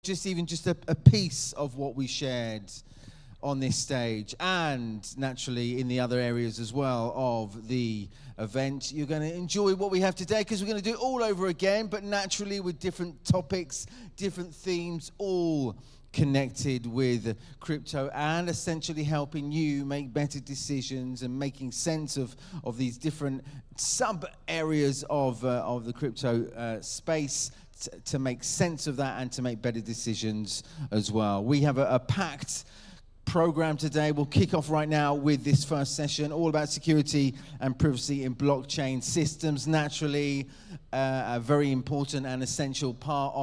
just a piece of what we shared on this stage, and naturally in the other areas as well of the event. You're going to enjoy what we have today, because we're going to do it all over again, but naturally with different topics, different themes, all connected with crypto, and essentially helping you make better decisions and making sense of these different sub areas of the crypto space, to make sense of that and to make better decisions as well. We have a packed program today. We'll kick off right now with this first session, all about security and privacy in blockchain systems. Naturally, a very important and essential part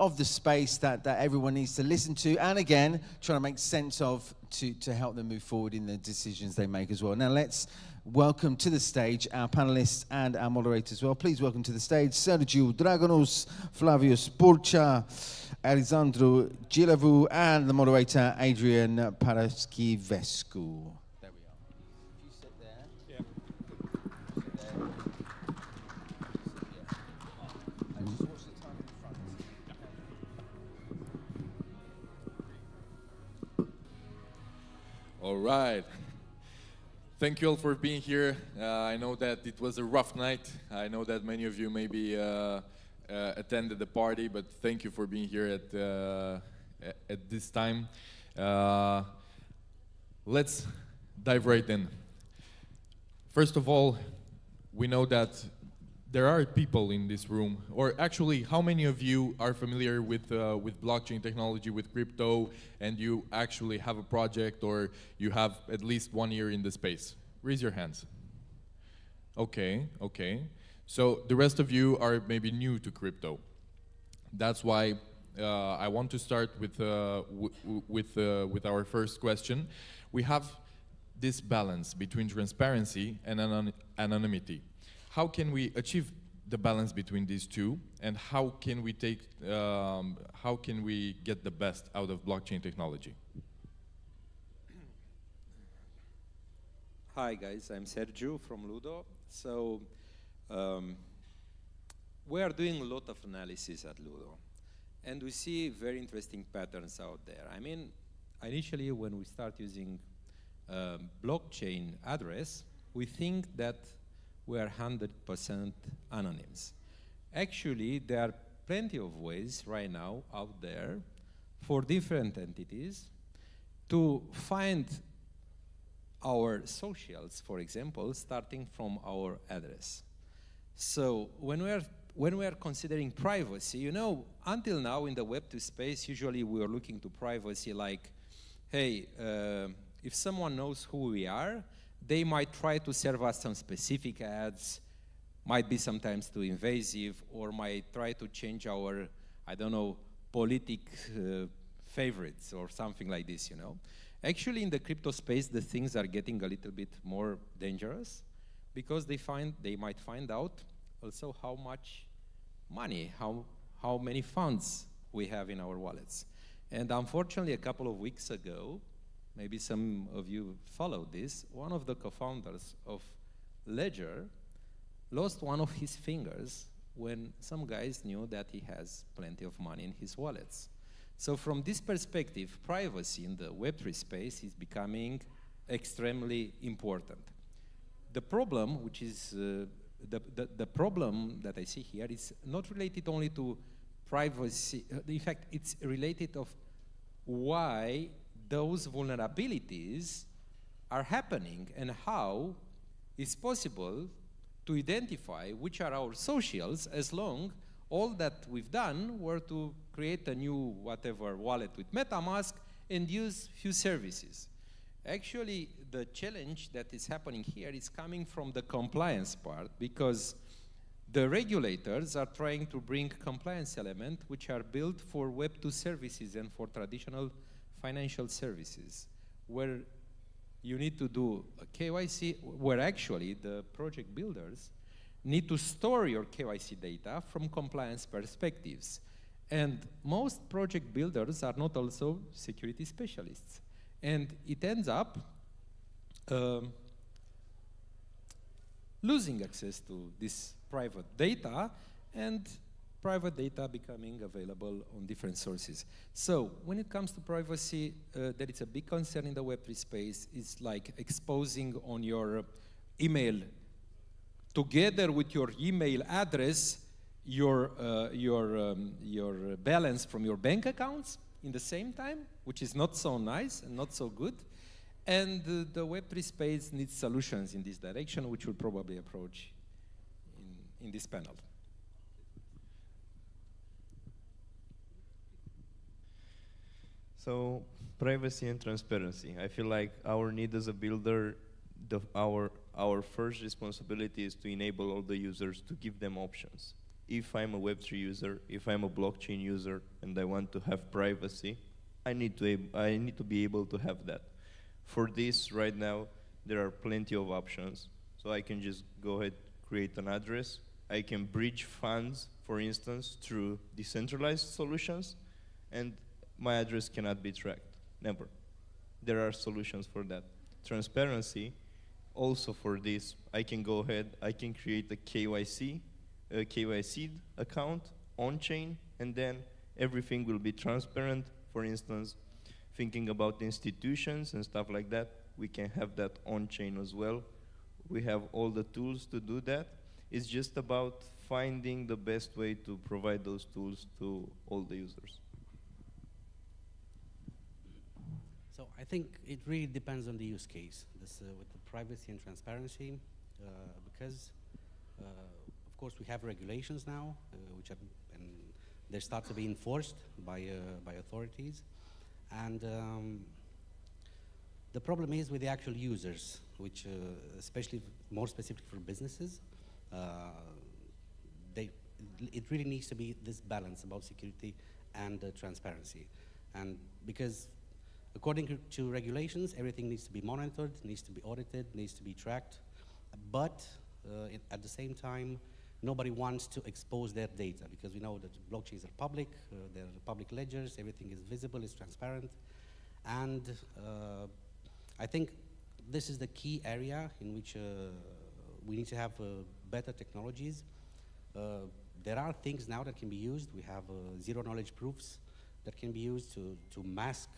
of the space that everyone needs to listen to, and again, trying to make sense of to help them move forward in the decisions they make as well. Now let's welcome to the stage our panelists and our moderators as well. Please welcome to the stage Sergiu Dragonos, Flavius Burcha, Alexandru Gilavu, and the moderator Adrian Paraschivescu. There we are. If you sit there. Yeah. Sit there. And just watch the time in front. All right. Thank you all for being here. I know that it was a rough night. I know that many of you maybe attended the party, but thank you for being here at this time. Let's dive right in. First of all, we know that there are people in this room, or actually, how many of you are familiar with blockchain technology, with crypto, and you actually have a project, or you have at least 1 year in the space? Raise your hands. Okay, okay. So the rest of you are maybe new to crypto. That's why I want to start with our first question. We have this balance between transparency and anonymity. How can we achieve the balance between these two, and how can we get the best out of blockchain technology? Hi guys, I'm Sergiu from Ludo. So we are doing a lot of analysis at Ludo, and we see very interesting patterns out there. I mean, initially when we start using blockchain address, we think that we are 100% anonyms. Actually, there are plenty of ways right now out there for different entities to find our socials, for example, starting from our address. So when we are considering privacy, you know, until now in the Web2 space, usually we are looking to privacy like, hey, if someone knows who we are, they might try to serve us some specific ads, might be sometimes too invasive, or might try to change our, I don't know, favorites or something like this, you know. Actually, in the crypto space, the things are getting a little bit more dangerous, because they might find out also how much money, how many funds we have in our wallets. And unfortunately, a couple of weeks ago, maybe some of you followed this, one of the co-founders of Ledger lost one of his fingers when some guys knew that he has plenty of money in his wallets. So from this perspective, privacy in the Web3 space is becoming extremely important. The problem, which is the problem that I see here, is not related only to privacy. In fact, it's related of why those vulnerabilities are happening and how it's possible to identify which are our socials, as long all that we've done were to create a new whatever wallet with MetaMask and use few services. Actually, the challenge that is happening here is coming from the compliance part, because the regulators are trying to bring compliance elements which are built for Web2 services and for traditional financial services, where you need to do a KYC, where actually the project builders need to store your KYC data from compliance perspectives. And most project builders are not also security specialists. And it ends up losing access to this private data, and private data becoming available on different sources. So when it comes to privacy, there is a big concern in the Web3 space. It's like exposing on your email, together with your email address, your balance from your bank accounts in the same time, which is not so nice and not so good. And the Web3 space needs solutions in this direction, which we'll probably approach in this panel. So, privacy and transparency. I feel like our need as a builder, our first responsibility is to enable all the users to give them options. If I'm a Web3 user, if I'm a blockchain user, and I want to have privacy, I need to be able to have that. For this, right now, there are plenty of options. So I can just go ahead, create an address. I can bridge funds, for instance, through decentralized solutions, and my address cannot be tracked, never. There are solutions for that. Transparency, also for this, I can go ahead, I can create a KYC account on-chain, and then everything will be transparent. For instance, thinking about institutions and stuff like that, we can have that on-chain as well. We have all the tools to do that. It's just about finding the best way to provide those tools to all the users. So I think it really depends on the use case. This with the privacy and transparency, because of course we have regulations now, which have, and they start to be enforced by authorities, and the problem is with the actual users, which especially more specific for businesses, it really needs to be this balance about security and transparency, and because according to regulations, everything needs to be monitored, needs to be audited, needs to be tracked, but at the same time, nobody wants to expose their data because we know that blockchains are public, they're public ledgers, everything is visible, it's transparent, and I think this is the key area in which we need to have better technologies. There are things now that can be used. We have zero knowledge proofs that can be used to mask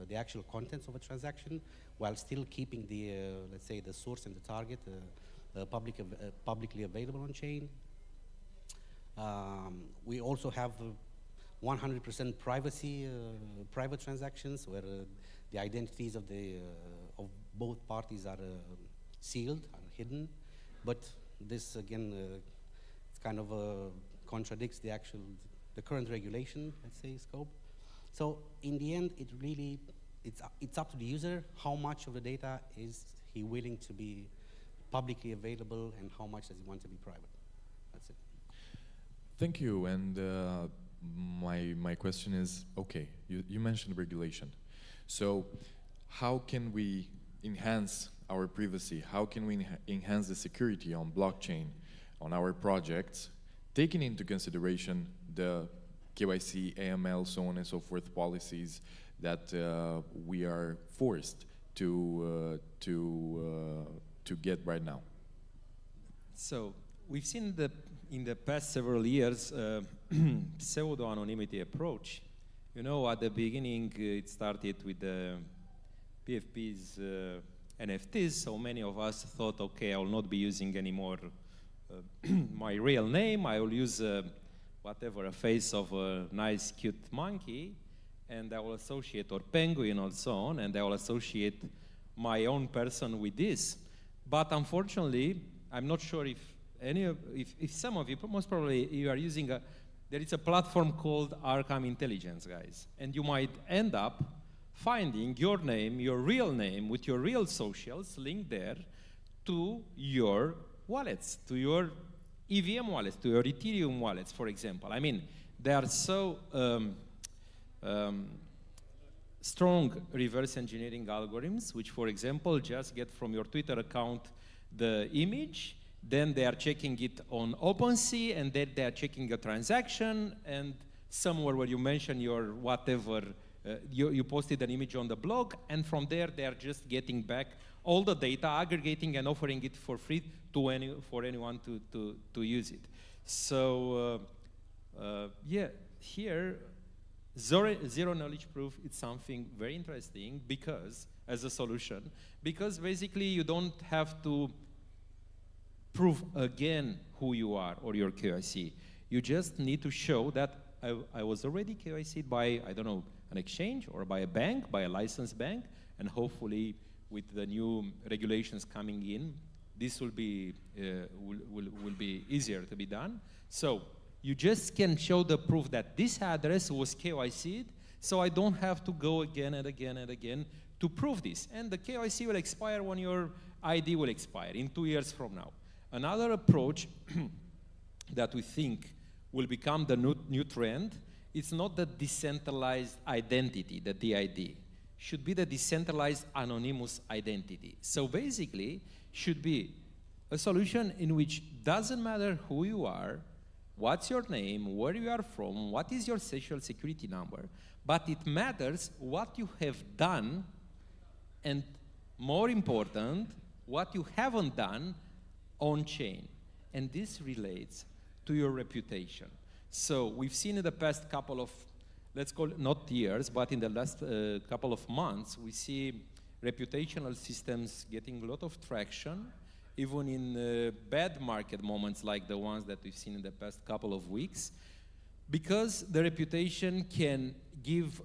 the actual contents of a transaction while still keeping the, let's say, the source and the target publicly available on chain. We also have 100% privacy, private transactions where the identities of both parties are sealed, are hidden, but this again kind of contradicts the current regulation, let's say, scope. So in the end, it's up to the user how much of the data is he willing to be publicly available and how much does he want to be private. That's it. Thank you. And my question is, okay, you mentioned regulation. So how can we enhance our privacy? How can we enhance the security on blockchain, on our projects, taking into consideration the KYC, AML, so on and so forth policies that we are forced to get right now? So we've seen in the past several years pseudo-anonymity approach. You know, at the beginning it started with the PFP's NFTs, so many of us thought, okay, I will not be using anymore my real name, I will use whatever, a face of a nice, cute monkey, and I will associate, or penguin or so on, and I will associate my own person with this. But unfortunately, I'm not sure if if some of you, most probably you are using there is a platform called Arkham Intelligence, guys, and you might end up finding your name, your real name, with your real socials linked there to your wallets, to your EVM wallets, to your Ethereum wallets, for example. I mean, they are so strong reverse engineering algorithms, which, for example, just get from your Twitter account the image, then they are checking it on OpenSea, and then they are checking a transaction, and somewhere where you mention your whatever, you posted an image on the blog, and from there they are just getting back all the data, aggregating and offering it for free to for anyone to use it. So Yeah, here, zero knowledge proof is something very interesting because, as a solution, because basically you don't have to prove again who you are or your KYC. You just need to show that I was already KYC'd by, I don't know, an exchange or by a bank, by a licensed bank, and hopefully with the new regulations coming in, this will be easier to be done. So you just can show the proof that this address was KYC'd, so I don't have to go again and again and again to prove this. And the KYC will expire when your ID will expire, in 2 years from now. Another approach that we think will become the new trend, it's not the decentralized identity, the DID. Should be the decentralized anonymous identity. So basically, should be a solution in which doesn't matter who you are, what's your name, where you are from, what is your social security number, but it matters what you have done, and more important, what you haven't done on-chain. And this relates to your reputation. So we've seen in the past couple of, let's call it not years, but in the last couple of months, we see reputational systems getting a lot of traction, even in bad market moments like the ones that we've seen in the past couple of weeks, because the reputation can give,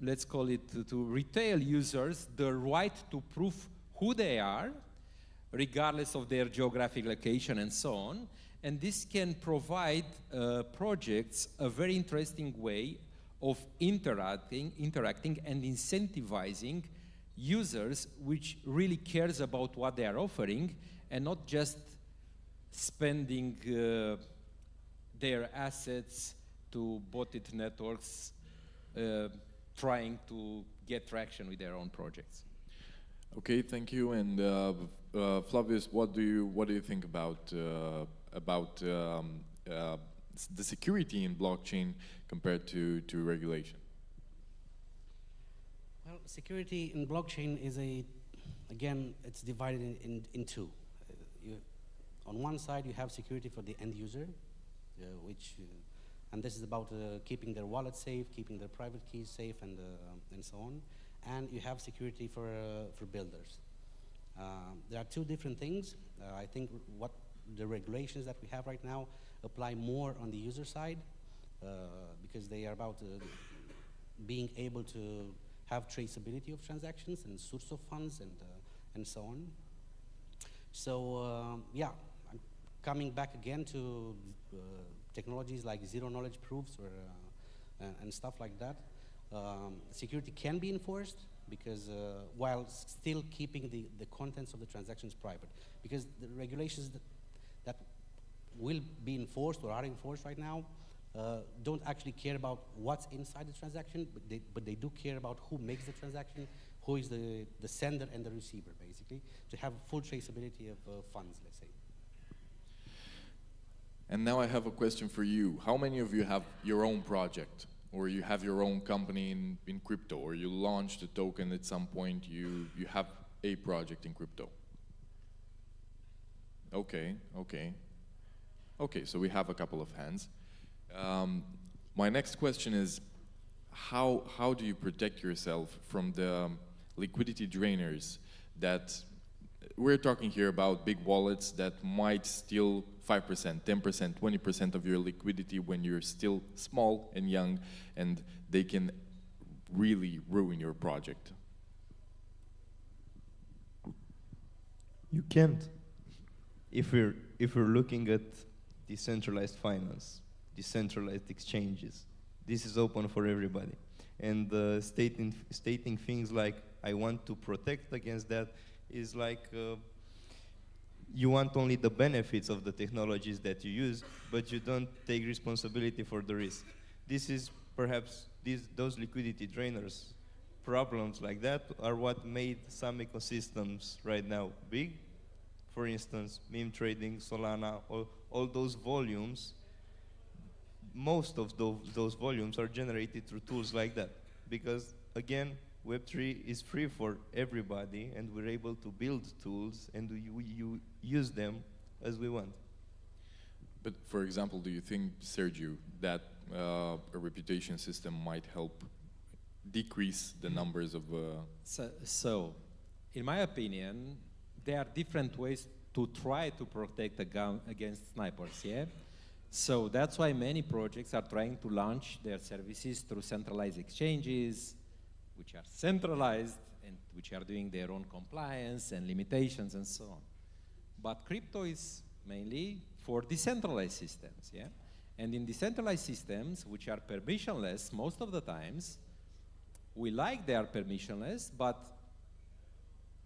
let's call it to retail users, the right to prove who they are, regardless of their geographic location and so on. And this can provide projects a very interesting way of interacting and incentivizing users which really cares about what they are offering and not just spending their assets to botted networks trying to get traction with their own projects. Okay, thank you. And Flavius, what do you think about the security in blockchain compared to regulation? Well, security in blockchain is again, it's divided in two. On one side, you have security for the end user, and this is about keeping their wallet safe, keeping their private keys safe, and so on. And you have security for builders. There are two different things. I think what the regulations that we have right now apply more on the user side because they are about being able to have traceability of transactions and source of funds and so on. So yeah, I'm coming back again to technologies like zero knowledge proofs and stuff like that. Security can be enforced because while still keeping the contents of the transactions private, because the regulations that will be enforced or are enforced right now don't actually care about what's inside the transaction, but they do care about who makes the transaction, who is the sender and the receiver, basically, to have full traceability of funds, let's say. And now I have a question for you. How many of you have your own project, or you have your own company in crypto, or you launched a token at some point, you have a project in crypto? Okay, so we have a couple of hands. My next question is, how do you protect yourself from the liquidity drainers that we're talking here about? Big wallets that might steal 5%, 10%, 20% of your liquidity when you're still small and young, and they can really ruin your project. You can't. If we're looking at decentralized finance, decentralized exchanges, this is open for everybody. And stating things like, I want to protect against that, is like you want only the benefits of the technologies that you use, but you don't take responsibility for the risk. This is perhaps those liquidity drainers, problems like that are what made some ecosystems right now big. For instance, meme trading, Solana, all those volumes, most of those volumes are generated through tools like that. Because again, Web3 is free for everybody, and we're able to build tools and you use them as we want. But for example, do you think, Sergio, that a reputation system might help decrease the numbers of... So, in my opinion, there are different ways to try to protect against snipers, yeah? So that's why many projects are trying to launch their services through centralized exchanges, which are centralized and which are doing their own compliance and limitations and so on. But crypto is mainly for decentralized systems, yeah? And in decentralized systems, which are permissionless most of the times, we like they are permissionless, but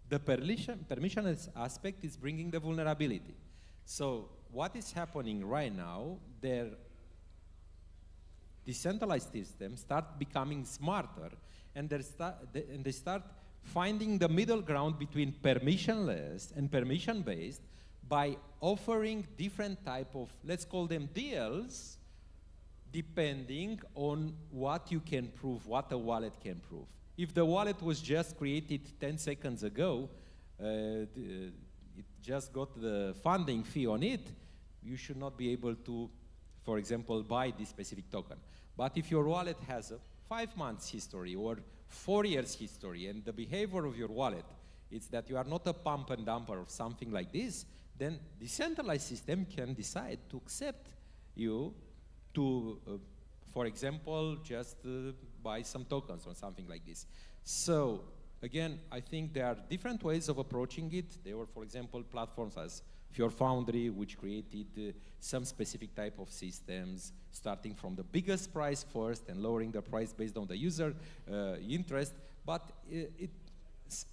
the permissionless aspect is bringing the vulnerability. So what is happening right now, their decentralized systems start becoming smarter, and they start finding the middle ground between permissionless and permission-based by offering different type of, let's call them deals, depending on what you can prove, what a wallet can prove. If the wallet was just created 10 seconds ago, it just got the funding fee on it, you should not be able to, for example, buy this specific token. But if your wallet has a 5 months history or 4 years history, and the behavior of your wallet is that you are not a pump and dumper or something like this, then the decentralized system can decide to accept you to, for example, just buy some tokens or something like this. So again, I think there are different ways of approaching it. There were, for example, platforms as Your Foundry, which created some specific type of systems, starting from the biggest price first and lowering the price based on the user interest. But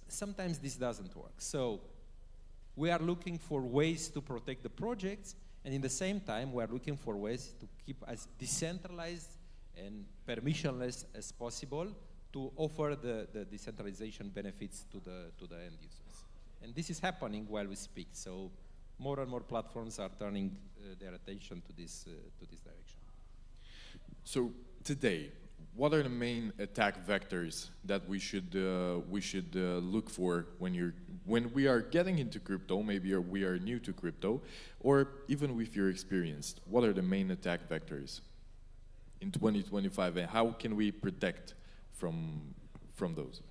sometimes this doesn't work. So we are looking for ways to protect the projects, and in the same time, we are looking for ways to keep as decentralized and permissionless as possible to offer the decentralization benefits to the end users. And this is happening while we speak. So more and more platforms are turning their attention to this direction. So today, what are the main attack vectors that we should look for when we are getting into crypto? Maybe we are new to crypto, or even if you're experienced. What are the main attack vectors in 2025, and how can we protect from those?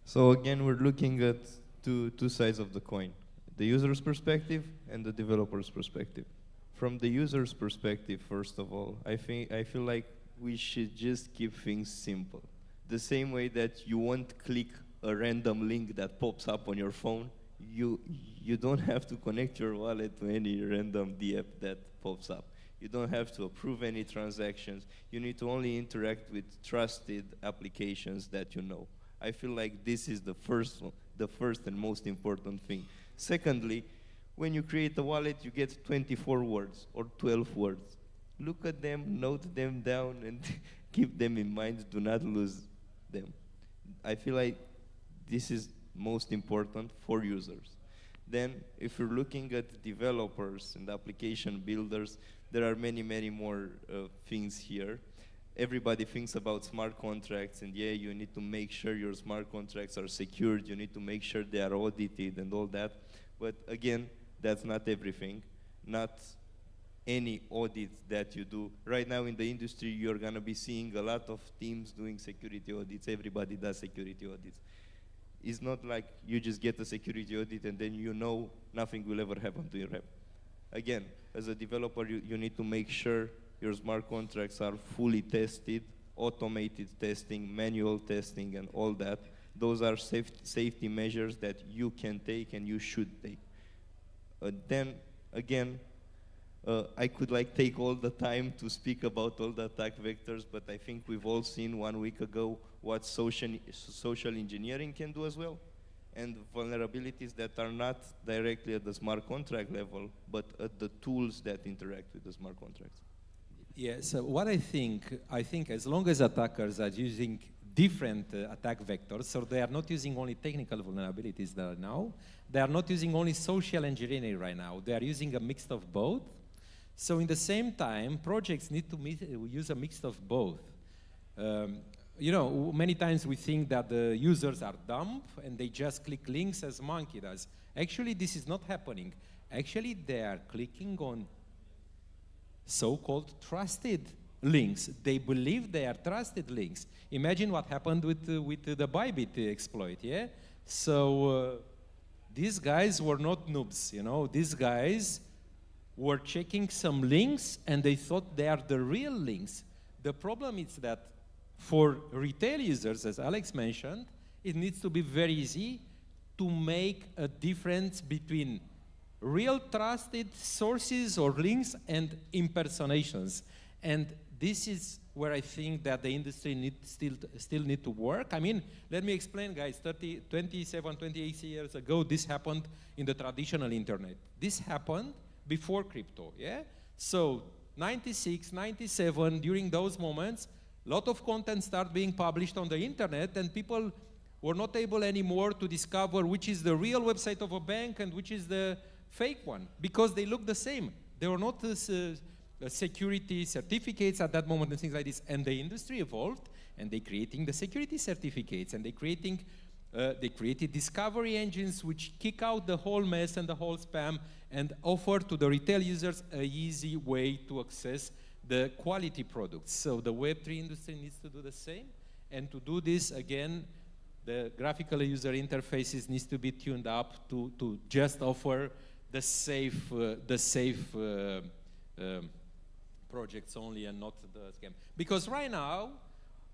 So again, we're looking at two sides of the coin: the user's perspective and the developer's perspective. From the user's perspective, first of all, I feel like we should just keep things simple. The same way that you won't click a random link that pops up on your phone, you don't have to connect your wallet to any random DApp that pops up. You don't have to approve any transactions. You need to only interact with trusted applications that you know. I feel like this is the first and most important thing. Secondly, when you create a wallet, you get 24 words or 12 words. Look at them, note them down, and keep them in mind. Do not lose them. I feel like this is most important for users. Then, if you're looking at developers and application builders, there are many, many more things here. Everybody thinks about smart contracts, and yeah, you need to make sure your smart contracts are secured. You need to make sure they are audited and all that. But again, that's not everything. Not any audit that you do. Right now in the industry, you're going to be seeing a lot of teams doing security audits. Everybody does security audits. It's not like you just get a security audit and then you know nothing will ever happen to your app. Again, as a developer, you need to make sure your smart contracts are fully tested, automated testing, manual testing, and all that. Those are safety measures that you can take and you should take. Then, again, I could take all the time to speak about all the attack vectors, but I think we've all seen 1 week ago what social engineering can do as well, and vulnerabilities that are not directly at the smart contract level, but at the tools that interact with the smart contracts. Yeah, so what I think as long as attackers are using different attack vectors, so they are not using only technical vulnerabilities now, they are not using only social engineering right now, they are using a mix of both. So in the same time, projects need to use a mix of both. You know, many times we think that the users are dumb and they just click links as Monkey does. Actually, this is not happening. Actually, they are clicking on so-called trusted links. They believe they are trusted links. Imagine what happened with the Bybit exploit, yeah? So these guys were not noobs, you know. These guys were checking some links and they thought they are the real links. The problem is that for retail users, as Alex mentioned, it needs to be very easy to make a difference between real trusted sources or links and impersonations. And this is where I think that the industry still need to work. I mean, let me explain, guys. 27, 28 years ago, this happened in the traditional internet. This happened before crypto, yeah? So 96, 97, during those moments, a lot of content started being published on the internet, and people were not able anymore to discover which is the real website of a bank and which is the fake one, because they look the same. They were not security certificates at that moment and things like this. And the industry evolved, and they creating the security certificates, and they created discovery engines which kick out the whole mess and the whole spam and offer to the retail users a easy way to access the quality products. So the Web3 industry needs to do the same. And to do this, again, the graphical user interfaces needs to be tuned up to just offer the safe projects only and not the scam. Because right now,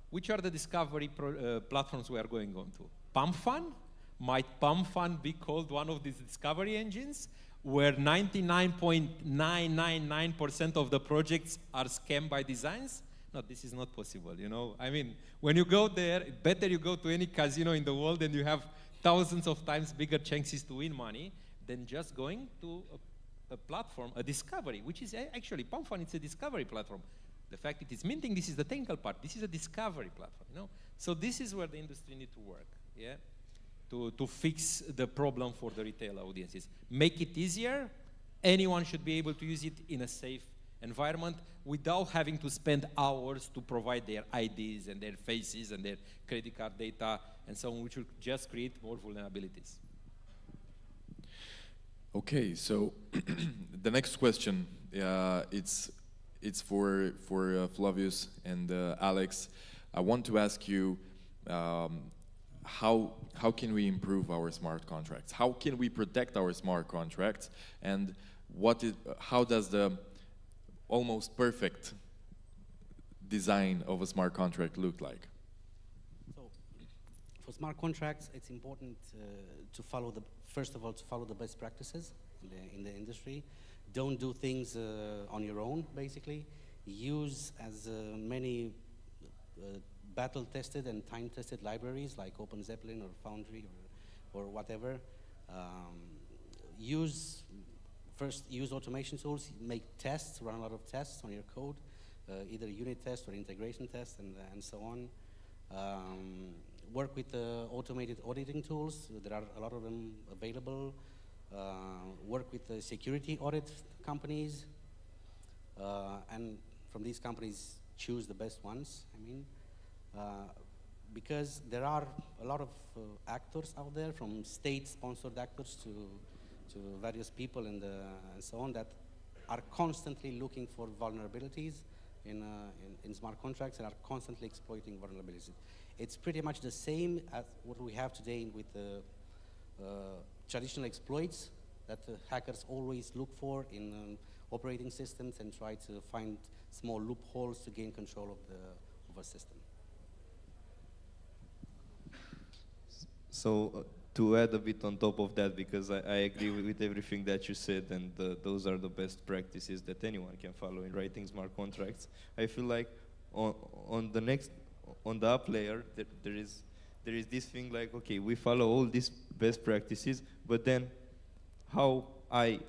which are the discovery platforms we are going on to? PumpFun? Might PumpFun be called one of these discovery engines where 99.999% of the projects are scam by designs? No, this is not possible, you know? I mean, when you go there, better you go to any casino in the world and you have thousands of times bigger chances to win money than just going to a platform, a discovery, which is actually, PumpFun, it's a discovery platform. The fact it is minting, this is the technical part. This is a discovery platform, you know? So this is where the industry needs to work, yeah? To fix the problem for the retail audiences. Make it easier. Anyone should be able to use it in a safe environment without having to spend hours to provide their IDs and their faces and their credit card data and so on, which will just create more vulnerabilities. Okay, so the next question, it's for Flavius and Alex. I want to ask you, how can we improve our smart contracts? How can we protect our smart contracts? And how does the almost perfect design of a smart contract look like? So, for smart contracts, it's important to follow first of all, to follow the best practices in the industry. Don't do things on your own, basically. Use as many battle-tested and time-tested libraries like OpenZeppelin or Foundry or whatever. Use automation tools, make tests, run a lot of tests on your code, either unit tests or integration tests and so on. Work with automated auditing tools. There are a lot of them available. Work with the security audit companies. And from these companies, choose the best ones, I mean. Because there are a lot of actors out there, from state-sponsored actors to various people and so on, that are constantly looking for vulnerabilities in smart contracts and are constantly exploiting vulnerabilities. It's pretty much the same as what we have today with traditional exploits that hackers always look for in operating systems and try to find small loopholes to gain control of a system. So to add a bit on top of that, because I agree with everything that you said, and those are the best practices that anyone can follow in writing smart contracts. I feel like on the up layer, there is this thing like, okay, we follow all these best practices, but then how I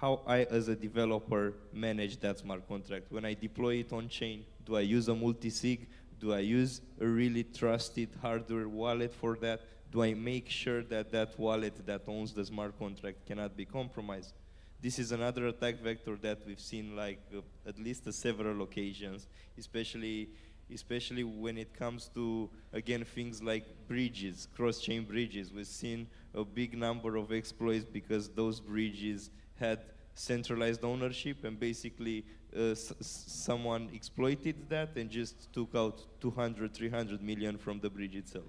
as a developer manage that smart contract? When I deploy it on chain, do I use a multi-sig? Do I use a really trusted hardware wallet for that? Do I make sure that that wallet that owns the smart contract cannot be compromised? This is another attack vector that we've seen like at least several occasions, especially when it comes to, again, things like bridges, cross-chain bridges. We've seen a big number of exploits because those bridges had centralized ownership, and basically someone exploited that and just took out 200, 300 million from the bridge itself.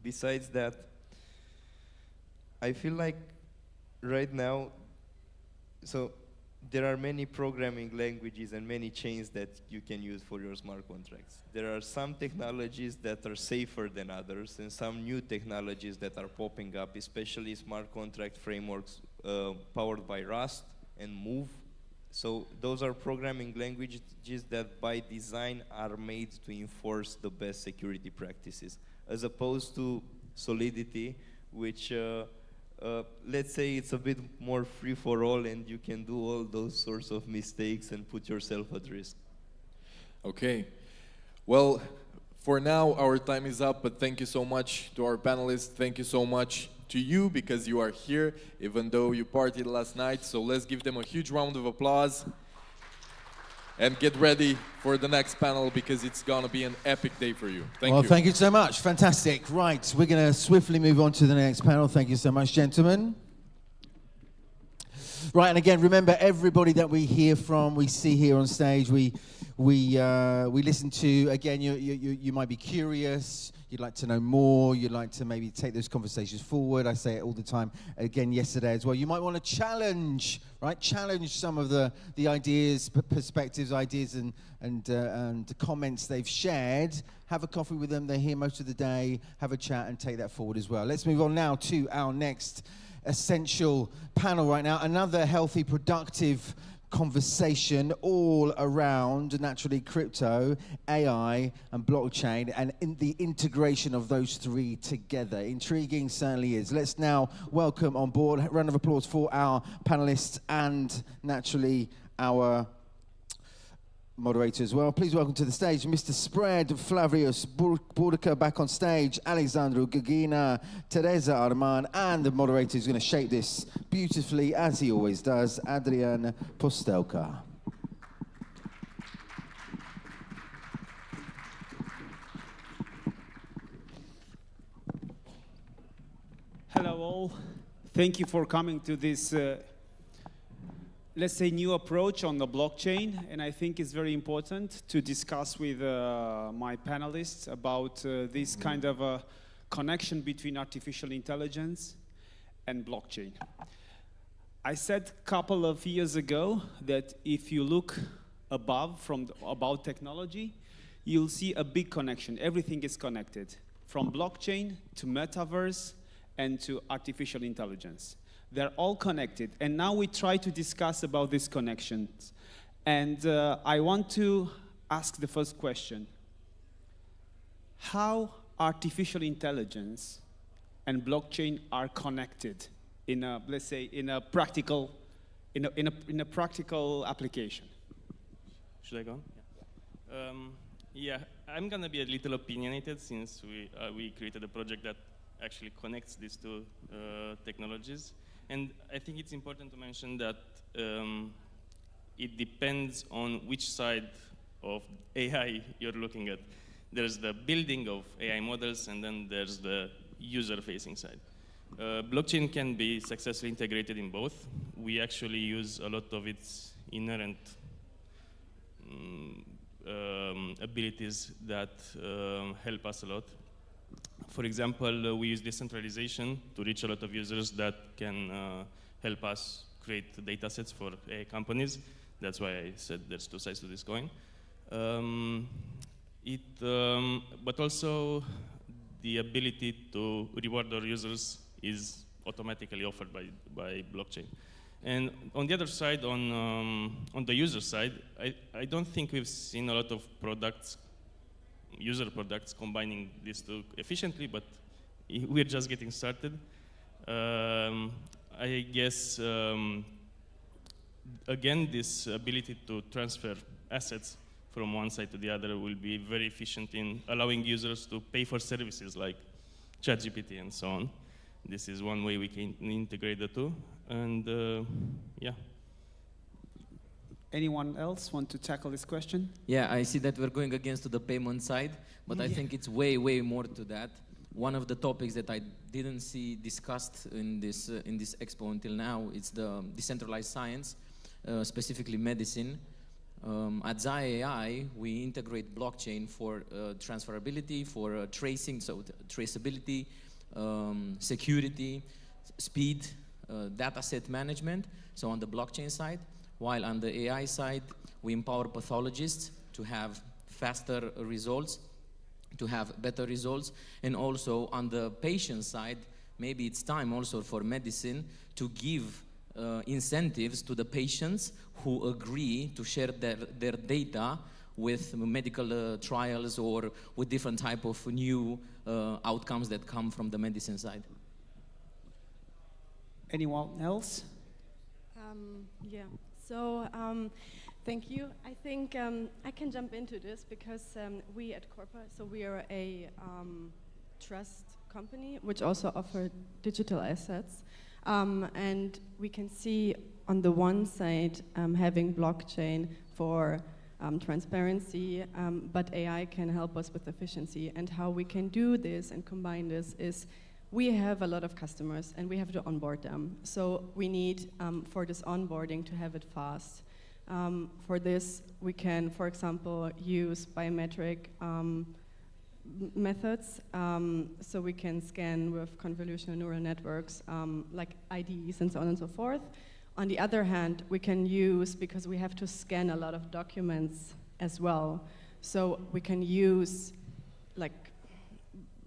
Besides that, I feel like right now, so there are many programming languages and many chains that you can use for your smart contracts. There are some technologies that are safer than others, and some new technologies that are popping up, especially smart contract frameworks powered by Rust and Move. So those are programming languages that by design are made to enforce the best security practices, as opposed to Solidity, which let's say it's a bit more free for all, and you can do all those sorts of mistakes and put yourself at risk. Okay. Well, for now, our time is up, but thank you so much to our panelists. Thank you so much to you, because you are here, even though you partied last night. So let's give them a huge round of applause. And get ready for the next panel, because it's going to be an epic day for you. Thank you. Well, thank you so much. Fantastic. Right, we're going to swiftly move on to the next panel. Thank you so much, gentlemen. Right, and again, remember, everybody that we hear from, we see here on stage, we listen to. Again, you might be curious. You'd like to know more. You'd like to maybe take those conversations forward. I say it all the time. Again, yesterday as well. You might want to challenge, right? Challenge some of the ideas, perspectives, ideas, and comments they've shared. Have a coffee with them. They're here most of the day. Have a chat and take that forward as well. Let's move on now to our next essential panel right now. Another healthy, productive conversation all around, naturally, crypto, AI, and blockchain, and in the integration of those three together. Intriguing certainly is. Let's now welcome on board. A round of applause for our panelists and, naturally, our moderator as well. Please welcome to the stage Mr. Spread, Flavius Burka back on stage, Alexandru Gugina, Teresa Arman, and the moderator who's going to shape this beautifully, as he always does, Adrian Postelka. Hello all. Thank you for coming to this let's say, new approach on the blockchain, and I think it's very important to discuss with my panelists about this kind of connection between artificial intelligence and blockchain. I said a couple of years ago that if you look about technology, you'll see a big connection. Everything is connected, from blockchain to metaverse and to artificial intelligence. They're all connected, and now we try to discuss about these connections. And I want to ask the first question. How artificial intelligence and blockchain are connected in a, let's say, in a practical application? Should I go? Yeah. Yeah, I'm gonna be a little opinionated, since we created a project that actually connects these two technologies. And I think it's important to mention that it depends on which side of AI you're looking at. There's the building of AI models, and then there's the user-facing side. Blockchain can be successfully integrated in both. We actually use a lot of its inherent abilities that help us a lot. For example, we use decentralization to reach a lot of users that can help us create data sets for AI companies. That's why I said there's two sides to this coin. But also, the ability to reward our users is automatically offered by blockchain. And on the other side, on the user side, I don't think we've seen a lot of user products combining these two efficiently, but we're just getting started. I guess, again, this ability to transfer assets from one side to the other will be very efficient in allowing users to pay for services like ChatGPT and so on. This is one way we can integrate the two, and yeah. Anyone else want to tackle this question? Yeah, I see that we're going against to the payment side, but I think it's way, way more to that. one of the topics that I didn't see discussed in this expo until now is the decentralized science, specifically medicine. At DeSci AI, we integrate blockchain for transferability, for tracing, so traceability, security, speed, data set management, so on the blockchain side. While on the AI side, we empower pathologists to have faster results, to have better results, and also on the patient side, maybe it's time also for medicine to give incentives to the patients who agree to share their data with medical trials or with different type of new outcomes that come from the medicine side. Anyone else? Yeah, so thank you. I think I can jump into this because we at Corpa, so we are a trust company which also offer digital assets. And we can see on the one side having blockchain for transparency, but AI can help us with efficiency. And how we can do this and combine this is we have a lot of customers and we have to onboard them. So we need, for this onboarding, to have it fast. For this, we can, for example, use biometric methods, so we can scan with convolutional neural networks, like IDs and so on and so forth. On the other hand, we can use, because we have to scan a lot of documents as well, so we can use like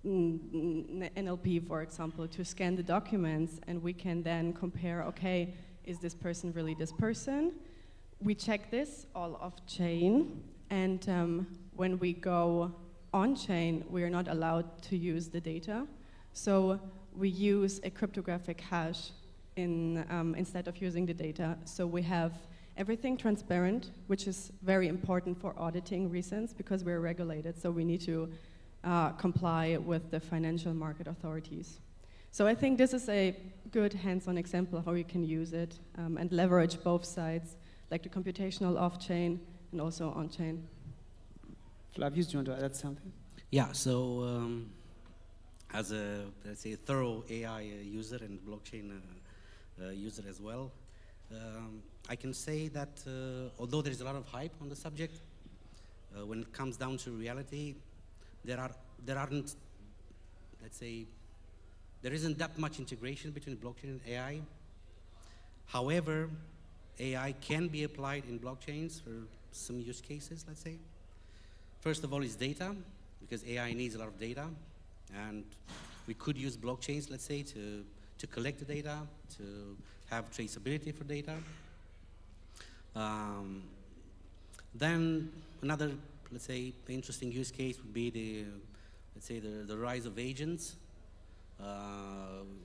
NLP, for example, to scan the documents, and we can then compare, okay, is this person really this person? We check this all off-chain, and when we go on-chain, we are not allowed to use the data. So we use a cryptographic hash instead of using the data. So we have everything transparent, which is very important for auditing reasons because we're regulated, so we need to comply with the financial market authorities. So I think this is a good hands-on example of how you can use it and leverage both sides, like the computational off-chain and also on-chain. Flavius, do you want to add something? Yeah, so as a, let's say, thorough AI user and blockchain user as well, I can say that although there's a lot of hype on the subject, when it comes down to reality, there aren't, let's say, there isn't that much integration between blockchain and AI. However, AI can be applied in blockchains for some use cases, let's say. First of all is data, because AI needs a lot of data, and we could use blockchains, let's say, to collect the data, to have traceability for data. Then another, let's say, interesting use case would be the rise of agents.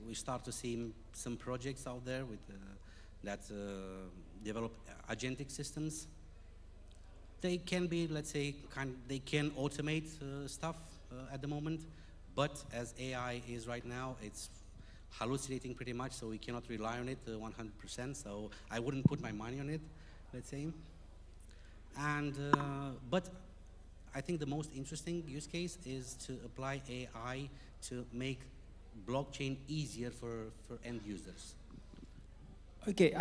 We start to see some projects out there with that develop agentic systems. They can be, let's say, they can automate stuff at the moment, but as AI is right now, it's hallucinating pretty much, so we cannot rely on it 100%, so I wouldn't put my money on it, let's say. And, but I think the most interesting use case is to apply AI to make blockchain easier for end users. Okay,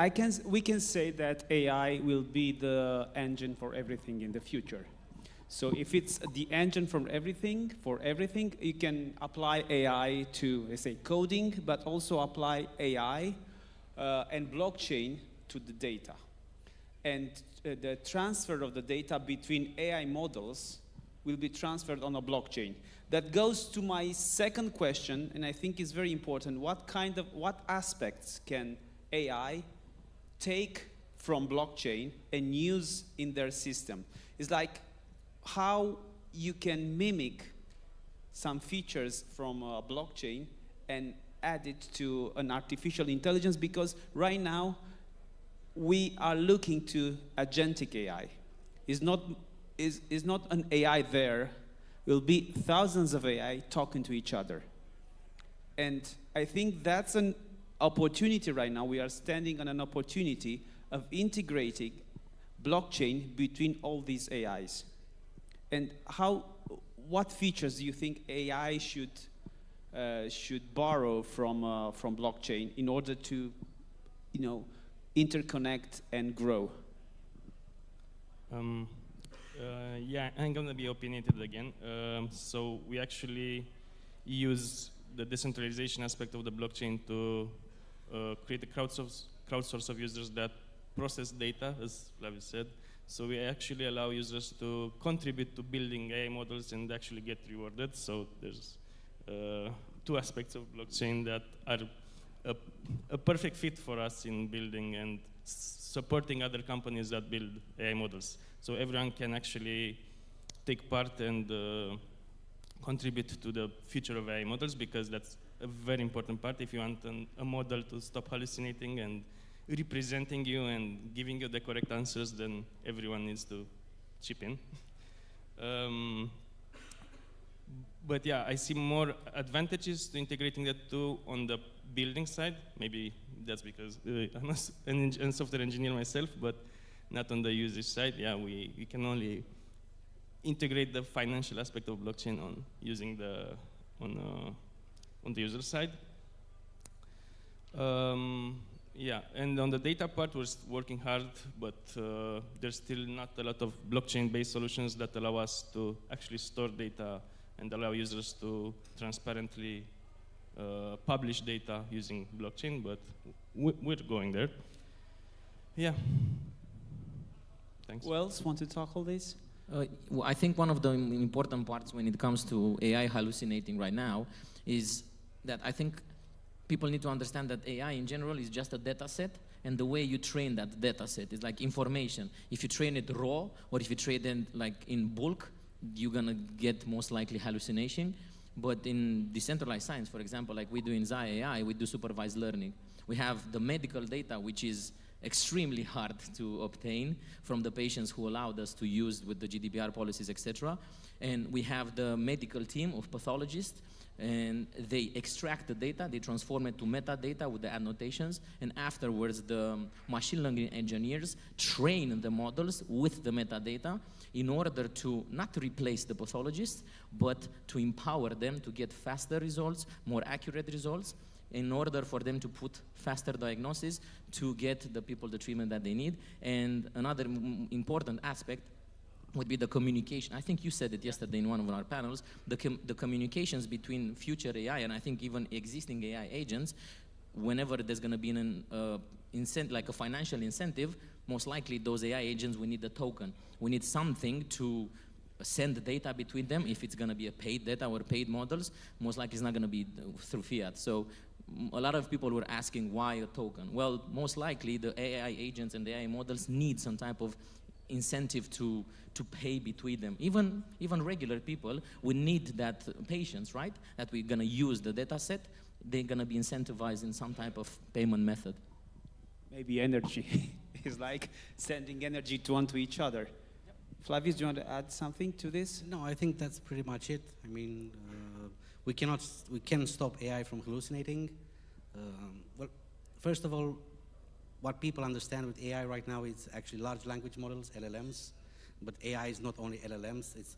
we can say that AI will be the engine for everything in the future. So if it's the engine for everything, you can apply AI to, let's say, coding, but also apply AI and blockchain to the data. And the transfer of the data between AI models will be transferred on a blockchain. That goes to my second question, and I think is very important. What aspects can AI take from blockchain and use in their system? It's like how you can mimic some features from a blockchain and add it to an artificial intelligence, because right now we are looking to agentic AI. It's not an AI there. Will be thousands of AI talking to each other. And I think that's an opportunity right now. We are standing on an opportunity of integrating blockchain between all these AIs. And what features do you think AI should should borrow from blockchain in order to, interconnect and grow? Yeah, I'm going to be opinionated again. So we actually use the decentralization aspect of the blockchain to create a crowdsource of users that process data, as Flavius said. So we actually allow users to contribute to building AI models and actually get rewarded. So there's two aspects of blockchain that are a perfect fit for us in building and supporting other companies that build AI models. So everyone can actually take part and contribute to the future of AI models, because that's a very important part. If you want a model to stop hallucinating and representing you and giving you the correct answers, then everyone needs to chip in. But yeah, I see more advantages to integrating the two on the building side. Maybe that's because I'm a software engineer myself, but not on the usage side. Yeah, we can only integrate the financial aspect of blockchain on using on the user side. Yeah, and on the data part, we're working hard, but there's still not a lot of blockchain-based solutions that allow us to actually store data and allow users to transparently publish data using blockchain, but we're going there. Yeah. Thanks. Who else want to tackle this? Well, I think one of the important parts when it comes to AI hallucinating right now is that I think people need to understand that AI in general is just a data set, and the way you train that data set is like information. If you train it raw, or if you train it like in bulk, you're gonna get most likely hallucination. But in decentralized science, for example, like we do in DeSci AI, we do supervised learning. We have the medical data, which is extremely hard to obtain from the patients who allowed us to use with the GDPR policies, etc. And we have the medical team of pathologists, and they extract the data, they transform it to metadata with the annotations, and afterwards the machine learning engineers train the models with the metadata in order to not replace the pathologists, but to empower them to get faster results, more accurate results, in order for them to put faster diagnosis to get the people the treatment that they need. And another important aspect would be the communication. I think you said it yesterday in one of our panels, the communications between future AI and I think even existing AI agents, whenever there's going to be an like a financial incentive, most likely those AI agents, we need a token. We need something to send the data between them. If it's going to be a paid data or paid models, most likely it's not going to be through fiat. So a lot of people were asking why a token. Well, most likely the AI agents and the AI models need some type of incentive to pay between them. Even regular people, we need that patients, right? That we're going to use the data set, they're going to be incentivized in some type of payment method. Maybe energy. It's like sending energy to onto each other. Yep. Flavius, do you want to add something to this? No, I think that's pretty much it. I mean, we can't stop AI from hallucinating. Well, first of all, what people understand with AI right now is actually large language models, LLMs. But AI is not only LLMs, it's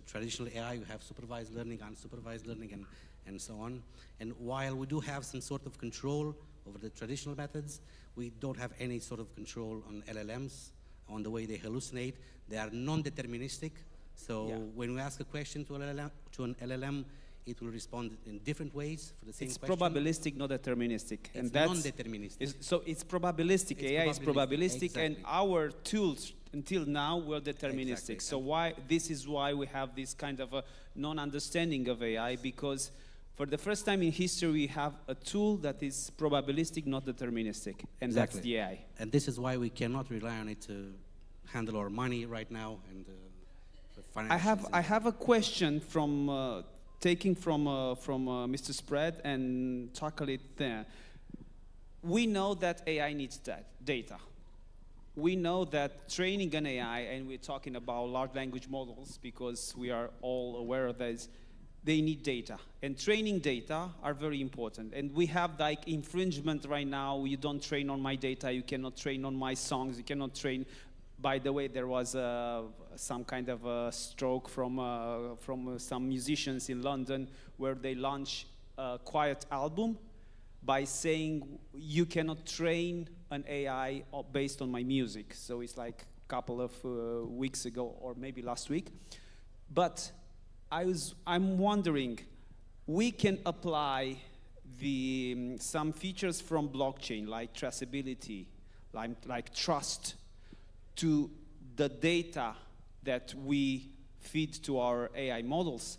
traditional AI. You have supervised learning, unsupervised learning, and so on. And while we do have some sort of control over the traditional methods, we don't have any sort of control on LLMs, on the way they hallucinate. They are non-deterministic. So when we ask a question to an LLM, it will respond in different ways for the same question. It's probabilistic, not deterministic. It's non-deterministic. So it's probabilistic. AI is probabilistic, exactly. And our tools until now were deterministic. Exactly. So this is why we have this kind of a non-understanding of AI, because for the first time in history, we have a tool that is probabilistic, not deterministic, and that's the AI. And this is why we cannot rely on it to handle our money right now and financial. I have a question from taking from Mr. Spread and tackle it there. We know that AI needs data. We know that training an AI, and we're talking about large language models because we are all aware of this, they need data. And training data are very important. And we have like infringement right now. You don't train on my data. You cannot train on my songs. You cannot train. By the way, there was some kind of a stroke from some musicians in London where they launched a quiet album by saying you cannot train an AI based on my music. So it's like a couple of weeks ago, or maybe last week. But I'm wondering, we can apply some features from blockchain, like traceability, like trust, to the data that we feed to our AI models.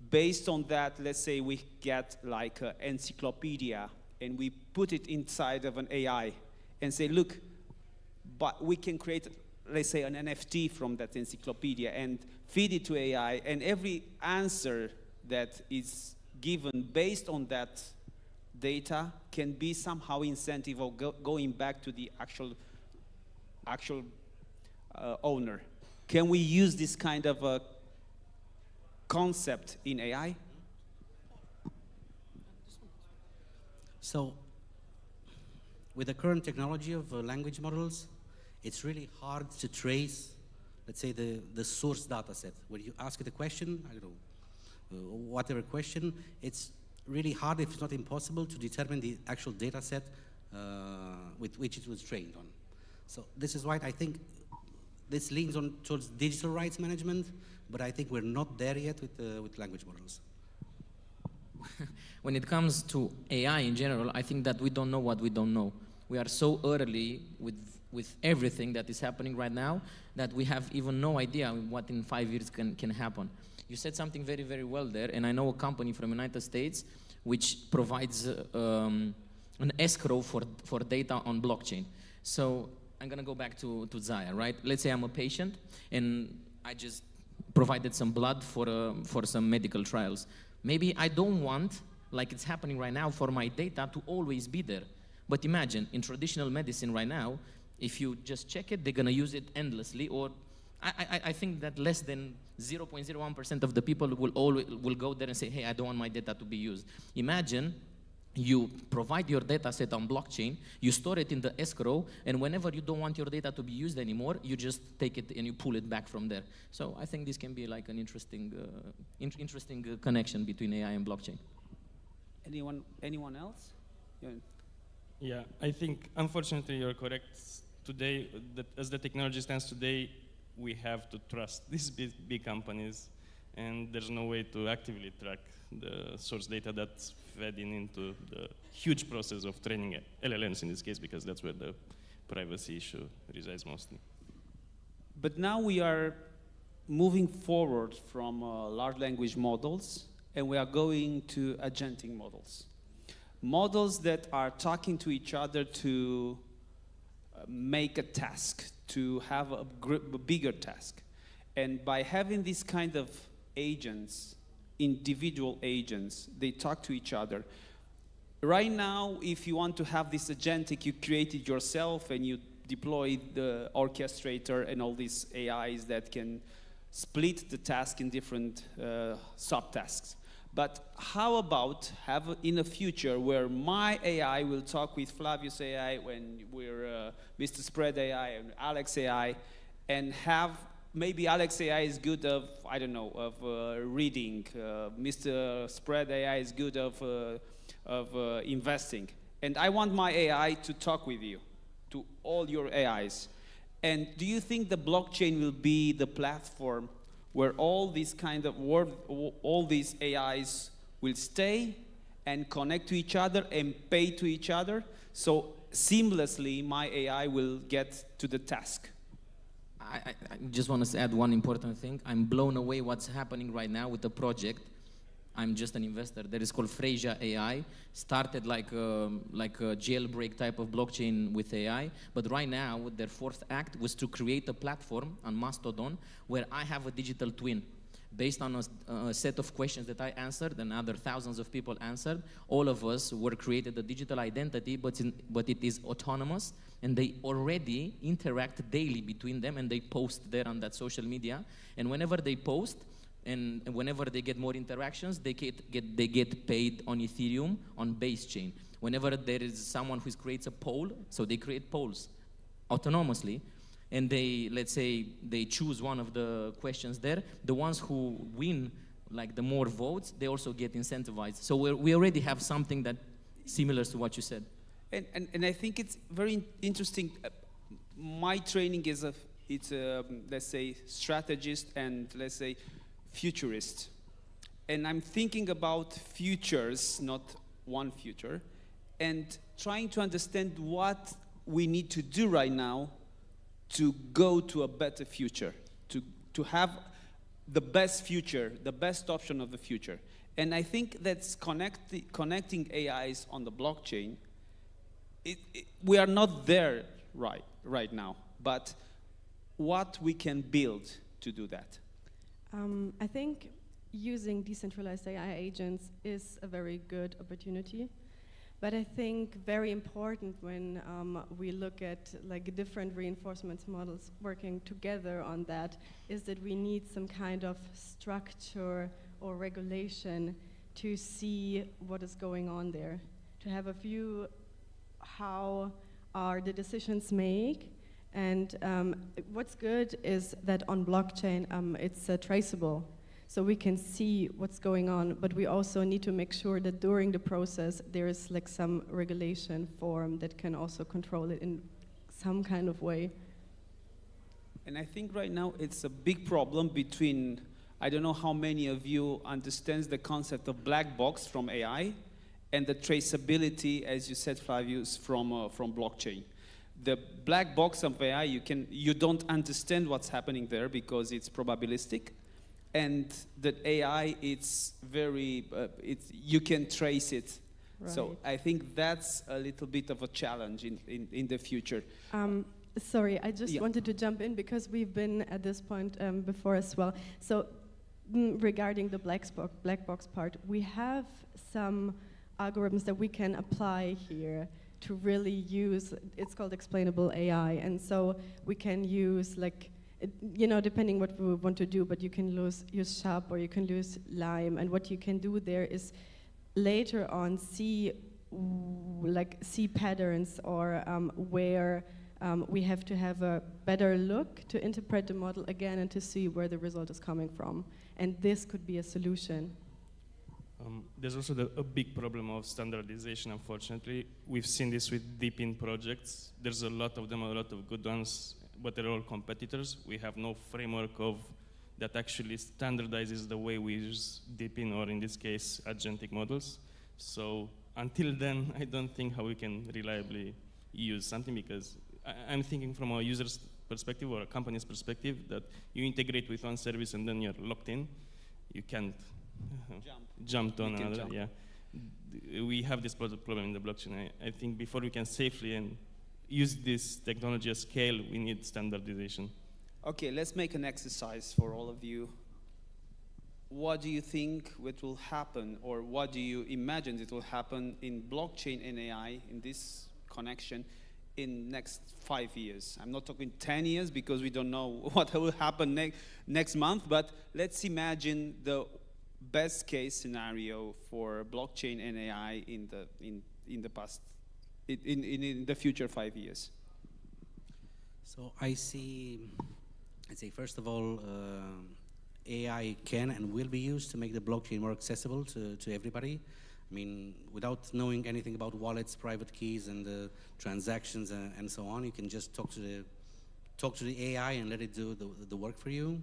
Based on that, let's say we get like an encyclopedia and we put it inside of an AI and say, look, but we can create, let's say, an NFT from that encyclopedia and feed it to AI, and every answer that is given based on that data can be somehow incentive of going back to the actual owner. Can we use this kind of a concept in AI? So, with the current technology of language models, it's really hard to trace, let's say, the source data set. When you ask it a question, I don't know, whatever question, it's really hard, if it's not impossible, to determine the actual data set with which it was trained on. So this is why I think this leans on towards digital rights management, but I think we're not there yet with language models. When it comes to AI in general, I think that we don't know what we don't know. We are so early with everything that is happening right now that we have even no idea what in 5 years can happen. You said something very, very well there, and I know a company from the United States which provides an escrow for data on blockchain. So I'm gonna go back to Zaya, right? Let's say I'm a patient and I just provided some blood for some medical trials. Maybe I don't want, like it's happening right now, for my data to always be there. But imagine, in traditional medicine right now, if you just check it, they're gonna use it endlessly, or I think that less than 0.01% of the people will go there and say, hey, I don't want my data to be used. Imagine you provide your data set on blockchain, you store it in the escrow, and whenever you don't want your data to be used anymore, you just take it and you pull it back from there. So I think this can be like an interesting connection between AI and blockchain. Anyone else? Yeah, I think unfortunately you're correct. Today, as the technology stands today, we have to trust these big companies, and there's no way to actively track the source data that's fed into the huge process of training LLMs in this case, because that's where the privacy issue resides mostly. But now we are moving forward from large language models, and we are going to agentic models. Models that are talking to each other to make a task, to have a bigger task. And by having this kind of agents, individual agents, they talk to each other. Right now, if you want to have this agentic, you create it yourself and you deploy the orchestrator and all these AIs that can split the task in different subtasks. But how about have in a future where my AI will talk with Flavius AI, when we're Mr. Spread AI and Alex AI, and have maybe Alex AI is good of, I don't know, of reading. Mr. Spread AI is good of investing. And I want my AI to talk with you, to all your AIs. And do you think the blockchain will be the platform where all these kind of all these AIs will stay and connect to each other and pay to each other? So seamlessly, my AI will get to the task. I just want to add one important thing. I'm blown away what's happening right now with the project. I'm just an investor. That is called Freyja AI. Started like a jailbreak type of blockchain with AI. But right now, their fourth act was to create a platform on Mastodon where I have a digital twin. Based on a set of questions that I answered and other thousands of people answered, all of us were created a digital identity, but it is autonomous, and they already interact daily between them, and they post there on that social media. And whenever they post, and whenever they get more interactions, they get paid on Ethereum on base chain. Whenever there is someone who creates a poll, so they create polls autonomously, and let's say they choose one of the questions there. The ones who win like the more votes, they also get incentivized. So we already have something that similar to what you said. And I think it's very interesting. My training is let's say, strategist and let's say futurist. And I'm thinking about futures, not one future, and trying to understand what we need to do right now to go to a better future, to have the best future, the best option of the future. And I think that's connecting AIs on the blockchain. We are not there right now, but what we can build to do that. I think using decentralized AI agents is a very good opportunity. But I think very important when we look at like different reinforcement models working together on that is that we need some kind of structure or regulation to see what is going on there, to have a view how are the decisions made. And what's good is that on blockchain it's traceable. So we can see what's going on, but we also need to make sure that during the process there is like some regulation form that can also control it in some kind of way. And I think right now it's a big problem between, I don't know how many of you understands the concept of black box from AI and the traceability, as you said, Flavius, from blockchain. The black box of AI, you don't understand what's happening there because it's probabilistic. And that AI, it's very, you can trace it. Right. So I think that's a little bit of a challenge in the future. Sorry, I just wanted to jump in because we've been at this point before as well. So regarding the black box part, we have some algorithms that we can apply here to really use, it's called explainable AI. And so we can use like, you know, depending what we want to do, but you can use Sharp or you can use Lime, and what you can do there is later on see patterns or where we have to have a better look to interpret the model again and to see where the result is coming from. And this could be a solution. There's also a big problem of standardization, unfortunately. We've seen this with deep-in projects. There's a lot of them, a lot of good ones, but they're all competitors. We have no framework that actually standardizes the way we use deep-in, or in this case, agentic models. So until then, I don't think how we can reliably use something, because I'm thinking from a user's perspective or a company's perspective that you integrate with one service and then you're locked in. You can't jump to another. Yeah, we have this problem in the blockchain. I think before we can safely and use this technology at scale, we need standardization. Okay, let's make an exercise for all of you. What do you think will happen, or what do you imagine it will happen in blockchain and AI, in this connection, in next 5 years? I'm not talking 10 years because we don't know what will happen next month, but let's imagine the best case scenario for blockchain and AI in the future 5 years. So I see, I'd say first of all, AI can and will be used to make the blockchain more accessible to everybody. I mean, without knowing anything about wallets, private keys, and transactions and so on, you can just talk to the AI and let it do the work for you.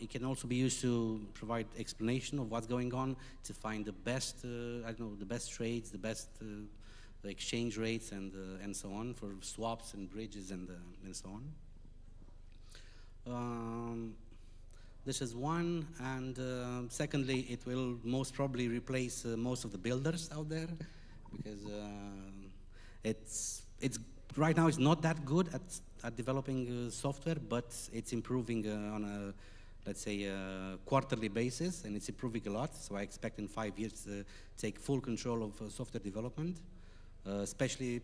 It can also be used to provide explanation of what's going on, to find the best, the best trades, the best the exchange rates, and so on, for swaps and bridges and so on. This is one, and secondly, it will most probably replace most of the builders out there, because it's right now it's not that good at developing software, but it's improving on a, let's say, quarterly basis, and it's improving a lot. So I expect in 5 years to take full control of software development, especially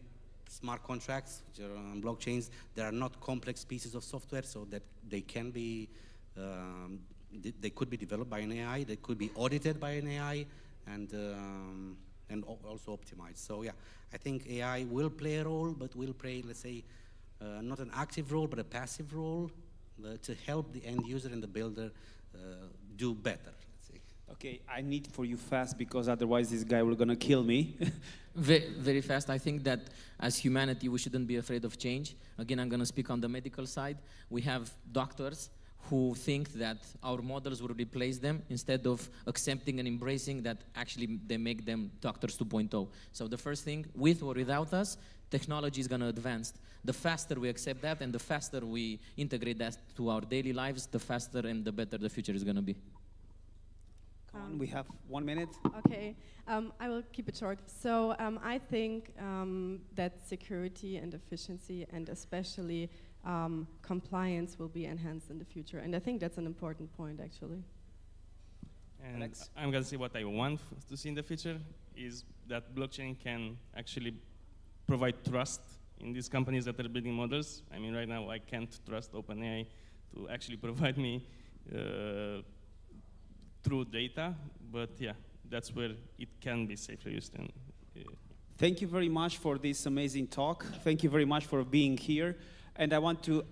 smart contracts, which are on blockchains. There are not complex pieces of software, so that they can be, they could be developed by an AI, they could be audited by an AI, and also optimized. So yeah, I think AI will play a role, but will play, let's say, not an active role, but a passive role to help the end user and the builder do better. Okay, I need for you fast because otherwise this guy will gonna kill me. Very fast. I think that as humanity, we shouldn't be afraid of change. Again, I'm going to speak on the medical side. We have doctors who think that our models will replace them instead of accepting and embracing that actually they make them doctors 2.0. So the first thing, with or without us, technology is going to advance. The faster we accept that and the faster we integrate that to our daily lives, the faster and the better the future is going to be. Come on, we have 1 minute. Okay, I will keep it short. So I think that security and efficiency and especially compliance will be enhanced in the future. And I think that's an important point, actually. And Alex? I'm going to say what I want to see in the future is that blockchain can actually provide trust in these companies that are building models. I mean, right now I can't trust OpenAI to actually provide me true data, but yeah, that's where it can be safely used. And Thank you very much for this amazing talk. Thank you very much for being here. And I want to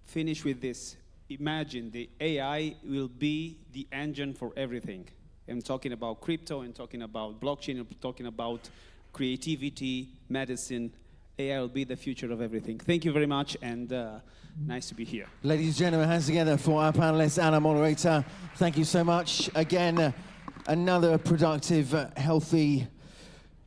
finish with this. Imagine the AI will be the engine for everything. I'm talking about crypto, I'm talking about blockchain, I'm talking about creativity, medicine. AI will be the future of everything. Thank you very much, and nice to be here. Ladies and gentlemen, hands together for our panelists and our moderator. Thank you so much. Again, another productive, healthy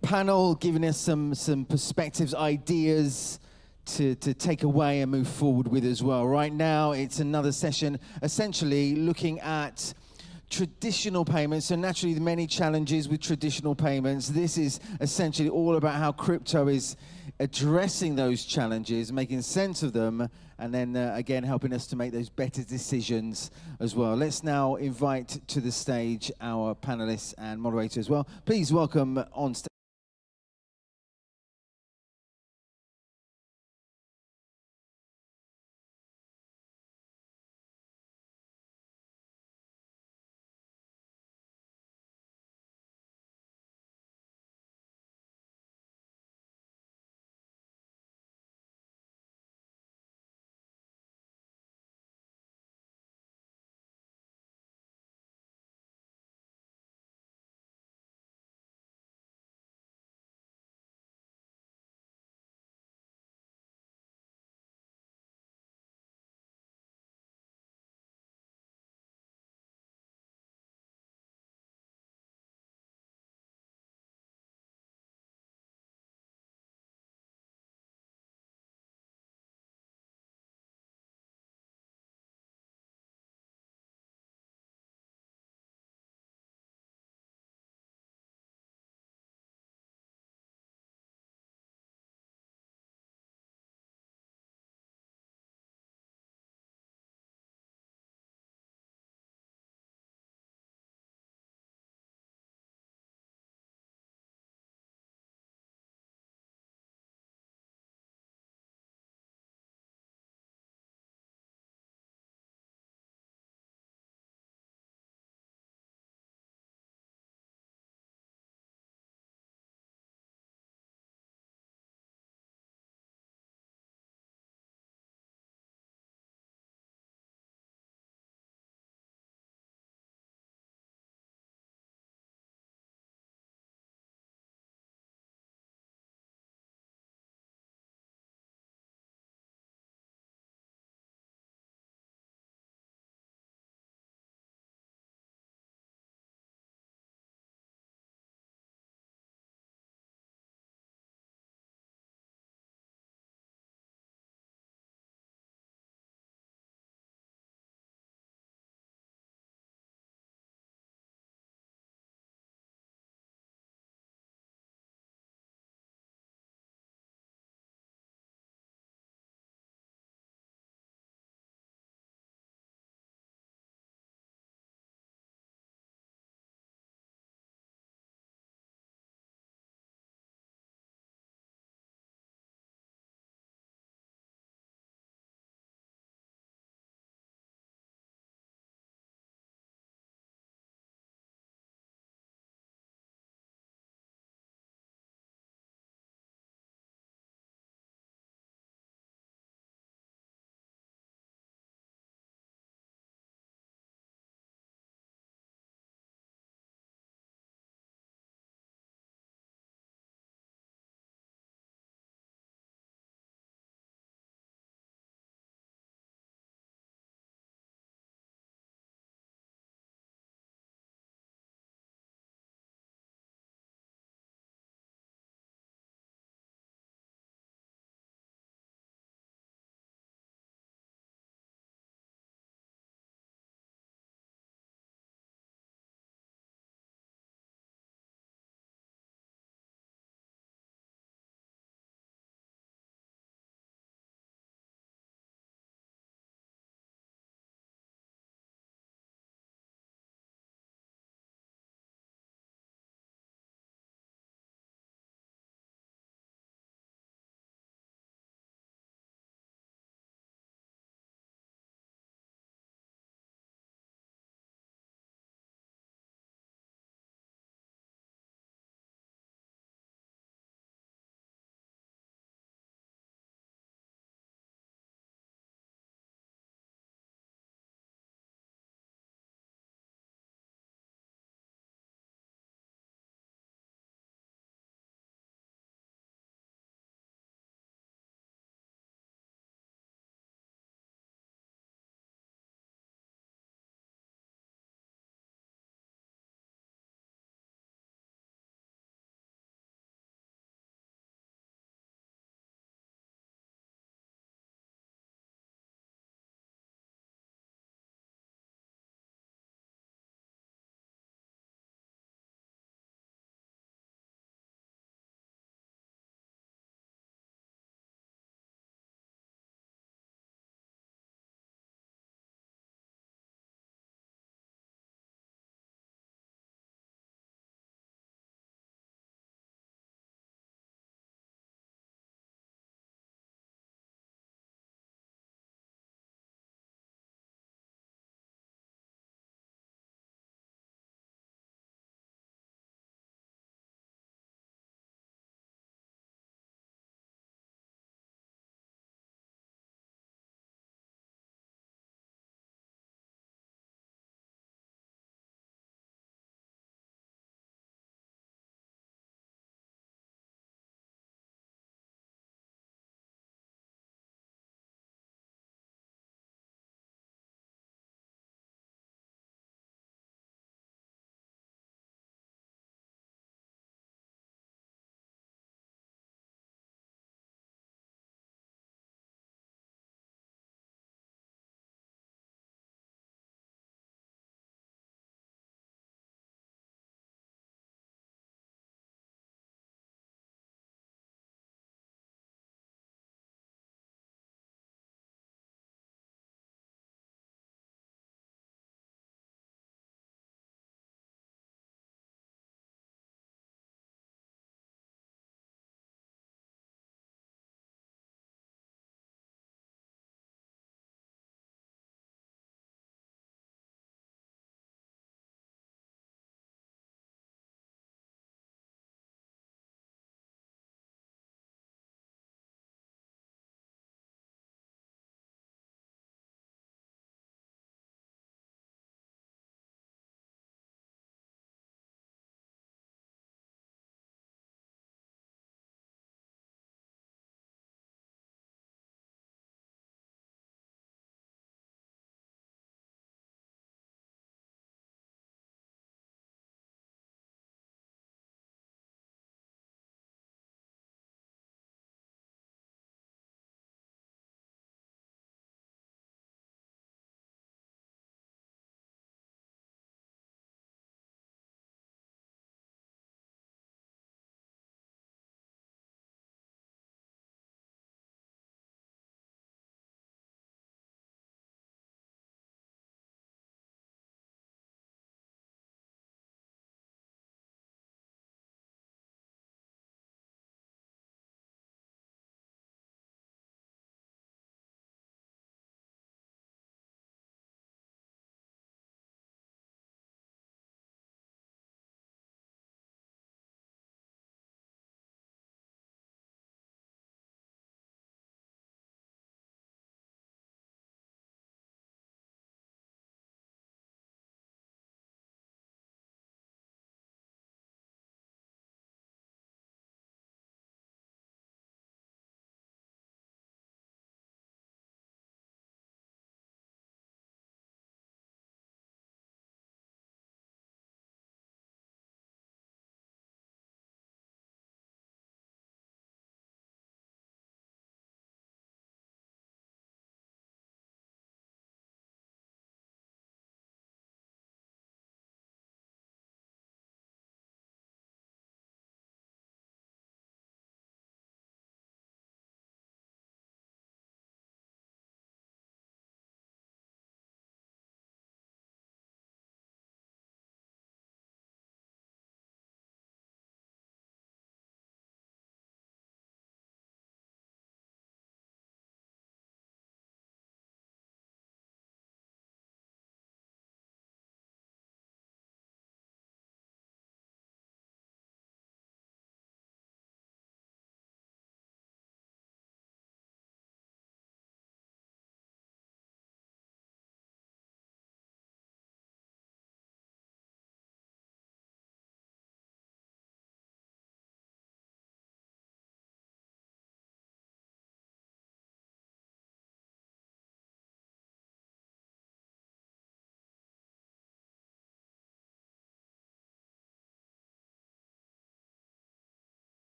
panel, giving us some perspectives, ideas to take away and move forward with as well. Right now, it's another session essentially looking at traditional payments. So naturally, the many challenges with traditional payments. This is essentially all about how crypto is addressing those challenges, making sense of them, and then again helping us to make those better decisions as well. Let's now invite to the stage our panelists and moderator as well. Please welcome on stage.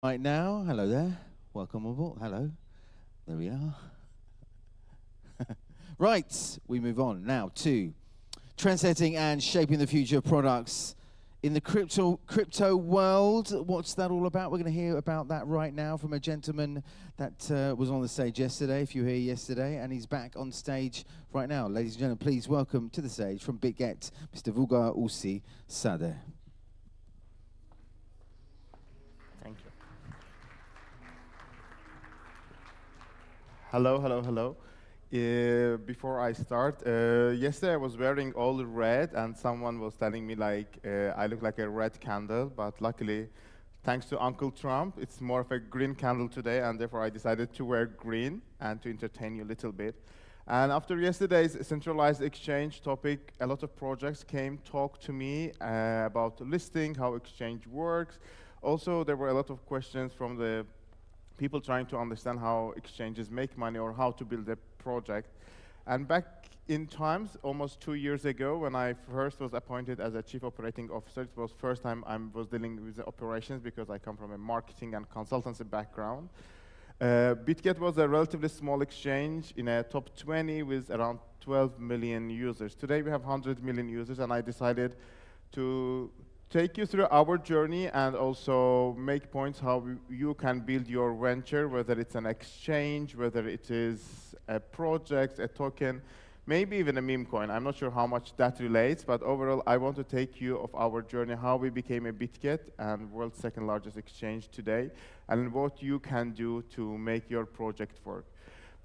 Right now, hello there. Welcome aboard. Hello. There we are. Right, we move on now to trendsetting and shaping the future of products in the crypto world. What's that all about? We're going to hear about that right now from a gentleman that was on the stage yesterday, if you were here yesterday, and he's back on stage right now. Ladies and gentlemen, please welcome to the stage from BitGet, Mr. Vuga Usi Sadeh. Thank you. Hello, hello, hello. Before I start, yesterday I was wearing all red and someone was telling me like I look like a red candle, but luckily, thanks to Uncle Trump, it's more of a green candle today, and therefore I decided to wear green and to entertain you a little bit. And after yesterday's centralized exchange topic, a lot of projects came talk to me about listing, how exchange works. Also, there were a lot of questions from the people trying to understand how exchanges make money or how to build a project. And back in times, almost 2 years ago, when I first was appointed as a chief operating officer, it was first time I was dealing with the operations because I come from a marketing and consultancy background. BitGet was a relatively small exchange in a top 20 with around 12 million users. Today we have 100 million users, and I decided to take you through our journey and also make points how you can build your venture, whether it's an exchange, whether it is a project, a token, maybe even a meme coin. I'm not sure how much that relates, but overall, I want to take you of our journey, how we became a BitGet and world's second largest exchange today, and what you can do to make your project work.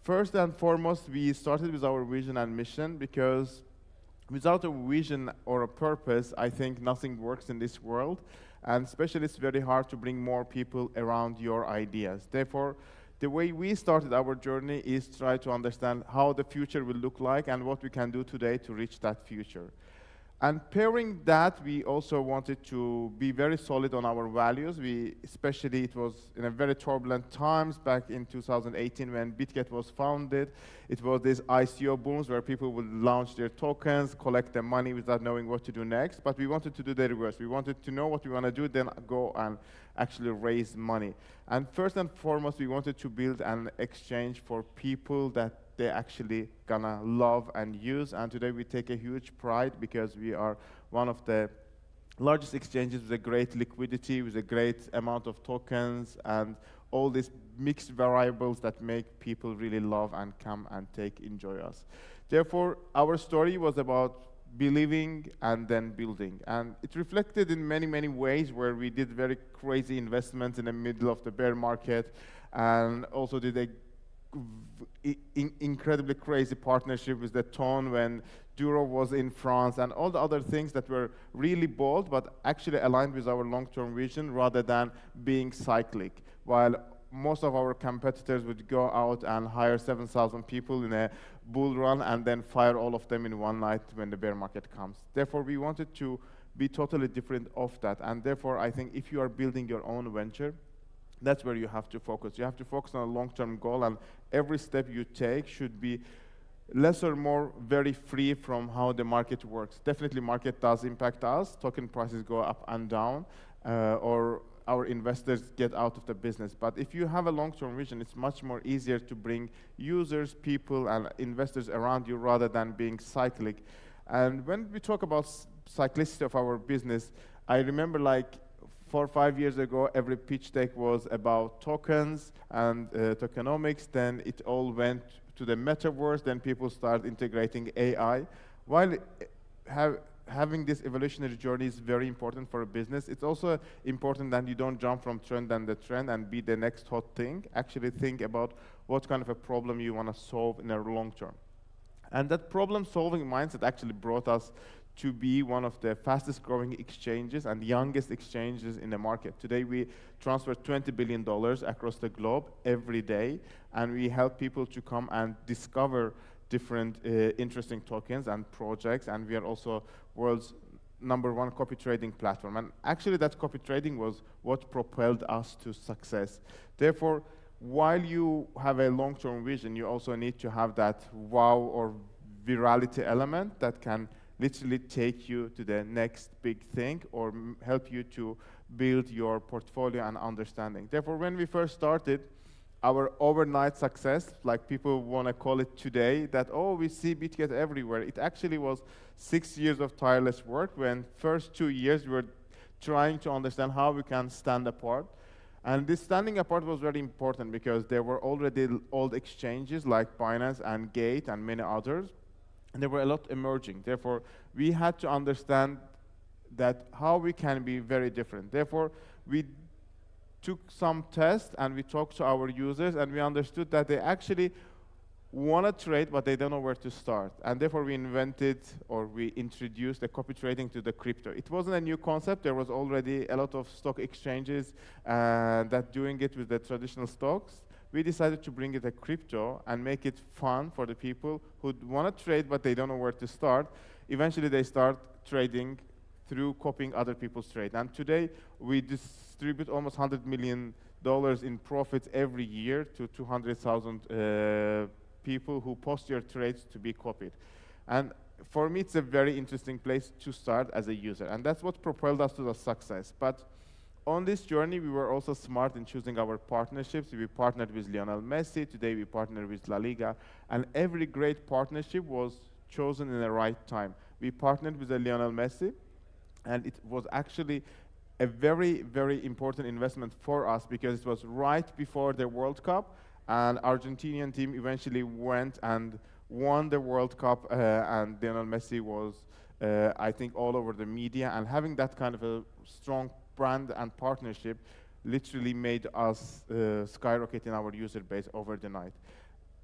First and foremost, we started with our vision and mission because without a vision or a purpose, I think nothing works in this world, and especially it's very hard to bring more people around your ideas. Therefore, the way we started our journey is try to understand how the future will look like and what we can do today to reach that future. And pairing that, we also wanted to be very solid on our values. Especially it was in a very turbulent times back in 2018 when BitGet was founded. It was these ICO booms where people would launch their tokens, collect their money without knowing what to do next. But we wanted to do the reverse. We wanted to know what we want to do, then go and actually raise money. And first and foremost, we wanted to build an exchange for people that they're actually gonna love and use. And today we take a huge pride because we are one of the largest exchanges with a great liquidity, with a great amount of tokens, and all these mixed variables that make people really love and come and enjoy us. Therefore, our story was about believing and then building. And it reflected in many, many ways where we did very crazy investments in the middle of the bear market and also did a incredibly crazy partnership with the Ton when Duro was in France and all the other things that were really bold but actually aligned with our long-term vision rather than being cyclic. While most of our competitors would go out and hire 7,000 people in a bull run and then fire all of them in one night when the bear market comes. Therefore, we wanted to be totally different of that. And therefore, I think if you are building your own venture, that's where you have to focus. You have to focus on a long-term goal, and every step you take should be less or more very free from how the market works. Definitely, market does impact us. Token prices go up and down, or our investors get out of the business. But if you have a long-term vision, it's much more easier to bring users, people, and investors around you rather than being cyclic. And when we talk about cyclicity of our business, I remember like 4 or 5 years ago, every pitch deck was about tokens and tokenomics. Then it all went to the metaverse. Then people started integrating AI. While having this evolutionary journey is very important for a business, it's also important that you don't jump from trend and the trend and be the next hot thing. Actually think about what kind of a problem you want to solve in the long term. And that problem-solving mindset actually brought us to be one of the fastest growing exchanges and youngest exchanges in the market. Today we transfer $20 billion across the globe every day, and we help people to come and discover different interesting tokens and projects, and we are also world's #1 copy trading platform. And actually that copy trading was what propelled us to success. Therefore, while you have a long-term vision, you also need to have that wow or virality element that can literally take you to the next big thing or help you to build your portfolio and understanding. Therefore, when we first started, our overnight success, like people want to call it today, that, oh, we see BitGet everywhere. It actually was 6 years of tireless work when first 2 years we were trying to understand how we can stand apart. And this standing apart was very important because there were already old exchanges like Binance and Gate and many others, and there were a lot emerging. Therefore, we had to understand that how we can be very different. Therefore, we took some tests and we talked to our users and we understood that they actually want to trade, but they don't know where to start. And therefore, we invented or we introduced the copy trading to the crypto. It wasn't a new concept. There was already a lot of stock exchanges that doing it with the traditional stocks. We decided to bring it to crypto and make it fun for the people who want to trade, but they don't know where to start. Eventually, they start trading through copying other people's trade. And today, we distribute almost $100 million in profits every year to 200,000 people who post your trades to be copied. And for me, it's a very interesting place to start as a user. And that's what propelled us to the success. But on this journey, we were also smart in choosing our partnerships. We partnered with Lionel Messi. Today, we partner with La Liga. And every great partnership was chosen in the right time. We partnered with Lionel Messi, and it was actually a very, very important investment for us because it was right before the World Cup, and Argentinian team eventually went and won the World Cup, and Lionel Messi was, I think, all over the media, and having that kind of a strong brand and partnership literally made us skyrocket in our user base over the night.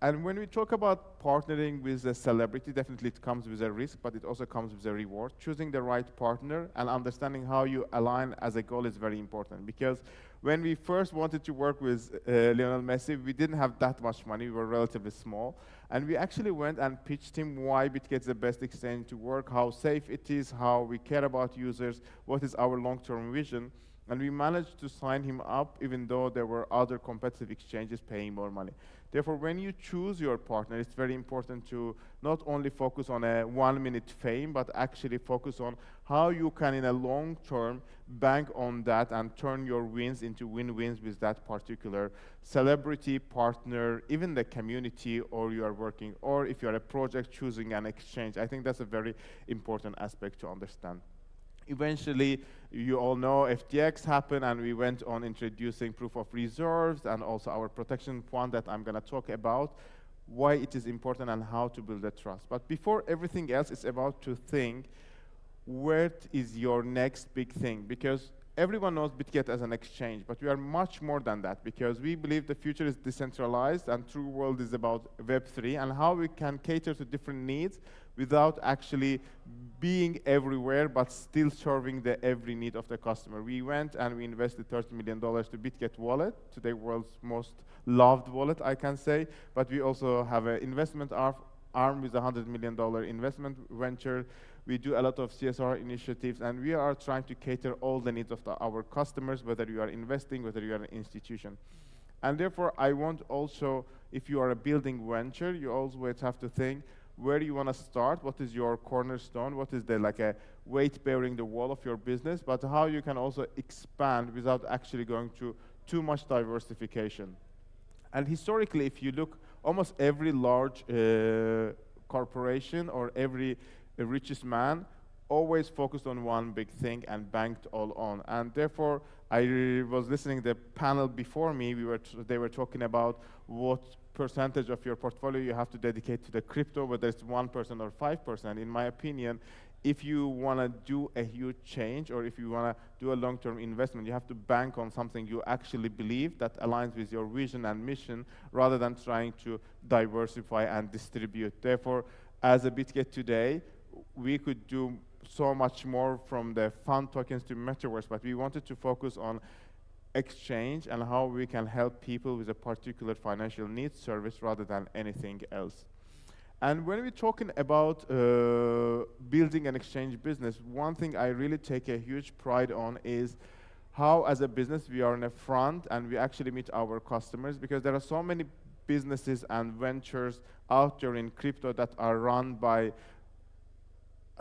And when we talk about partnering with a celebrity, definitely it comes with a risk, but it also comes with a reward. Choosing the right partner and understanding how you align as a goal is very important, because when we first wanted to work with Lionel Messi, we didn't have that much money. We were relatively small. And we actually went and pitched him why BitGet's the best exchange to work, how safe it is, how we care about users, what is our long-term vision. And we managed to sign him up even though there were other competitive exchanges paying more money. Therefore, when you choose your partner, it's very important to not only focus on a 1-minute fame, but actually focus on how you can, in a long term, bank on that and turn your wins into win-wins with that particular celebrity, partner, even the community, or you are working, or if you are a project choosing an exchange. I think that's a very important aspect to understand. Eventually, you all know FTX happened, and we went on introducing proof of reserves and also our protection fund that I'm going to talk about, why it is important and how to build that trust. But before everything else, it's about to think, where is your next big thing? Because everyone knows BitGet as an exchange, but we are much more than that, because we believe the future is decentralized and true world is about Web3 and how we can cater to different needs without actually being everywhere, but still serving the every need of the customer. We went and we invested $30 million to BitGet Wallet, today world's most loved wallet, I can say, but we also have an investment arm with a $100 million investment venture. We do a lot of CSR initiatives, and we are trying to cater all the needs of our customers, whether you are investing, whether you are an institution. And therefore, I want also, if you are a building venture, you always have to think, where do you want to start? What is your cornerstone? What is the like a weight bearing the wall of your business? But how you can also expand without actually going to too much diversification. And historically, if you look, almost every large corporation or every richest man always focused on one big thing and banked all on. And therefore, I was listening to the panel before me. They were talking about what percentage of your portfolio you have to dedicate to the crypto, whether it's 1% or 5%. In my opinion, if you want to do a huge change or if you want to do a long-term investment, you have to bank on something you actually believe that aligns with your vision and mission rather than trying to diversify and distribute. Therefore, as a BitGet today, we could do so much more from the fund tokens to metaverse, but we wanted to focus on exchange and how we can help people with a particular financial needs service rather than anything else. And when we're talking about building an exchange business, one thing I really take a huge pride on is how, as a business, we are in the front and we actually meet our customers, because there are so many businesses and ventures out there in crypto that are run by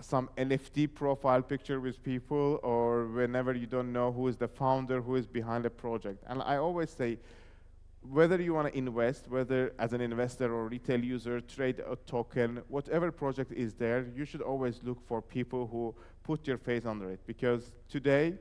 some NFT profile picture with people, or whenever you don't know who is the founder, who is behind the project. And I always say, whether you want to invest, whether as an investor or retail user, trade a token, whatever project is there, you should always look for people who put your face under it. Because today,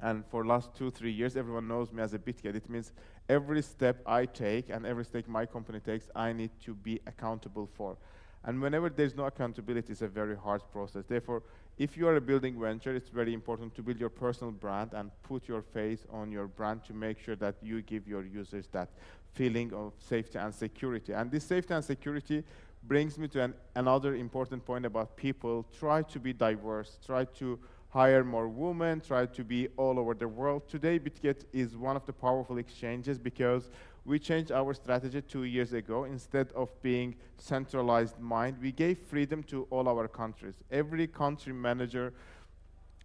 and for last 2-3 years, everyone knows me as a BitGet. It means every step I take and every step my company takes, I need to be accountable for. And whenever there's no accountability, it's a very hard process. Therefore, if you are a building venture, it's very important to build your personal brand and put your face on your brand to make sure that you give your users that feeling of safety and security. And this safety and security brings me to another important point about people. Try to be diverse. Try to hire more women. Try to be all over the world. Today, BitGet is one of the powerful exchanges because we changed our strategy 2 years ago. Instead of being centralized mind, we gave freedom to all our countries. Every country manager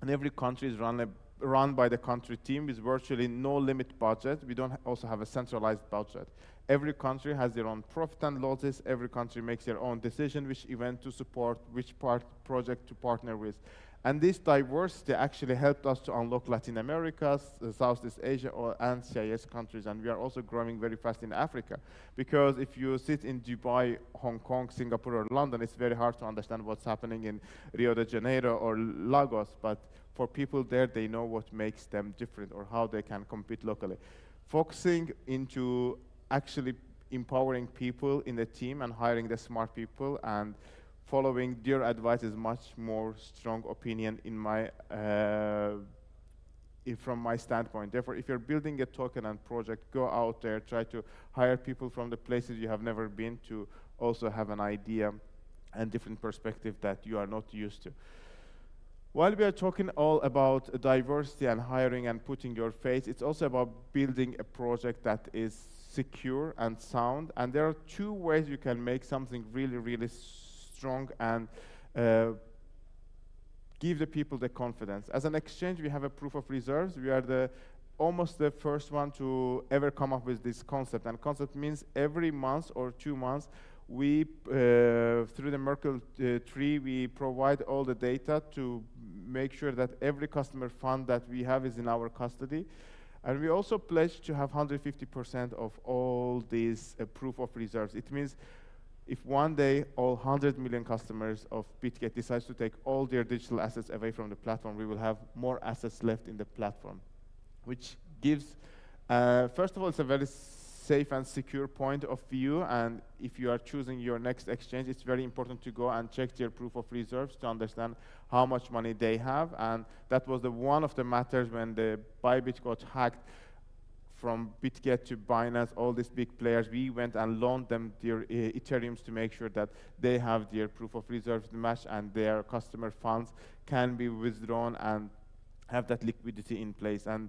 and every country is run by the country team with virtually no limit budget. We don't also have a centralized budget. Every country has their own profit and losses. Every country makes their own decision, which event to support, which project to partner with. And this diversity actually helped us to unlock Latin America, Southeast Asia, and CIS countries. And we are also growing very fast in Africa. Because if you sit in Dubai, Hong Kong, Singapore, or London, it's very hard to understand what's happening in Rio de Janeiro or Lagos. But for people there, they know what makes them different or how they can compete locally. Focusing into actually empowering people in the team and hiring the smart people and following their advice is much more strong opinion in my, from my standpoint. Therefore, if you're building a token and project, go out there, try to hire people from the places you have never been to also have an idea and different perspective that you are not used to. While we are talking all about diversity and hiring and putting your face, it's also about building a project that is secure and sound. And there are two ways you can make something really, really strong and give the people the confidence. As an exchange, we have a proof of reserves. We are almost the first one to ever come up with this concept. And concept means every month or 2 months, we, through the Merkle tree, we provide all the data to make sure that every customer fund that we have is in our custody. And we also pledge to have 150% of all these proof of reserves. It means if one day all 100 million customers of BitGet decides to take all their digital assets away from the platform, we will have more assets left in the platform, which gives, first of all, it's a very safe and secure point of view. And if you are choosing your next exchange, it's very important to go and check their proof of reserves to understand how much money they have. And that was one of the matters when the Bybit got hacked. From BitGet to Binance, all these big players, we went and loaned them their Ethereums to make sure that they have their proof of reserves match and their customer funds can be withdrawn and have that liquidity in place. And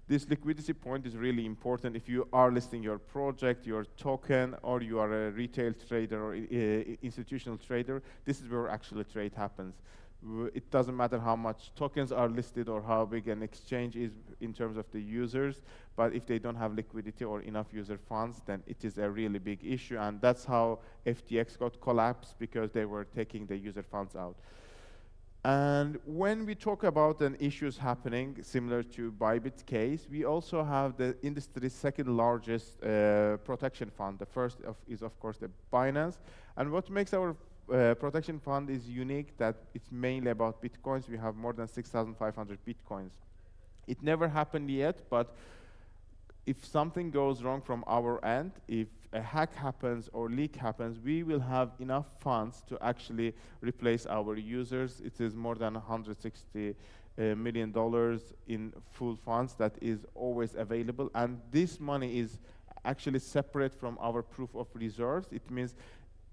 this liquidity point is really important if you are listing your project, your token, or you are a retail trader or institutional trader. This is where actually trade happens. It doesn't matter how much tokens are listed or how big an exchange is in terms of the users, but if they don't have liquidity or enough user funds, then it is a really big issue. And that's how FTX got collapsed, because they were taking the user funds out. And when we talk about issues happening similar to Bybit's case, we also have the industry's second largest protection fund. The first is, of course, the Binance. And what makes our protection fund is unique, that it's mainly about Bitcoins. We have more than 6,500 Bitcoins. It never happened yet, but if something goes wrong from our end, if a hack happens or leak happens, we will have enough funds to actually replace our users. It is more than $160 million in full funds that is always available. And this money is actually separate from our proof of reserves. It means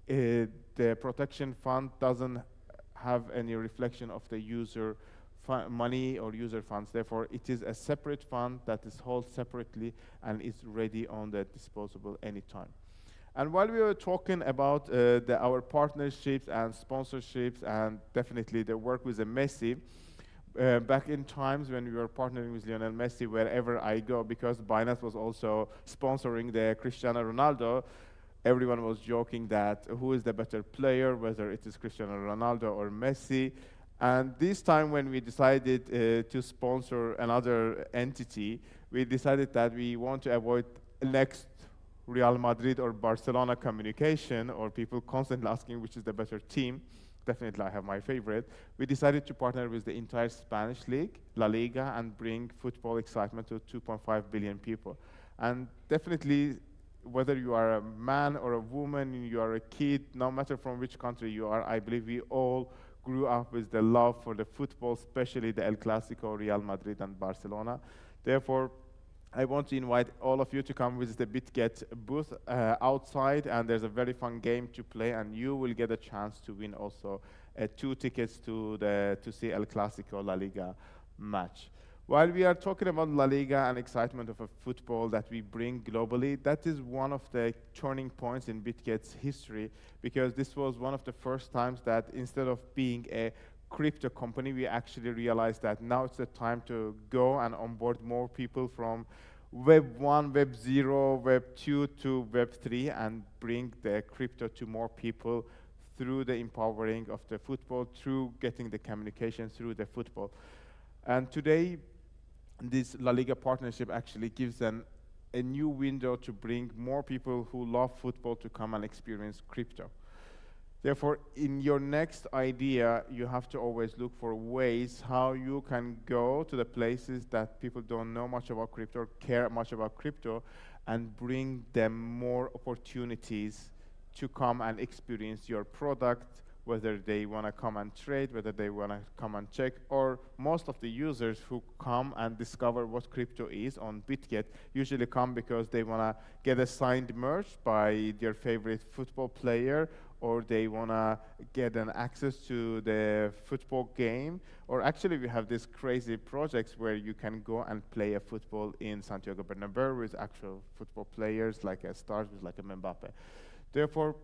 the protection fund doesn't have any reflection of the user money or user funds. Therefore, it is a separate fund that is held separately and is ready on the disposable anytime. And while we were talking about our partnerships and sponsorships and definitely the work with Messi, back in times when we were partnering with Lionel Messi wherever I go, because Binance was also sponsoring the Cristiano Ronaldo, everyone was joking that who is the better player, whether it is Cristiano Ronaldo or Messi. And this time when we decided to sponsor another entity, we decided that we want to avoid next Real Madrid or Barcelona communication, or people constantly asking which is the better team. Definitely I have my favorite. We decided to partner with the entire Spanish league, La Liga, and bring football excitement to 2.5 billion people. And definitely, whether you are a man or a woman, you are a kid, no matter from which country you are, I believe we all grew up with the love for the football, especially the El Clasico, Real Madrid and Barcelona. Therefore, I want to invite all of you to come visit the BitGet booth outside, and there's a very fun game to play, and you will get a chance to win also 2 tickets to see El Clasico La Liga match. While we are talking about La Liga and excitement of a football that we bring globally, that is one of the turning points in BitGet's history, because this was one of the first times that instead of being a crypto company, we actually realized that now it's the time to go and onboard more people from Web 1, Web 0, Web 2 to Web 3 and bring the crypto to more people through the empowering of the football, through getting the communication through the football. And today, this La Liga partnership actually gives a new window to bring more people who love football to come and experience crypto. Therefore, in your next idea, you have to always look for ways how you can go to the places that people don't know much about crypto or care much about crypto, and bring them more opportunities to come and experience your product, whether they want to come and trade, whether they want to come and check, or most of the users who come and discover what crypto is on BitGet usually come because they want to get a signed merch by their favorite football player, or they want to get an access to the football game. Or actually, we have these crazy projects where you can go and play a football in Santiago Bernabeu with actual football players, like a stars with like a Mbappe. Therefore,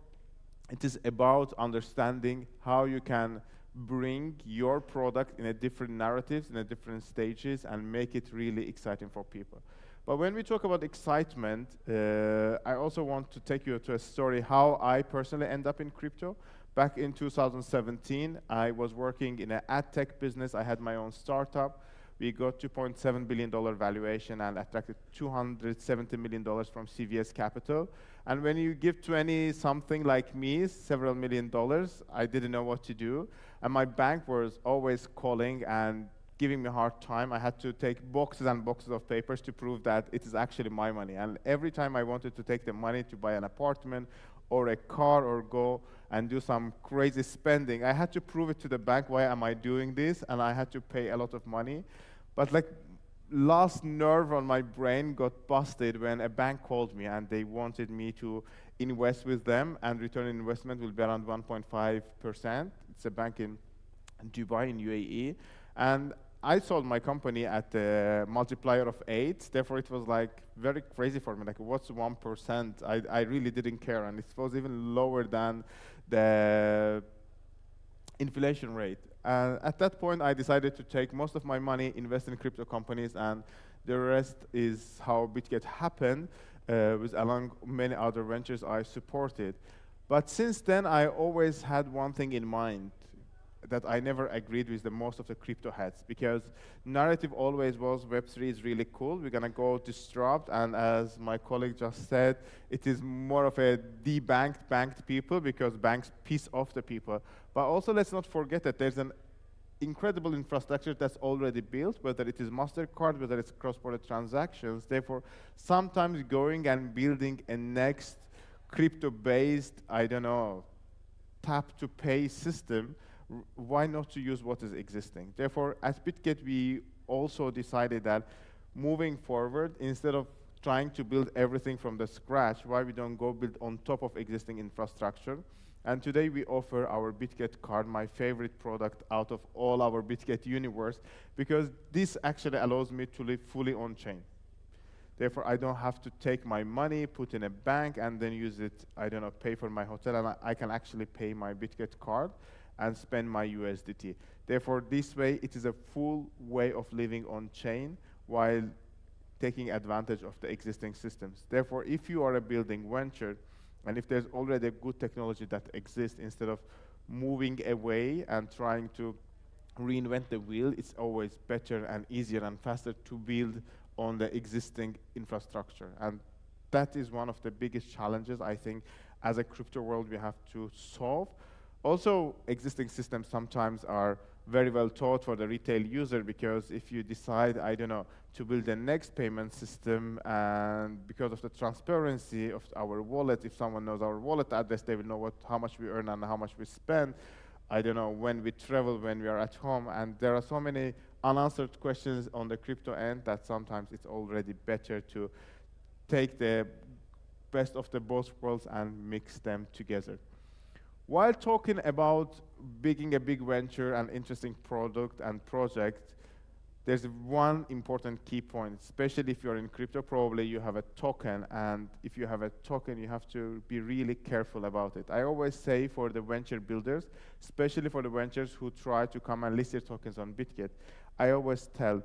it is about understanding how you can bring your product in a different narratives, in a different stages, and make it really exciting for people. But when we talk about excitement, I also want to take you to a story how I personally end up in crypto. Back in 2017, I was working in an ad tech business. I had my own startup. We got $2.7 billion valuation and attracted $270 million from CVS Capital. And when you give 20-something like me several $1 million, I didn't know what to do. And my bank was always calling and giving me a hard time. I had to take boxes and boxes of papers to prove that it is actually my money. And every time I wanted to take the money to buy an apartment or a car or go and do some crazy spending, I had to prove it to the bank, why am I doing this? And I had to pay a lot of money. But like last nerve on my brain got busted when a bank called me and they wanted me to invest with them, and return on investment will be around 1.5%. It's a bank in Dubai in UAE. And I sold my company at a multiplier of 8. Therefore, it was like very crazy for me. Like, what's 1%? I really didn't care. And it was even lower than the inflation rate. At that point, I decided to take most of my money, invest in crypto companies, and the rest is how BitGet happened, with along many other ventures I supported. But since then, I always had one thing in mind, that I never agreed with the most of the crypto heads, because narrative always was Web3 is really cool, we're gonna go disrupt, and as my colleague just said, it is more of a debanked, banked people, because banks piss off the people. But also let's not forget that there's an incredible infrastructure that's already built, whether it is MasterCard, whether it's cross-border transactions. Therefore, sometimes going and building a next crypto-based, I don't know, tap-to-pay system, why not to use what is existing? Therefore, at BitGet, we also decided that moving forward, instead of trying to build everything from the scratch, why we don't go build on top of existing infrastructure? And today we offer our BitGet card, my favorite product out of all our BitGet universe, because this actually allows me to live fully on-chain. Therefore, I don't have to take my money, put in a bank, and then use it, I don't know, pay for my hotel, and I can actually pay my BitGet card and spend my USDT. Therefore, this way, it is a full way of living on-chain while taking advantage of the existing systems. Therefore, if you are a building venture And if there's already a good technology that exists, instead of moving away and trying to reinvent the wheel, it's always better and easier and faster to build on the existing infrastructure. And that is one of the biggest challenges, I think, as a crypto world we have to solve. Also, existing systems sometimes are very well taught for the retail user, because if you decide, I don't know, to build the next payment system, and because of the transparency of our wallet, if someone knows our wallet address, they will know how much we earn and how much we spend. I don't know, when we travel, when we are at home, and there are so many unanswered questions on the crypto end that sometimes it's already better to take the best of the both worlds and mix them together. While talking about being a big venture and interesting product and project, there's one important key point, especially if you're in crypto. Probably you have a token, and if you have a token, you have to be really careful about it. I always say for the venture builders, especially for the ventures who try to come and list their tokens on BitGet, I always tell,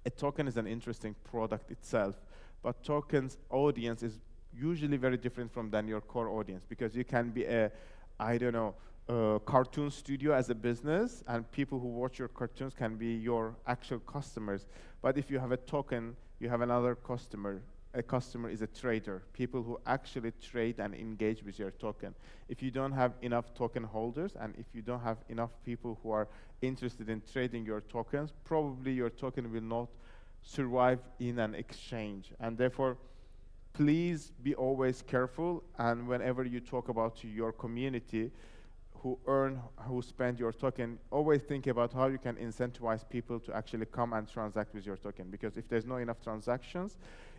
a token is an interesting product itself, but tokens audience is usually very different than your core audience, because you can be a, I don't know, cartoon studio as a business, and people who watch your cartoons can be your actual customers. But if you have a token, you have another customer. A customer is a trader, people who actually trade and engage with your token. If you don't have enough token holders, and if you don't have enough people who are interested in trading your tokens, probably your token will not survive in an exchange. And therefore, please be always careful, and whenever you talk about your community who spend your token, always think about how you can incentivize people to actually come and transact with your token. Because if there's not enough transactions,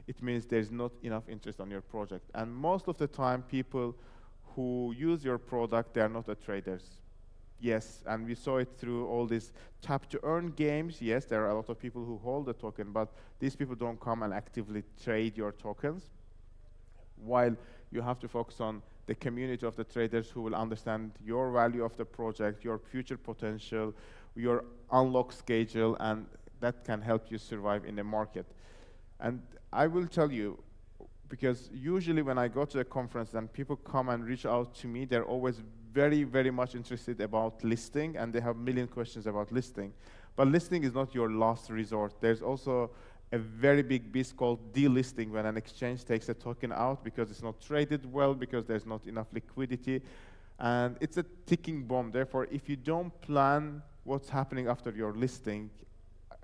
it means there's not enough interest on your project. And most of the time, people who use your product, they are not the traders. Yes, and we saw it through all these tap-to-earn games. Yes, there are a lot of people who hold the token, but these people don't come and actively trade your tokens. While you have to focus on the community of the traders who will understand your value of the project, your future potential, your unlock schedule, and that can help you survive in the market. And I will tell you, because usually when I go to a conference and people come and reach out to me, they're always very, very much interested about listing, and they have a million questions about listing. But listing is not your last resort. There's also a very big beast called delisting, when an exchange takes a token out because it's not traded well, because there's not enough liquidity. And it's a ticking bomb. Therefore, if you don't plan what's happening after your listing,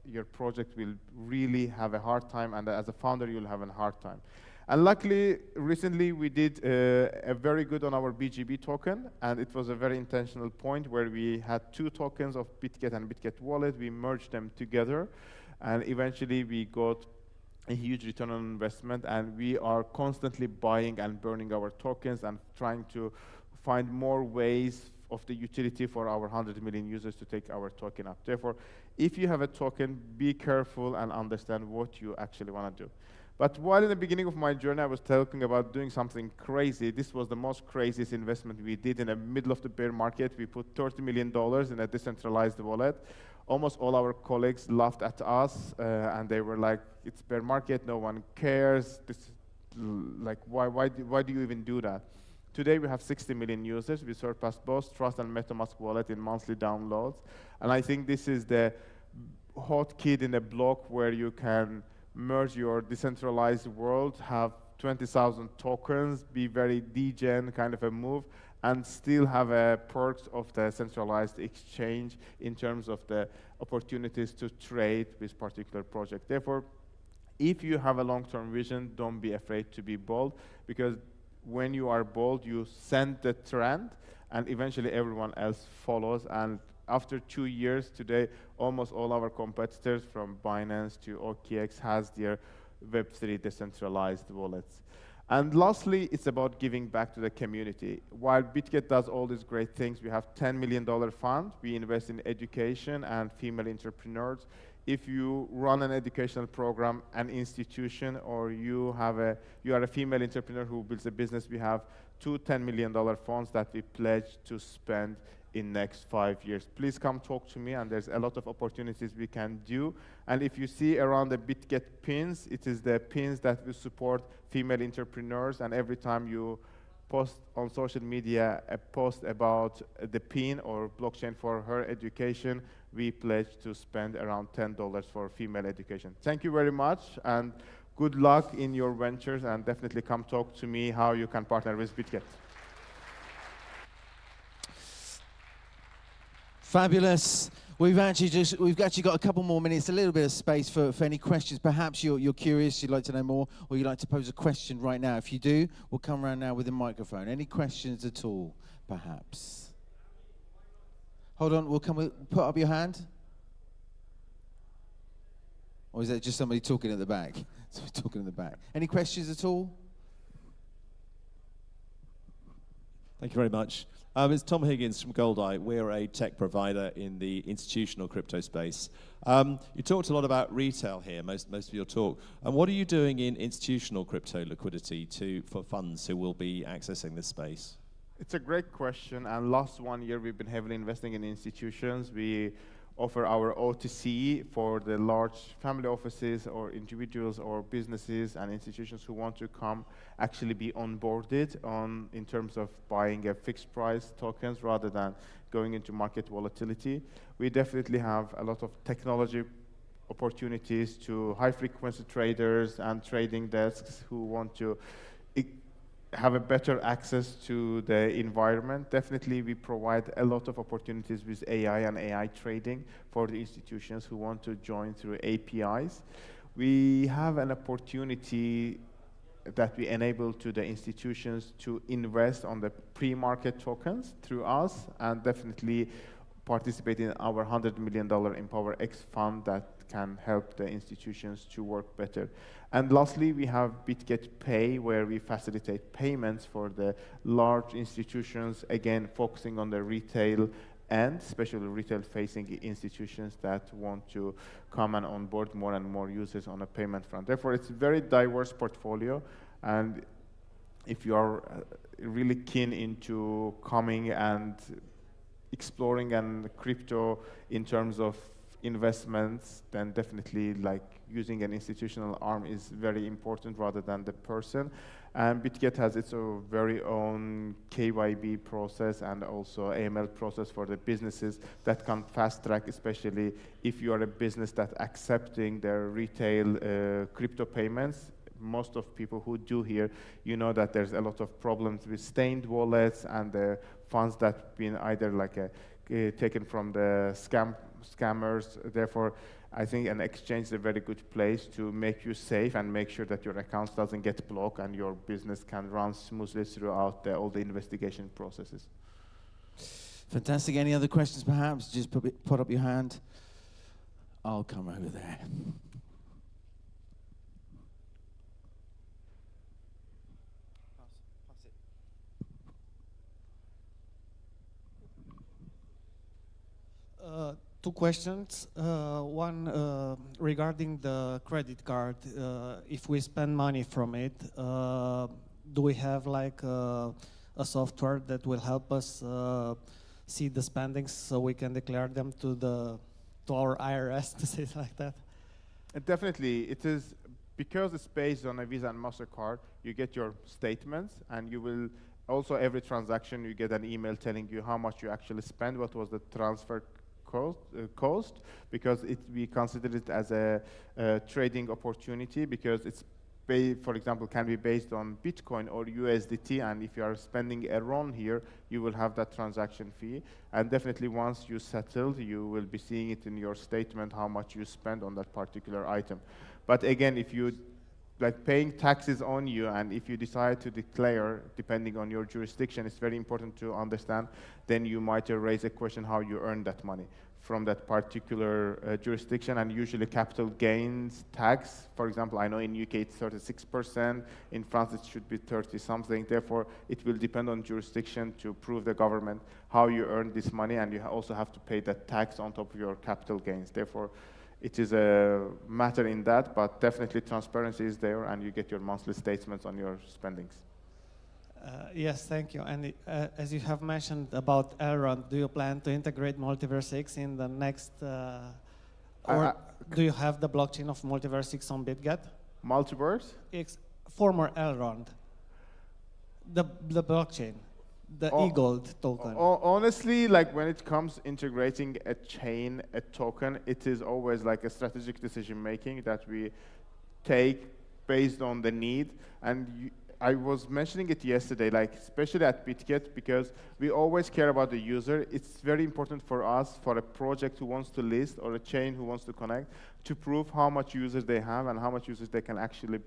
your project will really have a hard time, and as a founder, you'll have a hard time. And luckily, recently, we did a very good on our BGB token, and it was a very intentional point where we had two tokens of BitGet and BitGet Wallet. We merged them together, and eventually we got a huge return on investment, and we are constantly buying and burning our tokens and trying to find more ways of the utility for our 100 million users to take our token up. Therefore, if you have a token, be careful and understand what you actually want to do. But while in the beginning of my journey, I was talking about doing something crazy, this was the most craziest investment we did in the middle of the bear market. We put $30 million in a decentralized wallet. Almost all our colleagues laughed at us, and they were like, it's bear market, no one cares. Like, why do you even do that? Today, we have 60 million users. We surpassed both Trust and MetaMask wallet in monthly downloads. And I think this is the hot kid in the block where you can merge your decentralized world, have 20,000 tokens, be very degen kind of a move, and still have perks of the centralized exchange in terms of the opportunities to trade with particular project. Therefore, if you have a long-term vision, don't be afraid to be bold, because when you are bold, you send the trend, and eventually everyone else follows. And after 2 years today, almost all our competitors from Binance to OKX has their Web3 decentralized wallets. And lastly, it's about giving back to the community. While BitGet does all these great things, we have $10 million fund. We invest in education and female entrepreneurs. If you run an educational program, an institution, or you are a female entrepreneur who builds a business, we have two $10 million funds that we pledge to spend in next 5 years. Please come talk to me, and there's a lot of opportunities we can do. And if you see around the BitGet pins, it is the pins that will support female entrepreneurs, and every time you post on social media a post about the PIN or blockchain for her education, we pledge to spend around $10 for female education. Thank you very much, and good luck in your ventures, and definitely come talk to me how you can partner with BitGet. Fabulous. We've actually got a couple more minutes, a little bit of space for any questions. Perhaps you're curious, you'd like to know more, or you'd like to pose a question right now. If you do, we'll come around now with a microphone. Any questions at all, perhaps? Hold on, put up your hand. Or is that just somebody talking at the back? Somebody talking in the back. Any questions at all? Thank you very much. It's Tom Higgins from Goldeye. We're a tech provider in the institutional crypto space. You talked a lot about retail here, most of your talk. And what are you doing in institutional crypto liquidity for funds who will be accessing this space? It's a great question, and last 1 year we've been heavily investing in institutions. We offer our OTC for the large family offices or individuals or businesses and institutions who want to come actually be onboarded in terms of buying a fixed price tokens rather than going into market volatility. We definitely have a lot of technology opportunities to high frequency traders and trading desks who want to have a better access to the environment. Definitely we provide a lot of opportunities with AI and AI trading for the institutions who want to join through APIs. We have an opportunity that we enable to the institutions to invest on the pre-market tokens through us, and definitely participate in our $100 million Empower X fund that can help the institutions to work better. And lastly, we have BitGet Pay, where we facilitate payments for the large institutions, again, focusing on the retail and especially retail-facing institutions that want to come and onboard more and more users on a payment front. Therefore, it's a very diverse portfolio, and if you are really keen into coming and exploring and crypto in terms of investments, then definitely like using an institutional arm is very important rather than the person. And BitGet has its very own KYB process and also AML process for the businesses that can fast track, especially if you are a business that's accepting their retail crypto payments. Most of people who do here, you know that there's a lot of problems with stained wallets and the funds that have been either like taken from the scammers. Therefore, I think an exchange is a very good place to make you safe and make sure that your accounts doesn't get blocked and your business can run smoothly throughout all the investigation processes. Fantastic. Any other questions, perhaps? Just put up your hand. I'll come over there. Two questions. One regarding the credit card. If we spend money from it, do we have like a software that will help us see the spendings so we can declare them to our IRS, to say it like that? Definitely, it is because it's based on a Visa and MasterCard. You get your statements, and you will also every transaction you get an email telling you how much you actually spend, what was the transfer cost, because we consider it as a trading opportunity, because it's for example, can be based on Bitcoin or USDT, and if you are spending a RON here, you will have that transaction fee. And definitely once you settle, you will be seeing it in your statement how much you spend on that particular item. But again, if you like paying taxes on you, and if you decide to declare, depending on your jurisdiction, it's very important to understand, then you might raise a question how you earn that money from that particular jurisdiction. And usually capital gains tax, for example, I know in UK it's 36%, in France it should be 30 something. Therefore, it will depend on jurisdiction to prove the government how you earn this money, and you also have to pay that tax on top of your capital gains. Therefore, it is a matter in that, but definitely transparency is there, and you get your monthly statements on your spendings. Yes, thank you. And as you have mentioned about Elrond, do you plan to integrate Multiverse X in the next, or do you have the blockchain of Multiverse X on BitGet? Multiverse? X, former Elrond. The blockchain, the e-gold token. Honestly, like when it comes integrating a chain, a token, it is always like a strategic decision making that we take based on the need. And I was mentioning it yesterday, like especially at BitGet, because we always care about the user. It's very important for us, for a project who wants to list or a chain who wants to connect, to prove how much users they have and how much users they can actually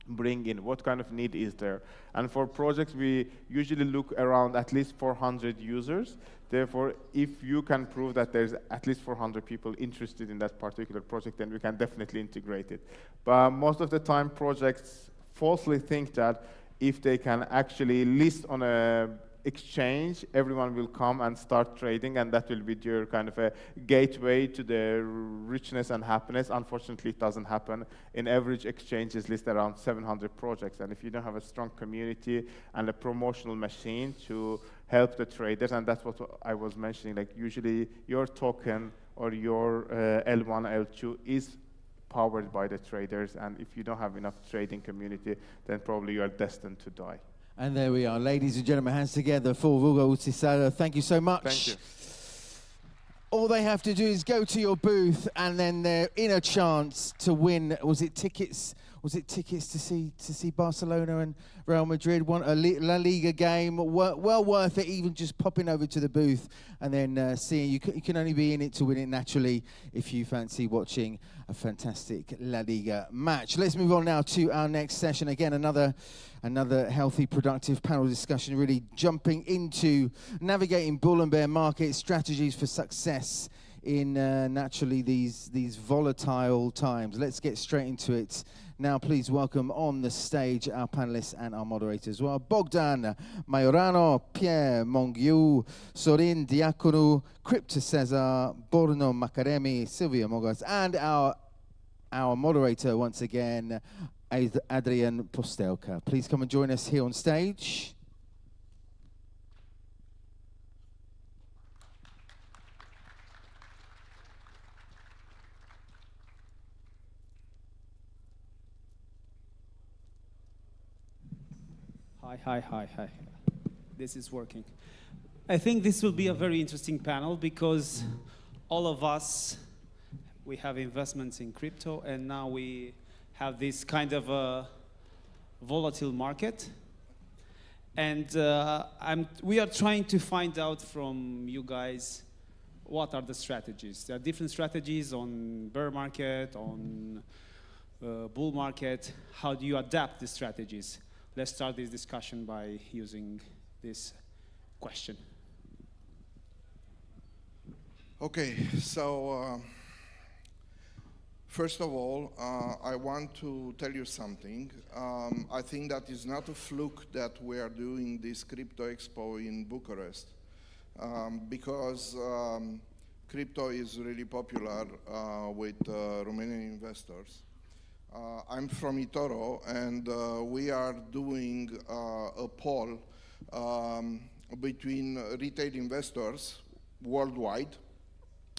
bring in, what kind of need is there. And for projects, we usually look around at least 400 users. Therefore, if you can prove that there's at least 400 people interested in that particular project, then we can definitely integrate it. But most of the time, projects falsely think that if they can actually list on a exchange, everyone will come and start trading, and that will be your kind of a gateway to the richness and happiness. Unfortunately, it doesn't happen. In average, exchanges list around 700 projects, and if you don't have a strong community and a promotional machine to help the traders, and that's what I was mentioning, like usually your token or your L1, L2 is powered by the traders, and if you don't have enough trading community, then probably you are destined to die. And there we are, ladies and gentlemen, hands together for Vugo Utisada. Thank you so much. Thank you. All they have to do is go to your booth, and then they're in a chance to win. Was it tickets? Was it tickets to see Barcelona and Real Madrid? Want a La Liga game? Well worth it, even just popping over to the booth and then seeing. You can only be in it to win it naturally if you fancy watching a fantastic La Liga match. Let's move on now to our next session. Again, another healthy, productive panel discussion, really jumping into navigating bull and bear market strategies for success in naturally these volatile times. Let's get straight into it. Now, please welcome on the stage our panelists and our moderators as well. Bogdan Majorano, Pierre Mongiu, Sorin Diaconu, Crypto Cesar, Borno Makaremi, Silvia Mogas, and our moderator once again, Adrian Postelka. Please come and join us here on stage. Hi. This is working. I think this will be a very interesting panel because all of us, we have investments in crypto, and now we have this kind of a volatile market. And we are trying to find out from you guys what are the strategies. There are different strategies on bear market, on bull market. How do you adapt the strategies? Let's start this discussion by using this question. Okay, so first of all, I want to tell you something. I think that is not a fluke that we are doing this crypto expo in Bucharest, because crypto is really popular with Romanian investors. I'm from Itoro, and we are doing a poll between retail investors worldwide,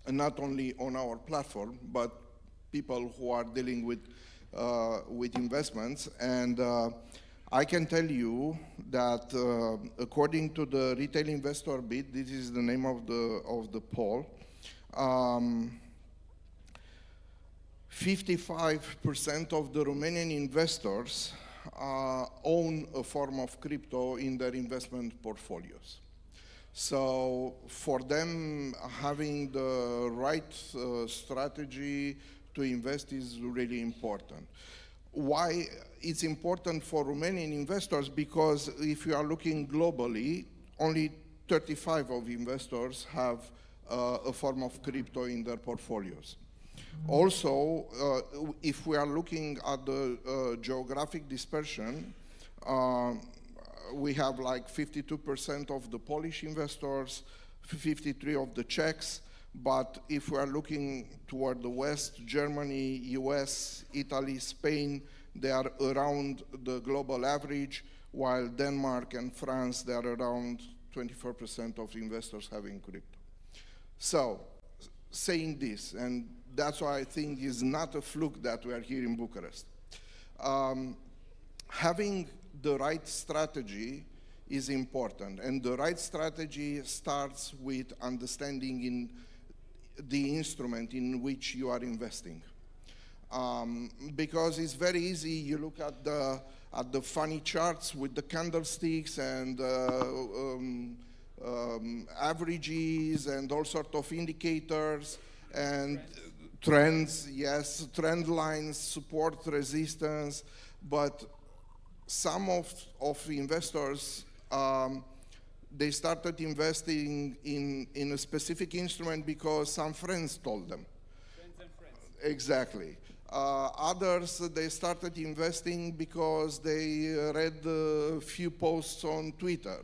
and not only on our platform, but people who are dealing with investments. And I can tell you that according to the retail investor bid, this is the name of the poll, 55% of the Romanian investors own a form of crypto in their investment portfolios. So for them, having the right strategy to invest is really important. Why it's important for Romanian investors? Because if you are looking globally, only 35 of investors have a form of crypto in their portfolios. Also, if we are looking at the geographic dispersion, we have like 52% of the Polish investors, 53 of the Czechs, but if we are looking toward the West, Germany, US, Italy, Spain, they are around the global average, while Denmark and France, they are around 24% of investors having crypto. So, saying this, and that's why I think it's not a fluke that we are here in Bucharest. Having the right strategy is important. And the right strategy starts with understanding in the instrument in which you are investing. Because it's very easy, you look at the funny charts with the candlesticks and averages and all sorts of indicators and trends, yes, trend lines, support, resistance, but some of investors, they started investing in a specific instrument because some friends told them. Friends and friends. Exactly. Others, they started investing because they read a few posts on Twitter,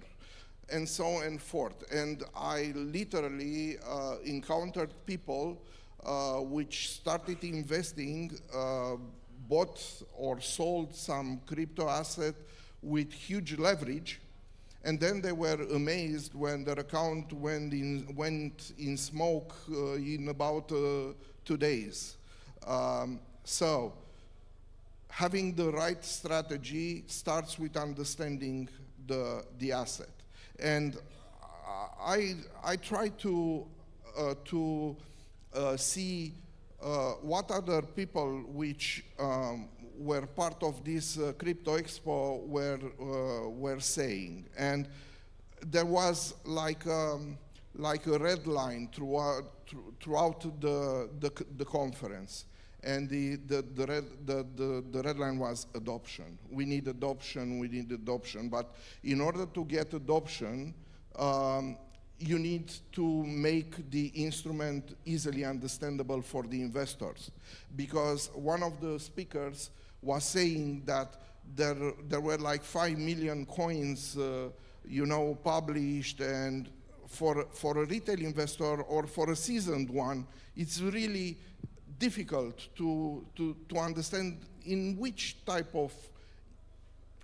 and so on and forth. And I literally encountered people which started investing, bought or sold some crypto asset with huge leverage, and then they were amazed when their account went in smoke in about 2 days. So having the right strategy starts with understanding the asset. And I try to see what other people which were part of this crypto expo were saying. And there was like a red line throughout the conference. And the red line was adoption. We need adoption, we need adoption. But in order to get adoption, you need to make the instrument easily understandable for the investors. Because one of the speakers was saying that there were like 5 million coins, published, and for a retail investor or for a seasoned one, it's really difficult to understand in which type of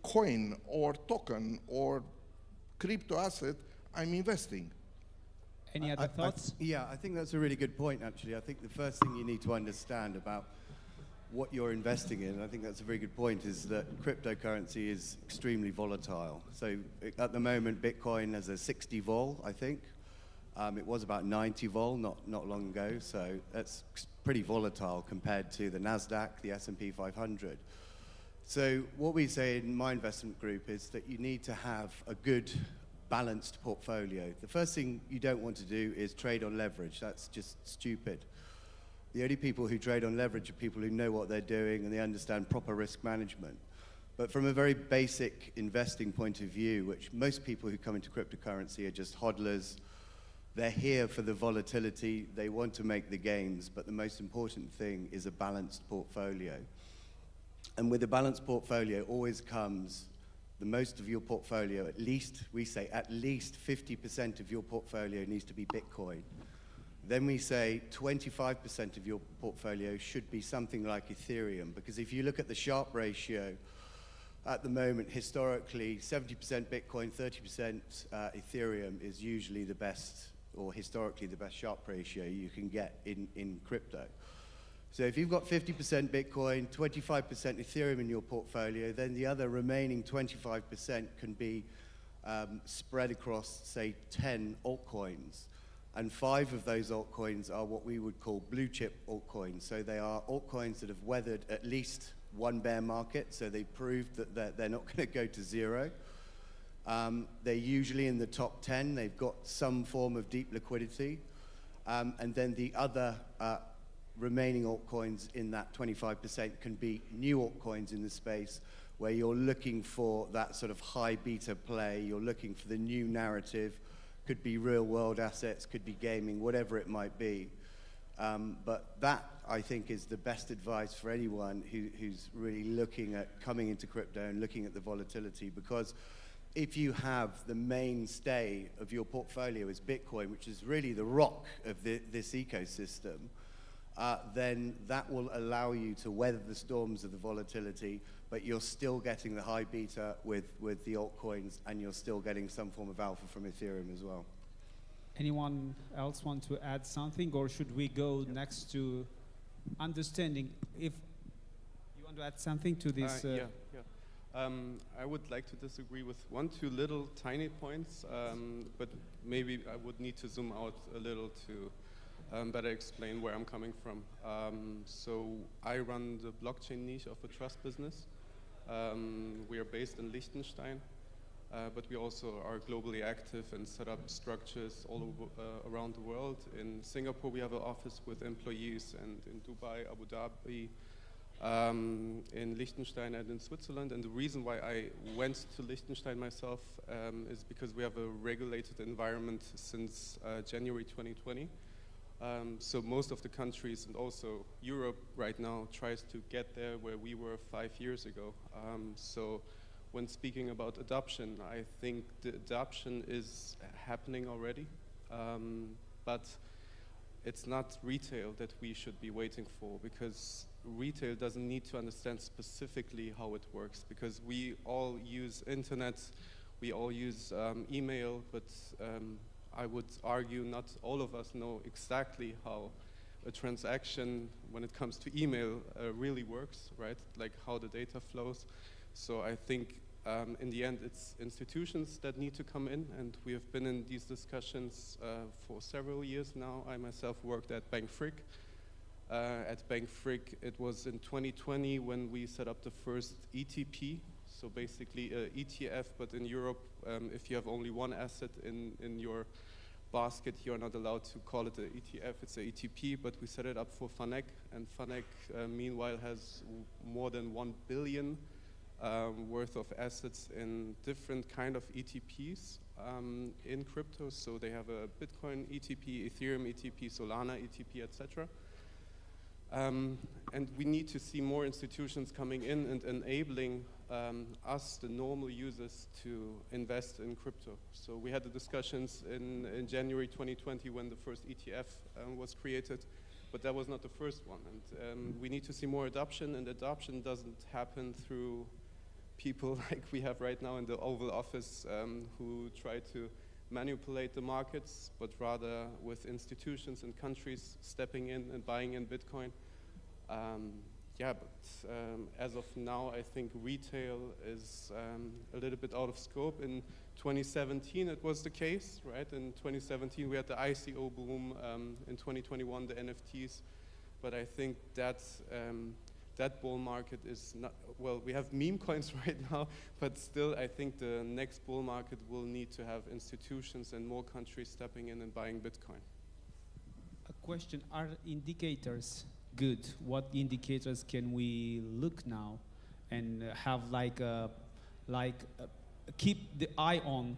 coin or token or crypto asset I'm investing. Any other thoughts? I think that's a really good point, actually. I think the first thing you need to understand about what you're investing in, I think that's a very good point, is that cryptocurrency is extremely volatile. So at the moment, Bitcoin has a 60 vol, I think. It was about 90 vol not long ago, so that's pretty volatile compared to the NASDAQ, the S&P 500. So what we say in my investment group is that you need to have a good balanced portfolio. The first thing you don't want to do is trade on leverage. That's just stupid. The only people who trade on leverage are people who know what they're doing and they understand proper risk management. But from a very basic investing point of view, which most people who come into cryptocurrency are just hodlers, they're here for the volatility, they want to make the gains, but the most important thing is a balanced portfolio. And with a balanced portfolio always comes the most of your portfolio, at least, we say, at least 50% of your portfolio needs to be Bitcoin. Then we say 25% of your portfolio should be something like Ethereum, because if you look at the Sharpe ratio, at the moment, historically, 70% Bitcoin, 30% Ethereum is usually the best, or historically the best Sharpe ratio you can get in crypto. So if you've got 50% Bitcoin, 25% Ethereum in your portfolio, then the other remaining 25% can be spread across, say, 10 altcoins. And 5 of those altcoins are what we would call blue chip altcoins. So they are altcoins that have weathered at least one bear market, so they proved that they're not going to go to zero. They're usually in the top 10. They've got some form of deep liquidity. And then the other remaining altcoins in that 25% can be new altcoins in the space where you're looking for that sort of high beta play, you're looking for the new narrative, could be real world assets, could be gaming, whatever it might be. But that, I think, is the best advice for anyone who's really looking at coming into crypto and looking at the volatility, because if you have the mainstay of your portfolio is Bitcoin, which is really the rock of this ecosystem, then that will allow you to weather the storms of the volatility, but you're still getting the high beta with the altcoins, and you're still getting some form of alpha from Ethereum as well. Anyone else want to add something, or should we go next to understanding? If you want to add something to this? I would like to disagree with two little tiny points, but maybe I would need to zoom out a little to better explain where I'm coming from. So I run the blockchain niche of a trust business. We are based in Liechtenstein, but we also are globally active and set up structures all over, around the world. In Singapore, we have an office with employees, and in Dubai, Abu Dhabi, in Liechtenstein and in Switzerland. And the reason why I went to Liechtenstein myself is because we have a regulated environment since January 2020. So most of the countries and also Europe right now tries to get there where we were 5 years ago. So when speaking about adoption, I think the adoption is happening already, but it's not retail that we should be waiting for, because retail doesn't need to understand specifically how it works, because we all use internet, we all use email, but I would argue not all of us know exactly how a transaction, when it comes to email, really works, right? Like how the data flows. So I think in the end, it's institutions that need to come in, and we have been in these discussions for several years now. I myself worked at Bank Frick. At Bank Frick, it was in 2020 when we set up the first ETP, so basically ETF, but in Europe, if you have only one asset in your basket, you're not allowed to call it an ETF, it's an ETP, but we set it up for FANEC, and FANEC, meanwhile, has more than 1 billion worth of assets in different kind of ETPs in crypto. So they have a Bitcoin ETP, Ethereum ETP, Solana ETP, etc. And we need to see more institutions coming in and enabling us, the normal users, to invest in crypto. So we had the discussions in January 2020 when the first ETF was created, but that was not the first one. And we need to see more adoption, and adoption doesn't happen through people like we have right now in the Oval Office who try to manipulate the markets, but rather with institutions and countries stepping in and buying in Bitcoin. As of now, I think retail is a little bit out of scope. In 2017, it was the case, right? In 2017, we had the ICO boom. In 2021, the NFTs. But I think that that bull market is not, well, we have meme coins right now, but still I think the next bull market will need to have institutions and more countries stepping in and buying Bitcoin. A question, are indicators good? What indicators can we look now and have keep the eye on,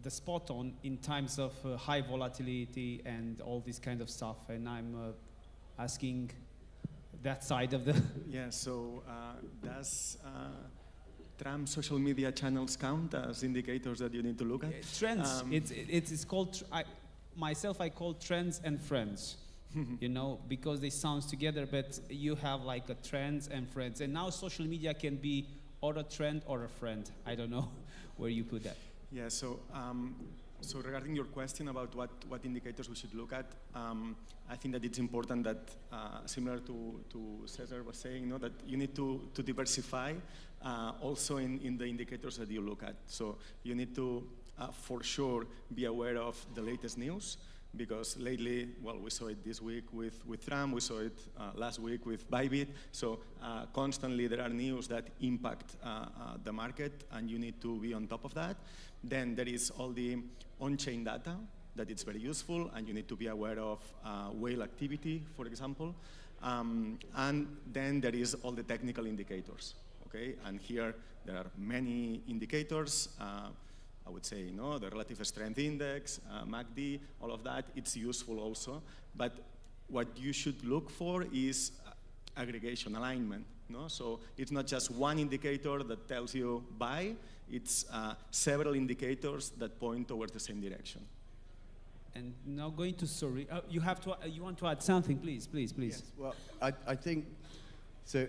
the spot on in times of high volatility and all this kind of stuff? And I'm asking that side of the... Yeah, so does Trump social media channels count as indicators that you need to look at? Trends, it's called, I call trends and friends, you know, because they sound together, but you have like a trends and friends. And now social media can be or a trend or a friend. I don't know where you put that. Yeah, so so regarding your question about what indicators we should look at, I think that it's important that, similar to Cesar was saying, that you need to diversify also in the indicators that you look at. So you need to, for sure, be aware of the latest news, because lately, well, we saw it this week with Trump, we saw it last week with Bybit. So constantly there are news that impact the market, and you need to be on top of that. Then there is all the on-chain data that it's very useful, and you need to be aware of whale activity, for example. And then there is all the technical indicators, okay? And here there are many indicators. I would say, the relative strength index, MACD, all of that, it's useful also. But what you should look for is aggregation, alignment. So it's not just one indicator that tells you buy, it's several indicators that point towards the same direction. And now going to Suri, you want to add something, please. Yes, well, I think, so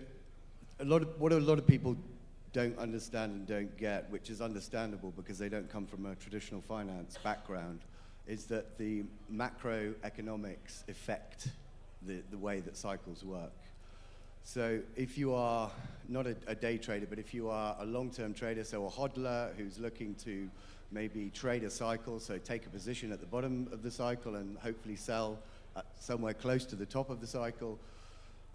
what a lot of people don't understand and don't get, which is understandable because they don't come from a traditional finance background, is that the macroeconomics affect the way that cycles work. So if you are not a day trader, but if you are a long-term trader, so a hodler who's looking to maybe trade a cycle, so take a position at the bottom of the cycle and hopefully sell somewhere close to the top of the cycle,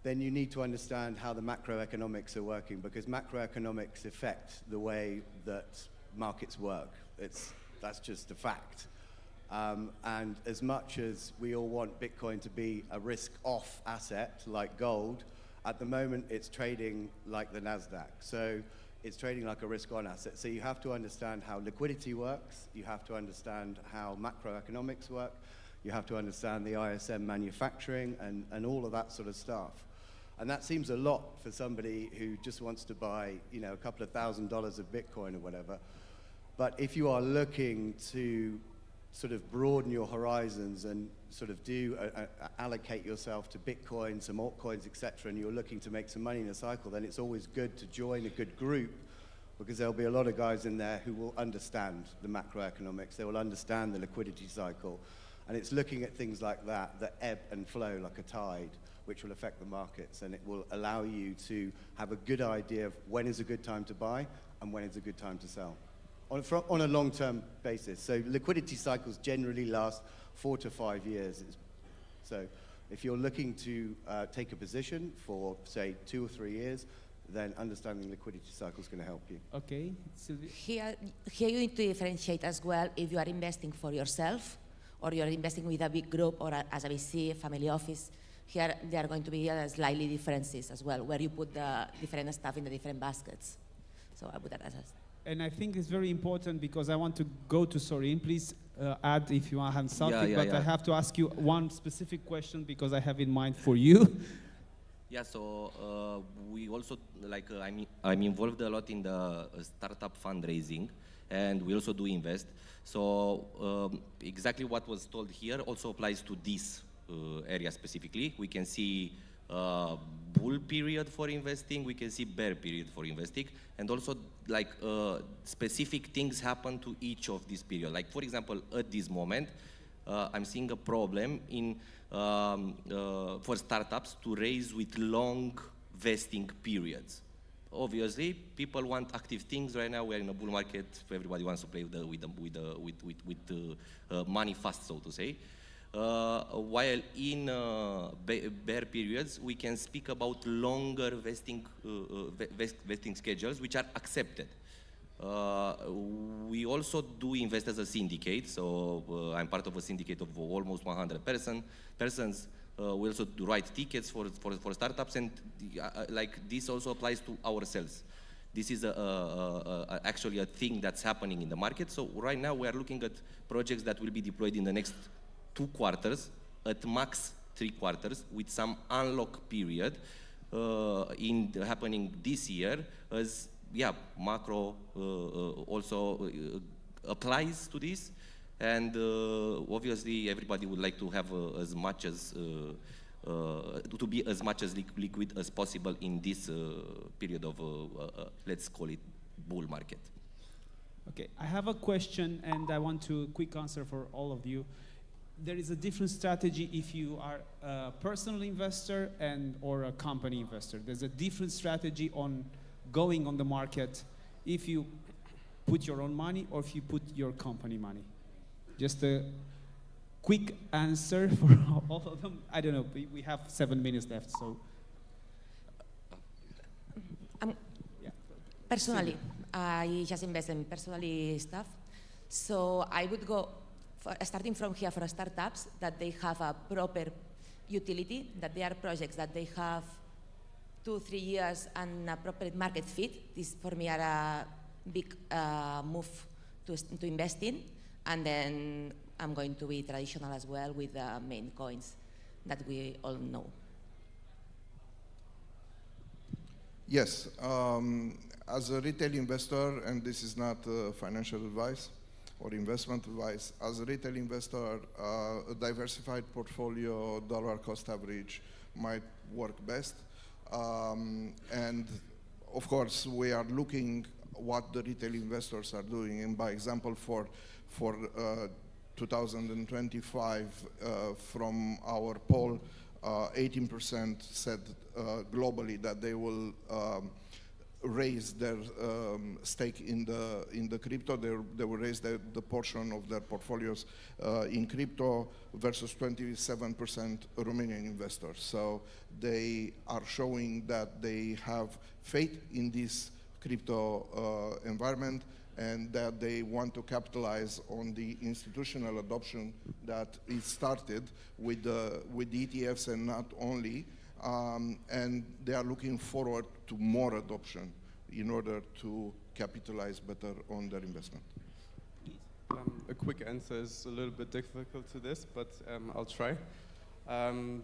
then you need to understand how the macroeconomics are working, because macroeconomics affect the way that markets work. That's just a fact. And as much as we all want Bitcoin to be a risk-off asset like gold, at the moment it's trading like the NASDAQ. So it's trading like a risk-on asset. So you have to understand how liquidity works, you have to understand how macroeconomics work, you have to understand the ISM manufacturing and all of that sort of stuff. And that seems a lot for somebody who just wants to buy, you know, a couple of $1,000s of Bitcoin or whatever. But if you are looking to sort of broaden your horizons and sort of allocate yourself to Bitcoin, some altcoins, etc., and you're looking to make some money in a cycle, then it's always good to join a good group, because there'll be a lot of guys in there who will understand the macroeconomics, they will understand the liquidity cycle, and it's looking at things like that ebb and flow like a tide, which will affect the markets, and it will allow you to have a good idea of when is a good time to buy and when is a good time to sell. On a long-term basis. So liquidity cycles generally last 4 to 5 years. So if you're looking to take a position for, say, 2 or 3 years, then understanding liquidity cycle is going to help you. Okay, Sylvia. Here you need to differentiate as well if you are investing for yourself or you're investing with a big group or as a VC, a family office. Here there are going to be slightly differences as well, where you put the different stuff in the different baskets. So I put that as a... And I think it's very important, because I want to go to Sorin. Please add if you have something, but I have to ask you one specific question because I have in mind for you. Yeah, so we also, like, I'm involved a lot in the startup fundraising, and we also do invest. So exactly what was told here also applies to this area specifically. We can see bull period for investing, we can see bear period for investing, and also like specific things happen to each of these periods. Like for example, at this moment, I'm seeing a problem in for startups to raise with long vesting periods. Obviously, people want active things right now. We're in a bull market. Everybody wants to play with money fast, so to say. While in bear periods, we can speak about longer vesting schedules, which are accepted. We also do invest as a syndicate, so I'm part of a syndicate of almost 100 persons. We also do write tickets for startups, and like this also applies to ourselves. This is actually a thing that's happening in the market. So right now we are looking at projects that will be deployed in the next 2 quarters, at max 3 quarters, with some unlock period happening this year, as macro also applies to this, and obviously everybody would like to have as much as to be as much as liquid as possible in this period of let's call it bull market. Okay, I have a question, and I want a quick answer for all of you. There is a different strategy if you are a personal investor or a company investor. There's a different strategy on going on the market if you put your own money or if you put your company money. Just a quick answer for all of them. I don't know, we have 7 minutes left, so. Personally, I just invest in personally stuff. So I would go, starting from here for startups, that they have a proper utility, that they are projects that they have 2-3 years and a proper market fit. This for me are a big move to invest in. And then I'm going to be traditional as well with the main coins that we all know. Yes, as a retail investor, and this is not financial advice or investment advice, as a retail investor, a diversified portfolio, dollar cost average might work best. And of course, we are looking what the retail investors are doing. And by example, for 2025, from our poll, 18% said globally that they will raise their stake in the crypto. They will raise the portion of their portfolios in crypto versus 27% Romanian investors. So they are showing that they have faith in this crypto environment and that they want to capitalize on the institutional adoption that is started with the ETFs and not only. And they are looking forward to more adoption in order to capitalize better on their investment. A quick answer is a little bit difficult to this, but I'll try.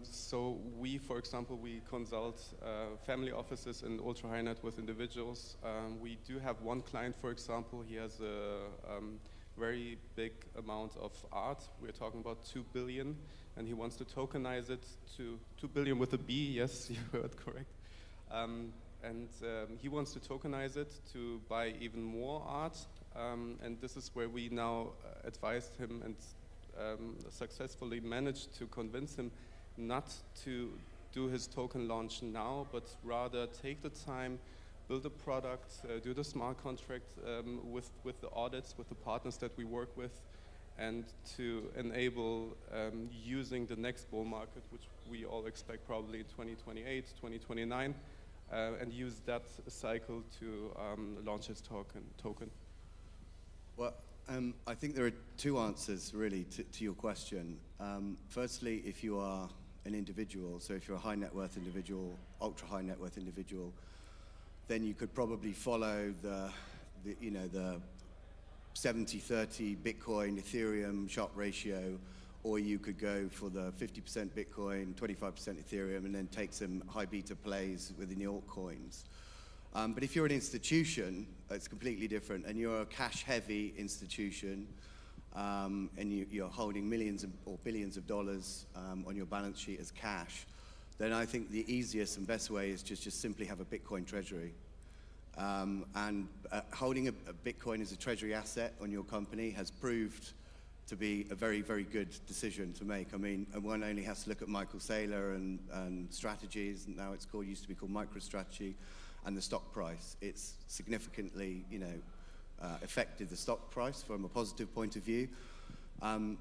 So we, for example, we consult family offices and ultra high net worth individuals. We do have one client, for example, he has a very big amount of art. We're talking about 2 billion. And he wants to tokenize it to 2 billion with a B, yes, you heard correct. He wants to tokenize it to buy even more art. And this is where we now advised him and successfully managed to convince him not to do his token launch now, but rather take the time, build a product, do the smart contract with the audits, with the partners that we work with, and to enable using the next bull market, which we all expect probably in 2028, 2029, and use that cycle to launch his token. Well, I think there are two answers really to your question. Firstly, if you are an individual, so if you're a high net worth individual, ultra high net worth individual, then you could probably follow the 70-30 Bitcoin, Ethereum Sharpe ratio, or you could go for the 50% Bitcoin, 25% Ethereum, and then take some high beta plays within the altcoins. But if you're an institution, it's completely different, and you're a cash-heavy institution, and you're holding millions or billions of dollars on your balance sheet as cash, then I think the easiest and best way is just simply have a Bitcoin treasury. Holding a Bitcoin as a treasury asset on your company has proved to be a very, very good decision to make. I mean, one only has to look at Michael Saylor and Strategies, and now it's called, used to be called MicroStrategy, and the stock price. It's significantly, affected the stock price from a positive point of view.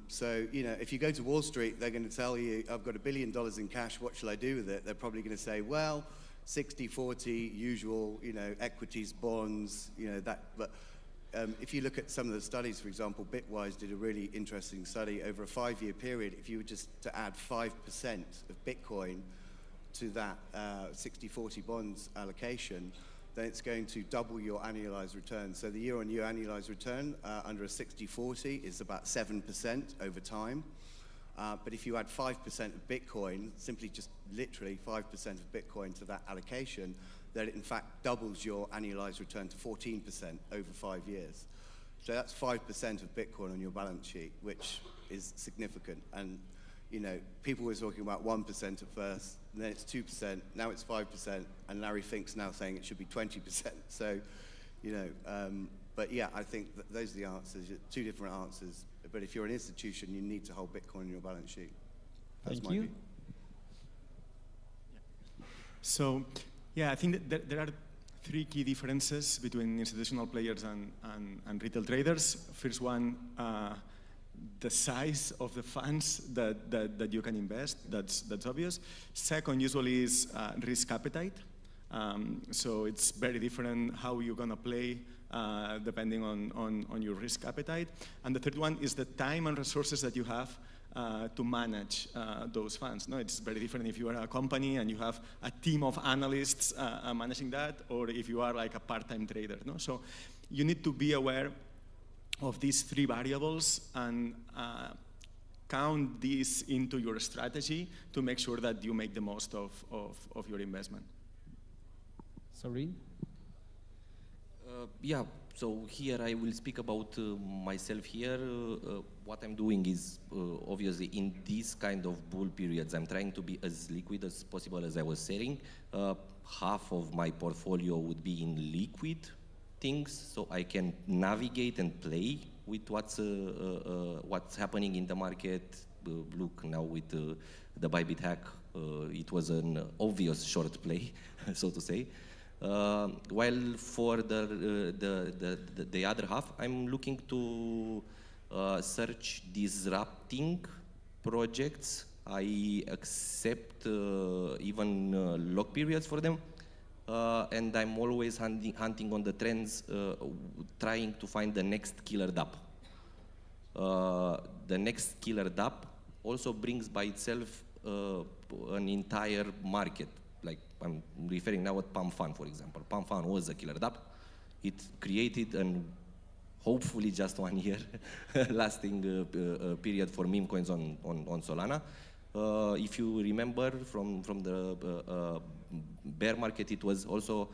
So, if you go to Wall Street, they're going to tell you, I've got $1 billion in cash, what shall I do with it? They're probably going to say, well, 60-40, usual, equities, bonds, but if you look at some of the studies, for example, Bitwise did a really interesting study over a 5-year period. If you were just to add 5% of Bitcoin to that 60-40 bonds allocation, then it's going to double your annualized return. So the year-on-year annualized return under a 60-40 is about 7% over time. But if you add 5% of Bitcoin, simply just literally 5% of Bitcoin to that allocation, then it in fact doubles your annualized return to 14% over 5 years. So that's 5% of Bitcoin on your balance sheet, which is significant. And people were talking about 1% at first, and then it's 2%, now it's 5%, and Larry Fink's now saying it should be 20%. So, but yeah, I think that those are the answers, two different answers. But if you're an institution, you need to hold Bitcoin on your balance sheet. That's Thank you. view. So, yeah, I think that there are 3 key differences between institutional players and retail traders. First one, the size of the funds that you can invest, that's obvious. Second, usually is risk appetite. So it's very different how you're gonna play depending on your risk appetite. And the third one is the time and resources that you have to manage those funds. No, it's very different if you are a company and you have a team of analysts managing that, or if you are like a part-time trader. No, so you need to be aware of these 3 variables and count these into your strategy to make sure that you make the most of your investment. Sorry? Yeah, so here I will speak about myself here. What I'm doing is, obviously, in these kind of bull periods, I'm trying to be as liquid as possible, as I was saying. Half of my portfolio would be in liquid things, so I can navigate and play with what's happening in the market. Look now with the Bybit hack, it was an obvious short play, so to say. While for the other half, I'm looking to search disrupting projects. I accept even lock periods for them. And I'm always hunting on the trends, trying to find the next killer DApp. The next killer DApp also brings by itself an entire market. Like I'm referring now at PAMFAN, for example. PAMFAN was a killer DApp. It created an hopefully just 1 year lasting period for meme coins on Solana. If you remember from the bear market, it was also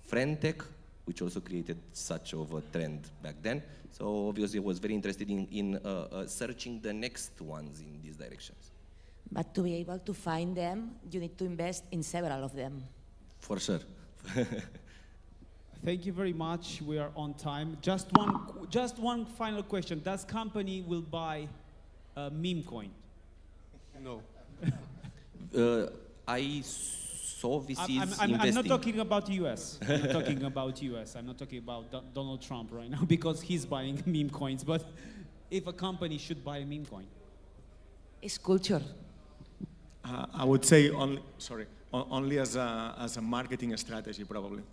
Friendtech, which also created such of a trend back then. So obviously I was very interested in searching the next ones in these directions. But to be able to find them, you need to invest in several of them. For sure. Thank you very much. We are on time. Just one final question. Does company will buy a meme coin? No. I saw VCs I'm investing. not talking about US. I'm not talking about US. I'm not talking about Donald Trump right now because he's buying meme coins. But if a company should buy a meme coin, it's culture. I would say only as a marketing strategy, probably.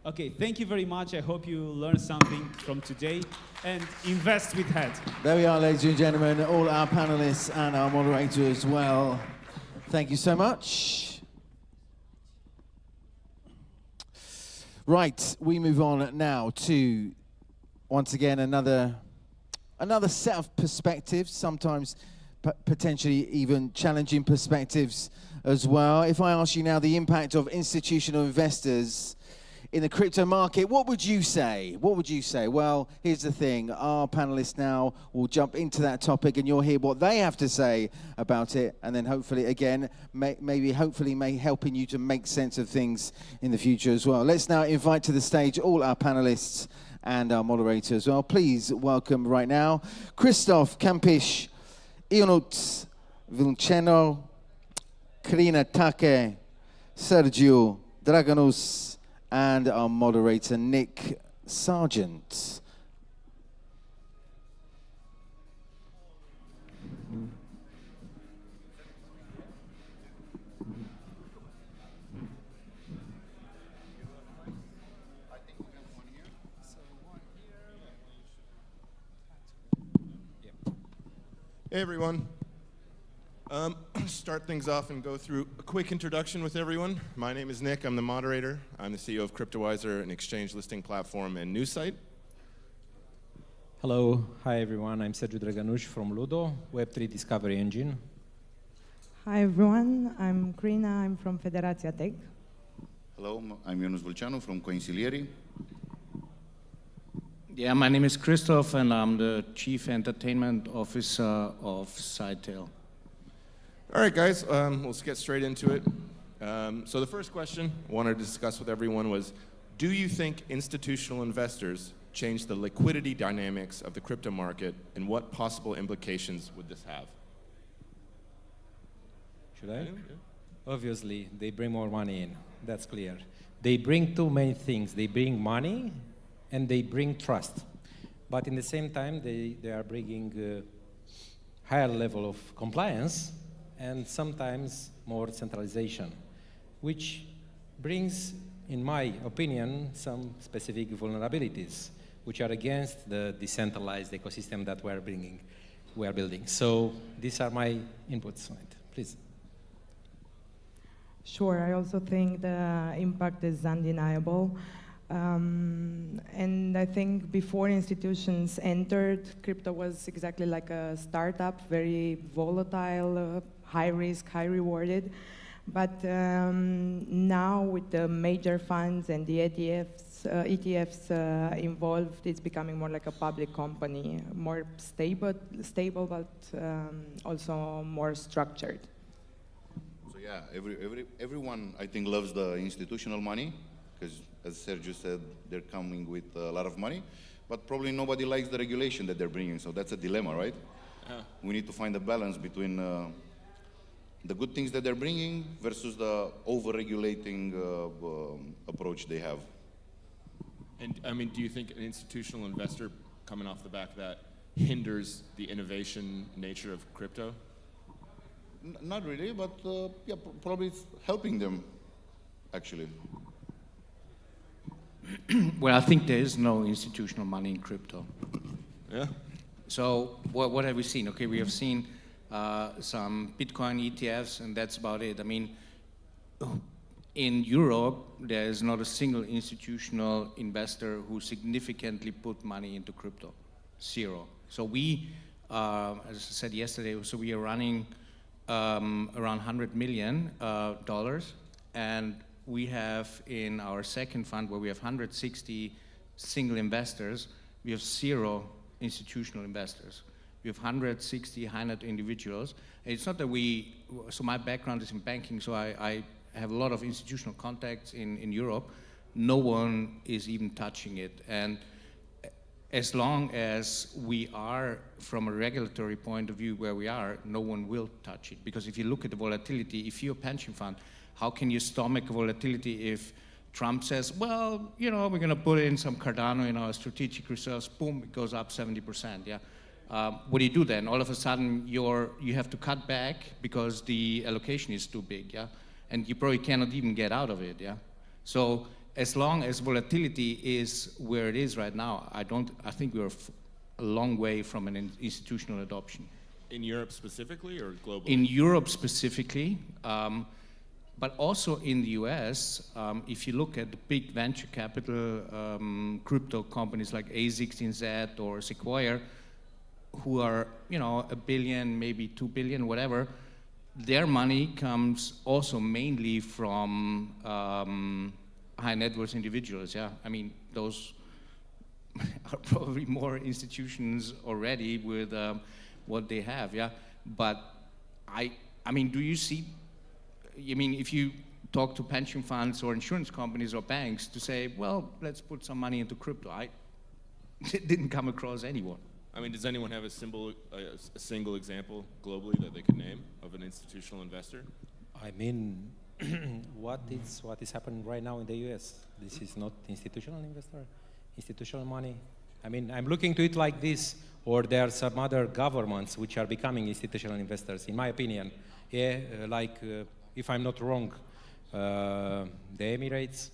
Okay, thank you very much. I hope you learned something from today and invest with head. There we are, ladies and gentlemen, all our panelists and our moderator as well. Thank you so much. Right, we move on now to, once again, another set of perspectives, sometimes potentially even challenging perspectives as well. If I ask you now the impact of institutional investors in the crypto market, what would you say? What would you say? Well, here's the thing. Our panelists now will jump into that topic and you'll hear what they have to say about it. And then hopefully, again, hopefully helping you to make sense of things in the future as well. Let's now invite to the stage all our panelists and our moderator as well. Please welcome right now Christoph Kampisch, Ionut Vilceno, Karina Take, Sergio Draganus, and our moderator, Nick Sargent. Hey, everyone. Start things off and go through a quick introduction with everyone. My name is Nick. I'm the moderator. I'm the CEO of CryptoWiser, an exchange listing platform and news site. Hello. Hi, everyone. I'm Sergio Draganush from Ludo, Web3 Discovery Engine. Hi, everyone. I'm Krina. I'm from Federația Tech. Hello. I'm Ionut Vilceno from Coinsilieri. Yeah, my name is Christoph, and I'm the Chief Entertainment Officer of Sidetail. All right, guys, let's get straight into it. So the first question I wanted to discuss with everyone was, do you think institutional investors change the liquidity dynamics of the crypto market, and what possible implications would this have? Should I? Obviously, they bring more money in. That's clear. They bring two main things. They bring money, and they bring trust. But in the same time, they are bringing higher level of compliance and sometimes more centralization, which brings, in my opinion, some specific vulnerabilities, which are against the decentralized ecosystem that we are building. So these are my inputs on it. Please. Sure, I also think the impact is undeniable. And I think before institutions entered, crypto was exactly like a startup, very volatile, high risk, high rewarded. But now with the major funds and the ETFs involved, it's becoming more like a public company, more stable, but also more structured. So yeah, everyone I think loves the institutional money, because as Sergio said, they're coming with a lot of money, but probably nobody likes the regulation that they're bringing, so that's a dilemma, right? We need to find a balance between the good things that they're bringing versus the over-regulating approach they have. And I mean, do you think an institutional investor coming off the back of that hinders the innovation nature of crypto? Not really, but yeah, probably it's helping them, actually. Well, I think there is no institutional money in crypto. Yeah. So what have we seen? Okay, we have seen some Bitcoin ETFs, and that's about it. I mean, in Europe, there is not a single institutional investor who significantly put money into crypto. Zero. So we, as I said yesterday, so we are running around $100 million, and we have in our second fund, where we have 160 single investors, we have 0 institutional investors. We have 160 high net individuals. And it's not that we, so my background is in banking, so I have a lot of institutional contacts in Europe. No one is even touching it. And as long as we are, from a regulatory point of view where we are, no one will touch it. Because if you look at the volatility, if you're a pension fund, how can you stomach volatility if Trump says, well, you know, we're going to put in some Cardano in our strategic reserves, boom, it goes up 70%, yeah? What do you do then? All of a sudden, you have to cut back because the allocation is too big, yeah? And you probably cannot even get out of it, yeah? So as long as volatility is where it is right now, I think we're a long way from an institutional adoption. In Europe specifically or globally? In Europe specifically, but also in the US, if you look at the big venture capital crypto companies like A16Z or Sequoia, who are, you know, $1 billion, maybe $2 billion, whatever, their money comes also mainly from high net worth individuals, yeah? I mean, those are probably more institutions already with what they have, yeah? But I mean, do you see, I mean, if you talk to pension funds or insurance companies or banks to say, well, let's put some money into crypto, I didn't come across anyone. I mean, does anyone have a single example globally that they could name of an institutional investor? I mean, what is happening right now in the US? This is not institutional investor, institutional money. I mean, I'm looking to it like this, or there are some other governments which are becoming institutional investors, in my opinion. Yeah, if I'm not wrong, the Emirates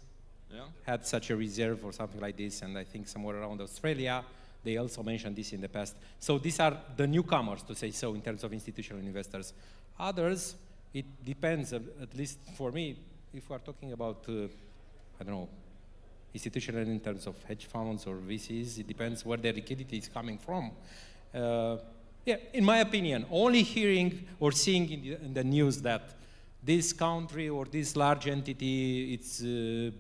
had such a reserve or something like this, and I think somewhere around Australia, they also mentioned this in the past. So these are the newcomers, to say so, in terms of institutional investors. Others, it depends, at least for me, if we're talking about, I don't know, institutional in terms of hedge funds or VCs, it depends where the liquidity is coming from. Yeah, in my opinion, only hearing or seeing in the news that this country or this large entity, it's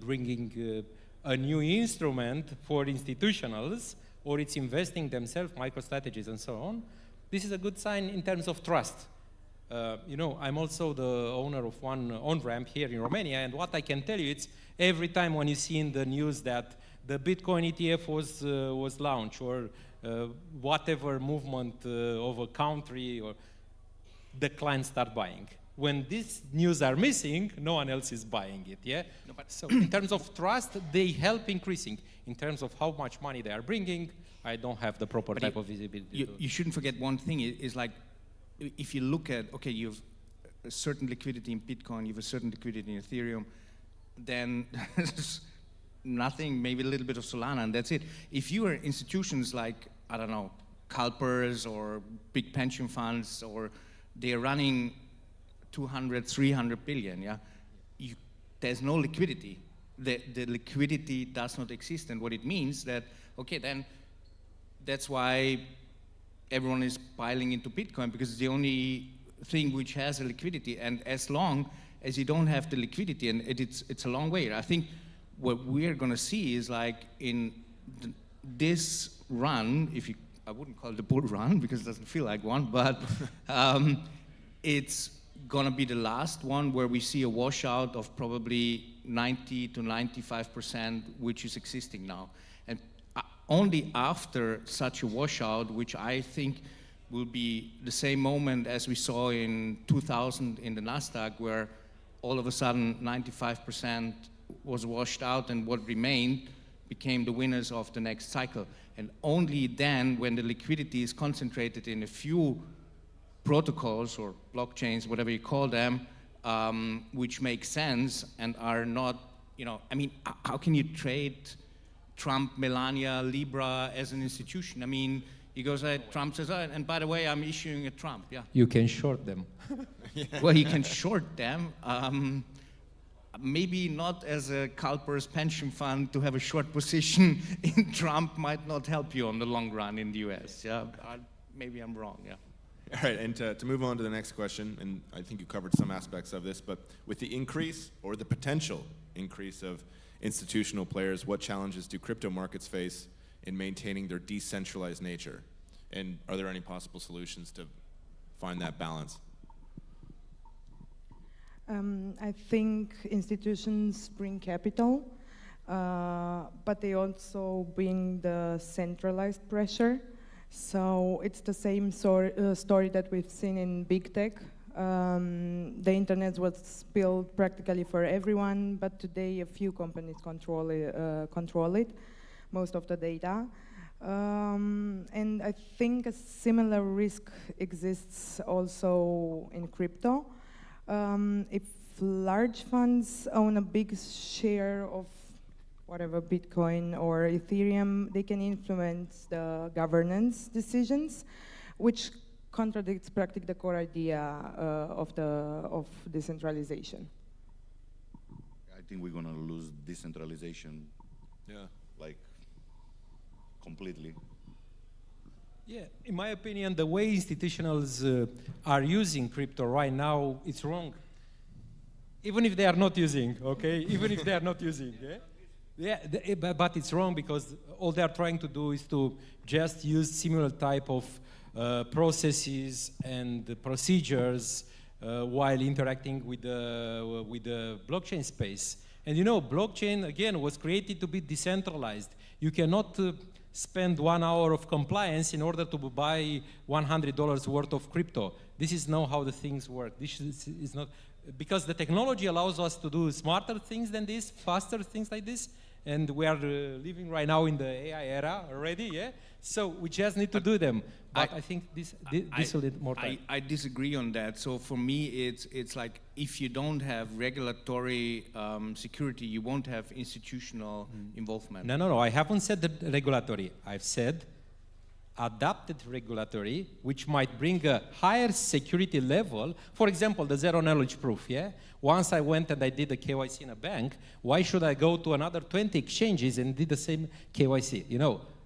bringing a new instrument for institutionals, or it's investing themselves, MicroStrategies and so on, this is a good sign in terms of trust. You know, I'm also the owner of one on-ramp here in Romania, and what I can tell you, it's every time when you see in the news that the Bitcoin ETF was launched, or whatever movement of a country, or the clients start buying. When these news are missing, no one else is buying it, yeah? No, but so in terms of trust, they help increasing. In terms of how much money they are bringing, I don't have the proper type of visibility. You shouldn't forget one thing, is like, if you look at, okay, you have a certain liquidity in Bitcoin, you have a certain liquidity in Ethereum, then there's nothing, maybe a little bit of Solana, and that's it. If you are institutions like, I don't know, CalPERS or big pension funds, or they're running 200, 300 billion, yeah? There's no liquidity. The liquidity does not exist, and what it means that, okay, then that's why everyone is piling into Bitcoin, because it's the only thing which has a liquidity, and as long as you don't have the liquidity, and it's a long way. I think what we're gonna see is like in this run, I wouldn't call it a bull run because it doesn't feel like one, but it's gonna be the last one where we see a washout of probably 90 to 95%, which is existing now. And only after such a washout, which I think will be the same moment as we saw in 2000 in the Nasdaq, where all of a sudden 95% was washed out and what remained became the winners of the next cycle. And only then, when the liquidity is concentrated in a few protocols or blockchains, whatever you call them, which make sense and are not, I mean, how can you trade Trump, Melania, Libra as an institution? I mean, he goes ahead, Trump says, oh, and by the way, I'm issuing a Trump, yeah. You can short them. Well, you can short them. Maybe not as a CalPERS pension fund to have a short position in Trump might not help you on the long run in the US. Yeah, maybe I'm wrong, yeah. All right, and to move on to the next question, and I think you covered some aspects of this, but with the increase or the potential increase of institutional players, what challenges do crypto markets face in maintaining their decentralized nature? And are there any possible solutions to find that balance? I think institutions bring capital, but they also bring the centralized pressure. So it's the same story that we've seen in big tech. The internet was built practically for everyone, but today a few companies control it, most of the data. And I think a similar risk exists also in crypto. If large funds own a big share of whatever, Bitcoin or Ethereum, they can influence the governance decisions, which contradicts practically the core idea of decentralization. I think we're gonna lose decentralization, like completely. Yeah, in my opinion, the way institutionals are using crypto right now, it's wrong. Even if they are not using, okay? Even if they are not using, yeah? Yeah, but it's wrong because all they are trying to do is to just use similar type of processes and procedures while interacting with the blockchain space. And blockchain, again, was created to be decentralized. You cannot spend 1 hour of compliance in order to buy $100 worth of crypto. This is not how the things work. This is not, because the technology allows us to do smarter things than this, faster things like this, and we are living right now in the AI era already, yeah? So we just need to do them. But I think this will need more time. I disagree on that. So for me, it's like if you don't have regulatory security, you won't have institutional involvement. No, I haven't said the regulatory. I've said adapted regulatory, which might bring a higher security level. For example, the zero knowledge proof, yeah? Once I went and I did the KYC in a bank, why should I go to another 20 exchanges and did the same KYC,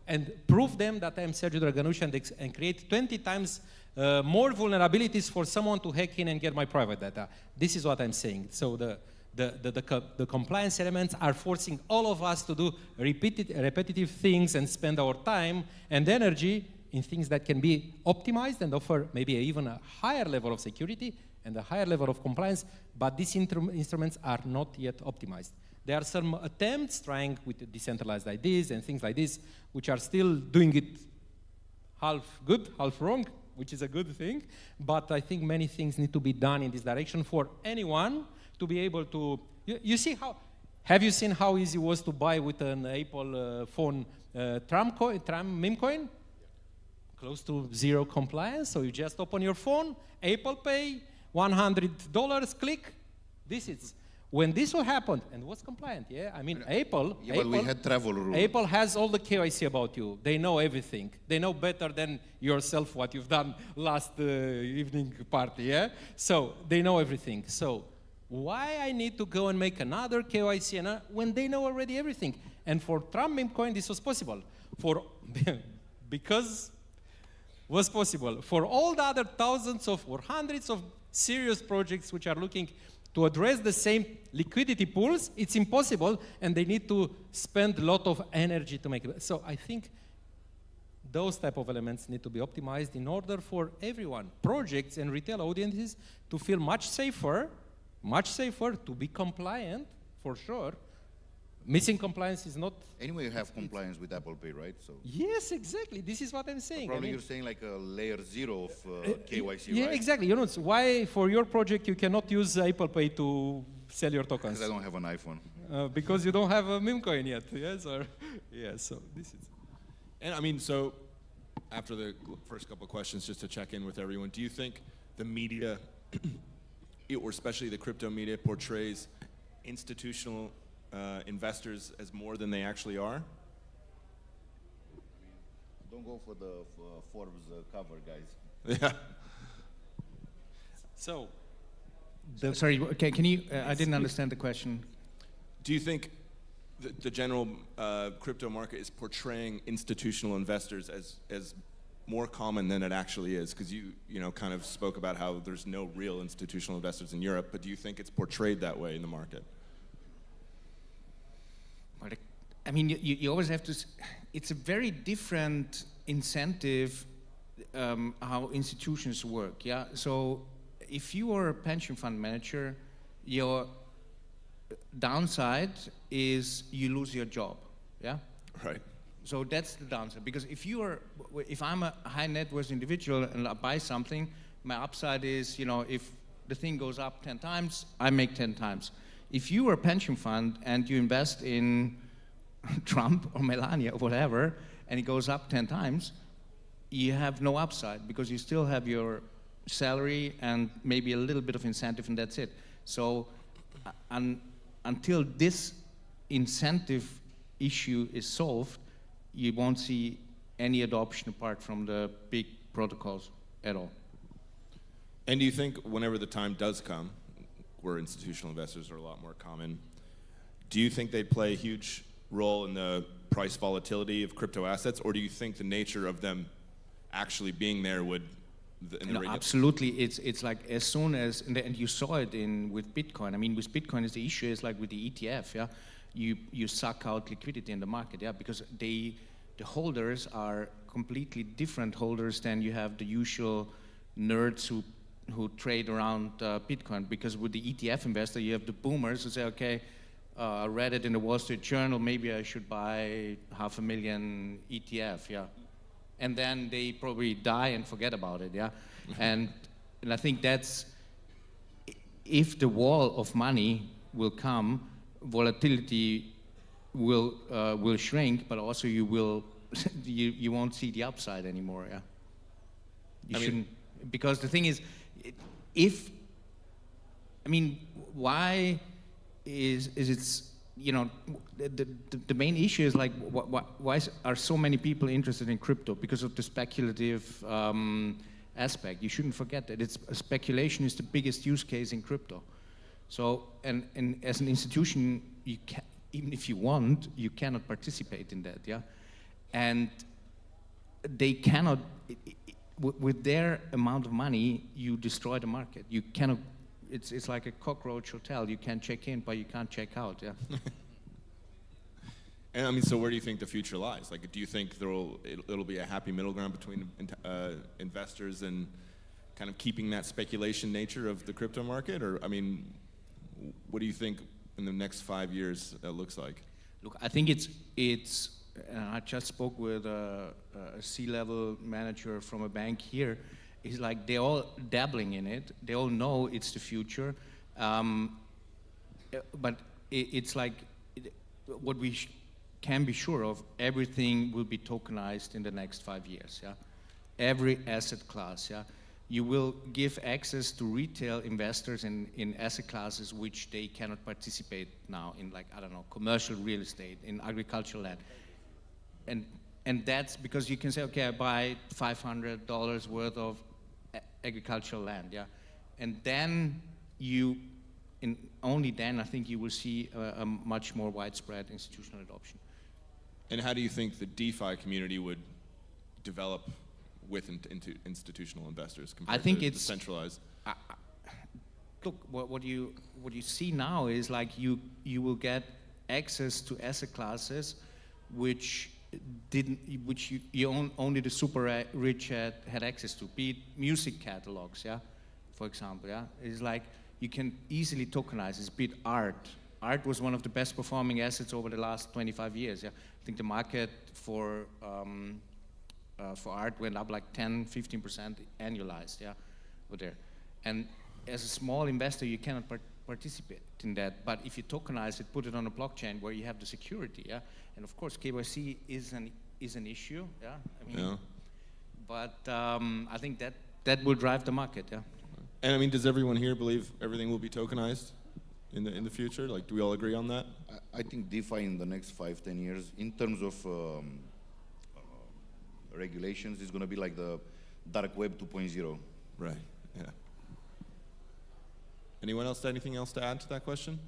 and prove them that I'm Sergio Draganuș and create 20 times more vulnerabilities for someone to hack in and get my private data. This is what I'm saying. So the compliance elements are forcing all of us to do repetitive things and spend our time and energy in things that can be optimized and offer maybe even a higher level of security and a higher level of compliance, but these instruments are not yet optimized. There are some attempts trying with decentralized IDs and things like this, which are still doing it half good, half wrong, which is a good thing. But I think many things need to be done in this direction for anyone to be able to. You see how? Have you seen how easy it was to buy with an Apple phone Trump meme coin? Close to zero compliance. So you just open your phone, Apple Pay, $100, click. This is. When this will happen, and what's compliant, yeah? I mean, Apple... Yeah, but we had travel rules. Apple has all the KYC about you. They know everything. They know better than yourself what you've done last evening party, yeah? So they know everything. So why I need to go and make another KYC when they know already everything? And for Trump meme coin, this was possible. Because was possible. For all the other thousands of or hundreds of serious projects which are looking to address the same liquidity pools, it's impossible, and they need to spend a lot of energy to make it. So I think those type of elements need to be optimized in order for everyone, projects and retail audiences, to feel much safer, to be compliant, for sure, Missing compliance is not... Anyway, you have compliance with Apple Pay, right? So Yes, exactly. This is what I'm saying. probably I mean, you're saying like a layer 0 of KYC, yeah, right? exactly. You know, so why for your project you cannot use Apple Pay to sell your tokens? Because I don't have an iPhone. Because you don't have a meme coin yet, yes? Or yeah, so this is... And I mean, so after the first couple of questions, just to check in with everyone, do you think the media, or especially the crypto media, portrays institutional investors as more than they actually are? Don't go for the Forbes cover, guys. Yeah. So, sorry, okay, can you, I didn't understand the question. Do you think the general crypto market is portraying institutional investors as more common than it actually is? Because you know, kind of spoke about how there's no real institutional investors in Europe, but do you think it's portrayed that way in the market? I mean, you always have to, it's a very different incentive how institutions work, yeah? So if you are a pension fund manager, your downside is you lose your job, yeah? Right. So that's the downside, because if I'm a high net worth individual and I buy something, my upside is, you know, if the thing goes up 10 times, I make 10 times. If you are a pension fund and you invest in Trump or Melania or whatever, and it goes up 10 times, you have no upside because you still have your salary and maybe a little bit of incentive, and that's it. So until this incentive issue is solved, you won't see any adoption apart from the big protocols at all. And do you think whenever the time does come, where institutional investors are a lot more common, do you think they'd play a huge role in the price volatility of crypto assets, or do you think the nature of them actually being there would... Absolutely, it's like as soon as, and you saw it with Bitcoin. I mean, with Bitcoin, the issue is like with the ETF, yeah? You suck out liquidity in the market, yeah? Because the holders are completely different holders than you have the usual nerds who trade around Bitcoin. Because with the ETF investor, you have the boomers who say, okay, I read it in the Wall Street Journal, maybe I should buy 500,000 ETF, yeah. And then they probably die and forget about it, yeah. and I think that's, if the wall of money will come, volatility will shrink, but also you will you won't see the upside anymore, yeah. You shouldn't, because the thing is, why is it, you know, the main issue is like, why are so many people interested in crypto? Because of the speculative aspect. You shouldn't forget that speculation is the biggest use case in crypto. So, and as an institution, you can, even if you want, you cannot participate in that, yeah? And they cannot, with their amount of money, you destroy the market. You cannot, it's like a cockroach hotel. You can check in, but you can't check out, yeah? And I mean, so where do you think the future lies? Like, do you think it'll be a happy middle ground between investors and kind of keeping that speculation nature of the crypto market? Or, I mean, what do you think in the next 5 years that looks like? Look, I think it's I just spoke with a C-level manager from a bank here. It's like they're all dabbling in it. They all know it's the future. But it's like what we can be sure of, everything will be tokenized in the next 5 years, yeah? Every asset class, yeah? You will give access to retail investors in asset classes which they cannot participate now in, like, I don't know, commercial real estate, in agricultural land. And that's because you can say, okay, I buy $500 worth of agricultural land, yeah? And then only then I think you will see a much more widespread institutional adoption. And how do you think the DeFi community would develop with into institutional investors compared to decentralized? Look, what you see now is like you will get access to asset classes which only the super rich had access to, be it music catalogs, yeah, for example, yeah. It's like you can easily tokenize it, be it art, art was one of the best performing assets over the last 25 years. Yeah, I think the market for art went up like 10-15% annualized. Yeah, over there. And as a small investor, you cannot participate in that. But if you tokenize it, put it on a blockchain where you have the security. Yeah, and of course KYC is an issue. Yeah, I mean, yeah. But I think that will drive the market. Yeah. And I mean, does everyone here believe everything will be tokenized in the future? Like, do we all agree on that? I think DeFi in the next 5-10 years, in terms of regulations, is going to be like the dark web 2.0. Right. Yeah. Anyone else? Anything else to add to that question?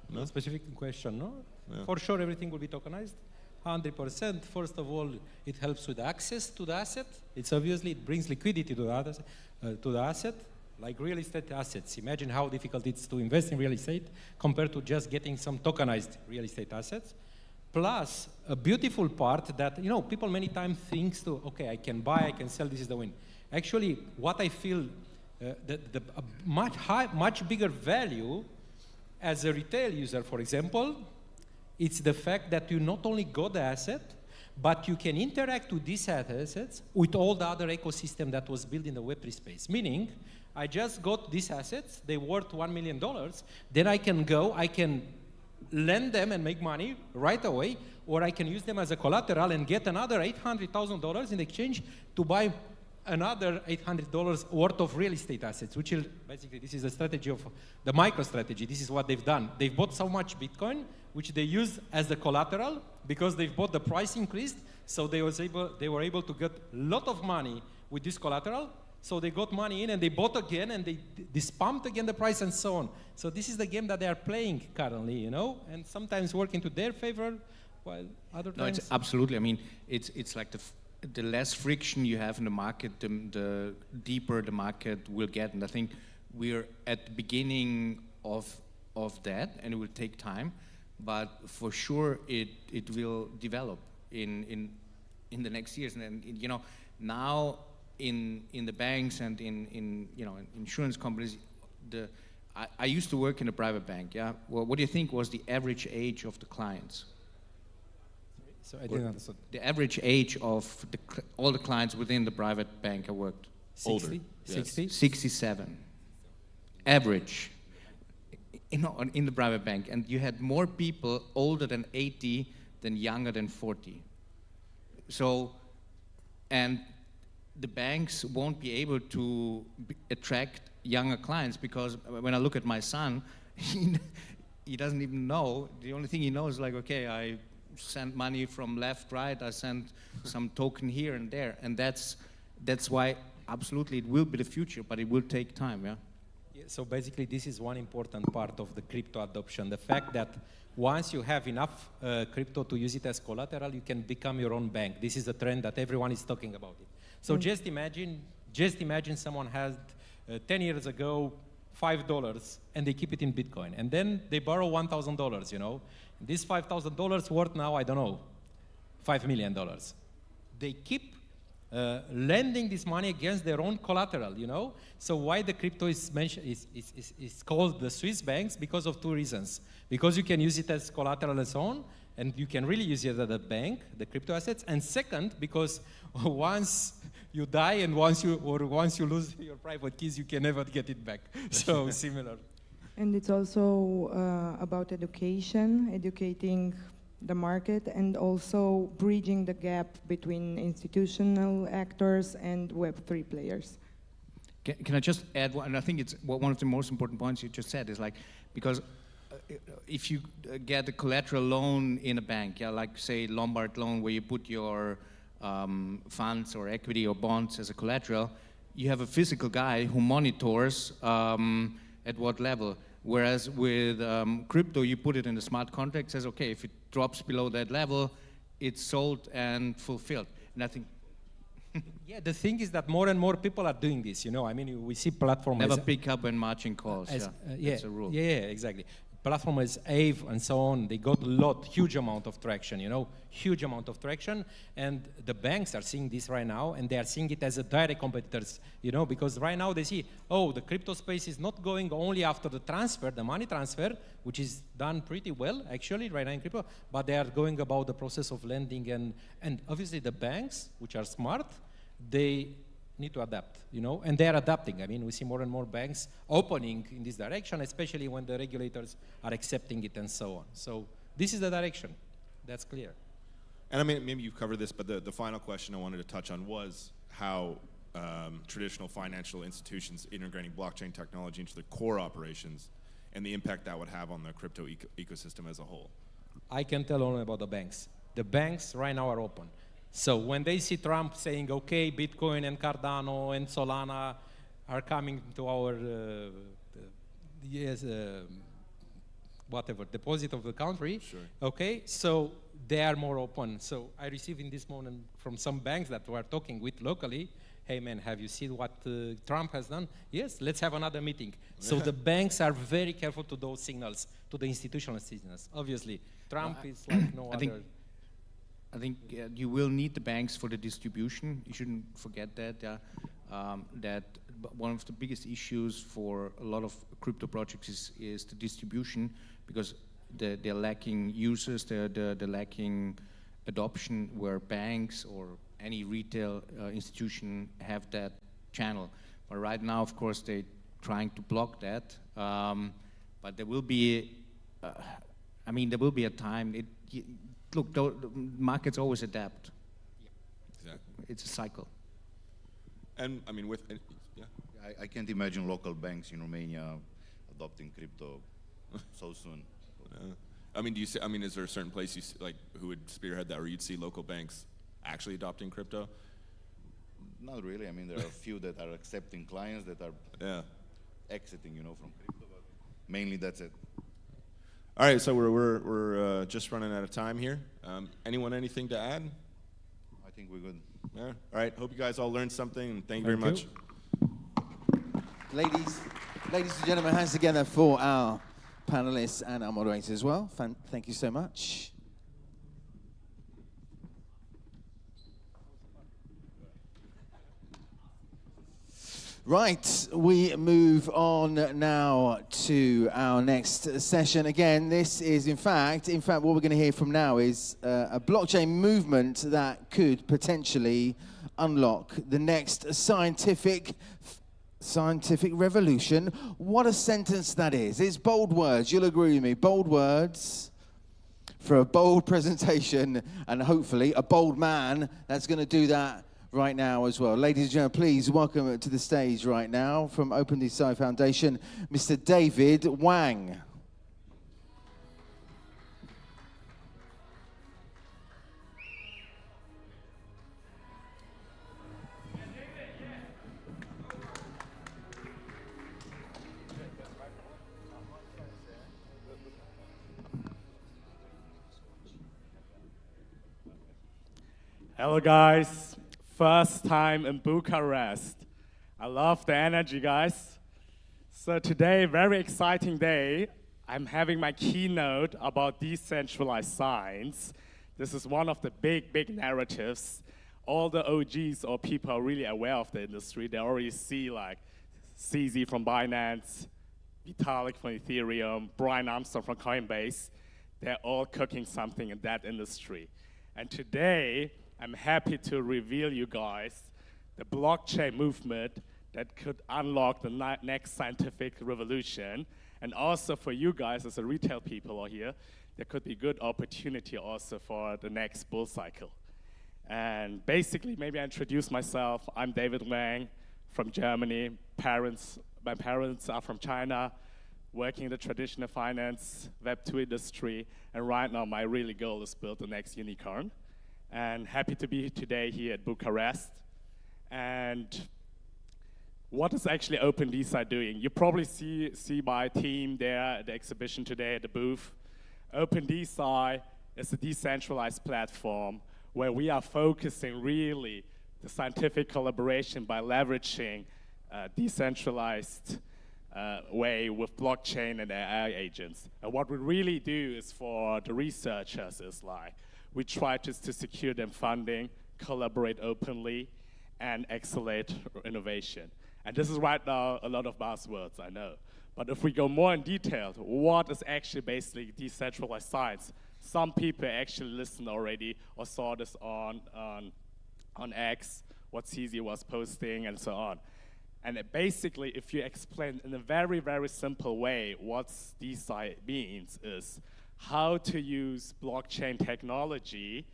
No specific question. No. Yeah. For sure, everything will be tokenized. 100%. First of all, it helps with access to the asset. It's obviously, it brings liquidity to the asset, like real estate assets. Imagine how difficult it is to invest in real estate compared to just getting some tokenized real estate assets. Plus, a beautiful part that, you know, people many times think to, okay, I can buy, I can sell, this is the win. Actually, what I feel, the much bigger value as a retail user, for example, it's the fact that you not only got the asset, but you can interact with these assets with all the other ecosystem that was built in the Web3 space. Meaning, I just got these assets, they worth $1 million, then I can go, I can lend them and make money right away, or I can use them as a collateral and get another $800,000 in exchange to buy another $800 worth of real estate assets, which is basically, this is the strategy of the micro strategy. This is what they've done. They've bought so much Bitcoin, which they use as the collateral because they've bought the price increased. So they were able to get a lot of money with this collateral. So they got money in and they bought again and they pumped again the price and so on. So this is the game that they are playing currently, you know, and sometimes working to their favor, while other times. No, it's absolutely. I mean, it's like the less friction you have in the market, the deeper the market will get. And I think we're at the beginning of that, and it will take time, but for sure it will develop in the next years. And you know, now in the banks and in you know, insurance companies, I used to work in a private bank. Yeah. Well, what do you think was the average age of the clients? So I didn't understand. The average age of all the clients within the private bank I worked. 60? 60? 67. Average. In the private bank. And you had more people older than 80 than younger than 40. So, and the banks won't be able to attract younger clients, because when I look at my son, he doesn't even know. The only thing he knows is like, okay, I send money from left, right, I send some token here and there. And that's why absolutely it will be the future, but it will take time, yeah? Yeah, so basically this is one important part of the crypto adoption. The fact that once you have enough crypto to use it as collateral, you can become your own bank. This is a trend that everyone is talking about it. So just imagine someone had 10 years ago $5 and they keep it in Bitcoin, and then they borrow $1,000, you know. This $5,000 worth now, I don't know, $5 million. They keep lending this money against their own collateral, you know. So why the crypto is called the Swiss banks? Because of two reasons. Because you can use it as collateral and so on, and you can really use it as a bank, the crypto assets. And second, because once you die and once you lose your private keys, you can never get it back. So similar. And it's also about education, educating the market, and also bridging the gap between institutional actors and Web3 players. Can I just add one? And I think it's one of the most important points you just said is like, because if you get a collateral loan in a bank, yeah, like say Lombard loan, where you put your funds or equity or bonds as a collateral, you have a physical guy who monitors at what level. Whereas with crypto, you put it in the smart contract, says, okay, if it drops below that level, it's sold and fulfilled. And I think yeah, the thing is that more and more people are doing this, you know. I mean, we see platforms. Never pick up when margin calls. That's a rule. Yeah, exactly. platform as Aave and so on, they got huge amount of traction, huge amount of traction. And the banks are seeing this right now, and they are seeing it as a direct competitors, because right now they see, oh, the crypto space is not going only after the transfer, the money transfer, which is done pretty well, actually, right now in crypto, but they are going about the process of lending. And obviously the banks, which are smart, they need to adapt, and they are adapting. I mean, we see more and more banks opening in this direction, especially when the regulators are accepting it and so on. So this is the direction. That's clear. And I mean, maybe you've covered this, but the final question I wanted to touch on was how traditional financial institutions integrating blockchain technology into their core operations and the impact that would have on the crypto ecosystem as a whole. I can tell only about the banks. The banks right now are open. So when they see Trump saying, okay, Bitcoin and Cardano and Solana are coming to our whatever deposit of the country, sure. Okay, so they are more open. So I received in this moment from some banks that we're talking with locally, hey man, have you seen what Trump has done? Yes, let's have another meeting. So the banks are very careful to those signals, to the institutional signals. Obviously, Trump is like no other. I think you will need the banks for the distribution. You shouldn't forget that. That one of the biggest issues for a lot of crypto projects is the distribution, because they're lacking users, they're lacking adoption, where banks or any retail institution have that channel. But right now, of course, they're trying to block that. But there will be, there will be a time. Look, the markets always adapt. Exactly. It's a cycle. And I mean, yeah. I can't imagine local banks in Romania adopting crypto so soon. I mean, is there a certain place you see, like, who would spearhead that, or you'd see local banks actually adopting crypto? Not really. I mean, there are a few that are accepting clients that are exiting, from crypto, but mainly that's it. All right, so we're just running out of time here. Anyone, anything to add? I think we're good. Yeah. All right. Hope you guys all learned something, and thank you very much. Ladies and gentlemen, hands together for our panelists and our moderators as well. Thank you so much. Right, we move on now to our next session. Again, this is in fact, what we're going to hear from now is a blockchain movement that could potentially unlock the next scientific revolution. What a sentence that is. It's bold words, you'll agree with me. Bold words for a bold presentation, and hopefully a bold man that's going to do that right now as well. Ladies and gentlemen, please welcome to the stage right now from Open DeSci Foundation, Mr. David Wang. Hello guys, first time in Bucharest. I love the energy, guys. So today, very exciting day. I'm having my keynote about decentralized science. This is one of the big narratives. All the OGs or people are really aware of the industry. They already see like CZ from Binance, Vitalik from Ethereum, Brian Armstrong from Coinbase. They're all cooking something in that industry. And today, I'm happy to reveal you guys the blockchain movement that could unlock the next scientific revolution. And also for you guys as a retail people here, there could be good opportunity also for the next bull cycle. And basically, maybe I introduce myself. I'm David Wang from Germany. My parents are from China, working in the traditional finance, Web2 industry. And right now, my really goal is build the next unicorn. And happy to be today here at Bucharest. And what is actually Open DeSci doing? You probably see my team there at the exhibition today at the booth. Open DeSci is a decentralized platform where we are focusing really the scientific collaboration by leveraging decentralized way with blockchain and AI agents. And what we really do is for the researchers is like, we try to secure them funding, collaborate openly, and accelerate innovation. And this is right now a lot of buzzwords, I know. But if we go more in detail, what is actually basically decentralized science? Some people actually listened already or saw this on X, what CZ was posting and so on. And basically, if you explain in a very, very simple way what DeSci means is how to use blockchain technology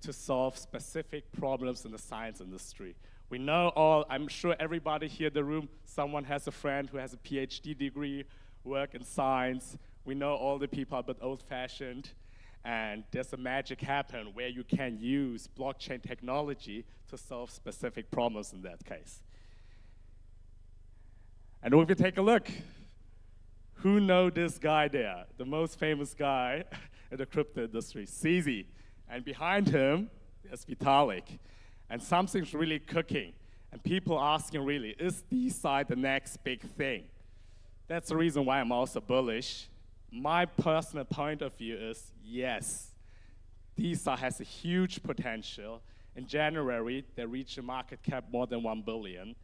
to solve specific problems in the science industry. We know all, I'm sure everybody here in the room, someone has a friend who has a PhD degree, work in science. We know all the people are a bit old-fashioned. And there's a magic happen where you can use blockchain technology to solve specific problems in that case. And if you take a look, who know this guy there? The most famous guy in the crypto industry, CZ. And behind him, there's Vitalik. And something's really cooking. And people asking really, is DeSci the next big thing? That's the reason why I'm also bullish. My personal point of view is, yes, DeSci has a huge potential. In January, they reached a market cap more than 1 billion.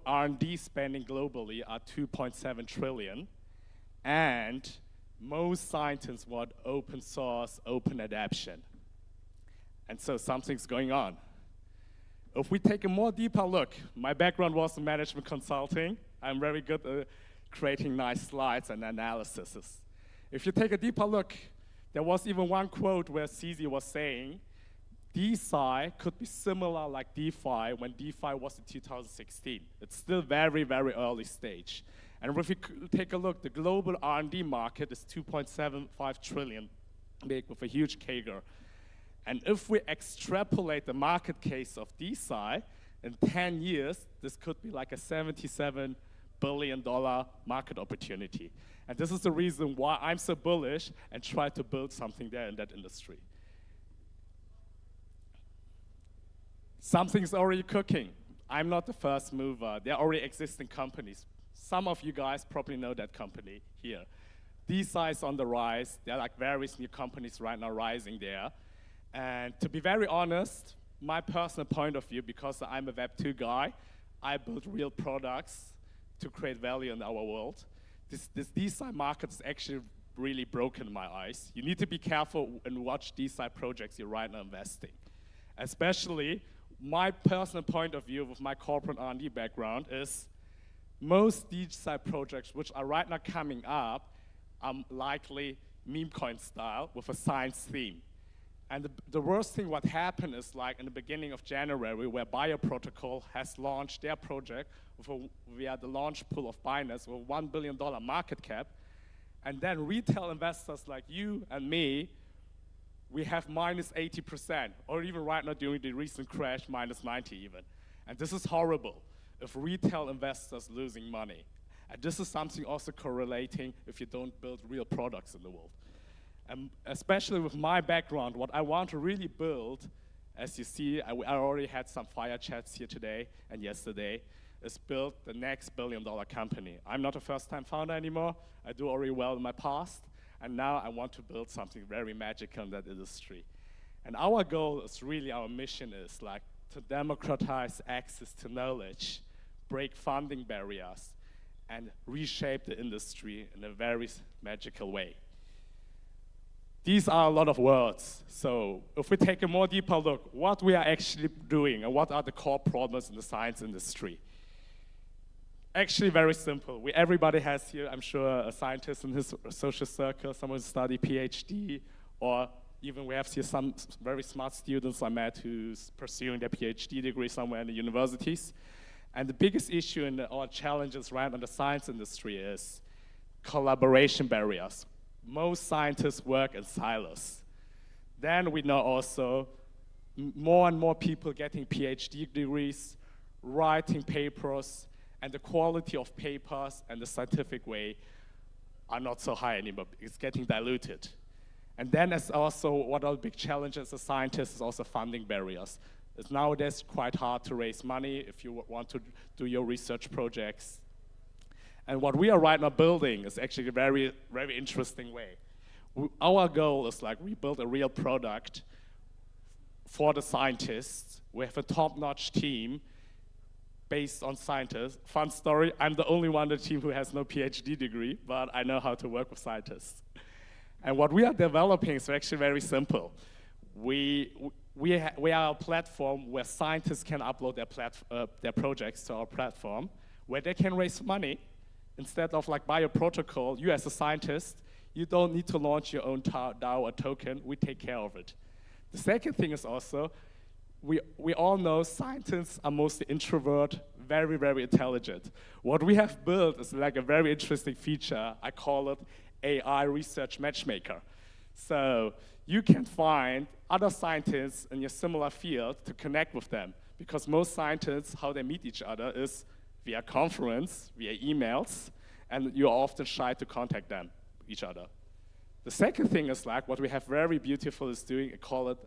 R&D spending globally are 2.7 trillion. And most scientists want open source, open adaptation. And so something's going on. If we take a more deeper look, my background was in management consulting. I'm very good at creating nice slides and analyses. If you take a deeper look, there was even one quote where CZ was saying, DeSci could be similar like DeFi when DeFi was in 2016. It's still very, very early stage. And if we take a look, the global R&D market is 2.75 trillion big with a huge CAGR. And if we extrapolate the market case of DeSci, in 10 years, this could be like a $77 billion market opportunity. And this is the reason why I'm so bullish and try to build something there in that industry. Something's already cooking. I'm not the first mover. There are already existing companies. Some of you guys probably know that company here. DeSci is on the rise. There are like various new companies right now rising there. And to be very honest, my personal point of view, because I'm a Web2 guy, I build real products to create value in our world. This DeSci market is actually really broken in my eyes. You need to be careful and watch DeSci projects you're right now investing. Especially, my personal point of view with my corporate R&D background is most DeSci projects which are right now coming up are likely meme coin style with a science theme. And the worst thing what happened is like in the beginning of January where BioProtocol has launched their project via the launch pool of Binance with a $1 billion market cap. And then retail investors like you and me, we have minus 80%, or even right now during the recent crash, minus 90 even. And this is horrible if retail investors losing money. And this is something also correlating if you don't build real products in the world. And especially with my background, what I want to really build, as you see, I already had some fire chats here today and yesterday, is build the next billion-dollar company. I'm not a first-time founder anymore. I do already well in my past. And now I want to build something very magical in that industry. And our goal is really, our mission is like to democratize access to knowledge, break funding barriers, and reshape the industry in a very magical way. These are a lot of words. So if we take a more deeper look, what we are actually doing and what are the core problems in the science industry? Actually, very simple. Everybody has here, I'm sure, a scientist in his social circle, someone who studied PhD, or even we have here some very smart students I met who's pursuing their PhD degree somewhere in the universities. And the biggest issue in our challenges right in the science industry is collaboration barriers. Most scientists work in silos. Then we know also more and more people getting PhD degrees, writing papers, and the quality of papers and the scientific way are not so high anymore. It's getting diluted. And then as also what are the big challenges as scientists is also funding barriers. It's nowadays quite hard to raise money if you want to do your research projects. And what we are right now building is actually a very, very interesting way. Our goal is like we build a real product for the scientists. We have a top-notch team based on scientists. Fun story, I'm the only one on the team who has no PhD degree, but I know how to work with scientists. And what we are developing is actually very simple. We are a platform where scientists can upload their projects to our platform, where they can raise money. Instead of like buy a protocol, you as a scientist, you don't need to launch your own DAO or token. We take care of it. The second thing is also, we all know scientists are mostly introvert, very, very intelligent. What we have built is like a very interesting feature. I call it AI Research Matchmaker. So you can find other scientists in your similar field to connect with them, because most scientists, how they meet each other is via conference, via emails, and you're often shy to contact them, each other. The second thing is like what we have very beautiful is doing,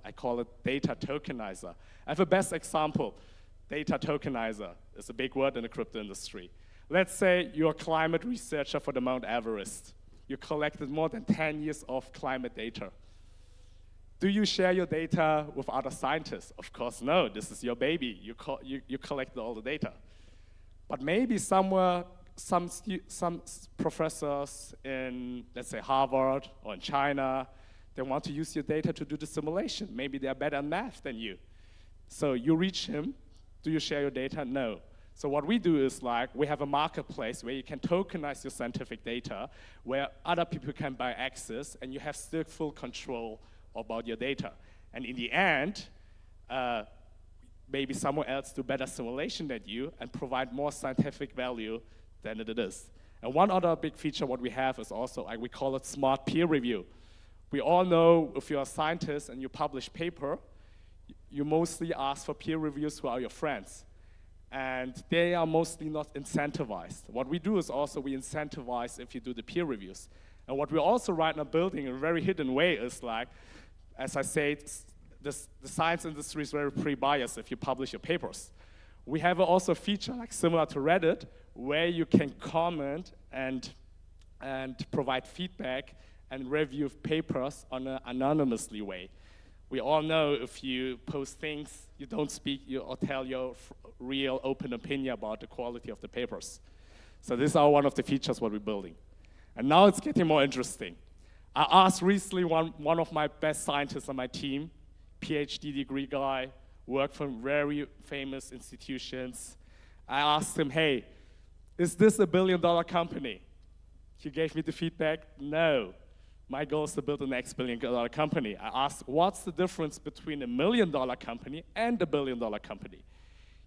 I call it data tokenizer. I have a best example. Data tokenizer is a big word in the crypto industry. Let's say you're a climate researcher for the Mount Everest. You collected more than 10 years of climate data. Do you share your data with other scientists? Of course, no. This is your baby. You collected all the data. But maybe somewhere, some professors in, let's say, Harvard or in China, they want to use your data to do the simulation. Maybe they're better in math than you. So you reach him. Do you share your data? No. So what we do is like, we have a marketplace where you can tokenize your scientific data, where other people can buy access, and you have still full control about your data. And in the end, maybe someone else do better simulation than you and provide more scientific value than it is. And one other big feature what we have is also, we call it smart peer review. We all know if you're a scientist and you publish paper, you mostly ask for peer reviews who are your friends. And they are mostly not incentivized. What we do is also we incentivize if you do the peer reviews. And what we're also right now building in a very hidden way is like, as I said, the science industry is very pre-biased if you publish your papers. We have also a feature like similar to Reddit where you can comment and provide feedback and review papers on an anonymously way. We all know if you post things, you don't speak or tell your real open opinion about the quality of the papers. So this is one of the features what we're building. And now it's getting more interesting. I asked recently one of my best scientists on my team, PhD degree guy, worked for very famous institutions. I asked him, hey, is this a billion-dollar company? He gave me the feedback, no. My goal is to build the next billion-dollar company. I asked, what's the difference between a $1 million company and a billion-dollar company?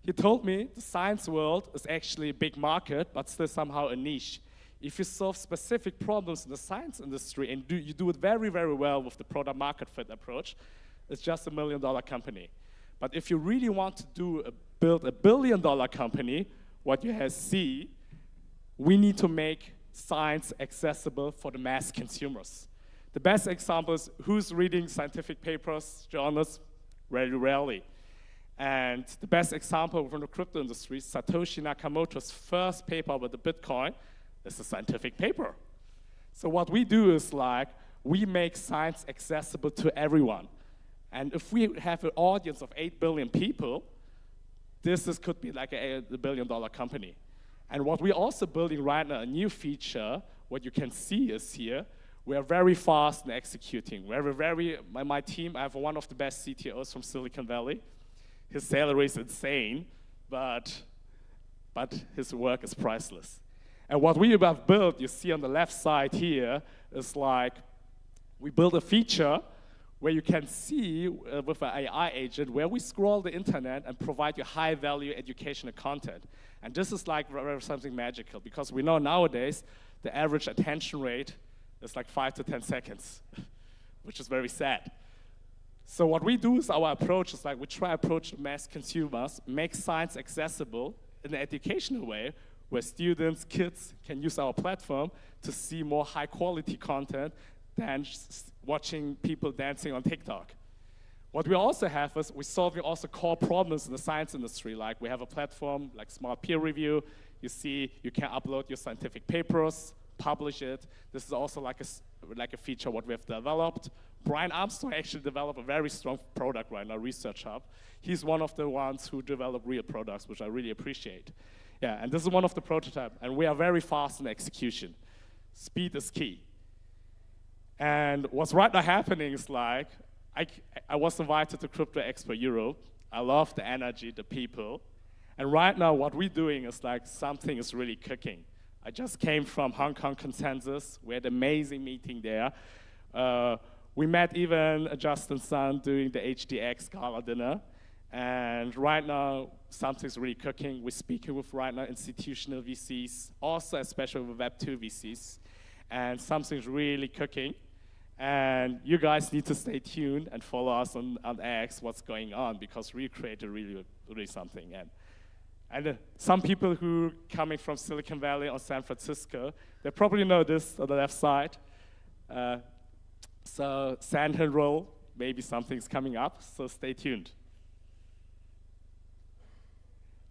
He told me the science world is actually a big market, but still somehow a niche. If you solve specific problems in the science industry and you do it very, very well with the product market fit approach, it's just a $1 million company. But if you really want to build a billion-dollar company, what you see, we need to make science accessible for the mass consumers. The best example is who's reading scientific papers, journals, very rarely. And the best example from the crypto industry, Satoshi Nakamoto's first paper with the Bitcoin is a scientific paper. So what we do is like, we make science accessible to everyone. And if we have an audience of 8 billion people, could be like a billion-dollar company. And what we're also building right now, a new feature, what you can see is here, we are very fast in executing. My team, I have one of the best CTOs from Silicon Valley. His salary is insane, but his work is priceless. And what we have built, you see on the left side here, is like, we built a feature where you can see with an AI agent where we scroll the internet and provide you high-value educational content. And this is like something magical, because we know nowadays the average attention rate is like 5 to 10 seconds, which is very sad. So what we do is our approach is like we try to approach the mass consumers, make science accessible in an educational way, where students, kids can use our platform to see more high-quality content than watching people dancing on TikTok. What we also have is we're solving also core problems in the science industry. Like we have a platform like smart peer review. You see, you can upload your scientific papers, publish it. This is also like a feature what we have developed. Brian Armstrong actually developed a very strong product right now, Research Hub. He's one of the ones who develop real products, which I really appreciate. Yeah, and this is one of the prototypes, and we are very fast in execution. Speed is key. And what's right now happening is like, I was invited to Crypto Expo Europe. I love the energy, the people. And right now what we're doing is like something is really cooking. I just came from Hong Kong Consensus. We had an amazing meeting there. We met even Justin Sun doing the HDX gala dinner. And right now, something's really cooking. We're speaking with right now institutional VCs, also especially with Web2 VCs. And something's really cooking. And you guys need to stay tuned and follow us on X, what's going on, because we created really something. And some people who coming from Silicon Valley or San Francisco, they probably know this on the left side. So Sand Hill Roll, maybe something's coming up, so stay tuned.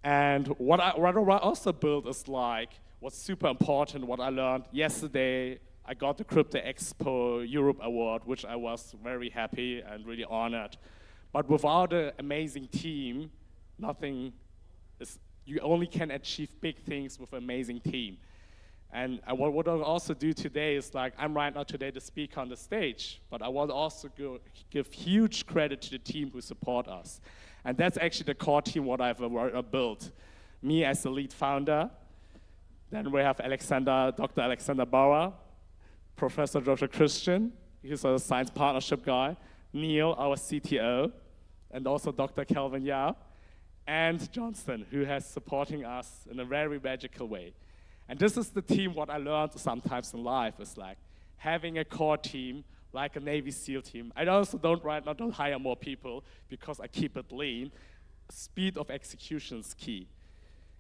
And what I also built is like, what's super important, what I learned yesterday, I got the Crypto Expo Europe Award, which I was very happy and really honored. But without an amazing team, nothing is, you only can achieve big things with an amazing team. And what I'll also do today is like, I'm right now today the speaker on the stage, but I want to also give huge credit to the team who support us. And that's actually the core team what I've built. Me as the lead founder, then we have Dr. Alexander Bauer, Professor Dr. Christian, he's a science partnership guy, Neil, our CTO, and also Dr. Kelvin Yao, and Johnston, who has supporting us in a very magical way. And this is the team, what I learned sometimes in life, is like having a core team, like a Navy SEAL team. I also don't hire more people because I keep it lean. Speed of execution is key.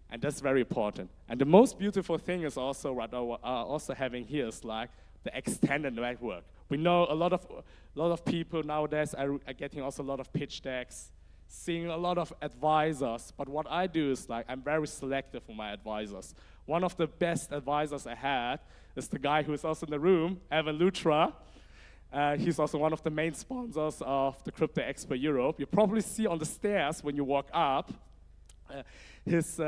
And that's very important. And the most beautiful thing is also right now, also having here is like the extended network. We know a lot of people nowadays are getting also a lot of pitch decks, seeing a lot of advisors. But what I do is like, I'm very selective for my advisors. One of the best advisors I had is the guy who is also in the room, Evan Lutra. He's also one of the main sponsors of the Crypto Expo Europe. You probably see on the stairs when you walk up his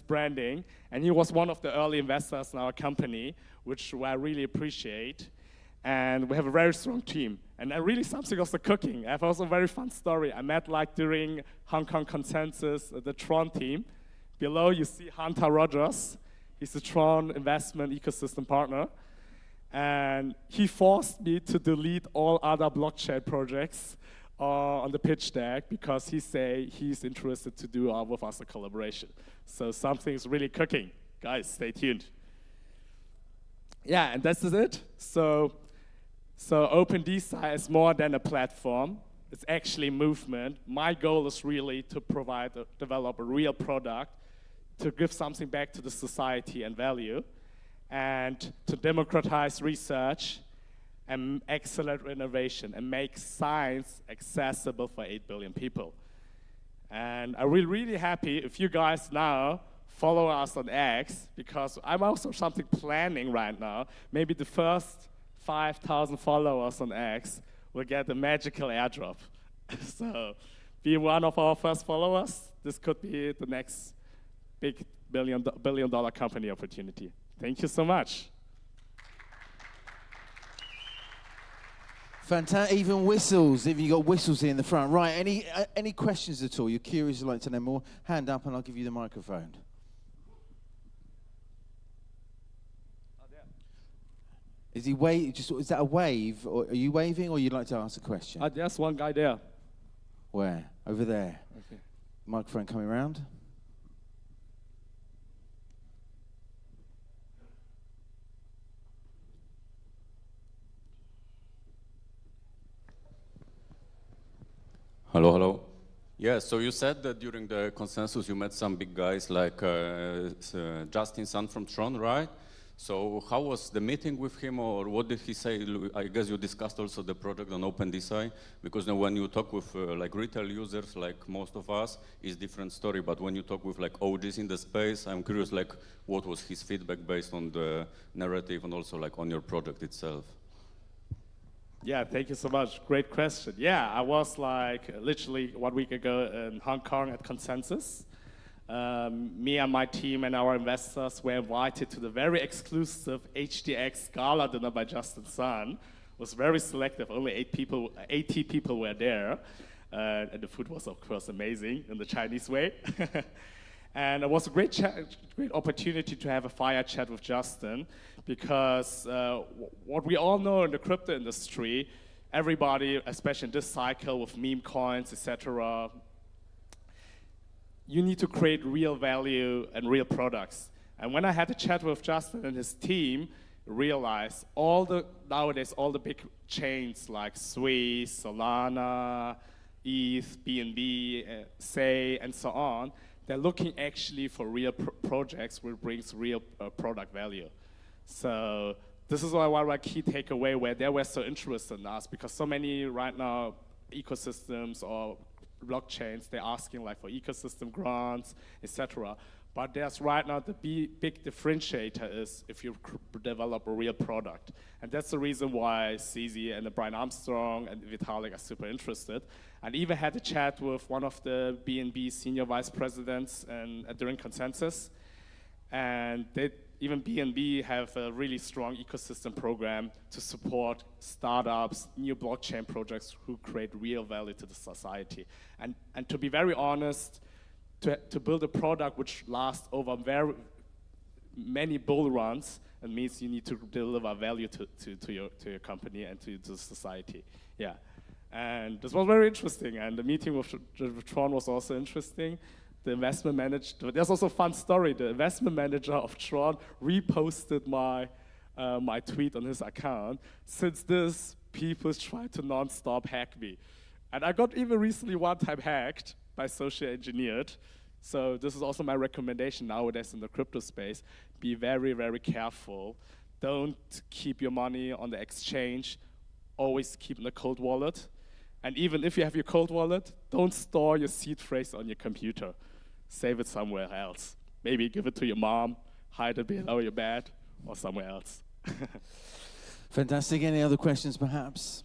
branding. And he was one of the early investors in our company, which I really appreciate. And we have a very strong team. And really something also cooking. I have also a very fun story. I met like during Hong Kong Consensus, the Tron team. Below you see Hunter Rogers. He's a Tron investment ecosystem partner. And he forced me to delete all other blockchain projects on the pitch deck because he say he's interested to do with us a collaboration. So something's really cooking. Guys, stay tuned. Yeah, and that's it. So Open DeSci is more than a platform. It's actually a movement. My goal is really to develop a real product, to give something back to the society and value, and to democratize research and accelerate innovation and make science accessible for 8 billion people. And I'm really happy if you guys now follow us on X, because I'm also something planning right now. Maybe the first 5,000 followers on X will get a magical airdrop. So be one of our first followers. This could be the next big billion-dollar company opportunity. Thank you so much. Fantastic. Even whistles, if you got whistles in the front. Right, any questions at all? You're curious, you'd like to know more? Hand up and I'll give you the microphone. Is he is that a wave? Or are you waving or you'd like to ask a question? There's one guy there. Where? Over there. Okay. Microphone coming around. Hello, hello. Yeah, so you said that during the consensus you met some big guys like Justin Sun from Tron, right? So how was the meeting with him, or what did he say? I guess you discussed also the project on DeSci, because now when you talk with like retail users, like most of us, it's different story. But when you talk with like OGs in the space, I'm curious, like what was his feedback based on the narrative and also like on your project itself? Yeah, thank you so much. Great question. Yeah, I was like literally 1 week ago in Hong Kong at Consensus. Me and my team and our investors were invited to the very exclusive HDX gala dinner by Justin Sun. It was very selective, only 80 people were there. And the food was, of course, amazing in the Chinese way. And it was a great opportunity to have a fire chat with Justin, because what we all know in the crypto industry, everybody, especially in this cycle with meme coins, etc., you need to create real value and real products. And when I had a chat with Justin and his team, realized nowadays all the big chains like Swiss, Solana, ETH, BNB, Say, and so on, they're looking actually for real projects which brings real product value. So this is one of my key takeaway where they were so interested in us, because so many right now ecosystems or blockchains, they're asking like for ecosystem grants, etc. But there's right now the big differentiator is if you develop a real product. And that's the reason why CZ and Brian Armstrong and Vitalik are super interested. And even had a chat with one of the BNB senior vice presidents during Consensus. And even BNB have a really strong ecosystem program to support startups, new blockchain projects who create real value to the society. And to be very honest, to build a product which lasts over very many bull runs, it means you need to deliver value to your company and to the society. Yeah. And this was very interesting. And the meeting with Tron was also interesting. The investment manager, there's also a fun story. The investment manager of Tron reposted my tweet on his account. Since this, people try to non-stop hack me. And I got even recently one time hacked by social engineered. So this is also my recommendation nowadays in the crypto space. Be very, very careful. Don't keep your money on the exchange. Always keep in a cold wallet. And even if you have your cold wallet, don't store your seed phrase on your computer. Save it somewhere else. Maybe give it to your mom, hide it below your bed, or somewhere else. Fantastic. Any other questions, perhaps?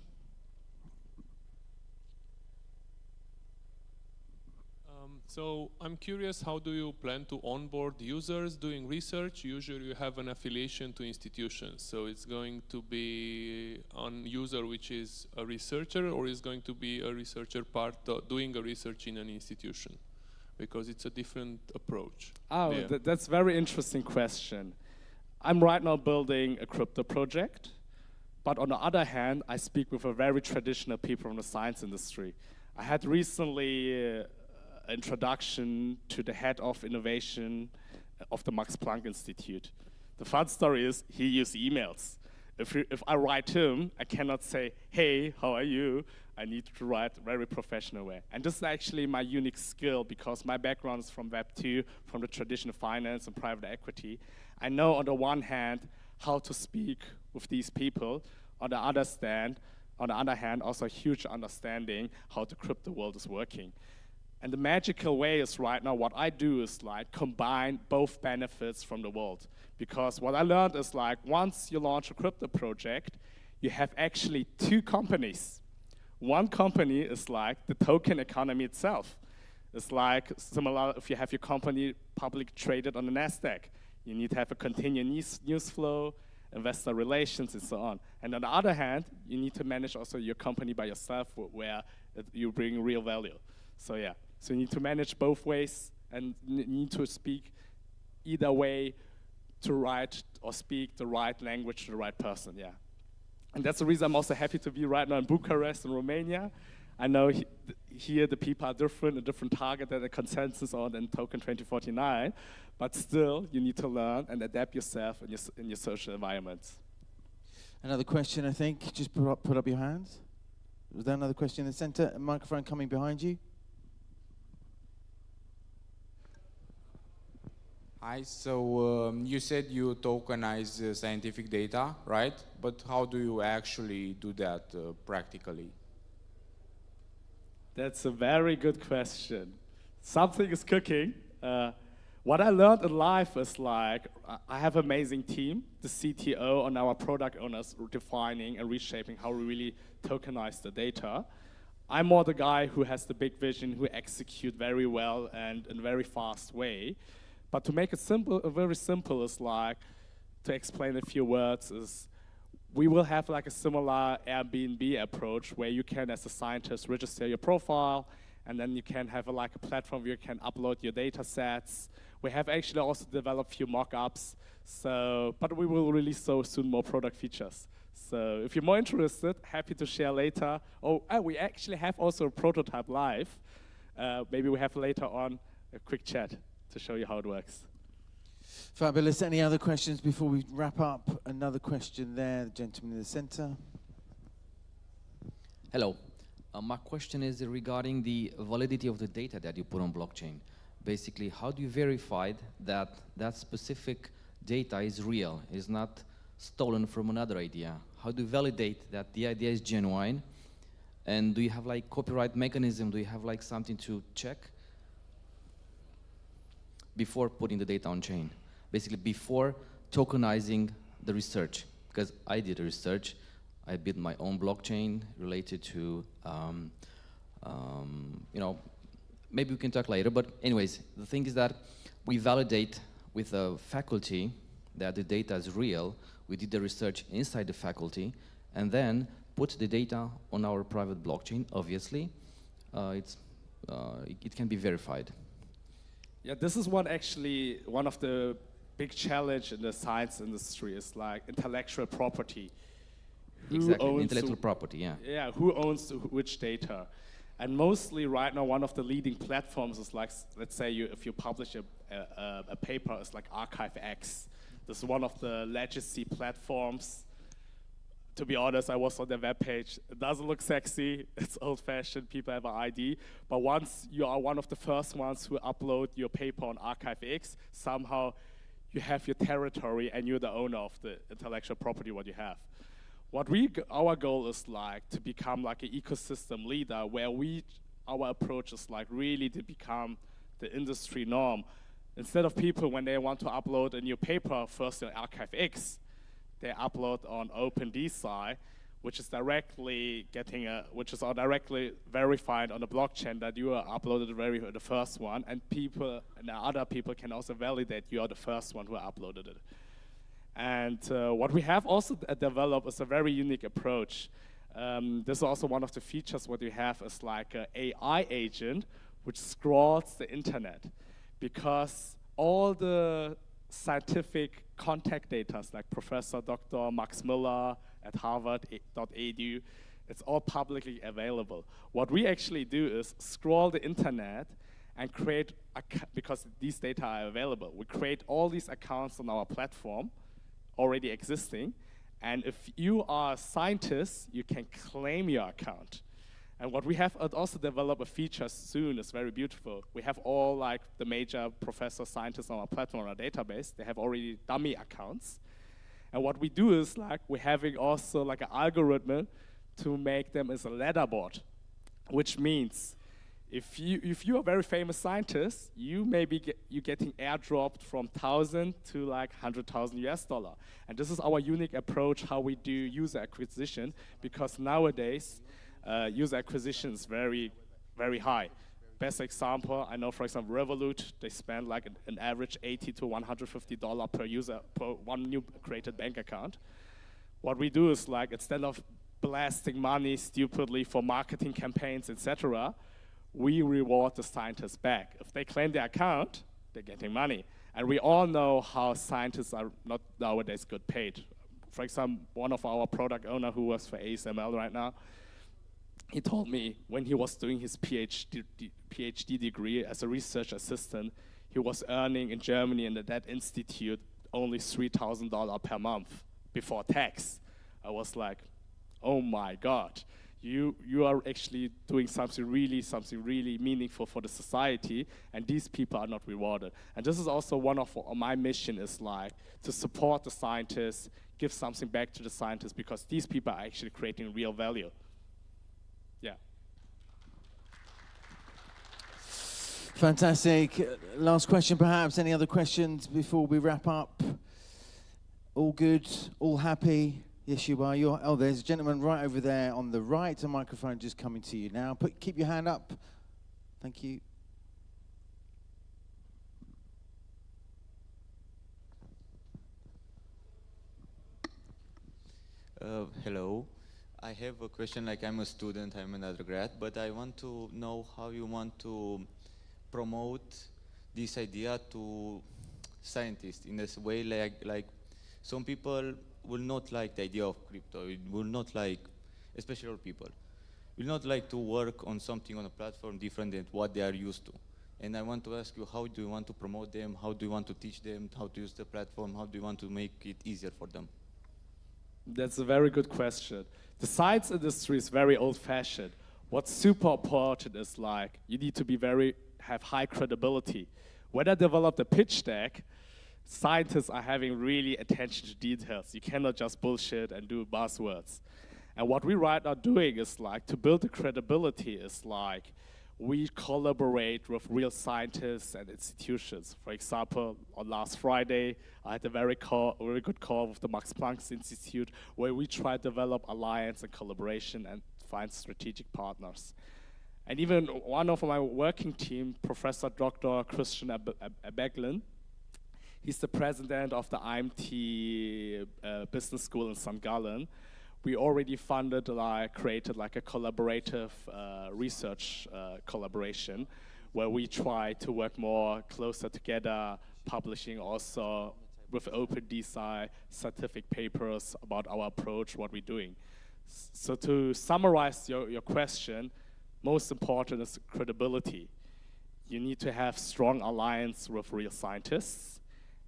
So I'm curious, how do you plan to onboard users doing research? Usually you have an affiliation to institutions. So it's going to be on user which is a researcher, or is going to be a researcher part doing a research in an institution? Because it's a different approach. Oh, yeah. That's a very interesting question. I'm right now building a crypto project, but on the other hand, I speak with a very traditional people from the science industry. I had recently introduction to the head of innovation of the Max Planck Institute. The fun story is he used emails. If I write him, I cannot say, hey, how are you? I need to write very professional way. And this is actually my unique skill, because my background is from Web 2, from the traditional finance and private equity. I know on the one hand how to speak with these people, on the other hand, also a huge understanding how the crypto world is working. And the magical way is right now, what I do is like combine both benefits from the world. Because what I learned is like, once you launch a crypto project, you have actually two companies. One company is like the token economy itself. It's like similar if you have your company public traded on the NASDAQ. You need to have a continuous news flow, investor relations, and so on. And on the other hand, you need to manage also your company by yourself, where you bring real value. So yeah. So you need to manage both ways and need to speak either way to write or speak the right language to the right person, yeah. And that's the reason I'm also happy to be right now in Bucharest in Romania. I know here the people are different, a different target than the consensus on in Token 2049, but still you need to learn and adapt yourself in your social environments. Another question, I think. Just put up your hands. Was there another question in the center? A microphone coming behind you. Hi, so you said you tokenize scientific data, right? But how do you actually do that practically? That's a very good question. Something is cooking. What I learned in life is like, I have an amazing team, the CTO and our product owners defining and reshaping how we really tokenize the data. I'm more the guy who has the big vision, who execute very well and in a very fast way. But to make it simple, very simple is like, to explain a few words is, we will have like a similar Airbnb approach where you can, as a scientist, register your profile, and then you can have like a platform where you can upload your data sets. We have actually also developed a few mock-ups, but we will release so soon more product features. So if you're more interested, happy to share later. We actually have also a prototype live. Maybe we have later on a quick chat to show you how it works. Fabulous. Any other questions before we wrap up? Another question there, the gentleman in the center. Hello. My question is regarding the validity of the data that you put on blockchain. Basically, how do you verify that that specific data is real, is not stolen from another idea? How do you validate that the idea is genuine? And do you have like copyright mechanism? Do you have like something to check before putting the data on chain? Basically, before tokenizing the research, because I did research, I built my own blockchain related to, you know, maybe we can talk later, but anyways, the thing is that we validate with a faculty that the data is real. We did the research inside the faculty, and then put the data on our private blockchain. Obviously, it can be verified. Yeah, this is one of the big challenge in the science industry is like intellectual property. Exactly, intellectual property, yeah. Yeah, who owns which data? And mostly right now, one of the leading platforms is like, let's say if you publish a paper, it's like ArchiveX. This is one of the legacy platforms. To be honest, I was on their webpage. It doesn't look sexy. It's old-fashioned. People have an ID. But once you are one of the first ones who upload your paper on ArchiveX, somehow you have your territory and you're the owner of the intellectual property what you have. Our goal is like to become like an ecosystem leader where our approach is like really to become the industry norm. Instead of people, when they want to upload a new paper, first on ArchiveX, they upload on DeSci, which is directly directly verified on the blockchain that you are uploaded the first one, and other people can also validate you are the first one who uploaded it. And what we have also developed is a very unique approach. This is also one of the features what we have is like an AI agent which scrolls the internet, because all the scientific contact data, like Professor Dr. Max Miller at harvard.edu, it's all publicly available. What we actually do is scroll the internet and create, because these data are available, we create all these accounts on our platform already existing, and if you are a scientist, you can claim your account. And what we have also developed a feature soon is very beautiful. We have all like the major professor scientists on our platform, our database. They have already dummy accounts. And what we do is like we're having also like an algorithm to make them as a leaderboard, which means if you're a very famous scientist, you may be getting airdropped from 1,000 to like 100,000 US dollar. And this is our unique approach how we do user acquisition, because nowadays user acquisition is very, very high. Best example, I know for example Revolut, they spend like an average $80 to $150 per user per one new created bank account. What we do is like instead of blasting money stupidly for marketing campaigns, etc., we reward the scientists back. If they claim their account, they're getting money. And we all know how scientists are not nowadays good paid. For example, one of our product owner who works for ASML right now, he told me when he was doing his PhD degree as a research assistant, he was earning in Germany in that institute only $3,000 per month before tax. I was like, oh my God. you are actually doing something really meaningful for the society, and these people are not rewarded. And this is also one of my mission is like to support the scientists, give something back to the scientists, because these people are actually creating real value. Yeah. Fantastic. Last question, perhaps. Any other questions before we wrap up? All good? All happy? Yes, you are. Oh, there's a gentleman right over there on the right. A microphone just coming to you now. Keep your hand up. Thank you. Hello. I have a question. Like, I'm a student, I'm an undergrad, but I want to know how you want to promote this idea to scientists in this way, like some people will not like the idea of crypto. It will not like, especially old people, will not like to work on something on a platform different than what they are used to. And I want to ask you, how do you want to promote them? How do you want to teach them how to use the platform? How do you want to make it easier for them? That's a very good question. The science industry is very old-fashioned. What's super important is like, you need to have high credibility. When I developed a pitch deck, scientists are having really attention to details. You cannot just bullshit and do buzzwords. And what we right now doing is like, to build the credibility is like, we collaborate with real scientists and institutions. For example, on last Friday, I had a very good call with the Max Planck Institute, where we try to develop alliance and collaboration and find strategic partners. And even one of my working team, Professor Dr. Christian Abeglin, he's the president of the IMT Business School in St. Gallen. We already created like a collaborative research collaboration where we try to work more closer together, publishing also with open DeSci scientific papers about our approach, what we're doing. So to summarize your question, most important is credibility. You need to have strong alliance with real scientists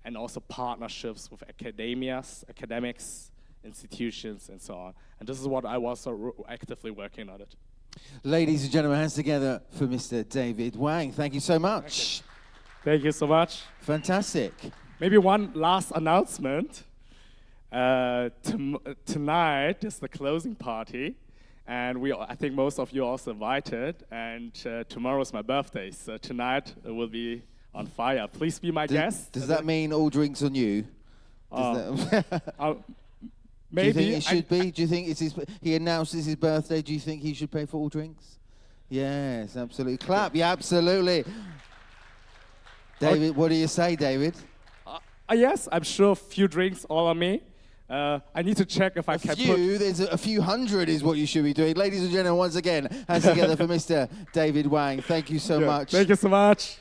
and also partnerships with academics, institutions, and so on. And this is what I was actively working on it. Ladies and gentlemen, hands together for Mr. David Wang. Thank you so much. Thank you so much. Fantastic. Maybe one last announcement. Tonight is the closing party, and I think most of you are also invited, and tomorrow is my birthday, so tonight it will be on fire. Please be my guest. Does that mean all drinks on you? Maybe. Do you think it should be? Do you think he announces his birthday? Do you think he should pay for all drinks? Yes, absolutely. Clap. Yeah, absolutely. David, what do you say, David? Yes, I'm sure a few drinks all on me. I need to check if I can put... There's a few hundred is what you should be doing. Ladies and gentlemen, once again, hands together for Mr. David Wang. Thank you so much. Thank you so much.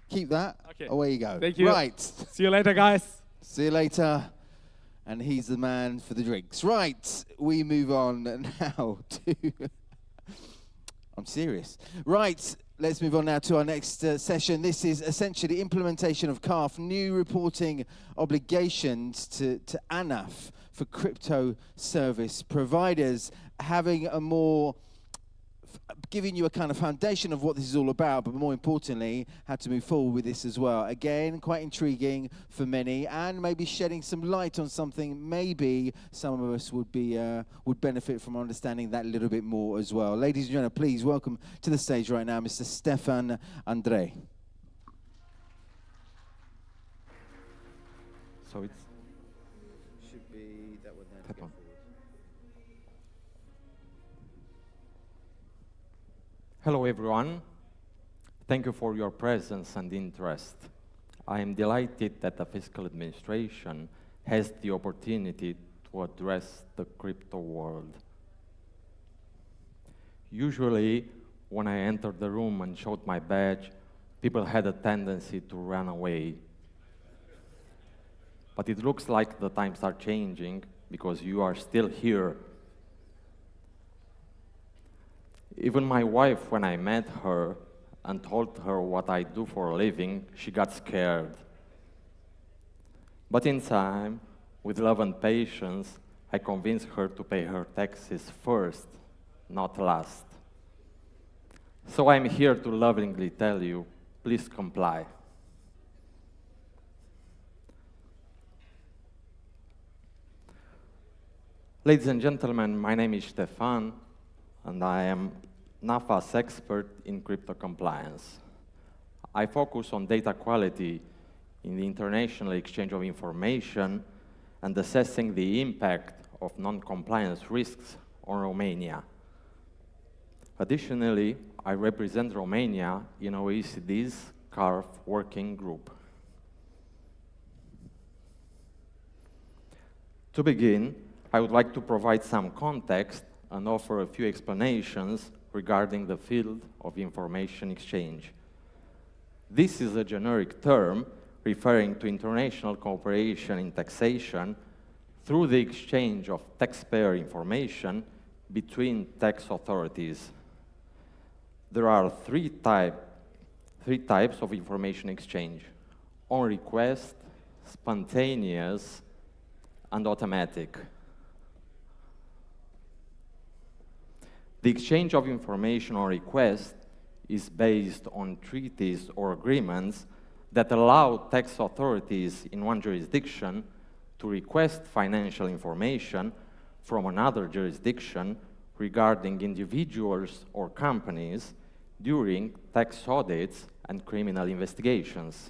Keep that. Okay. Away you go. Thank you. Right. See you later, guys. See you later. And he's the man for the drinks. Right. We move on now to... I'm serious. Right. Let's move on now to our next session. This is essentially implementation of CAF, new reporting obligations to ANAF for crypto service providers, having a more, giving you a kind of foundation of what this is all about, but more importantly, how to move forward with this as well. Again, quite intriguing for many, and maybe shedding some light on something maybe some of us would benefit from understanding that a little bit more as well. Ladies and gentlemen, please welcome to the stage right now, Mr. Stefan Andrei. So it should be that one there. Hello everyone. Thank you for your presence and interest. I am delighted that the fiscal administration has the opportunity to address the crypto world. Usually, when I entered the room and showed my badge, people had a tendency to run away. But it looks like the times are changing because you are still here. Even my wife, when I met her and told her what I do for a living, she got scared. But in time, with love and patience, I convinced her to pay her taxes first, not last. So I'm here to lovingly tell you, please comply. Ladies and gentlemen, my name is Stefan, and I am NAFA's expert in crypto compliance. I focus on data quality in the international exchange of information and assessing the impact of non-compliance risks on Romania. Additionally, I represent Romania in OECD's CARF working group. To begin, I would like to provide some context and offer a few explanations regarding the field of information exchange. This is a generic term referring to international cooperation in taxation through the exchange of taxpayer information between tax authorities. There are three types of information exchange: on request, spontaneous, and automatic. The exchange of information on request is based on treaties or agreements that allow tax authorities in one jurisdiction to request financial information from another jurisdiction regarding individuals or companies during tax audits and criminal investigations.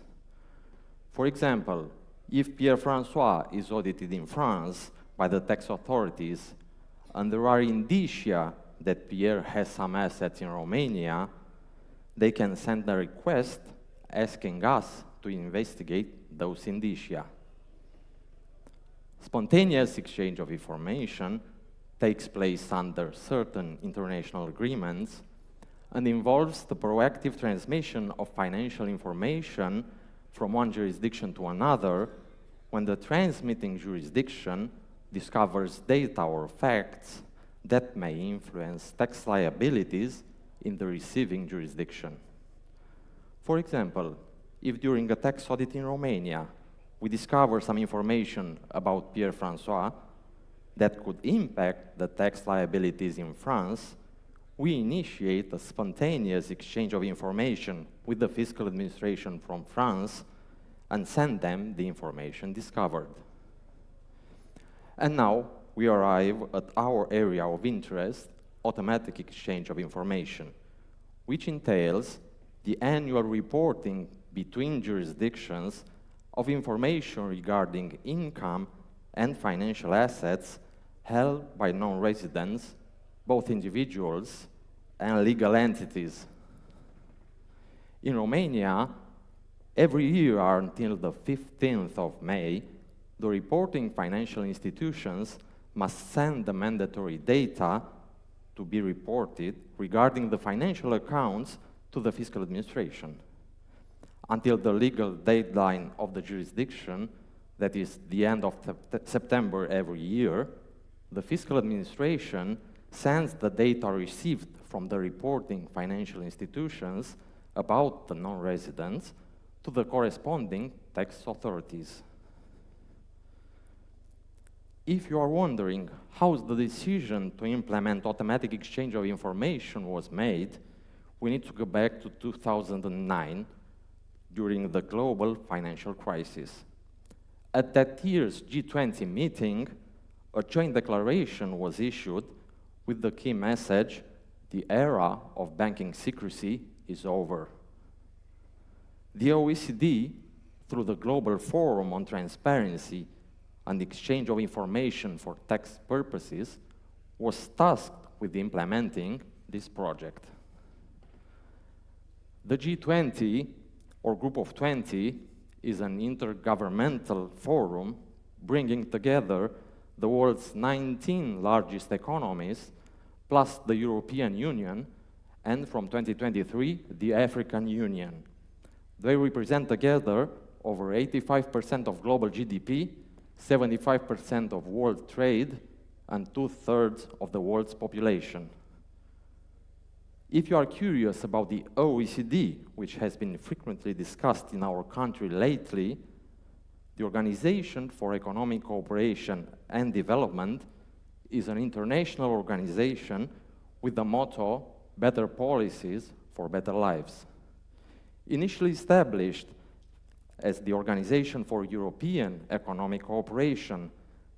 For example, if Pierre-François is audited in France by the tax authorities and there are indicia that Pierre has some assets in Romania, they can send a request asking us to investigate those indicia. Spontaneous exchange of information takes place under certain international agreements and involves the proactive transmission of financial information from one jurisdiction to another when the transmitting jurisdiction discovers data or facts that may influence tax liabilities in the receiving jurisdiction. For example, if during a tax audit in Romania, we discover some information about Pierre-François that could impact the tax liabilities in France, we initiate a spontaneous exchange of information with the fiscal administration from France and send them the information discovered. And now we arrive at our area of interest, automatic exchange of information, which entails the annual reporting between jurisdictions of information regarding income and financial assets held by non-residents, both individuals and legal entities. In Romania, every year until the 15th of May, the reporting financial institutions must send the mandatory data to be reported regarding the financial accounts to the fiscal administration. Until the legal deadline of the jurisdiction, that is the end of September every year, the fiscal administration sends the data received from the reporting financial institutions about the non-residents to the corresponding tax authorities. If you are wondering how the decision to implement automatic exchange of information was made, we need to go back to 2009 during the global financial crisis. At that year's G20 meeting, a joint declaration was issued with the key message, the era of banking secrecy is over. The OECD, through the Global Forum on Transparency and Exchange of Information for Tax Purposes, was tasked with implementing this project. The G20, or Group of 20, is an intergovernmental forum bringing together the world's 19 largest economies, plus the European Union, and from 2023, the African Union. They represent together over 85% of global GDP, 75% of world trade, and 2/3 of the world's population. If you are curious about the OECD, which has been frequently discussed in our country lately, the The Organization for Economic Cooperation and Development is an international organization with the motto, better policies for better lives. Initially established as the Organization for European Economic Cooperation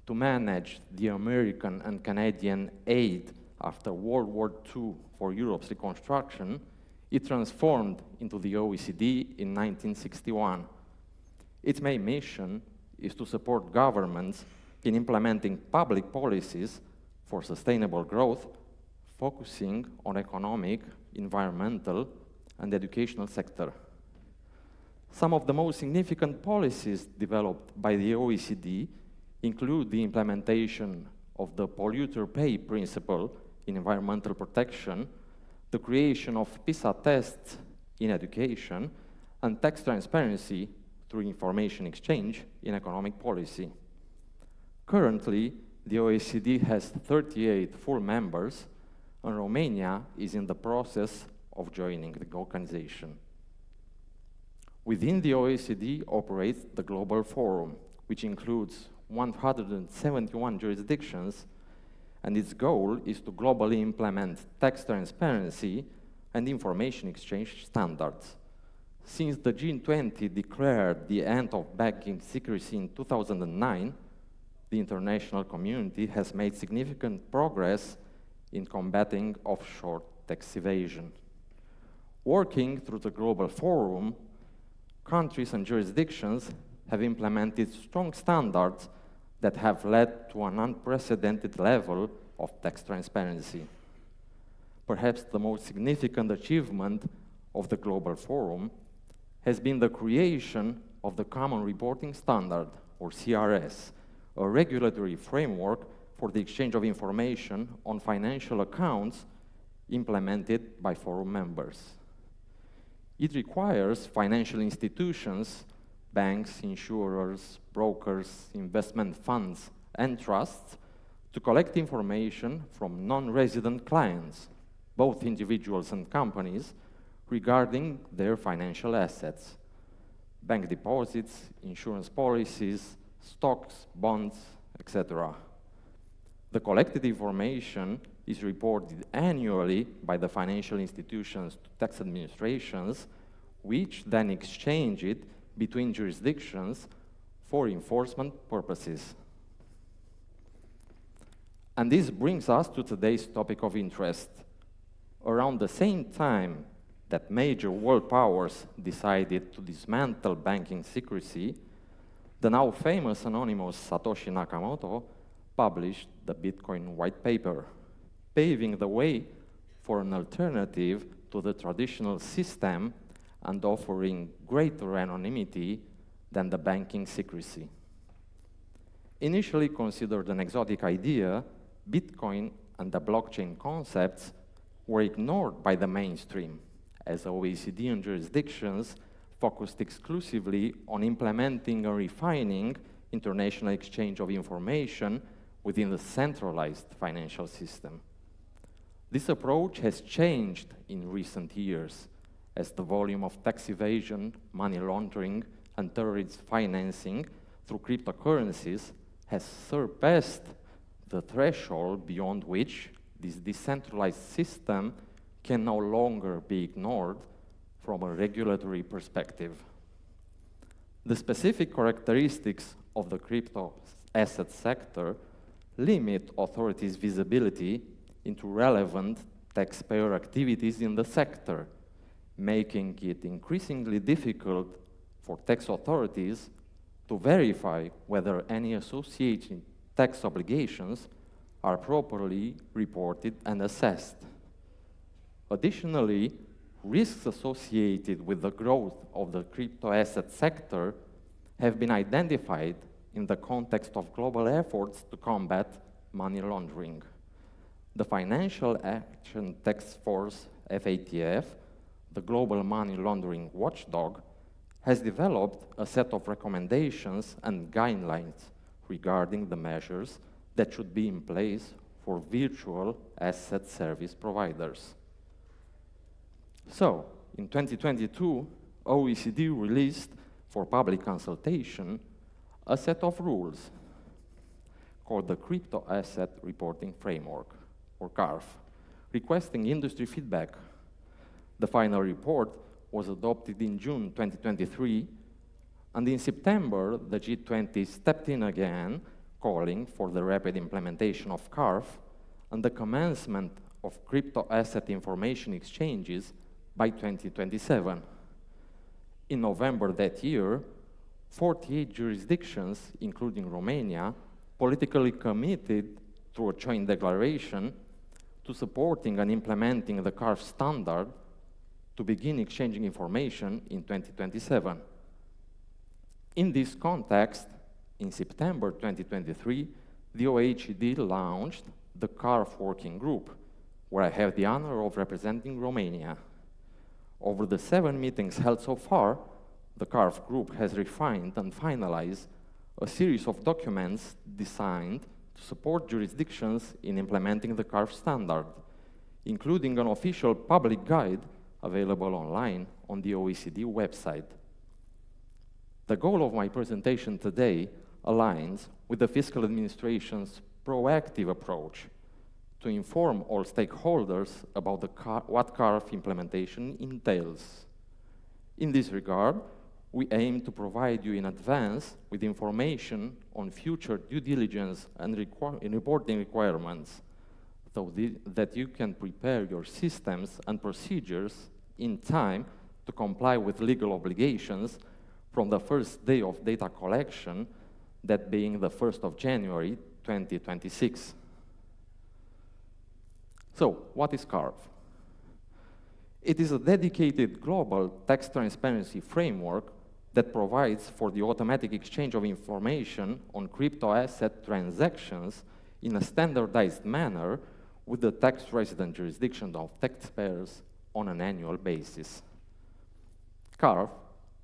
to manage the American and Canadian aid after World War II for Europe's reconstruction, it transformed into the OECD in 1961. Its main mission is to support governments in implementing public policies for sustainable growth, focusing on economic, environmental, and educational sector. Some of the most significant policies developed by the OECD include the implementation of the polluter pay principle in environmental protection, the creation of PISA tests in education, and tax transparency through information exchange in economic policy. Currently, the OECD has 38 full members, and Romania is in the process of joining the organization. Within the OECD operates the Global Forum, which includes 171 jurisdictions, and its goal is to globally implement tax transparency and information exchange standards. Since the G20 declared the end of banking secrecy in 2009, the international community has made significant progress in combating offshore tax evasion. Working through the Global Forum, countries and jurisdictions have implemented strong standards that have led to an unprecedented level of tax transparency. Perhaps the most significant achievement of the Global Forum has been the creation of the Common Reporting Standard, or CRS, a regulatory framework for the exchange of information on financial accounts implemented by forum members. It requires financial institutions, banks, insurers, brokers, investment funds, and trusts to collect information from non-resident clients, both individuals and companies, regarding their financial assets, bank deposits, insurance policies, stocks, bonds, etc. The collected information is reported annually by the financial institutions to tax administrations, which then exchange it between jurisdictions for enforcement purposes. And this brings us to today's topic of interest. Around the same time that major world powers decided to dismantle banking secrecy, the now famous anonymous Satoshi Nakamoto published the Bitcoin white paper, paving the way for an alternative to the traditional system and offering greater anonymity than the banking secrecy. Initially considered an exotic idea, Bitcoin and the blockchain concepts were ignored by the mainstream, as OECD and jurisdictions focused exclusively on implementing and refining international exchange of information within the centralized financial system. This approach has changed in recent years as the volume of tax evasion, money laundering, and terrorist financing through cryptocurrencies has surpassed the threshold beyond which this decentralized system can no longer be ignored from a regulatory perspective. The specific characteristics of the crypto asset sector limit authorities' visibility into relevant taxpayer activities in the sector, making it increasingly difficult for tax authorities to verify whether any associated tax obligations are properly reported and assessed. Additionally, risks associated with the growth of the crypto asset sector have been identified in the context of global efforts to combat money laundering. The Financial Action Task Force, FATF, the global money laundering watchdog, has developed a set of recommendations and guidelines regarding the measures that should be in place for virtual asset service providers. So, in 2022, OECD released for public consultation a set of rules called the Crypto Asset Reporting Framework, or CARF, requesting industry feedback. The final report was adopted in June 2023, and in September, the G20 stepped in again, calling for the rapid implementation of CARF and the commencement of crypto asset information exchanges by 2027. In November that year, 48 jurisdictions, including Romania, politically committed through a joint declaration to supporting and implementing the CARF standard to begin exchanging information in 2027. In this context, in September 2023, the OECD launched the CARF Working Group, where I have the honor of representing Romania. Over the 7 meetings held so far, the CARF Group has refined and finalized a series of documents designed to support jurisdictions in implementing the CARF standard, including an official public guide available online on the OECD website. The goal of my presentation today aligns with the fiscal administration's proactive approach to inform all stakeholders about what CARF implementation entails. In this regard, we aim to provide you in advance with information on future due diligence and reporting requirements, so that you can prepare your systems and procedures in time to comply with legal obligations from the first day of data collection, that being the 1st of January 2026. So, what is CARF? It is a dedicated global tax transparency framework that provides for the automatic exchange of information on crypto asset transactions in a standardized manner with the tax resident jurisdiction of taxpayers on an annual basis. CARF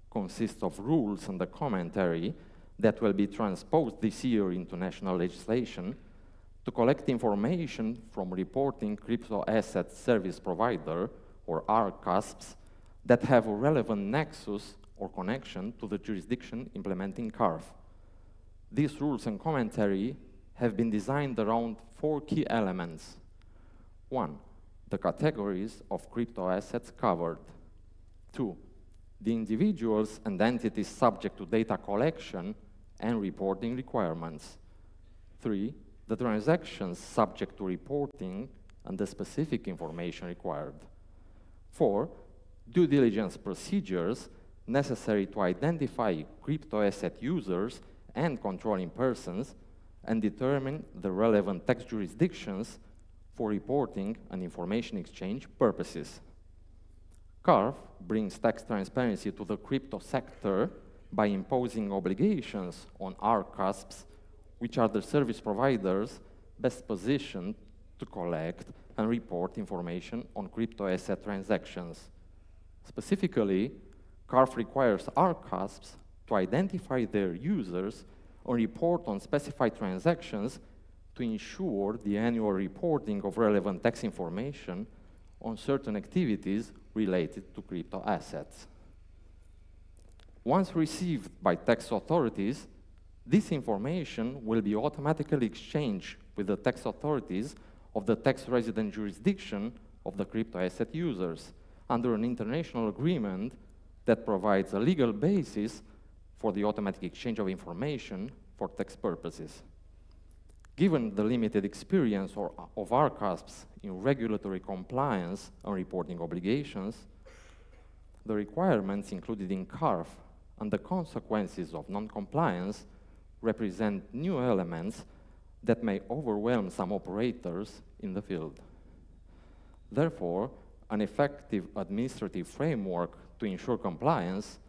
consists of rules and a commentary that will be transposed this year into national legislation to collect information from reporting crypto asset service provider, or RCASPs, that have a relevant nexus or connection to the jurisdiction implementing CARF. These rules and commentary have been designed around 4 key elements. 1, the categories of crypto assets covered. 2, the individuals and entities subject to data collection and reporting requirements. 3, the transactions subject to reporting and the specific information required. 4, due diligence procedures necessary to identify crypto asset users and controlling persons and determine the relevant tax jurisdictions for reporting and information exchange purposes. CARF brings tax transparency to the crypto sector by imposing obligations on RCASPs, which are the service providers best positioned to collect and report information on crypto asset transactions. Specifically, CARF requires RCASPs to identify their users or report on specified transactions to ensure the annual reporting of relevant tax information on certain activities related to crypto assets. Once received by tax authorities, this information will be automatically exchanged with the tax authorities of the tax resident jurisdiction of the crypto asset users under an international agreement that provides a legal basis for the automatic exchange of information for tax purposes. Given the limited experience of RCASPs in regulatory compliance and reporting obligations, the requirements included in CARF and the consequences of non-compliance represent new elements that may overwhelm some operators in the field. Therefore, an effective administrative framework to ensure compliance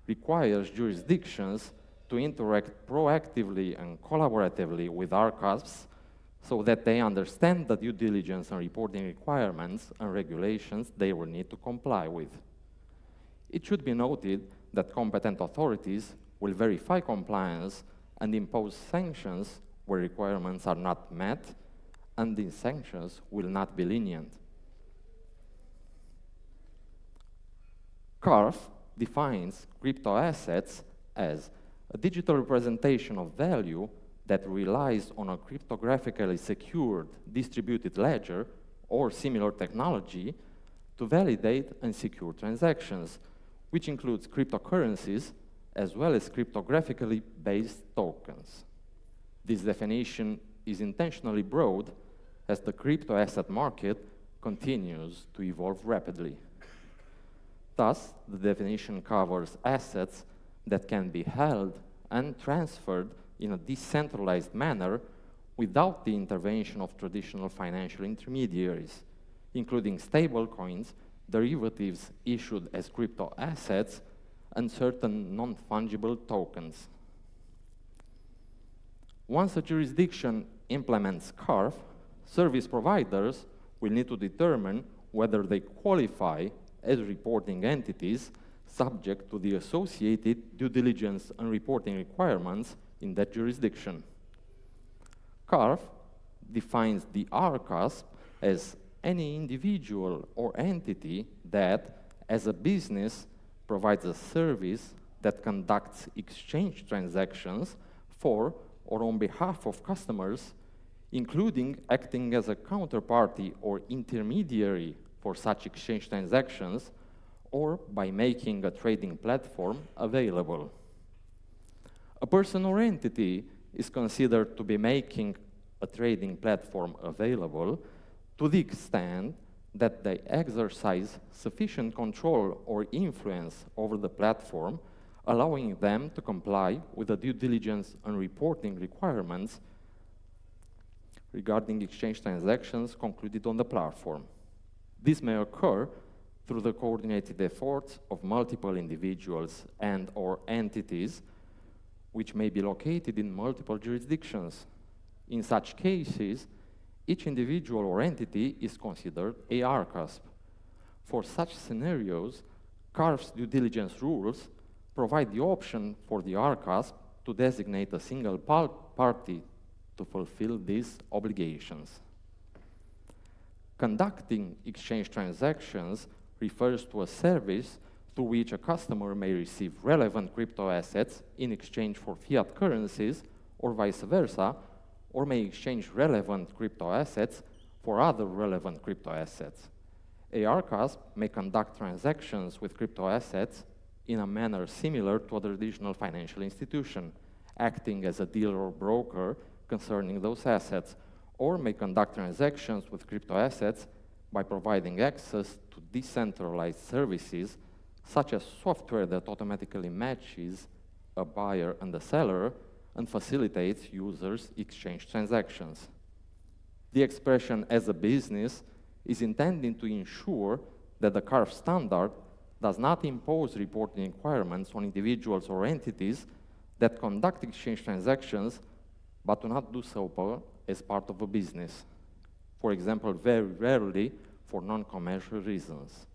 requires jurisdictions to interact proactively and collaboratively with RCASPs so that they understand the due diligence and reporting requirements and regulations they will need to comply with. It should be noted that competent authorities will verify compliance and impose sanctions where requirements are not met, and these sanctions will not be lenient. CARF defines crypto assets as A digital representation of value that relies on a cryptographically secured distributed ledger or similar technology to validate and secure transactions, which includes cryptocurrencies as well as cryptographically based tokens. This definition is intentionally broad as the crypto asset market continues to evolve rapidly. Thus, the definition covers assets that can be held and transferred in a decentralized manner without the intervention of traditional financial intermediaries, including stablecoins, derivatives issued as crypto assets, and certain non-fungible tokens. Once a jurisdiction implements CARF, service providers will need to determine whether they qualify as reporting entities subject to the associated due diligence and reporting requirements in that jurisdiction. CARF defines the RCASP as any individual or entity that, as a business, provides a service that conducts exchange transactions for or on behalf of customers, including acting as a counterparty or intermediary for such exchange transactions, or by making a trading platform available. A person or entity is considered to be making a trading platform available to the extent that they exercise sufficient control or influence over the platform, allowing them to comply with the due diligence and reporting requirements regarding exchange transactions concluded on the platform. This may occur through the coordinated efforts of multiple individuals and/or entities which may be located in multiple jurisdictions. In such cases, each individual or entity is considered a RCASP. For such scenarios, CARF's due diligence rules provide the option for the RCASP to designate a single party to fulfill these obligations. Conducting exchange transactions refers to a service through which a customer may receive relevant crypto assets in exchange for fiat currencies or vice versa, or may exchange relevant crypto assets for other relevant crypto assets. A RCASP may conduct transactions with crypto assets in a manner similar to a traditional financial institution, acting as a dealer or broker concerning those assets, or may conduct transactions with crypto assets by providing access to decentralized services, such as software that automatically matches a buyer and a seller and facilitates users' exchange transactions. The expression "as a business" is intended to ensure that the CARF standard does not impose reporting requirements on individuals or entities that conduct exchange transactions but do not do so as part of a business. For example, very rarely for non-commercial reasons.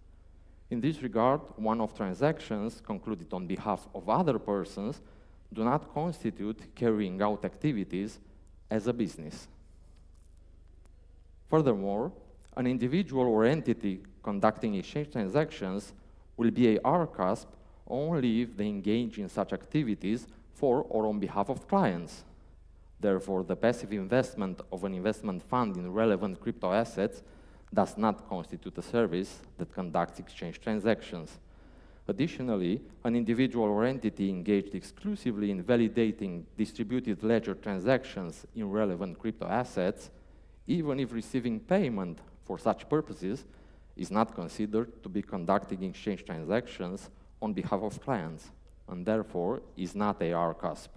In this regard, one-off transactions concluded on behalf of other persons do not constitute carrying out activities as a business. Furthermore, an individual or entity conducting exchange transactions will be a RCASP only if they engage in such activities for or on behalf of clients. Therefore, the passive investment of an investment fund in relevant crypto assets does not constitute a service that conducts exchange transactions. Additionally, an individual or entity engaged exclusively in validating distributed ledger transactions in relevant crypto assets, even if receiving payment for such purposes, is not considered to be conducting exchange transactions on behalf of clients, and therefore is not a RCASP.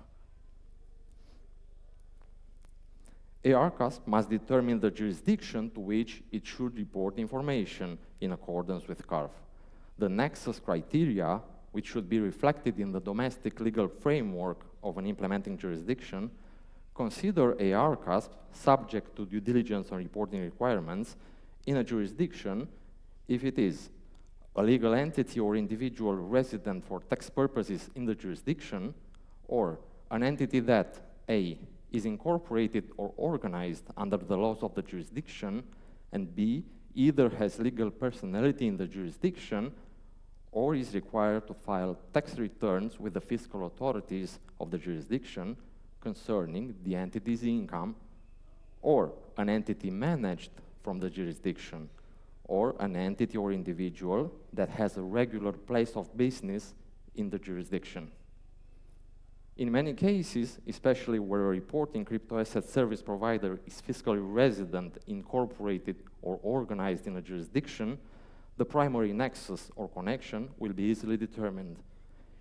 A RCASP must determine the jurisdiction to which it should report information in accordance with CARF. The nexus criteria, which should be reflected in the domestic legal framework of an implementing jurisdiction, consider a RCASP subject to due diligence and reporting requirements in a jurisdiction if it is a legal entity or individual resident for tax purposes in the jurisdiction, or an entity that A, is incorporated or organized under the laws of the jurisdiction, and B, either has legal personality in the jurisdiction or is required to file tax returns with the fiscal authorities of the jurisdiction concerning the entity's income, or an entity managed from the jurisdiction, or an entity or individual that has a regular place of business in the jurisdiction. In many cases, especially where a reporting crypto asset service provider is fiscally resident, incorporated, or organized in a jurisdiction, the primary nexus or connection will be easily determined.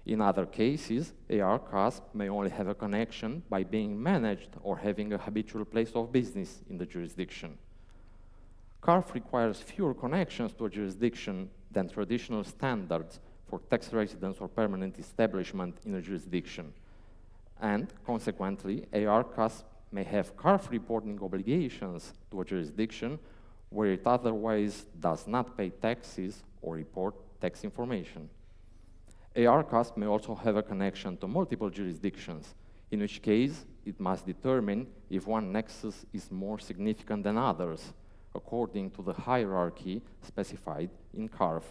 In other cases, ARCASP may only have a connection by being managed or having a habitual place of business in the jurisdiction. CARF requires fewer connections to a jurisdiction than traditional standards for tax residence or permanent establishment in a jurisdiction. And consequently, ARCASP may have CARF reporting obligations to a jurisdiction where it otherwise does not pay taxes or report tax information. ARCASP may also have a connection to multiple jurisdictions, in which case it must determine if one nexus is more significant than others, according to the hierarchy specified in CARF,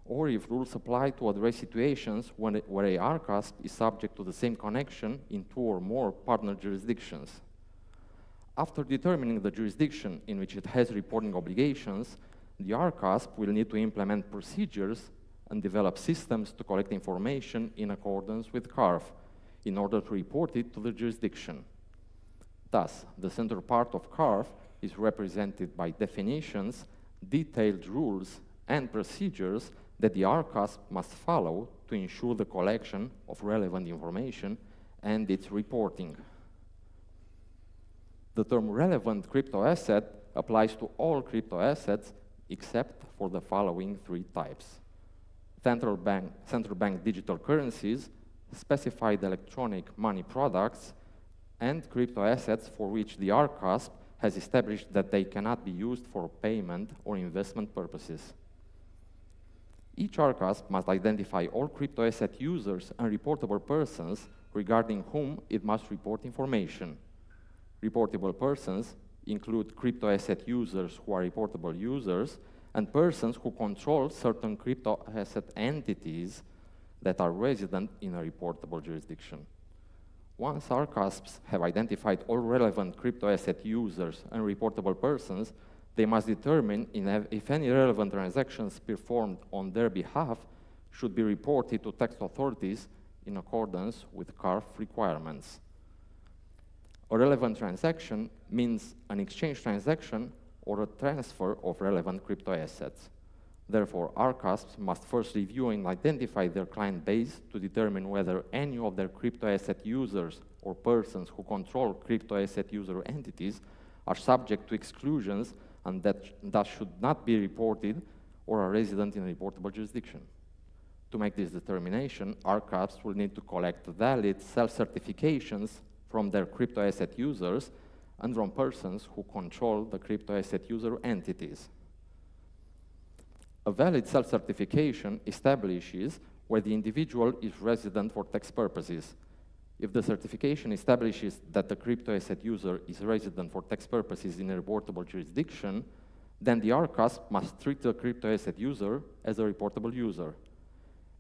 or if rules apply to address situations where ARCASP is subject to the same connection in 2 or more partner jurisdictions. After determining the jurisdiction in which it has reporting obligations, the ARCASP will need to implement procedures and develop systems to collect information in accordance with CARF in order to report it to the jurisdiction. Thus, the center part of CARF is represented by definitions, detailed rules, and procedures that the ARCASP must follow to ensure the collection of relevant information and its reporting. The term relevant crypto asset applies to all crypto assets except for the following 3 types: central bank digital currencies, specified electronic money products, and crypto assets for which the ARCASP has established that they cannot be used for payment or investment purposes. Each ARCASP must identify all crypto asset users and reportable persons regarding whom it must report information. Reportable persons include crypto asset users who are reportable users and persons who control certain crypto asset entities that are resident in a reportable jurisdiction. Once ARCASPs have identified all relevant crypto asset users and reportable persons, they must determine if any relevant transactions performed on their behalf should be reported to tax authorities in accordance with CARF requirements. A relevant transaction means an exchange transaction or a transfer of relevant crypto assets. Therefore, ARCASPs must first review and identify their client base to determine whether any of their crypto asset users or persons who control crypto asset user entities are subject to exclusions and that thus should not be reported or are resident in a reportable jurisdiction. To make this determination, ARCASPs will need to collect valid self-certifications from their crypto asset users and from persons who control the crypto asset user entities. A valid self-certification establishes where the individual is resident for tax purposes. If the certification establishes that the crypto asset user is resident for tax purposes in a reportable jurisdiction, then the ARCASP must treat the crypto asset user as a reportable user.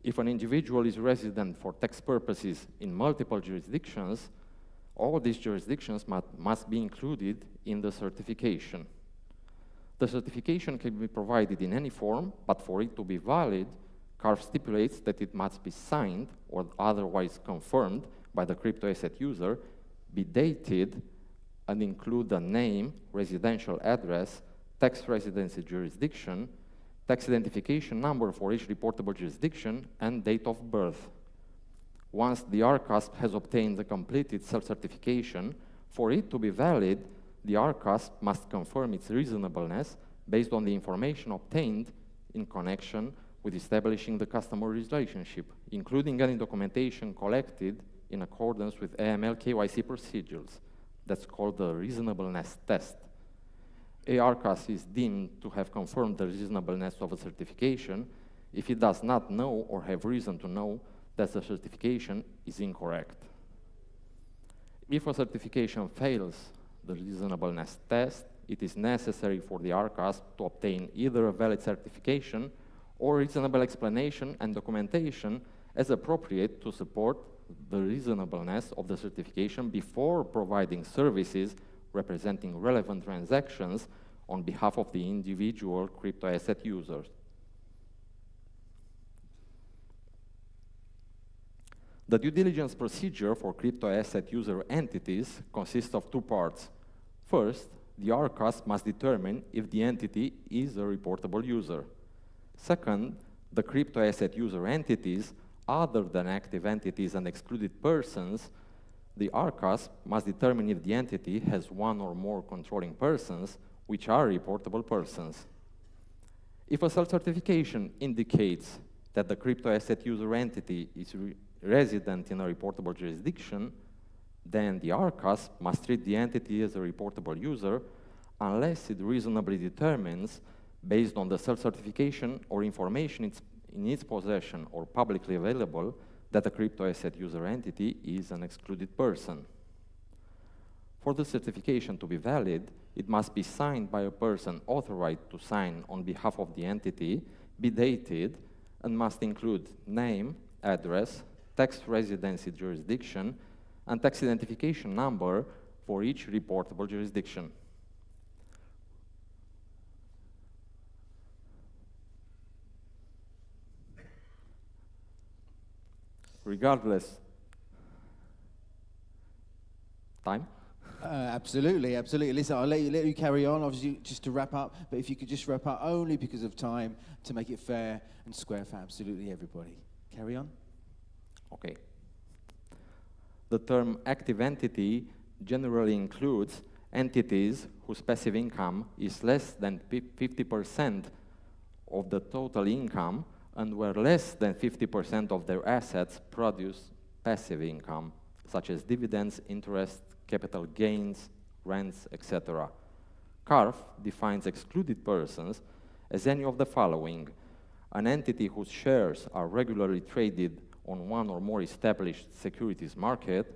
If an individual is resident for tax purposes in multiple jurisdictions, all these jurisdictions must be included in the certification. The certification can be provided in any form, but for it to be valid, CARF stipulates that it must be signed or otherwise confirmed by the crypto asset user, be dated, and include the name, residential address, tax residency jurisdiction, tax identification number for each reportable jurisdiction, and date of birth. Once the ARCASP has obtained the completed self-certification, for it to be valid, the ARCASP must confirm its reasonableness based on the information obtained in connection with establishing the customer relationship, including any documentation collected in accordance with AML KYC procedures. That's called the reasonableness test. ARCASP is deemed to have confirmed the reasonableness of a certification if it does not know or have reason to know that the certification is incorrect. If a certification fails the reasonableness test, it is necessary for the ARCASP to obtain either a valid certification or reasonable explanation and documentation as appropriate to support the reasonableness of the certification before providing services representing relevant transactions on behalf of the individual crypto asset users. The due diligence procedure for crypto asset user entities consists of two parts. First, the RCAS must determine if the entity is a reportable user. Second, the crypto asset user entities, other than active entities and excluded persons, the RCAS must determine if the entity has one or more controlling persons, which are reportable persons. If a self-certification indicates that the crypto asset user entity is resident in a reportable jurisdiction, then the RCAS must treat the entity as a reportable user unless it reasonably determines, based on the self-certification or information in its possession or publicly available, that the crypto asset user entity is an excluded person. For the certification to be valid, it must be signed by a person authorized to sign on behalf of the entity, be dated, and must include name, address, tax residency jurisdiction, and tax identification number for each reportable jurisdiction. Regardless, time? Absolutely, absolutely. Listen, I'll let you carry on, obviously, just to wrap up, but if you could just wrap up only because of time to make it fair and square for absolutely everybody. Carry on. Okay. The term active entity generally includes entities whose passive income is less than 50% of the total income and where less than 50% of their assets produce passive income, such as dividends, interest, capital gains, rents, etc. CARF defines excluded persons as any of the following: an entity whose shares are regularly traded on one or more established securities market,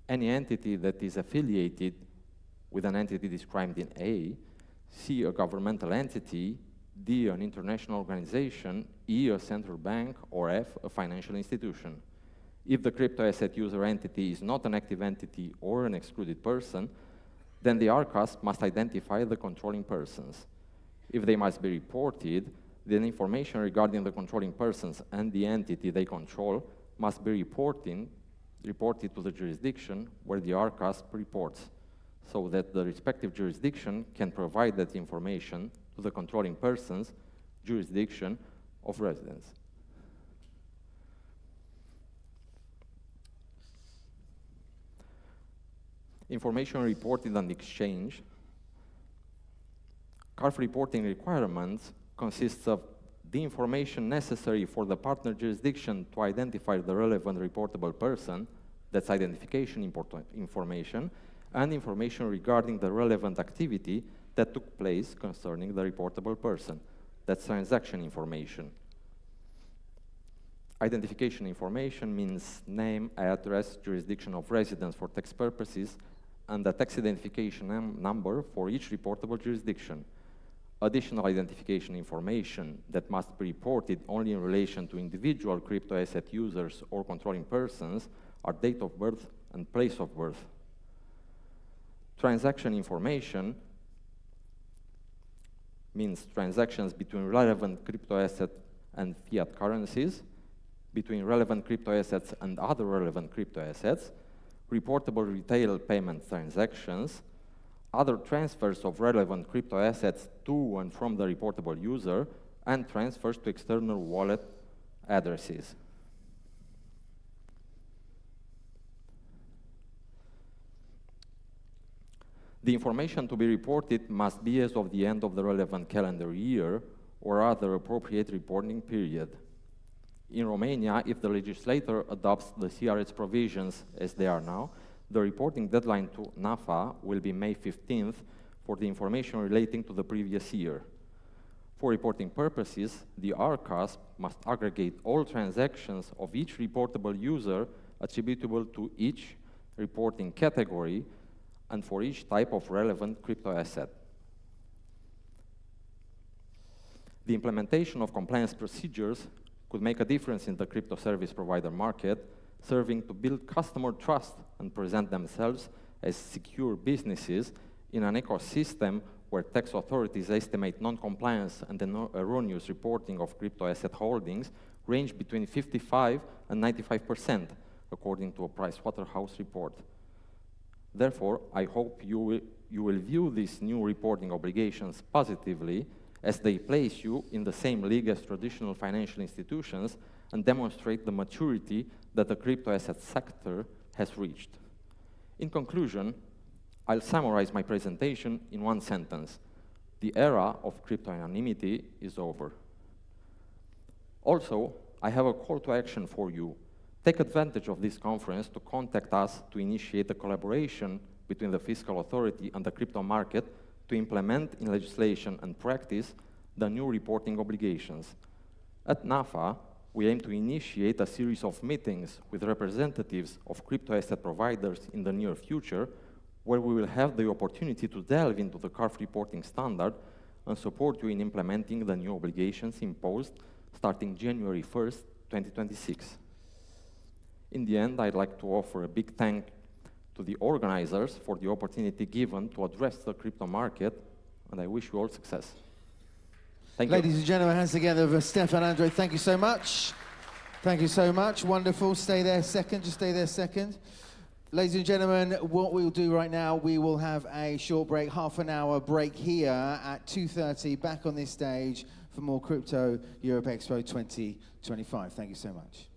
any entity that is affiliated with an entity described in A, C, a governmental entity, D, an international organization, E, a central bank, or F, a financial institution. If the crypto asset user entity is not an active entity or an excluded person, then the RCAS must identify the controlling persons. If they must be reported, then information regarding the controlling persons and the entity they control must be reported to the jurisdiction where the RCAS reports, so that the respective jurisdiction can provide that information to the controlling person's jurisdiction of residence. Information reported and exchange. CARF reporting requirements consists of the information necessary for the partner jurisdiction to identify the relevant reportable person, that's identification information, and information regarding the relevant activity that took place concerning the reportable person, that's transaction information. Identification information means name, address, jurisdiction of residence for tax purposes, and the tax identification number for each reportable jurisdiction. Additional identification information that must be reported only in relation to individual crypto asset users or controlling persons are date of birth and place of birth. Transaction information means transactions between relevant crypto asset and fiat currencies, between relevant crypto assets and other relevant crypto assets, reportable retail payment transactions, other transfers of relevant crypto assets to and from the reportable user, and transfers to external wallet addresses. The information to be reported must be as of the end of the relevant calendar year or other appropriate reporting period. In Romania, if the legislator adopts the CRS provisions as they are now, the reporting deadline to NAFA will be May 15th for the information relating to the previous year. For reporting purposes, the RCAS must aggregate all transactions of each reportable user attributable to each reporting category and for each type of relevant crypto asset. The implementation of compliance procedures could make a difference in the crypto service provider market, serving to build customer trust and present themselves as secure businesses in an ecosystem where tax authorities estimate non-compliance and erroneous reporting of crypto asset holdings range between 55 and 95%, according to a Pricewaterhouse report. Therefore, I hope you will view these new reporting obligations positively, as they place you in the same league as traditional financial institutions and demonstrate the maturity that the crypto asset sector has reached. In conclusion, I'll summarize my presentation in one sentence. The era of crypto anonymity is over. Also, I have a call to action for you. Take advantage of this conference to contact us to initiate a collaboration between the fiscal authority and the crypto market to implement in legislation and practice the new reporting obligations. At NAFA, we aim to initiate a series of meetings with representatives of crypto asset providers in the near future, where we will have the opportunity to delve into the CARF reporting standard and support you in implementing the new obligations imposed starting January 1st, 2026. In the end, I'd like to offer a big thank to the organizers for the opportunity given to address the crypto market, and I wish you all success. Thank you. Ladies and gentlemen, hands together for Stefan, Andre. Thank you so much. Thank you so much. Wonderful. Stay there a second. Just stay there a second. Ladies and gentlemen, what we'll do right now, we will have a short break, half an hour break here at 2:30, back on this stage for more Crypto Europe Expo 2025. Thank you so much.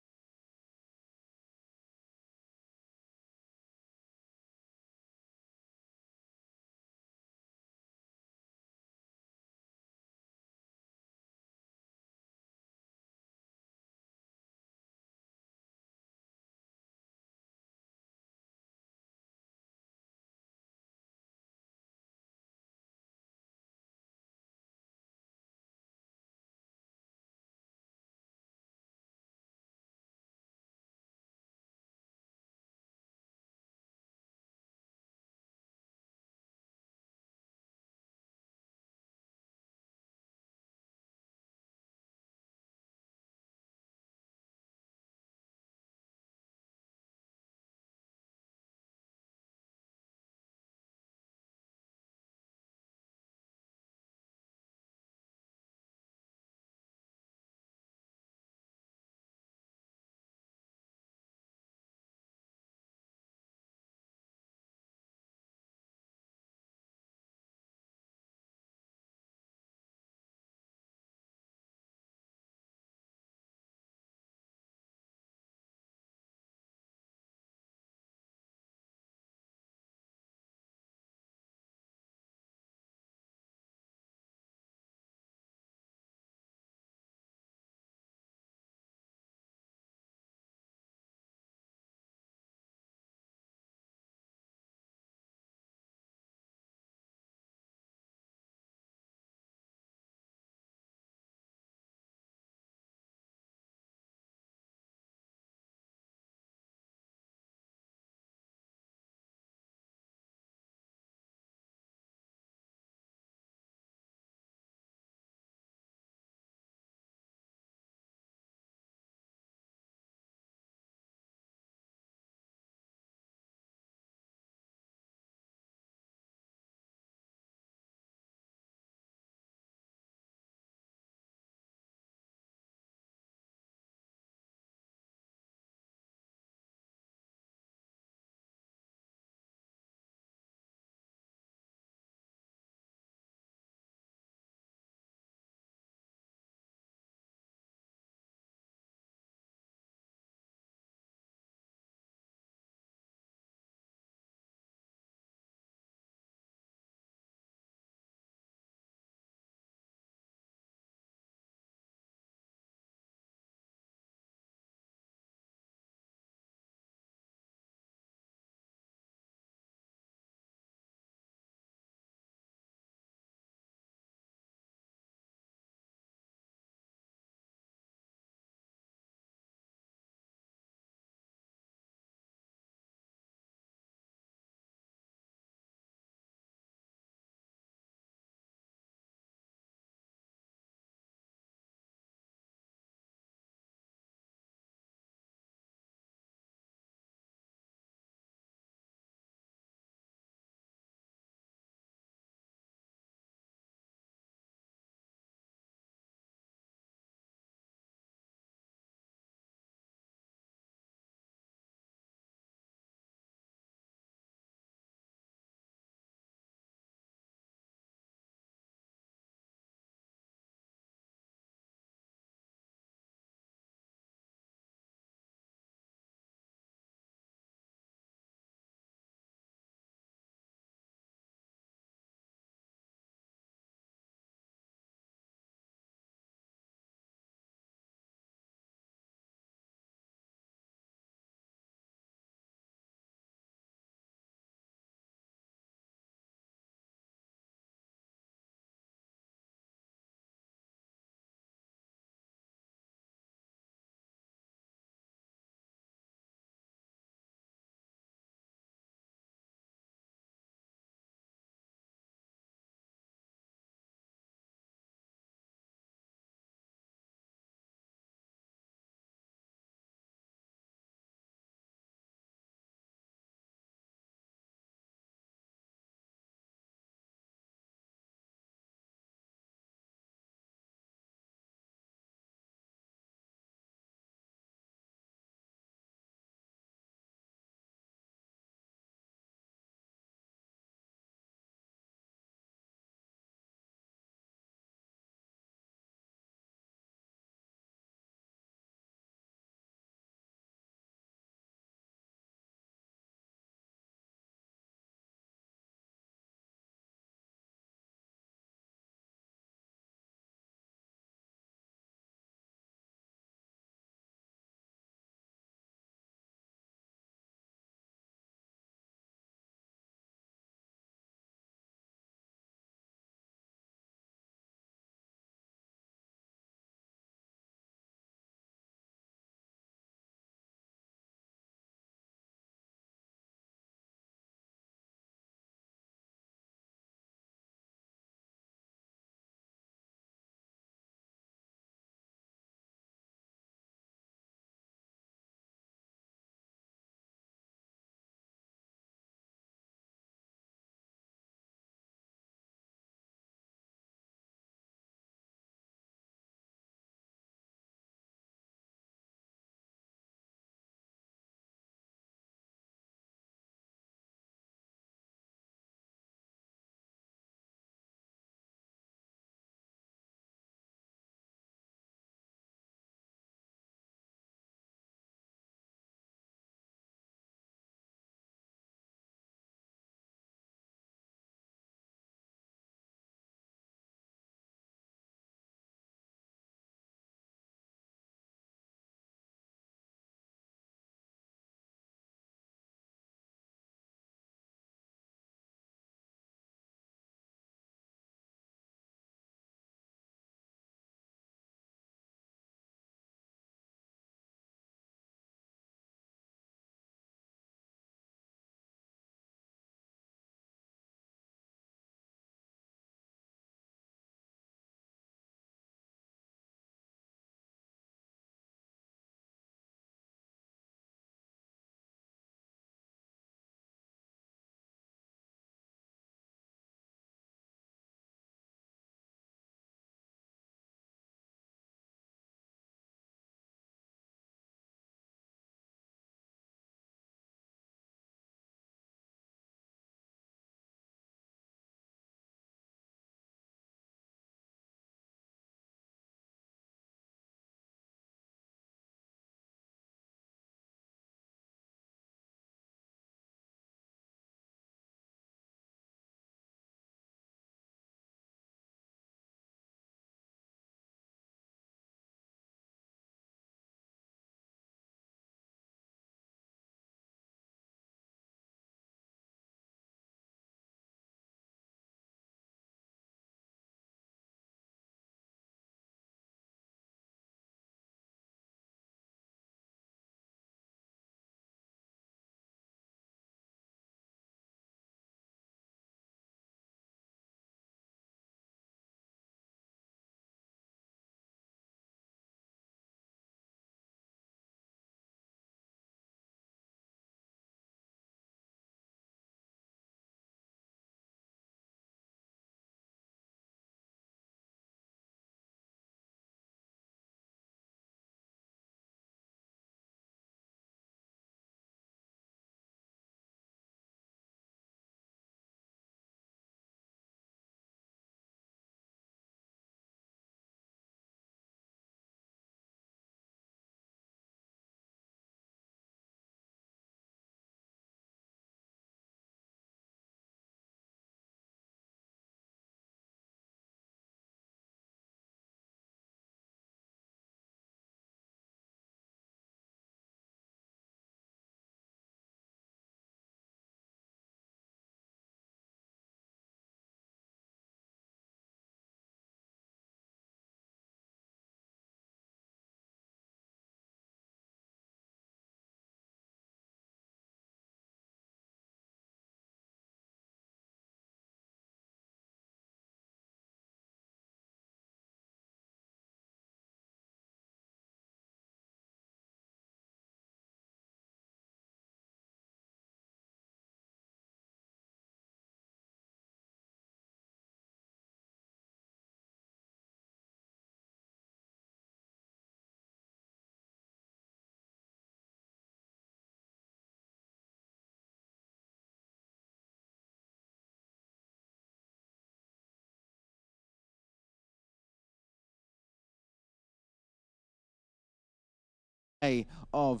day of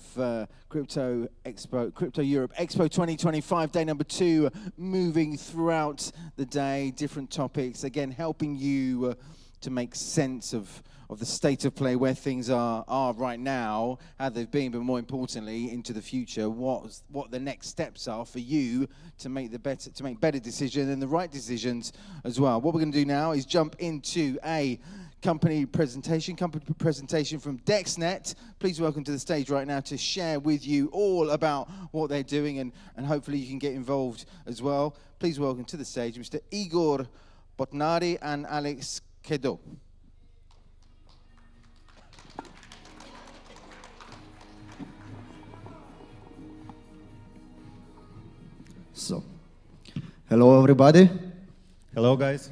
Crypto Expo, Crypto Europe Expo 2025, day number 2, moving throughout the day, different topics, again, helping you to make sense of the state of play, where things are right now, how they've been, but more importantly, into the future, what the next steps are for you to make better decisions and the right decisions as well. What we're going to do now is jump into a company presentation from Dex Net. Please welcome to the stage right now to share with you all about what they're doing, and hopefully you can get involved as well. Please welcome to the stage Mr. Igor Botnari and Alex Kedo. So, hello everybody. Hello guys.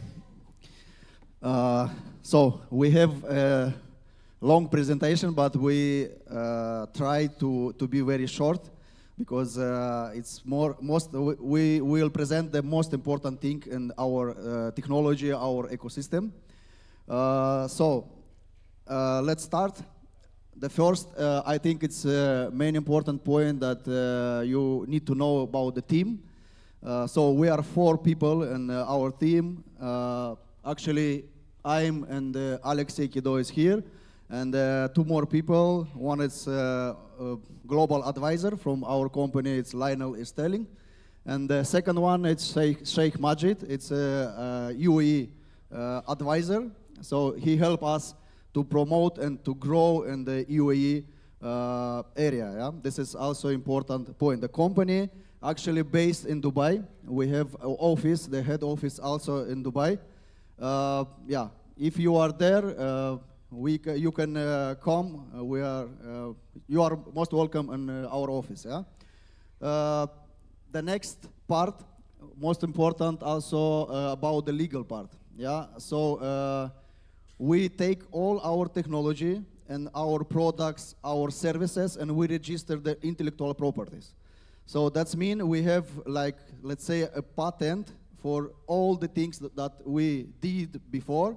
So we have a long presentation, but we try to be very short because we will present the most important thing in our technology, our ecosystem. Let's start. The first, I think it's a main important point that you need to know about the team. So we are 4 people in our team. Actually, I'm and Alexei Kido is here, and 2 more people. One is a global advisor from our company. It's Lionel Sterling, and the second one is Sheikh Majid. It's a UAE advisor. So he helped us to promote and to grow in the UAE area. Yeah? This is also important point. The company actually based in Dubai. We have an office, the head office also in Dubai. Yeah, if you are there, you can come. You are most welcome in our office. Yeah. The next part, most important, also about the legal part. Yeah. So we take all our technology and our products, our services, and we register the intellectual properties. So that means we have, like, let's say, a patent for all the things that we did before,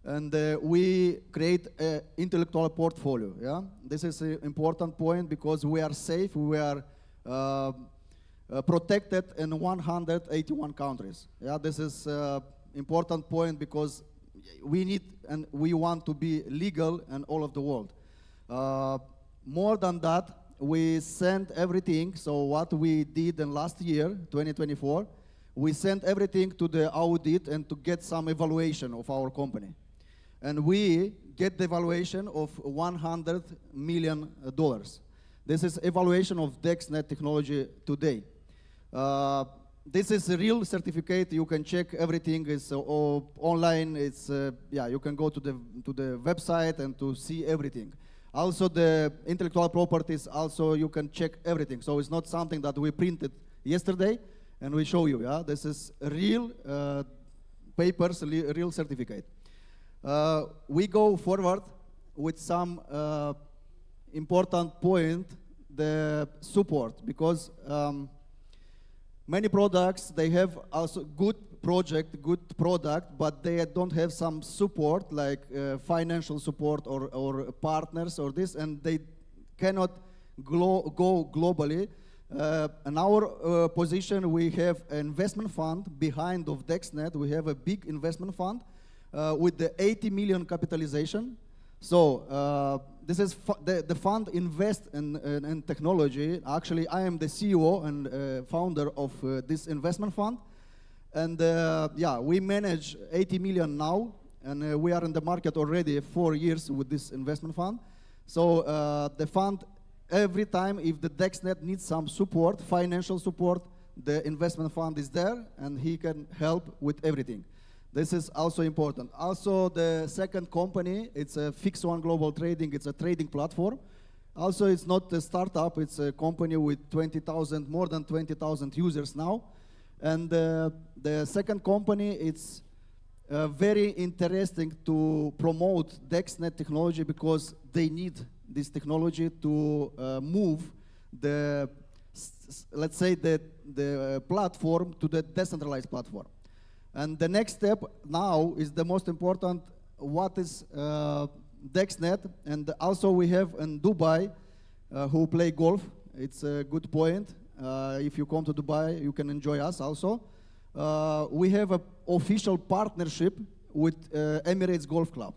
and we create an intellectual portfolio. Yeah, this is an important point because we are safe. We are protected in 181 countries. Yeah, this is important point because we need and we want to be legal in all of the world. More than that, we sent everything. So what we did in last year, 2024, we sent everything to the audit and to get some evaluation of our company. And we get the evaluation of $100 million. This is evaluation of Dex Net technology today. This is a real certificate. You can check everything. It's online. It's yeah. You can go to the website and to see everything. Also, the intellectual properties. Also, you can check everything. So it's not something that we printed yesterday and we show you. Yeah, this is real papers, real certificate. We go forward with some important point, the support, because many products, they have also good project, good product, but they don't have some support, like financial support or partners or this, and they cannot go globally. In our position, we have an investment fund behind of DexNet. We have a big investment fund with the 80 million capitalization. So this is the fund invest in technology. Actually, I am the CEO and founder of this investment fund. And yeah, we manage 80 million now, and we are in the market already 4 years with this investment fund. So the fund, every time if the DexNet needs some support, financial support, the investment fund is there, and he can help with everything. This is also important. Also, the second company, it's a Fix One Global Trading. It's a trading platform. Also, it's not a startup. It's a company with more than 20,000 users now. And the second company, it's very interesting to promote DexNet technology because they need this technology to move the, let's say, the platform to the decentralized platform. And the next step now is the most important. What is DexNet? And also we have in Dubai who play golf. It's a good point. If you come to Dubai, you can enjoy us also. We have an official partnership with Emirates Golf Club.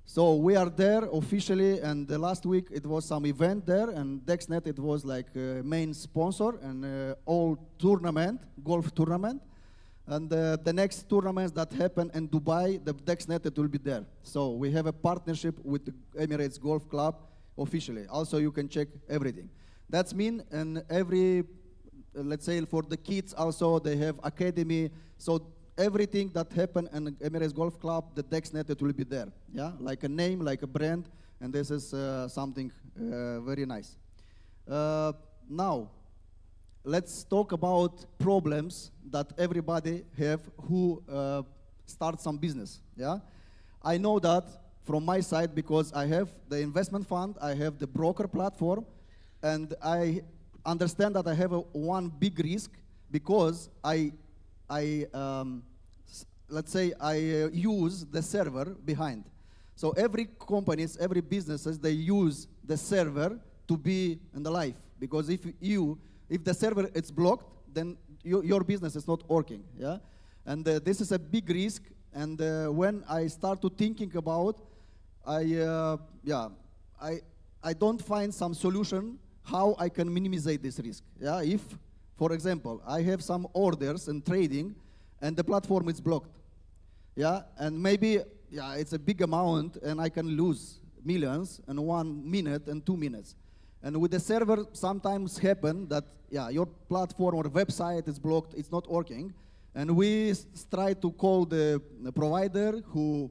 So we are there officially, and the last week it was some event there, and Dex Net, it was like main sponsor and all tournament, golf tournament. And the next tournaments that happen in Dubai, the Dex Net, it will be there. So we have a partnership with the Emirates Golf Club officially. Also, you can check everything. That's mean, and every, let's say for the kids also, they have academy. So everything that happen in Emirates Golf Club, the Dex Net, it will be there. Yeah, like a name, like a brand, and this is something very nice. Now, let's talk about problems that everybody have who start some business. Yeah, I know that from my side because I have the investment fund, I have the broker platform, and I understand that I have one big risk because let's say I use the server behind. So every companies, every businesses, they use the server to be in the life, because if the server is blocked, then your business is not working. Yeah, and this is a big risk. And when I start to thinking about, I don't find some solution how I can minimize this risk. Yeah, if, for example, I have some orders in trading, and the platform is blocked. Yeah, and maybe it's a big amount, and I can lose millions in 1 minute and 2 minutes. And with the server, sometimes happen that your platform or website is blocked, it's not working, and we try to call the provider who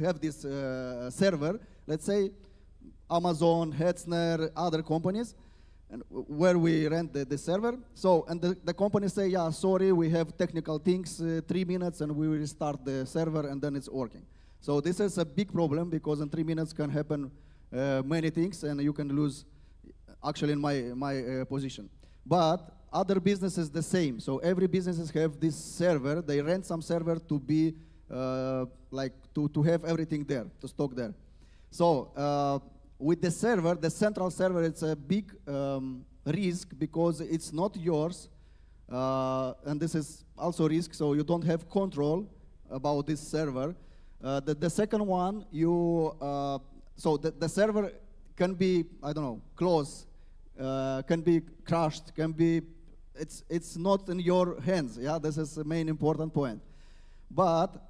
have this server, let's say Amazon, Hetzner, other companies, and where we rent the server. So, and the companies say, yeah, sorry, we have technical things, 3 minutes, and we will restart the server, and then it's working. So this is a big problem, because in 3 minutes can happen many things, and you can lose, actually in my position. But other businesses the same. So every businesses have this server. They rent some server to be, like, to have everything there, to stock there. So, with the server, the central server, it's a big risk because it's not yours, and this is also risk, so you don't have control about this server. The second one, so the server can be, I don't know, closed, can be crashed, can be, it's not in your hands. Yeah, this is the main important point. But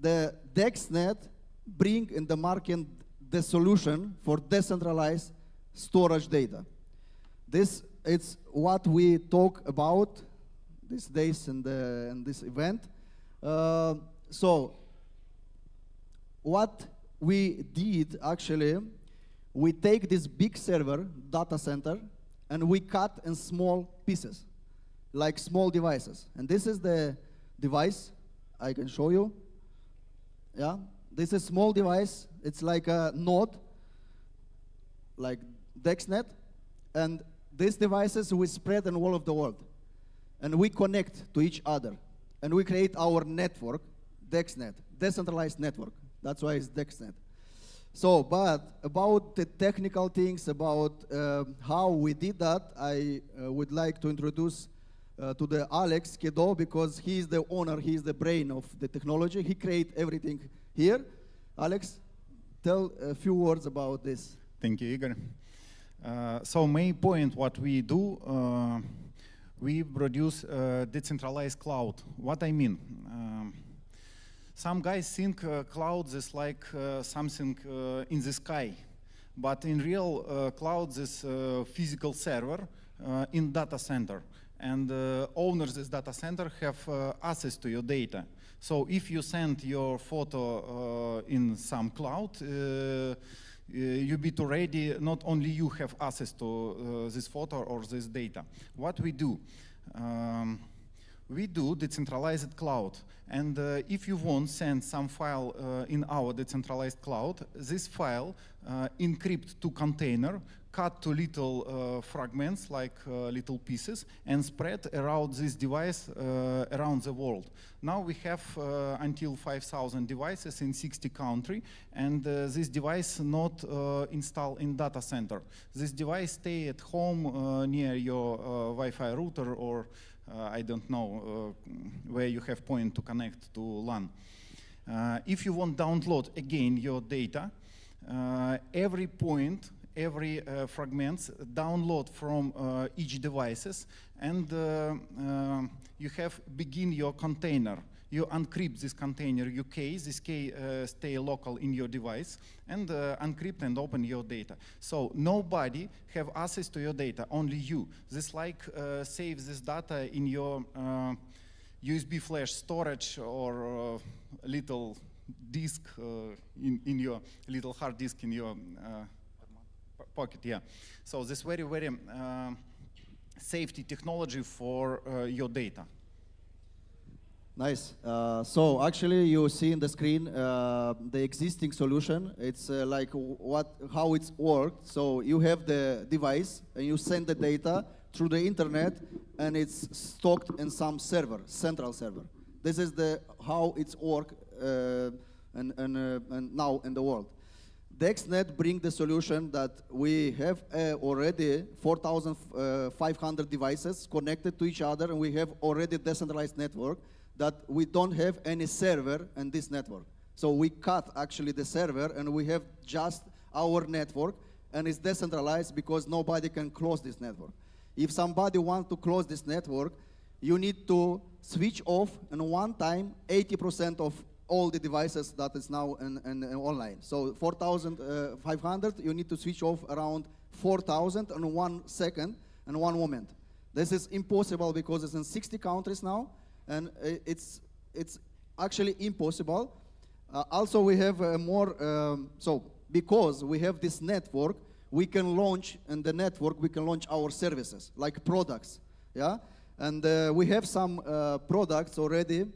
the Dex Net bring in the market the solution for decentralized storage data. This is what we talk about these days in this event. So what we did actually, we take this big server data center and we cut in small pieces, like small devices. And this is the device I can show you. Yeah. This is a small device. It's like a node, like DexNet, and these devices we spread in all of the world, and we connect to each other, and we create our network, DexNet, decentralized network. That's why it's DexNet. So, but about the technical things, about how we did that, I would like to introduce to the Alex Kedo, because he's the owner, he's the brain of the technology. He created everything here. Alex, tell a few words about this. Thank you, Igor. So main point, what we do, we produce decentralized cloud. What I mean? Some guys think clouds is like something in the sky, but in real clouds is physical server in data center, and owners of this data center have access to your data. So if you send your photo in some cloud, you be ready, not only you have access to this photo or this data. What we do? We do decentralized cloud. And if you want to send some file in our decentralized cloud, this file encrypt to container cut to little fragments, like little pieces, and spread around this device around the world. Now we have until 5,000 devices in 60 countries, and this device not installed in data center. This device stay at home near your Wi-Fi router, or I don't know where you have point to connect to LAN. If you want download again your data, every point, every fragments download from each devices, and you have begin your container. You encrypt this container, you case, this key stay local in your device, and encrypt and open your data. So nobody have access to your data, only you. This like saves this data in your USB flash storage or little disk in your little hard disk in your pocket, yeah. So this very, very safety technology for your data. Nice. So actually, you see in the screen the existing solution. It's like how it's worked. So you have the device, and you send the data through the internet, and it's stocked in some server, central server. This is how it's worked and now in the world. Dex Net brings the solution that we have already 4,500 devices connected to each other, and we have already decentralized network that we don't have any server in this network. So we cut actually the server, and we have just our network, and it's decentralized because nobody can close this network. If somebody wants to close this network, you need to switch off in one time 80% of all the devices that is now in online. So 4,500, you need to switch off around 4,000 in 1 second and 1 moment. This is impossible because it's in 60 countries now, and it's actually impossible. Also, we have so because we have this network, we can launch in the network, we can launch our services, like products, yeah? And we have some products already.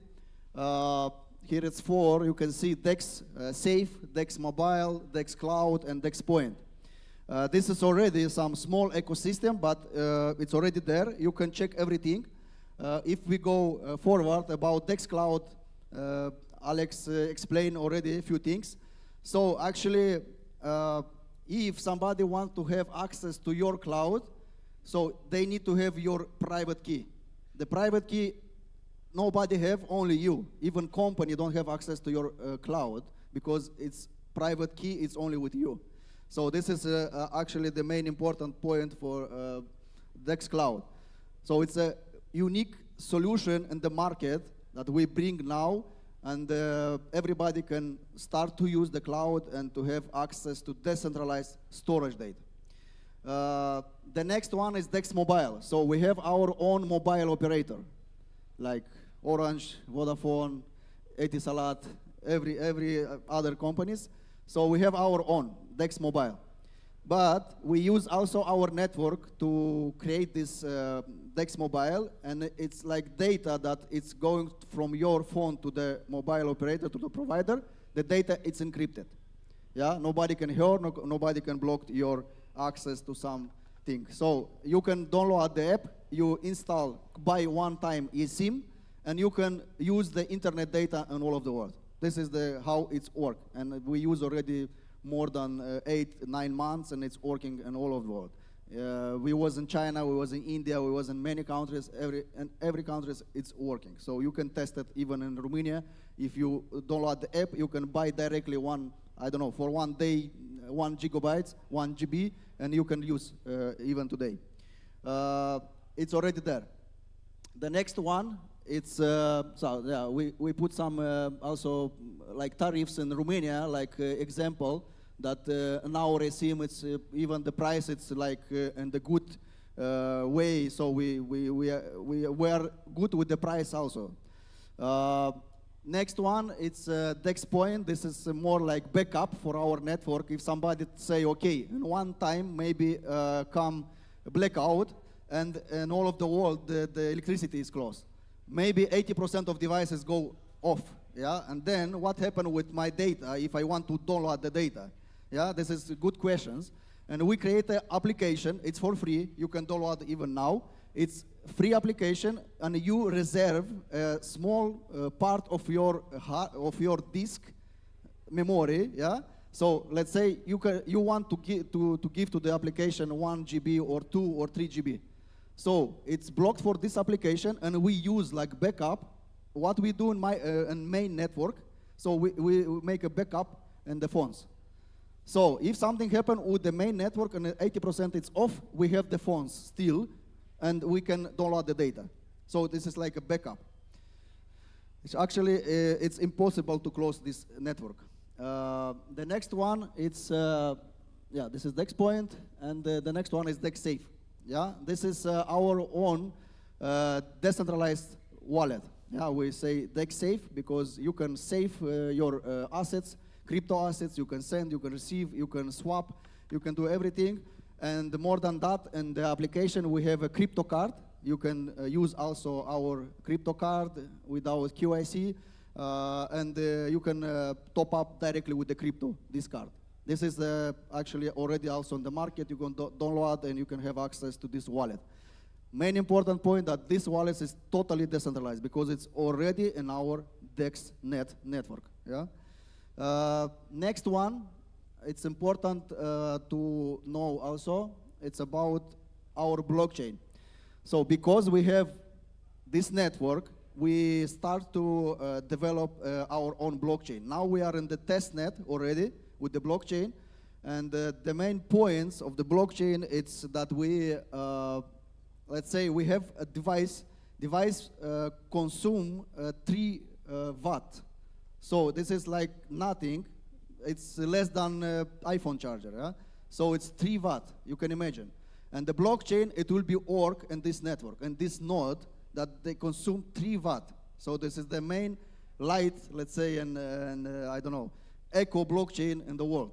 Here it's 4, you can see Dex Safe, Dex Mobile, Dex Cloud, and Dex Point. This is already some small ecosystem, but it's already there. You can check everything. If we go forward about Dex Cloud, Alex explained already a few things. So actually, if somebody wants to have access to your cloud, so they need to have your private key. The private key, nobody have, only you. Even company don't have access to your cloud because it's private key, it's only with you. So this is actually the main important point for Dex Cloud. So it's a unique solution in the market that we bring now, and everybody can start to use the cloud and to have access to decentralized storage data. The next one is Dex Mobile. So we have our own mobile operator, like Orange, Vodafone, Etisalat, every other companies. So we have our own, Dex Mobile. But we use also our network to create this Dex Mobile, and it's like data that it's going from your phone to the mobile operator, to the provider. The data, it's encrypted. Yeah, nobody can hear, nobody can block your access to something. So you can download the app, you install, buy one time eSIM, and you can use the internet data in all of the world. This is how it's work, and we use already more than 8-9 months, and it's working in all of the world. We was in China, we was in India, we was in many countries, every country it's working. So you can test it even in Romania. If you download the app, you can buy directly for 1 day, 1 gigabytes, 1 GB, and you can use even today. It's already there. The next one, it's we put some also like tariffs in Romania, like example that in our SIM it's even the price it's like in the good way. So we are good with the price also. Next one, it's Dex Point. This is more like backup for our network. If somebody say, okay, in one time maybe come blackout, and in all of the world the electricity is closed. Maybe 80% of devices go off, yeah? And then what happened with my data if I want to download the data? Yeah, this is good questions. And we create an application. It's for free. You can download even now. It's free application, and you reserve a small part of your disk memory. Yeah. So let's say you want to give to the application 1 GB or 2 or 3 GB. So it's blocked for this application, and we use like backup what we do in my main network. So we make a backup in the phones. So if something happened with the main network and 80% it's off, we have the phones still, and we can download the data. So this is like a backup. It's actually, it's impossible to close this network. The next one, it's, yeah, this is Dex Point, and the next one is Dex Safe. Yeah, this is our own decentralized wallet. Yeah, we say Dex Safe because you can save your assets, crypto assets. You can send, you can receive, you can swap, you can do everything. And more than that, in the application, we have a crypto card. You can use also our crypto card without QIC, and you can top up directly with the crypto, this card. This is actually already also on the market. You can download and you can have access to this wallet. Main important point that this wallet is totally decentralized because it's already in our Dex Net network. Yeah. Next one, it's important to know also, it's about our blockchain. So because we have this network, we start to develop our own blockchain. Now we are in the test net already with the blockchain, and the main points of the blockchain, it's that we, let's say we have a device consume 3 watt. So this is like nothing. It's less than iPhone charger. Yeah? So it's 3 watt, you can imagine. And the blockchain, it will be work in this network, and this node that they consume 3 watt. So this is the main light, let's say, and I don't know, eco blockchain in the world.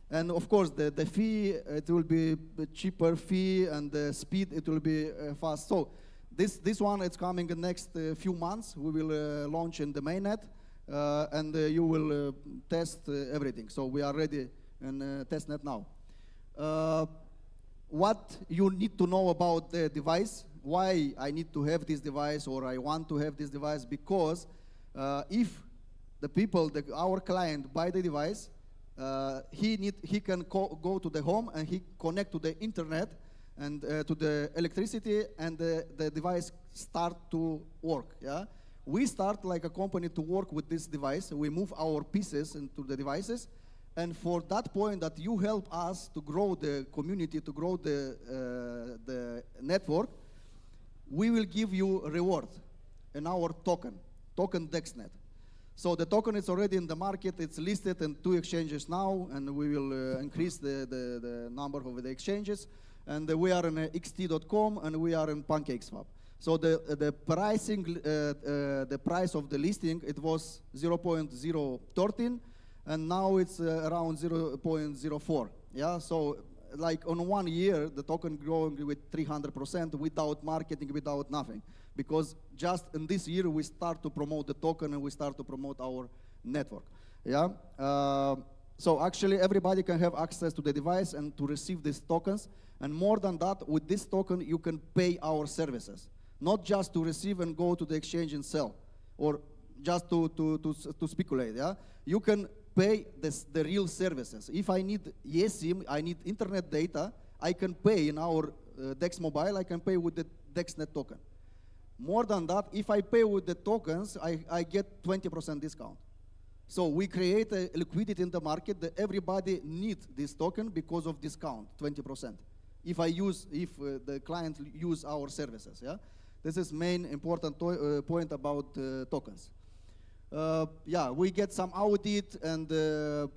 And of course, the fee, it will be a cheaper fee, and the speed, it will be fast. So this one, it's coming in the next few months. We will launch in the mainnet, and you will test everything. So we are ready in testnet now. What you need to know about the device, why I need to have this device or I want to have this device, because if the people, our client, buy the device, he can go to the home and he connect to the internet and to the electricity, and the device start to work. Yeah, we start like a company to work with this device. We move our pieces into the devices, and for that point that you help us to grow the community, to grow the network, we will give you a reward in our token Dex Net. So the token is already in the market. It's listed in 2 exchanges now, and we will increase the number of the exchanges. And we are in xt.com, and we are in PancakeSwap. So the pricing, the price of the listing, it was 0.013, and now it's around 0.04. Yeah, so like on 1 year, the token growing with 300% without marketing, without nothing. Because just in this year, we start to promote the token and we start to promote our network. Yeah. So actually, everybody can have access to the device and to receive these tokens. And more than that, with this token, you can pay our services. Not just to receive and go to the exchange and sell, or just to speculate. Yeah. You can pay the real services. If I need eSIM, I need internet data, I can pay in our Dex Mobile, I can pay with the Dex Net token. More than that, if I pay with the tokens, I get 20% discount. So we create a liquidity in the market that everybody needs this token because of discount, 20%. If the client use our services, yeah? This is main important point about tokens. Yeah, we get some audit, and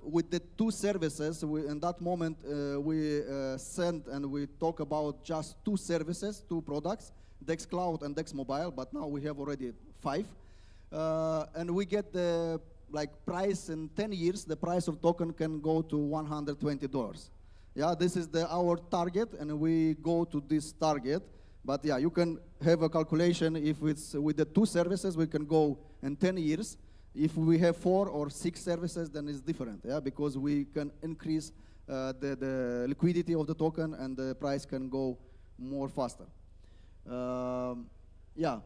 with the 2 services, in that moment, we send and we talk about just 2 services, 2 products, Dex Cloud and Dex Mobile, but now we have already 5. And we get the price in 10 years, the price of token can go to $120. Yeah, this is our target, and we go to this target. But yeah, you can have a calculation. If it's with the 2 services, we can go in 10 years. If we have 4 or 6 services, then it's different, yeah, because we can increase the liquidity of the token, and the price can go more faster. Yeah,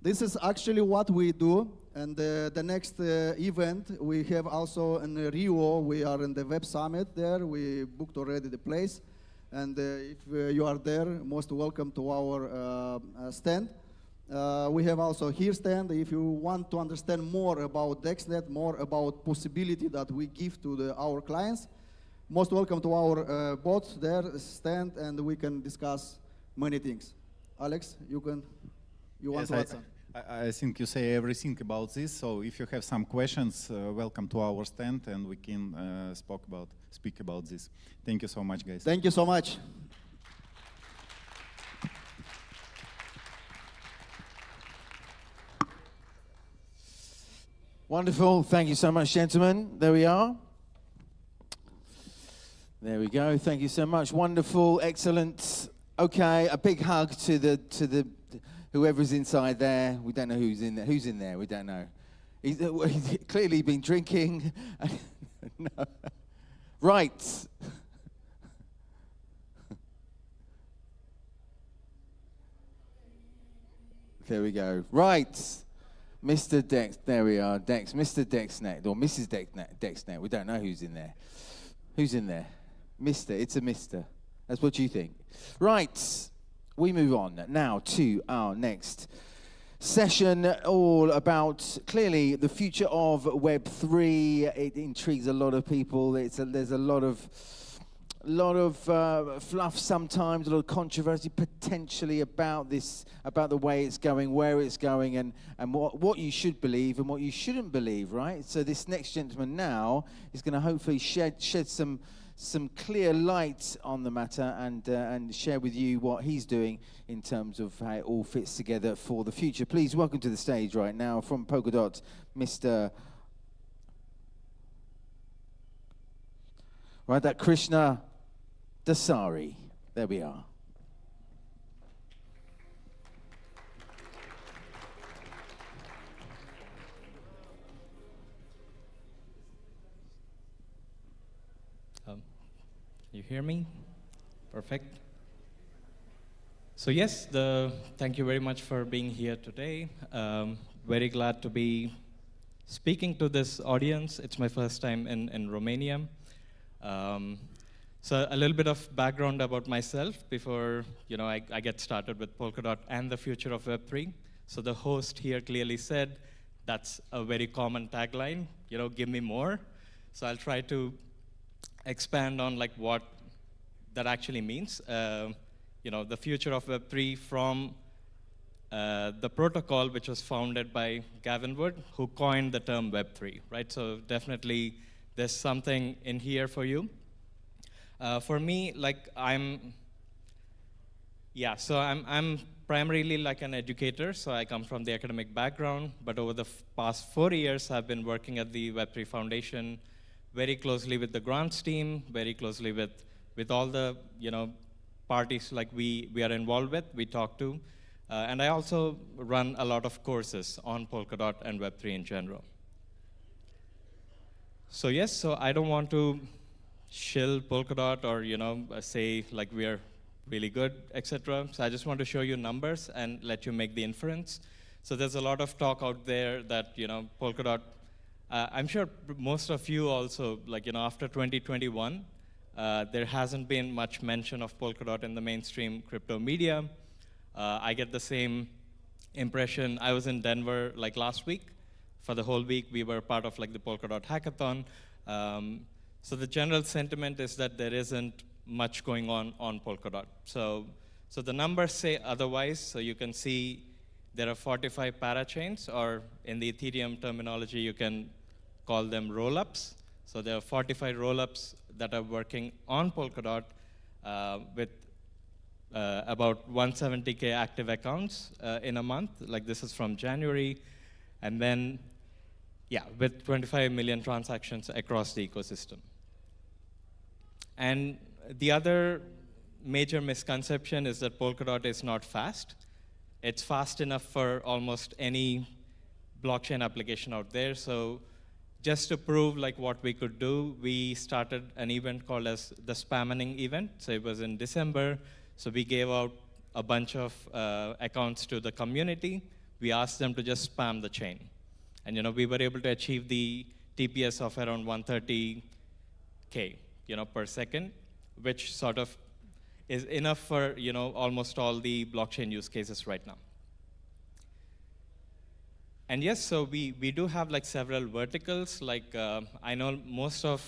this is actually what we do. And the next event, we have also in Rio, we are in the Web Summit there. We booked already the place. And if you are there, most welcome to our stand. We have also here stand. If you want to understand more about Dex Net, more about possibility that we give to our clients, most welcome to our booth there, stand, and we can discuss many things. Alex, you want to add something? I think you say everything about this. So if you have some questions, welcome to our stand, and we can speak about this. Thank you so much, guys. Thank you so much. Wonderful. Thank you so much, gentlemen. There we are. There we go. Thank you so much. Wonderful. Excellent. Okay. A big hug to the whoever's inside there. We don't know who's in there. Who's in there? We don't know. He's clearly been drinking. No. Right. There we go. Right. Mr. Dex, there we are. Dex, Mr. Dex Net, or Mrs. Dex Net. We don't know who's in there. Who's in there? Mr. It's a Mr. That's what you think. Right. We move on now to our next session, all about clearly the future of Web3. It intrigues a lot of people. There's a lot of fluff sometimes, a lot of controversy potentially about this, about the way it's going, where it's going, and what you should believe and what you shouldn't believe, right? So this next gentleman now is going to hopefully shed some clear light on the matter and share with you what he's doing in terms of how it all fits together for the future. Please welcome to the stage right now from Polkadot, Mr. Krishna DeSci. There we are. You hear me? Perfect. So yes, thank you very much for being here today. Very glad to be speaking to this audience. It's my first time in Romania. So a little bit of background about myself before I get started with Polkadot and the future of Web3. So the host here clearly said that's a very common tagline, give me more. So I'll try to expand on what that actually means. The future of Web3 from the protocol, which was founded by Gavin Wood, who coined the term Web3, right? So definitely there's something in here for you. For me, I'm primarily an educator, so I come from the academic background, but over the past 4 years, I've been working at the Web3 Foundation very closely with the grants team, very closely with all the parties we are involved with, we talk to. And I also run a lot of courses on Polkadot and Web3 in general. So yes, so I don't want to shill Polkadot or say we are really good, etc. So I just want to show you numbers and let you make the inference. So there's a lot of talk out there that Polkadot. I'm sure most of you also, after 2021, there hasn't been much mention of Polkadot in the mainstream crypto media. I get the same impression. I was in Denver last week. For the whole week, we were part of the Polkadot hackathon. So the general sentiment is that there isn't much going on Polkadot. So the numbers say otherwise. So you can see there are 45 parachains, or in the Ethereum terminology, you can call them rollups. So there are 45 rollups that are working on Polkadot with about 170K active accounts in a month. This is from January. And then, with 25 million transactions across the ecosystem. And the other major misconception is that Polkadot is not fast. It's fast enough for almost any blockchain application out there. So just to prove like what we could do, we started an event called as the Spammening event. So it was in December. So we gave out a bunch of accounts to the community. We asked them to just spam the chain. And we were able to achieve the TPS of around 130K per second, which sort of is enough for almost all the blockchain use cases right now. And yes, so we do have like several verticals. Like I know most of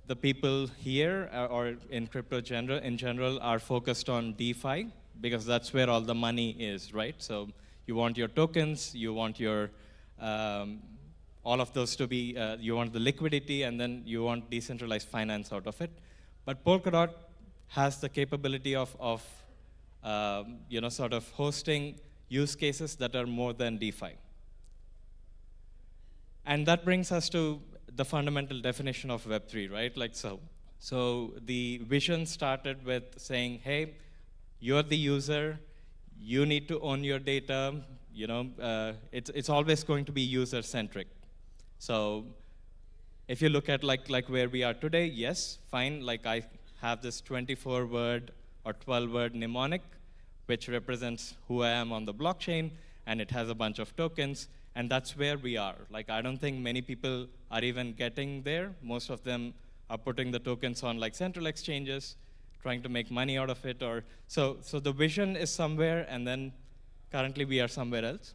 the people here or in crypto in general are focused on DeFi because that's where all the money is, right? So you want your tokens, you want your all of those to be, you want the liquidity, and then you want decentralized finance out of it. But Polkadot has the capability of sort of hosting use cases that are more than DeFi. And that brings us to the fundamental definition of Web3, right? Like so the vision started with saying, hey, you're the user, you need to own your data, it's always going to be user-centric. So if you look at like where we are today, yes, fine, like I have this 24-word or 12-word mnemonic, which represents who I am on the blockchain, and it has a bunch of tokens, and that's where we are. Like, I don't think many people are even getting there. Most of them are putting the tokens on like central exchanges, trying to make money out of it, or so the vision is somewhere, and then currently we are somewhere else.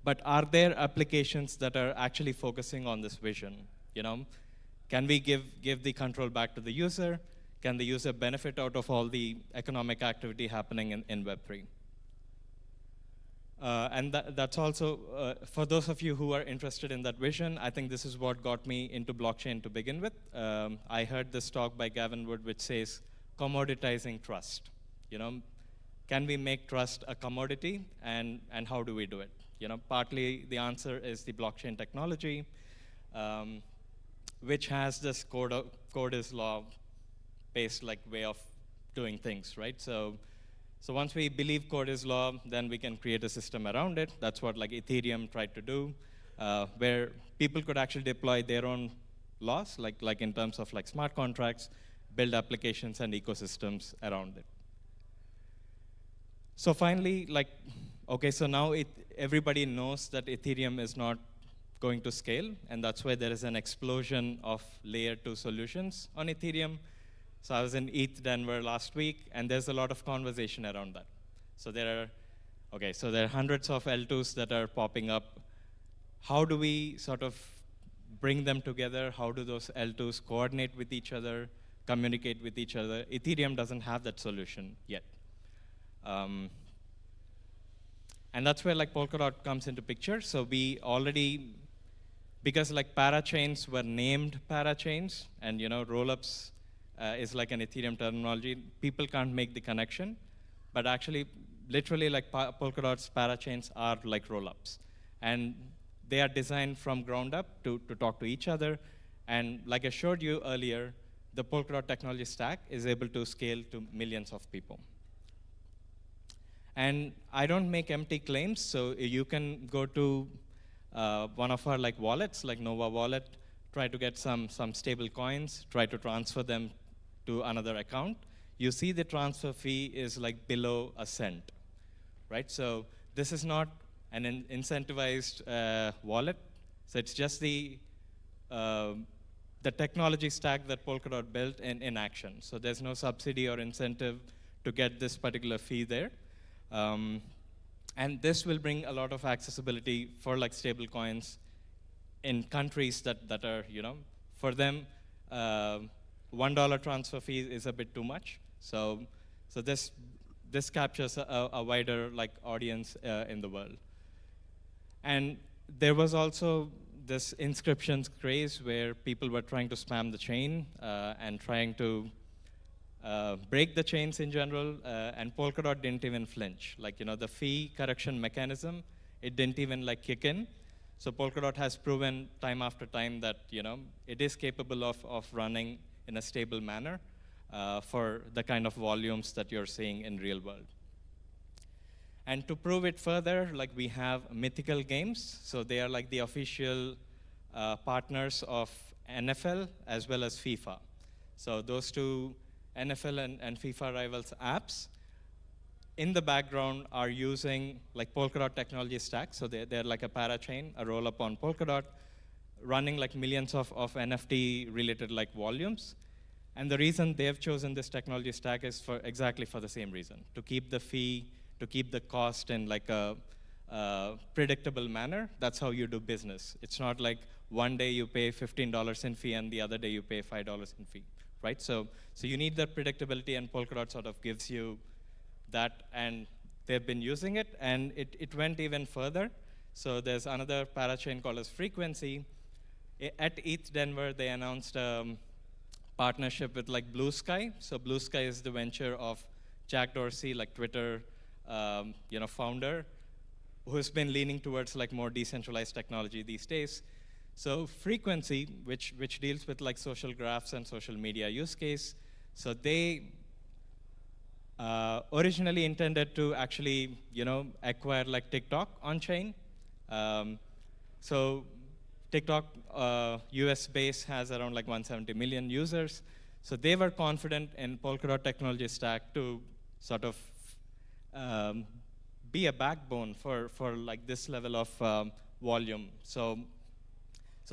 But are there applications that are actually focusing on this vision? Can we give the control back to the user? Can the user benefit out of all the economic activity happening in Web3? And that's also, for those of you who are interested in that vision, I think this is what got me into blockchain to begin with. I heard this talk by Gavin Wood, which says, commoditizing trust. Can we make trust a commodity, and how do we do it? Partly the answer is the blockchain technology, which has this code is law-based like way of doing things, right? So once we believe code is law, then we can create a system around it. That's what like Ethereum tried to do, where people could actually deploy their own laws, like in terms of like smart contracts, build applications and ecosystems around it. So finally, okay, so now everybody knows that Ethereum is not going to scale, and that's why there is an explosion of layer 2 solutions on Ethereum. So I was in ETH Denver last week, and there's a lot of conversation around that. So there are hundreds of L2s that are popping up. How do we sort of bring them together? How do those L2s coordinate with each other, communicate with each other? Ethereum doesn't have that solution yet. And that's where like Polkadot comes into picture. So we already, because like parachains were named parachains, and rollups is like an Ethereum terminology, people can't make the connection. But actually, literally like Polkadot's parachains are like rollups. And they are designed from ground up to talk to each other. And like I showed you earlier, the Polkadot technology stack is able to scale to millions of people. And I don't make empty claims, so you can go to one of our like wallets, like Nova Wallet, try to get some stable coins, try to transfer them to another account. You see the transfer fee is like below a cent, right? So this is not an incentivized wallet. So it's just the technology stack that Polkadot built in action. So there's no subsidy or incentive to get this particular fee there. And this will bring a lot of accessibility for like stable coins in countries that are, for them, $1 transfer fee is a bit too much. So this captures a wider like audience in the world. And there was also this inscriptions craze where people were trying to spam the chain and trying to break the chains in general, and Polkadot didn't even flinch. Like, the fee correction mechanism, it didn't even like kick in. So Polkadot has proven time after time that, it is capable of running in a stable manner for the kind of volumes that you're seeing in real world. And to prove it further, like we have mythical games. So they are like the official partners of NFL as well as FIFA. So those two NFL and FIFA rivals apps in the background are using like Polkadot technology stack. So they're like a parachain, a roll-up on Polkadot, running like millions of NFT related like volumes. And the reason they've chosen this technology stack is for exactly for the same reason, to keep the fee, to keep the cost in like a predictable manner. That's how you do business. It's not like one day you pay $15 in fee and the other day you pay $5 in fee, right? So you need that predictability, and Polkadot sort of gives you that, and they've been using it, and it went even further. So there's another parachain called as Frequency. At ETH Denver, they announced a partnership with like Blue Sky. So Blue Sky is the venture of Jack Dorsey, like Twitter founder, who's been leaning towards like more decentralized technology these days. So Frequency, which deals with like social graphs and social media use case, so they originally intended to actually, acquire like TikTok on chain. So TikTok, US base, has around like 170 million users. So they were confident in Polkadot technology stack to sort of be a backbone for like this level of volume. So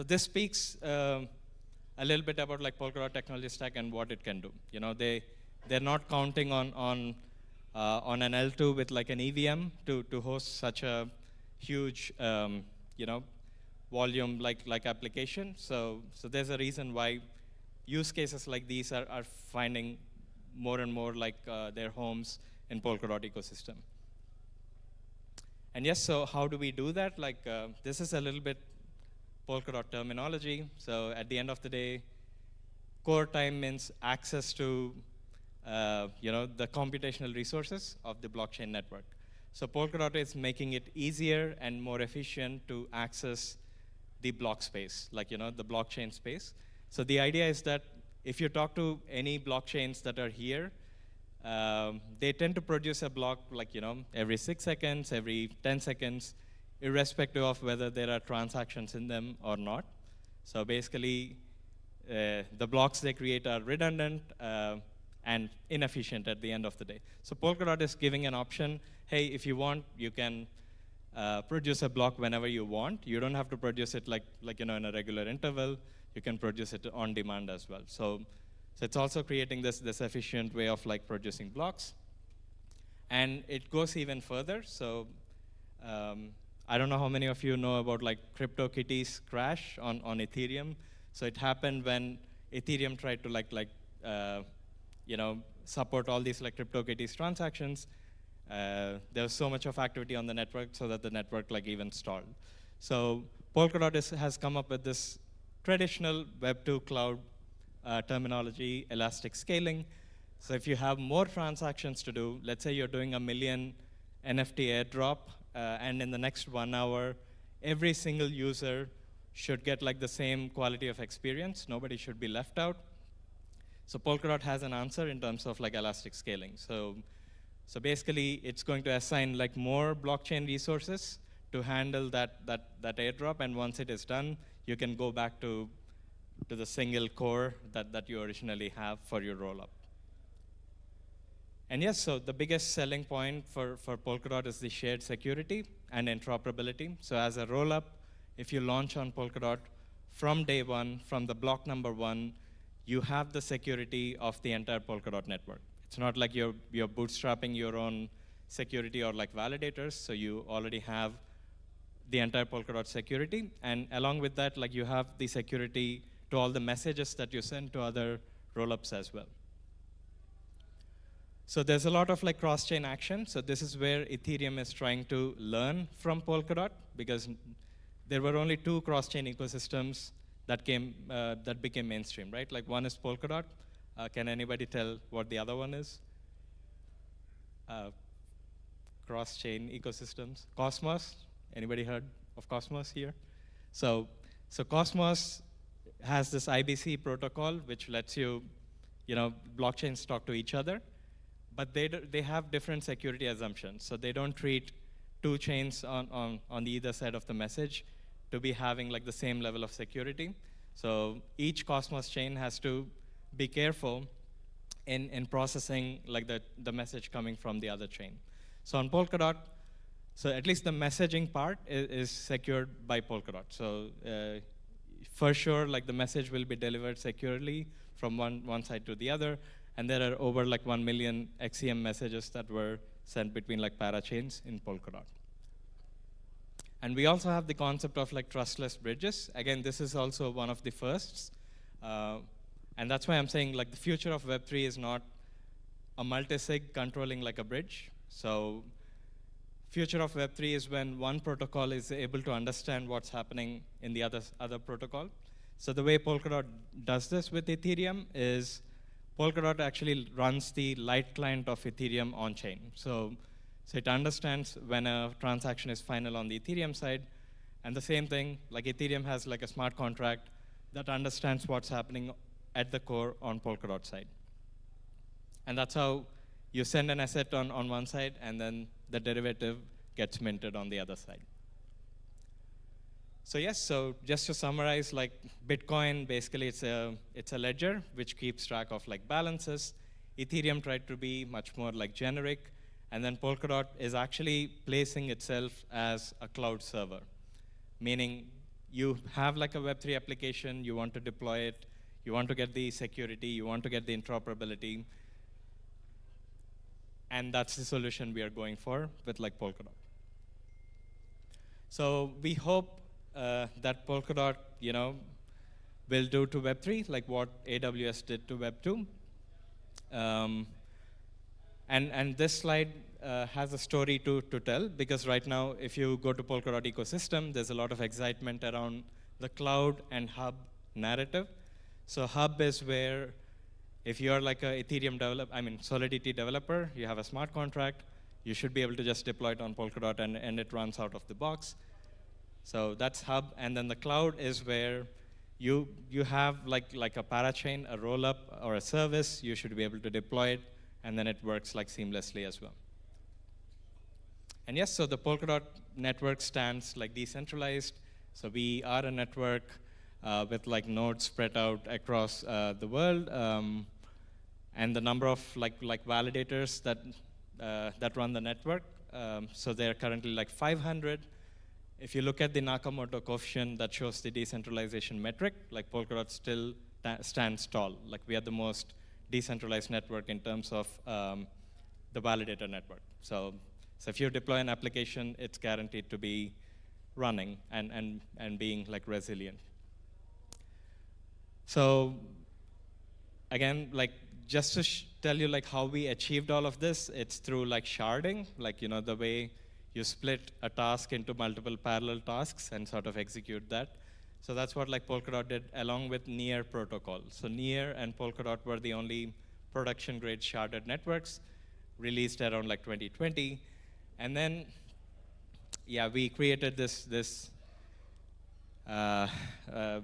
this speaks a little bit about like Polkadot technology stack and what it can do. They're not counting on an L2 with like an EVM to host such a huge volume like application. So there's a reason why use cases like these are finding more and more like their homes in Polkadot ecosystem. And yes, so how do we do that? Like this is a little bit Polkadot terminology. So at the end of the day, core time means access to the computational resources of the blockchain network. So Polkadot is making it easier and more efficient to access the block space, like the blockchain space. So the idea is that if you talk to any blockchains that are here, they tend to produce a block like every 6 seconds, every 10 seconds, irrespective of whether there are transactions in them or not. So basically, the blocks they create are redundant and inefficient at the end of the day. So Polkadot is giving an option. Hey, if you want, you can produce a block whenever you want. You don't have to produce it like in a regular interval. You can produce it on demand as well. So it's also creating this efficient way of like producing blocks. And it goes even further. So I don't know how many of you know about like CryptoKitties crash on Ethereum. So it happened when Ethereum tried to support all these like CryptoKitties transactions. There was so much of activity on the network so that the network like even stalled. So Polkadot has come up with this traditional Web2 cloud terminology, elastic scaling. So if you have more transactions to do, let's say you're doing 1 million NFT airdrop, and in the next 1 hour, every single user should get like the same quality of experience. Nobody should be left out. So Polkadot has an answer in terms of like elastic scaling. So basically, it's going to assign like more blockchain resources to handle that airdrop, and once it is done, you can go back to the single core that you originally have for your rollup. And yes, so the biggest selling point for Polkadot is the shared security and interoperability. So as a rollup, if you launch on Polkadot, from day one, from the block number 1, you have the security of the entire Polkadot network. It's not like you're bootstrapping your own security or like validators, so you already have the entire Polkadot security. And along with that, like you have the security to all the messages that you send to other rollups as well. So there's a lot of like cross-chain action. So this is where Ethereum is trying to learn from Polkadot, because there were only 2 cross-chain ecosystems that became mainstream, right? Like one is Polkadot. Can anybody tell what the other one is? Cross-chain ecosystems. Cosmos. Anybody heard of Cosmos here? So Cosmos has this IBC protocol, which lets you, blockchains talk to each other, but they have different security assumptions. So they don't treat 2 chains on the either side of the message to be having like the same level of security. So each Cosmos chain has to be careful in processing like the message coming from the other chain. So on Polkadot, so at least the messaging part is secured by Polkadot. So for sure, like the message will be delivered securely from one side to the other. And there are over like 1 million XCM messages that were sent between like parachains in Polkadot. And we also have the concept of like trustless bridges. Again, this is also one of the firsts. And that's why I'm saying like the future of Web3 is not a multi-sig controlling like a bridge. So future of Web3 is when one protocol is able to understand what's happening in the other protocol. So the way Polkadot does this with Ethereum is Polkadot actually runs the light client of Ethereum on-chain. So it understands when a transaction is final on the Ethereum side. And the same thing, like Ethereum has like a smart contract that understands what's happening at the core on Polkadot side. And that's how you send an asset on one side, and then the derivative gets minted on the other side. So yes, so just to summarize, like Bitcoin, basically it's a ledger which keeps track of like balances. Ethereum tried to be much more like generic, and then Polkadot is actually placing itself as a cloud server, meaning you have like a Web3 application, you want to deploy it, you want to get the security, you want to get the interoperability, and that's the solution we are going for with like Polkadot. So we hope that Polkadot, will do to Web3 like what AWS did to Web2. And this slide has a story to tell, because right now, if you go to Polkadot ecosystem, there's a lot of excitement around the cloud and hub narrative. So hub is where, if you're like a Ethereum Solidity developer, you have a smart contract, you should be able to just deploy it on Polkadot and it runs out of the box. So that's hub, and then the cloud is where you have like a parachain, a rollup, or a service. You should be able to deploy it, and then it works like seamlessly as well. And yes, so the Polkadot network stands like decentralized. So we are a network with like nodes spread out across the world, and the number of like validators that run the network. So they're currently like 500. If you look at the Nakamoto coefficient that shows the decentralization metric, like Polkadot still stands tall. Like we are the most decentralized network in terms of the validator network. So if you deploy an application, it's guaranteed to be running and being like resilient. So again, like just to tell you like how we achieved all of this, it's through like sharding, like the way you split a task into multiple parallel tasks and sort of execute that. So that's what like Polkadot did along with Near protocol. So Near and Polkadot were the only production grade sharded networks released around like 2020. And then, yeah, we created this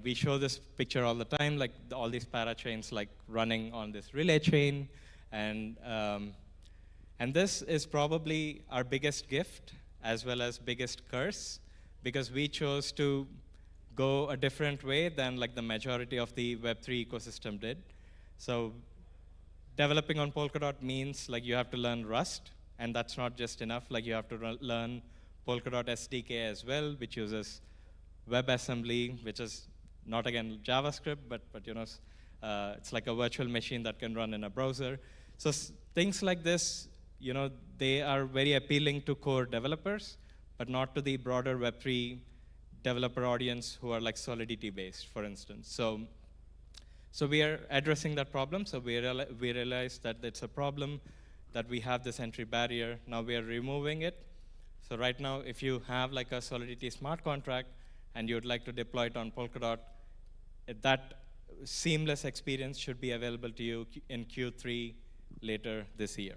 we show this picture all the time, like all these parachains like running on this relay chain. And this is probably our biggest gift as well as biggest curse, because we chose to go a different way than like the majority of the Web3 ecosystem did. So developing on Polkadot means like you have to learn Rust, and that's not just enough. Like you have to learn Polkadot SDK as well, which uses WebAssembly, which is not again JavaScript, but it's like a virtual machine that can run in a browser. So things like this, they are very appealing to core developers, but not to the broader Web3 developer audience who are like Solidity based, for instance. So we are addressing that problem. So we realized that it's a problem, that we have this entry barrier. Now we are removing it. So right now, if you have like a Solidity smart contract and you'd like to deploy it on Polkadot, that seamless experience should be available to you in Q3 later this year.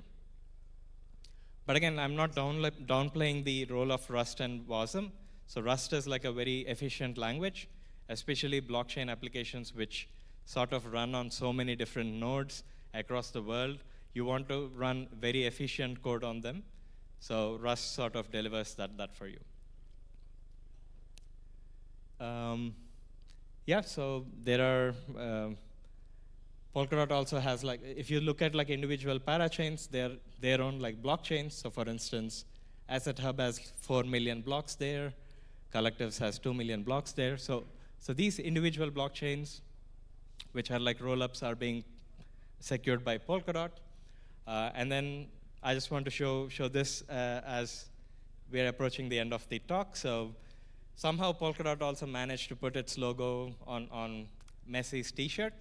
But again, I'm not downplaying the role of Rust and WASM. So Rust is like a very efficient language, especially blockchain applications which sort of run on so many different nodes across the world. You want to run very efficient code on them. So Rust sort of delivers that for you. Yeah, so there are, Polkadot also has like, if you look at like individual parachains, they're their own like blockchains. So for instance, Asset Hub has 4 million blocks there. Collectives has 2 million blocks there. So these individual blockchains, which are like rollups, are being secured by Polkadot. And then I just want to show this as we're approaching the end of the talk. So somehow Polkadot also managed to put its logo on Messi's t-shirt.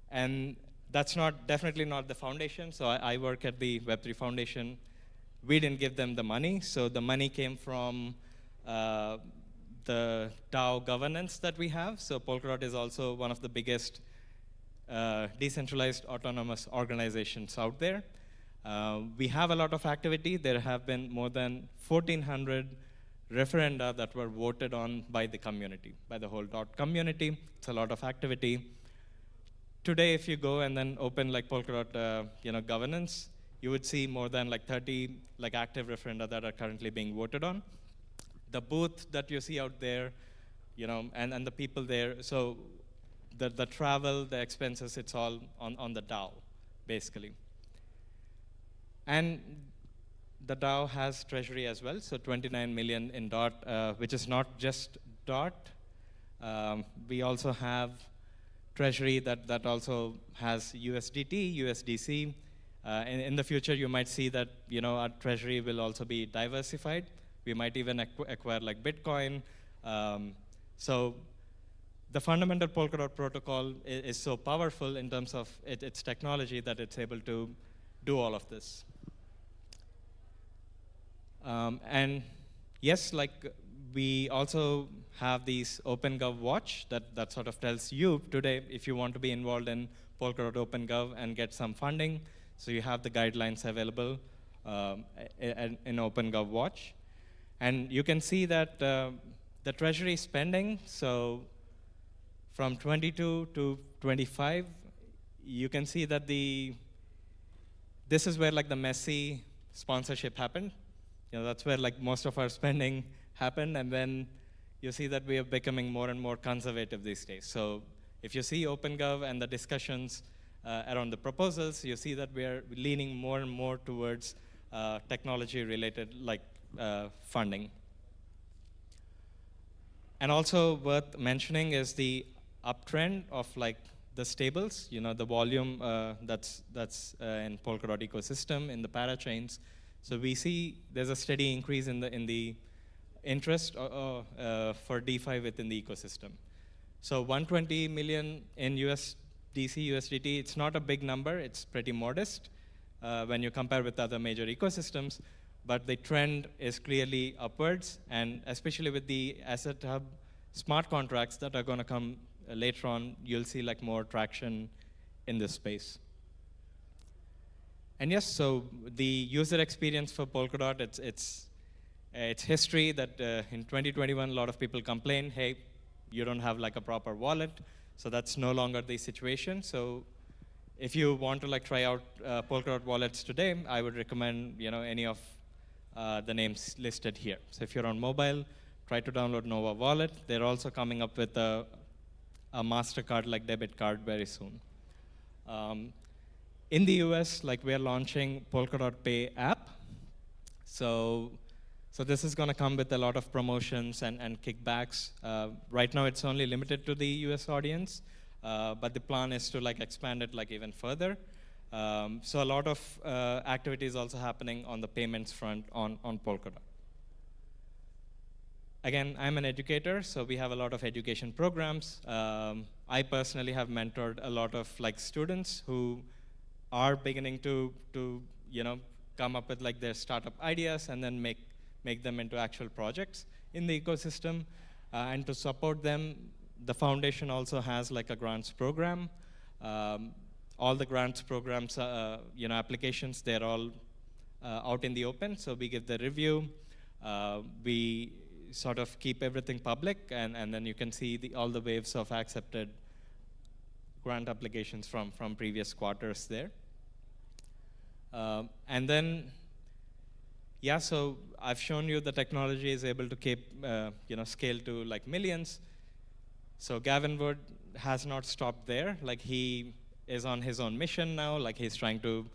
And that's definitely not the foundation. So I work at the Web3 Foundation. We didn't give them the money. So the money came from the DAO governance that we have. So Polkadot is also one of the biggest decentralized autonomous organizations out there. We have a lot of activity. There have been more than 1,400 referenda that were voted on by the community, by the whole DOT community. It's a lot of activity. Today, if you go and then open like Polkadot governance, you would see more than like 30 like active referenda that are currently being voted on. The booth that you see out there, and the people there, so the travel, the expenses, it's all on the DAO, basically. And the DAO has treasury as well, so 29 million in DOT, which is not just DOT. We also have treasury that also has USDT, USDC. In the future, you might see that our treasury will also be diversified. We might even acquire like Bitcoin. So the fundamental Polkadot protocol is so powerful in terms of its technology that it's able to do all of this. And yes, like we also have these OpenGov Watch that sort of tells you today if you want to be involved in Polkadot OpenGov and get some funding. So you have the guidelines available in OpenGov Watch. And you can see that the treasury spending, so from 22 to 25, you can see that this is where like the Messi sponsorship happened. That's where like most of our spending happened, and then you see that we are becoming more and more conservative these days. So if you see OpenGov and the discussions around the proposals, you see that we are leaning more and more towards technology-related like funding. And also worth mentioning is the uptrend of like the stables, the volume that's in Polkadot ecosystem, in the parachains. So we see there's a steady increase in the interest for DeFi within the ecosystem. So 120 million in USDC, USDT, it's not a big number, it's pretty modest when you compare with other major ecosystems, but the trend is clearly upwards, and especially with the Asset Hub smart contracts that are gonna come later on, you'll see like more traction in this space. And yes, so the user experience for Polkadot, it's history that in 2021, a lot of people complained, hey, you don't have like a proper wallet. So that's no longer the situation. So if you want to like try out Polkadot wallets today, I would recommend any of the names listed here. So if you're on mobile, try to download Nova Wallet. They're also coming up with a MasterCard like debit card very soon. In the US, like we're launching Polkadot Pay app. So this is gonna come with a lot of promotions and kickbacks. Right now it's only limited to the US audience, but the plan is to like expand it like even further. So a lot of activities also happening on the payments front on Polkadot. Again, I'm an educator, so we have a lot of education programs. I personally have mentored a lot of like students who are beginning to come up with like their startup ideas and then make them into actual projects in the ecosystem. And to support them, the foundation also has like a grants program. All the grants programs, applications, they're all out in the open, so we give the review. We sort of keep everything public, and then you can see all the waves of accepted grant applications from previous quarters there. And then, yeah, so I've shown you the technology is able to keep, scale to like millions. So Gavin Wood has not stopped there. Like he is on his own mission now. Like he's trying to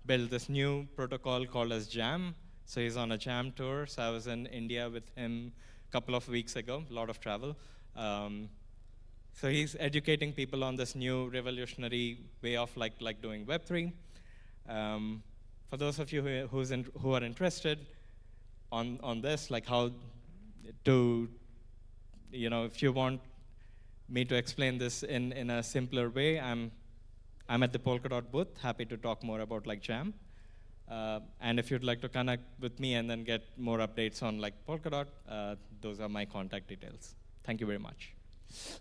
build this new protocol called as Jam. So he's on a Jam tour. So I was in India with him a couple of weeks ago, a lot of travel. So he's educating people on this new revolutionary way of like doing Web3. For those of you who are interested on this, like how to, if you want me to explain this in a simpler way, I'm at the Polkadot booth, happy to talk more about like Jam. And if you'd like to connect with me and then get more updates on like Polkadot, those are my contact details. Thank you very much.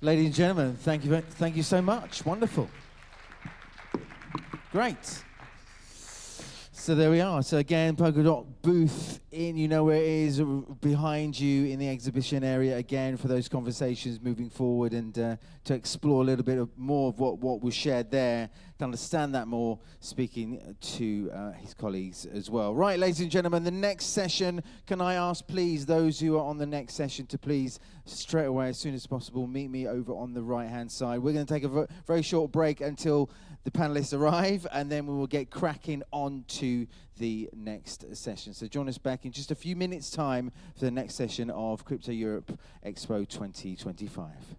Ladies and gentlemen, thank you so much. Wonderful. Great. So there we are. So again, Polkadot booth in, you know where it is, behind you in the exhibition area again for those conversations moving forward and to explore a little bit more of what was shared there, to understand that more, speaking to his colleagues as well. Right, ladies and gentlemen, the next session, can I ask please those who are on the next session to please straight away, as soon as possible, meet me over on the right-hand side. We're going to take a very short break until the panelists arrive, and then we will get cracking on to the next session. So join us back in just a few minutes' time for the next session of Crypto Europe Expo 2025.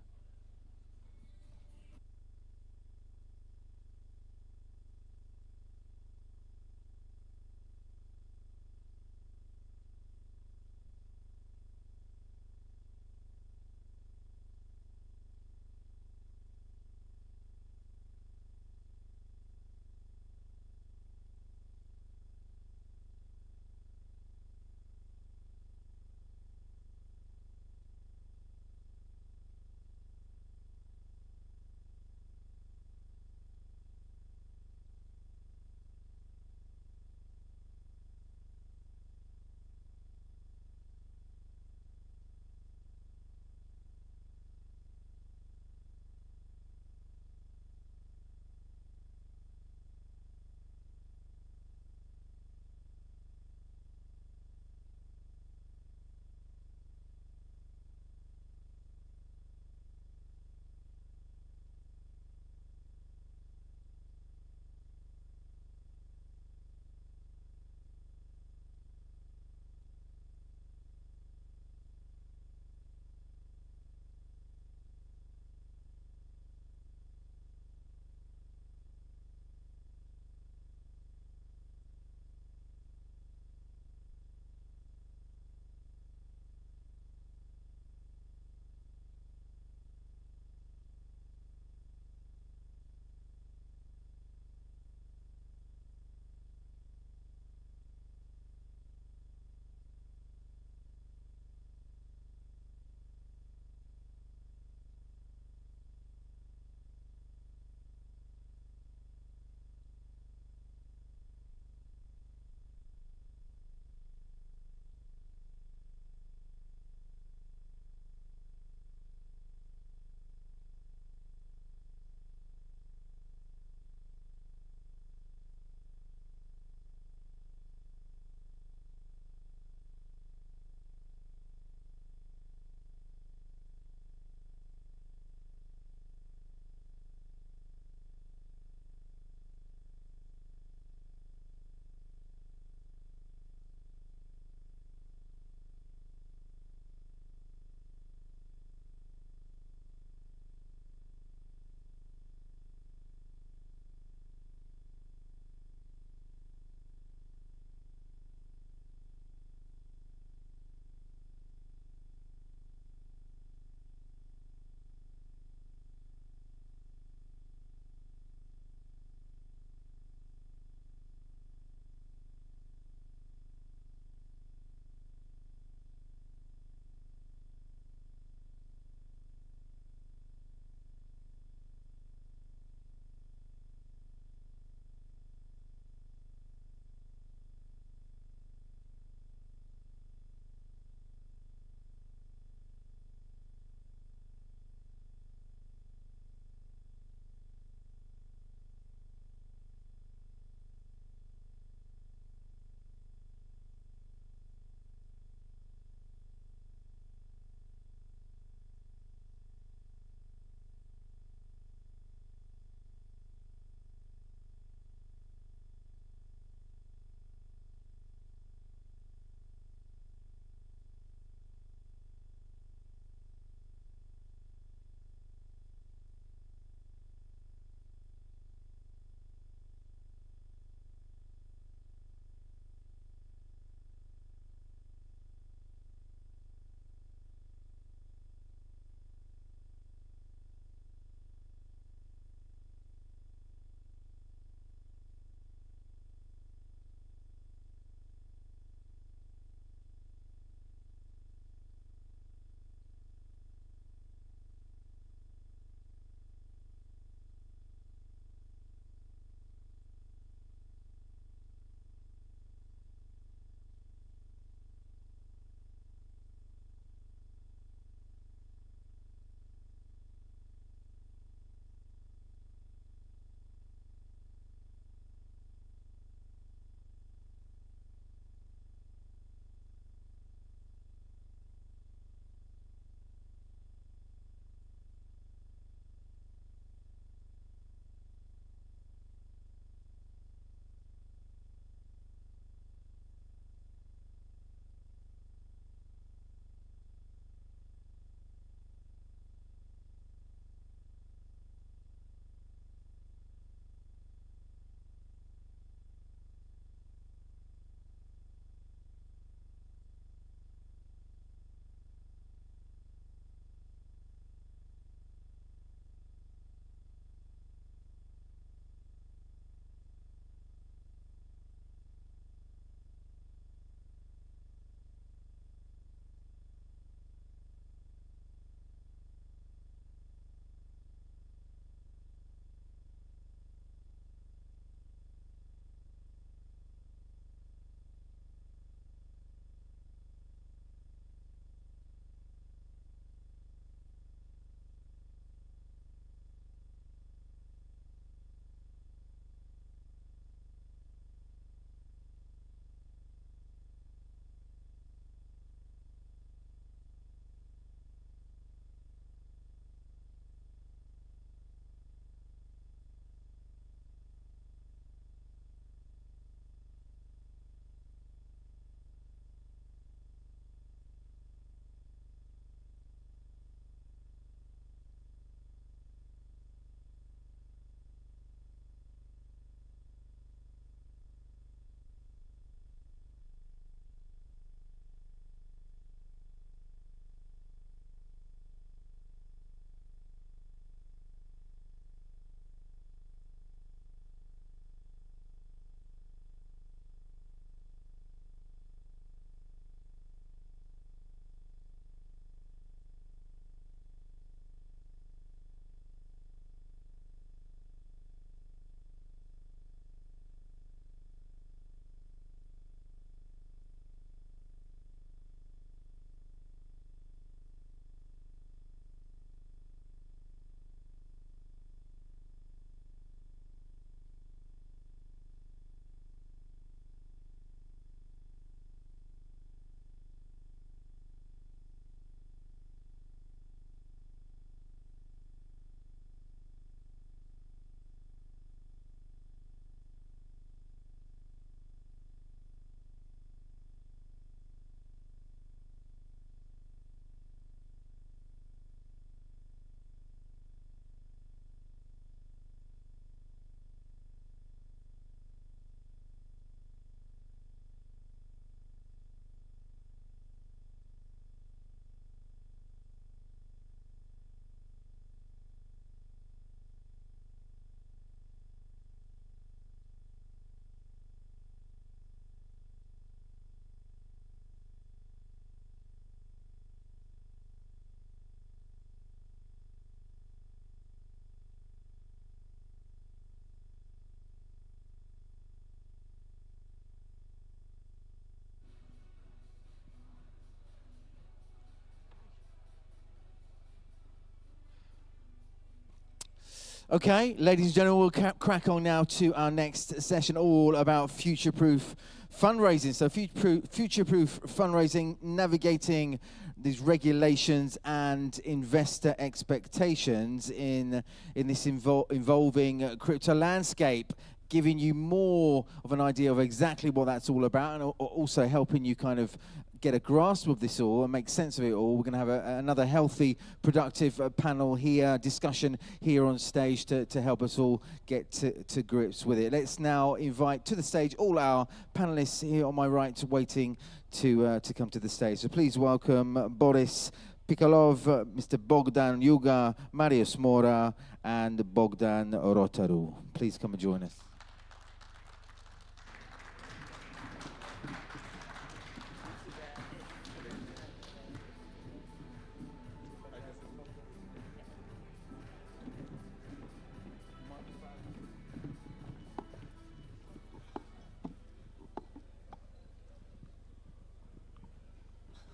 Okay, ladies and gentlemen, we'll crack on now to our next session, all about future-proof fundraising. So future-proof fundraising, navigating these regulations and investor expectations in this evolving crypto landscape, giving you more of an idea of exactly what that's all about, and also helping you kind of get a grasp of this all and make sense of it all. We're going to have another healthy, productive panel here, discussion here on stage to help us all get to grips with it. Let's now invite to the stage all our panelists here on my right, waiting to come to the stage. So please welcome Boris Pikalov, Mr. Bogdan Yuga, Marius Mora, and Bogdan Rotaru. Please come and join us.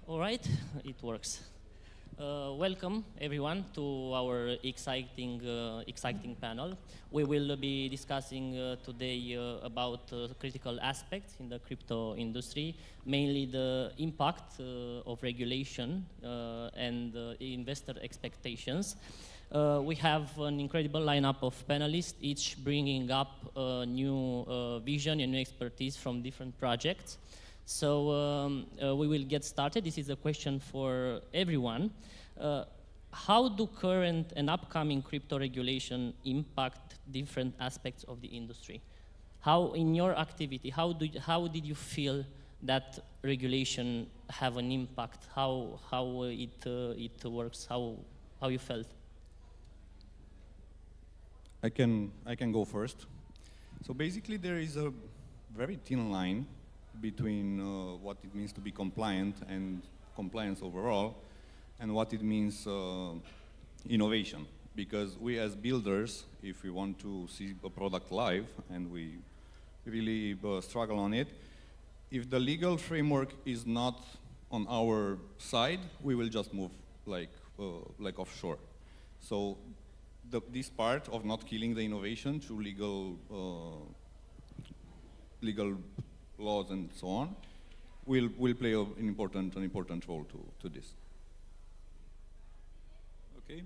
All right, it works. Welcome everyone to our exciting panel. We will be discussing today about critical aspects in the crypto industry, mainly the impact of regulation and investor expectations. We have an incredible lineup of panelists, each bringing up a new vision and new expertise from different projects. So we will get started. This is a question for everyone. How do current and upcoming crypto regulation impact different aspects of the industry? How, in your activity, how did you feel that regulation have an impact? How it works? How you felt? I can go first. So basically, there is a very thin line between what it means to be compliant and compliance overall, and what it means innovation. Because we as builders, if we want to see a product live, and we really struggle on it, if the legal framework is not on our side, we will just move like offshore. So this part of not killing the innovation through legal laws and so on will play an important role to this. Okay.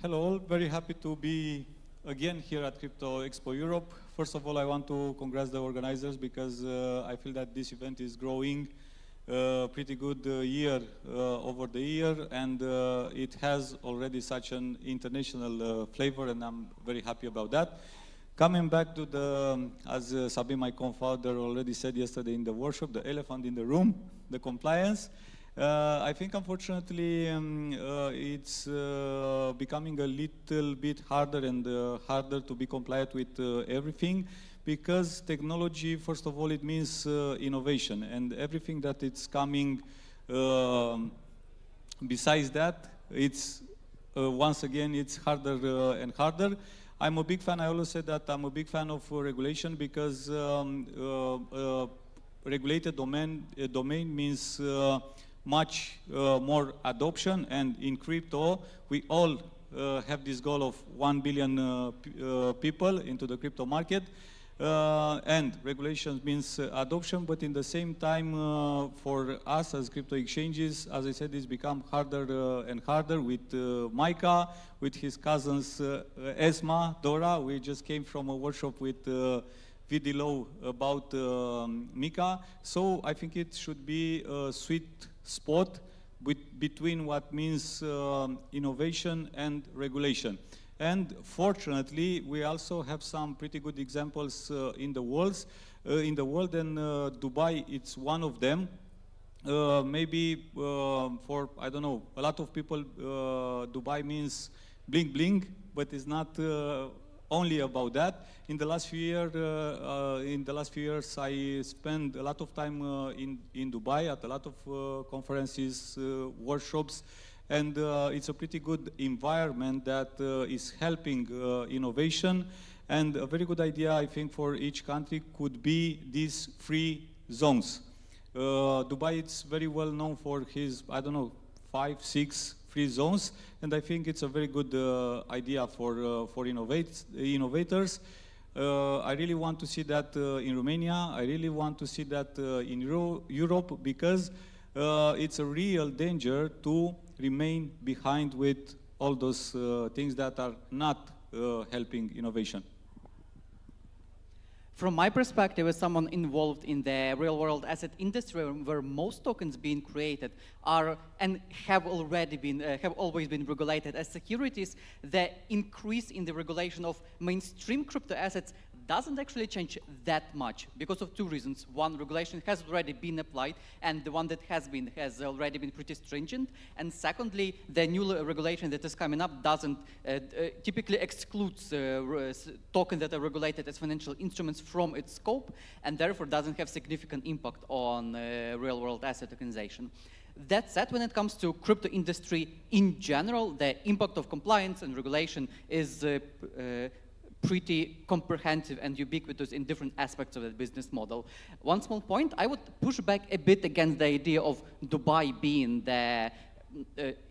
Hello all, very happy to be again here at Crypto Expo Europe. First of all, I want to congratulate the organizers because I feel that this event is growing pretty good year over the year, and it has already such an international flavor, and I'm very happy about that. Coming back to the, as Sabine, my co-founder, already said yesterday in the workshop, the elephant in the room, the compliance. I think, unfortunately, it's becoming a little bit harder and harder to be compliant with everything, because technology, first of all, it means innovation, and everything that it's coming besides that, it's once again, it's harder and harder. I'm a big fan, I always said that I'm a big fan of regulation, because regulated domain means much more adoption, and in crypto, we all have this goal of 1 billion people into the crypto market, and regulations means adoption, but in the same time, for us as crypto exchanges, as I said, it's become harder and harder with Micah, with his cousins Esma, Dora. We just came from a workshop with VDLO about Mika. So I think it should be a sweet spot between what means innovation and regulation. And fortunately, we also have some pretty good examples in the world, and Dubai, it's one of them. Maybe for, I don't know, a lot of people, Dubai means bling bling, but it's not only about that. In the last few years, I spent a lot of time in Dubai at a lot of conferences, workshops, and it's a pretty good environment that is helping innovation. And a very good idea, I think, for each country could be these free zones. Dubai is very well known for his, I don't know, 5, 6 free zones, and I think it's a very good idea for innovators. I really want to see that in Romania. I really want to see that in Europe, because it's a real danger to remain behind with all those things that are not helping innovation. From my perspective, as someone involved in the real-world asset industry, where most tokens being created are and have already been, have always been regulated as securities, the increase in the regulation of mainstream crypto assets doesn't actually change that much because of two reasons. One, regulation has already been applied, and the one that has already been pretty stringent. And secondly, the new regulation that is coming up doesn't typically excludes tokens that are regulated as financial instruments from its scope, and therefore doesn't have significant impact on real-world asset tokenization. That said, when it comes to crypto industry in general, the impact of compliance and regulation is pretty comprehensive and ubiquitous in different aspects of the business model. One small point, I would push back a bit against the idea of Dubai being the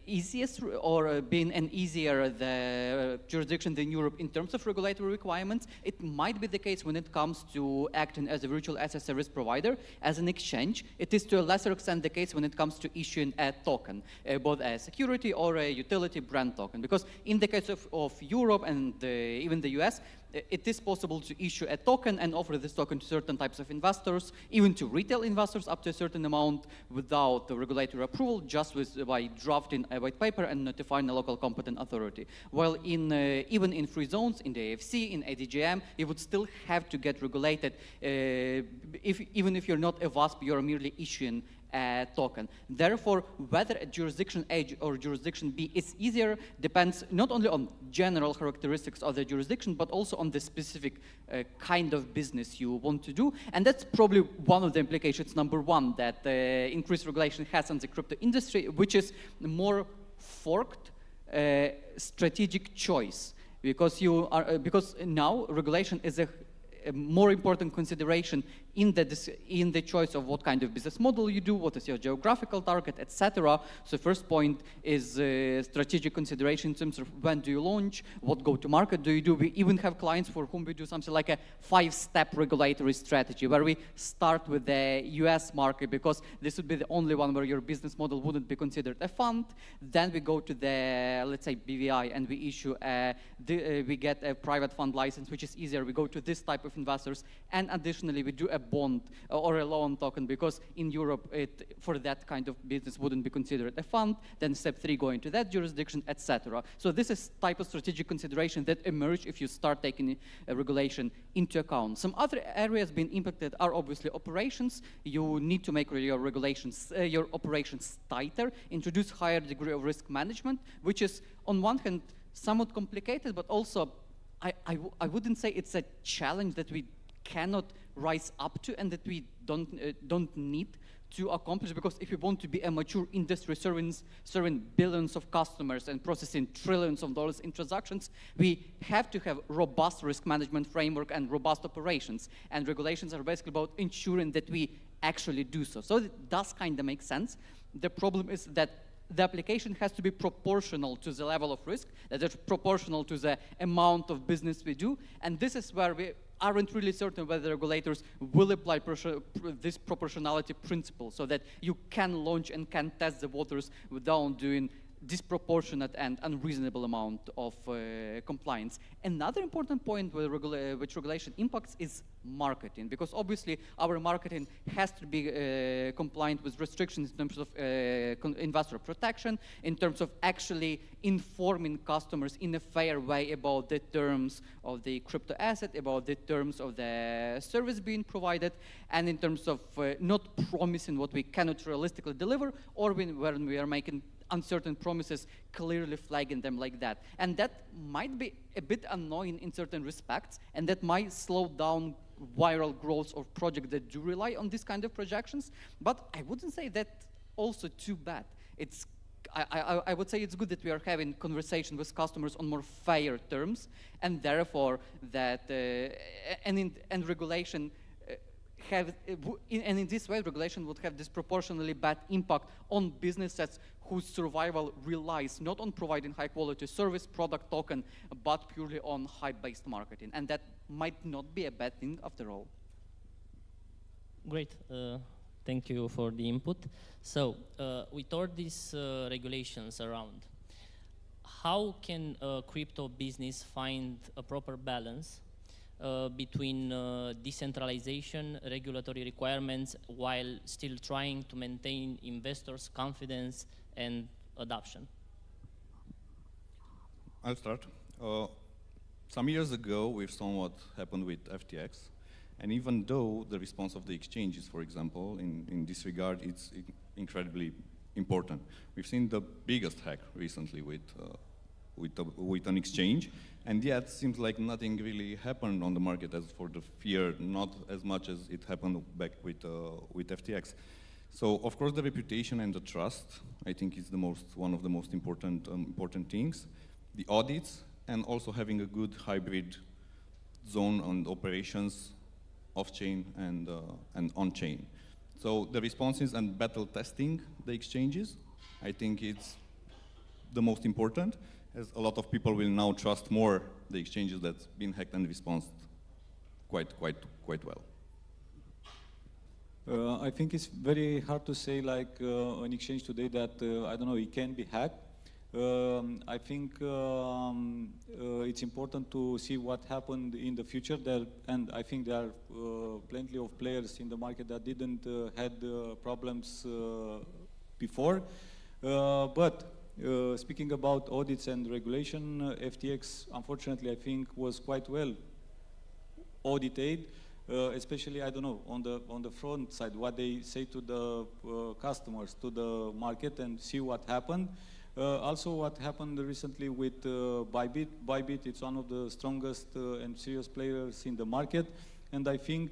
easiest or being an easier jurisdiction than Europe in terms of regulatory requirements. It might be the case when it comes to acting as a virtual asset service provider, as an exchange. It is to a lesser extent the case when it comes to issuing a token, both a security or a utility brand token. Because in the case of Europe and even the US, it is possible to issue a token and offer this token to certain types of investors, even to retail investors up to a certain amount without the regulatory approval, just by drafting a white paper and notifying the local competent authority. While even in free zones, in the AFC, in ADGM, you would still have to get regulated. Even if you're not a VASP, you're merely issuing a token. Therefore, whether a jurisdiction A or jurisdiction B is easier depends not only on general characteristics of the jurisdiction, but also on the specific kind of business you want to do. And that's probably one of the implications, number one, that increased regulation has on the crypto industry, which is more forked strategic choice. Because because now regulation is a more important consideration in the choice of what kind of business model you do, what is your geographical target, etc. So first point is strategic consideration in terms of when do you launch, what go-to-market do you do. We even have clients for whom we do something like a 5-step regulatory strategy, where we start with the US market because this would be the only one where your business model wouldn't be considered a fund. Then we go to the, let's say, BVI, and we issue we get a private fund license, which is easier. We go to this type of investors, and additionally we do a bond or a loan token, because in Europe for that kind of business wouldn't be considered a fund. Then step 3, going to that jurisdiction, etc. So this is type of strategic consideration that emerge if you start taking regulation into account. Some other areas being impacted are obviously operations. You need to make your regulations, your operations tighter, introduce higher degree of risk management, which is on one hand somewhat complicated, but also I wouldn't say it's a challenge that we cannot rise up to and that we don't need to accomplish, because if we want to be a mature industry serving billions of customers and processing trillions of dollars in transactions, we have to have robust risk management framework and robust operations. And regulations are basically about ensuring that we actually do so. So it does kind of make sense. The problem is that the application has to be proportional to the level of risk, that is proportional to the amount of business we do. And this is where we aren't really certain whether regulators will apply this proportionality principle, so that you can launch and can test the waters without doing disproportionate and unreasonable amount of compliance. Another important point which regulation impacts is marketing, because obviously our marketing has to be compliant with restrictions in terms of investor protection, in terms of actually informing customers in a fair way about the terms of the crypto asset, about the terms of the service being provided, and in terms of not promising what we cannot realistically deliver, or when we are making uncertain promises, clearly flagging them like that. And that might be a bit annoying in certain respects, and that might slow down viral growth of projects that do rely on this kind of projections. But I wouldn't say that also too bad. I would say it's good that we are having conversation with customers on more fair terms, and therefore that and regulation have, and in this way, regulation would have disproportionately bad impact on businesses whose survival relies not on providing high quality service, product, token, but purely on hype-based marketing. And that might not be a bad thing after all. Great. Thank you for the input. So, with all these regulations around, how can a crypto business find a proper balance between decentralization, regulatory requirements, while still trying to maintain investors' confidence and adoption? I'll start. Some years ago, we've seen what happened with FTX. And even though the response of the exchanges, for example, in this regard, it's incredibly important. We've seen the biggest hack recently with an exchange, and yet seems like nothing really happened on the market as for the fear, not as much as it happened back with FTX. So of course the reputation and the trust, I think, is one of the most important things. The audits, and also having a good hybrid zone on operations off-chain and on-chain. So the responses and battle testing the exchanges, I think it's the most important, as a lot of people will now trust more the exchanges that's been hacked and responded quite well. I think it's very hard to say like an exchange today that, I don't know, it can be hacked. I think it's important to see what happened in the future there, and I think there are plenty of players in the market that didn't had problems before. But speaking about audits and regulation, FTX, unfortunately, I think was quite well audited, especially, I don't know, on the front side, what they say to the customers, to the market, and see what happened. Also, what happened recently with Bybit. Bybit, it's one of the strongest and serious players in the market, and I think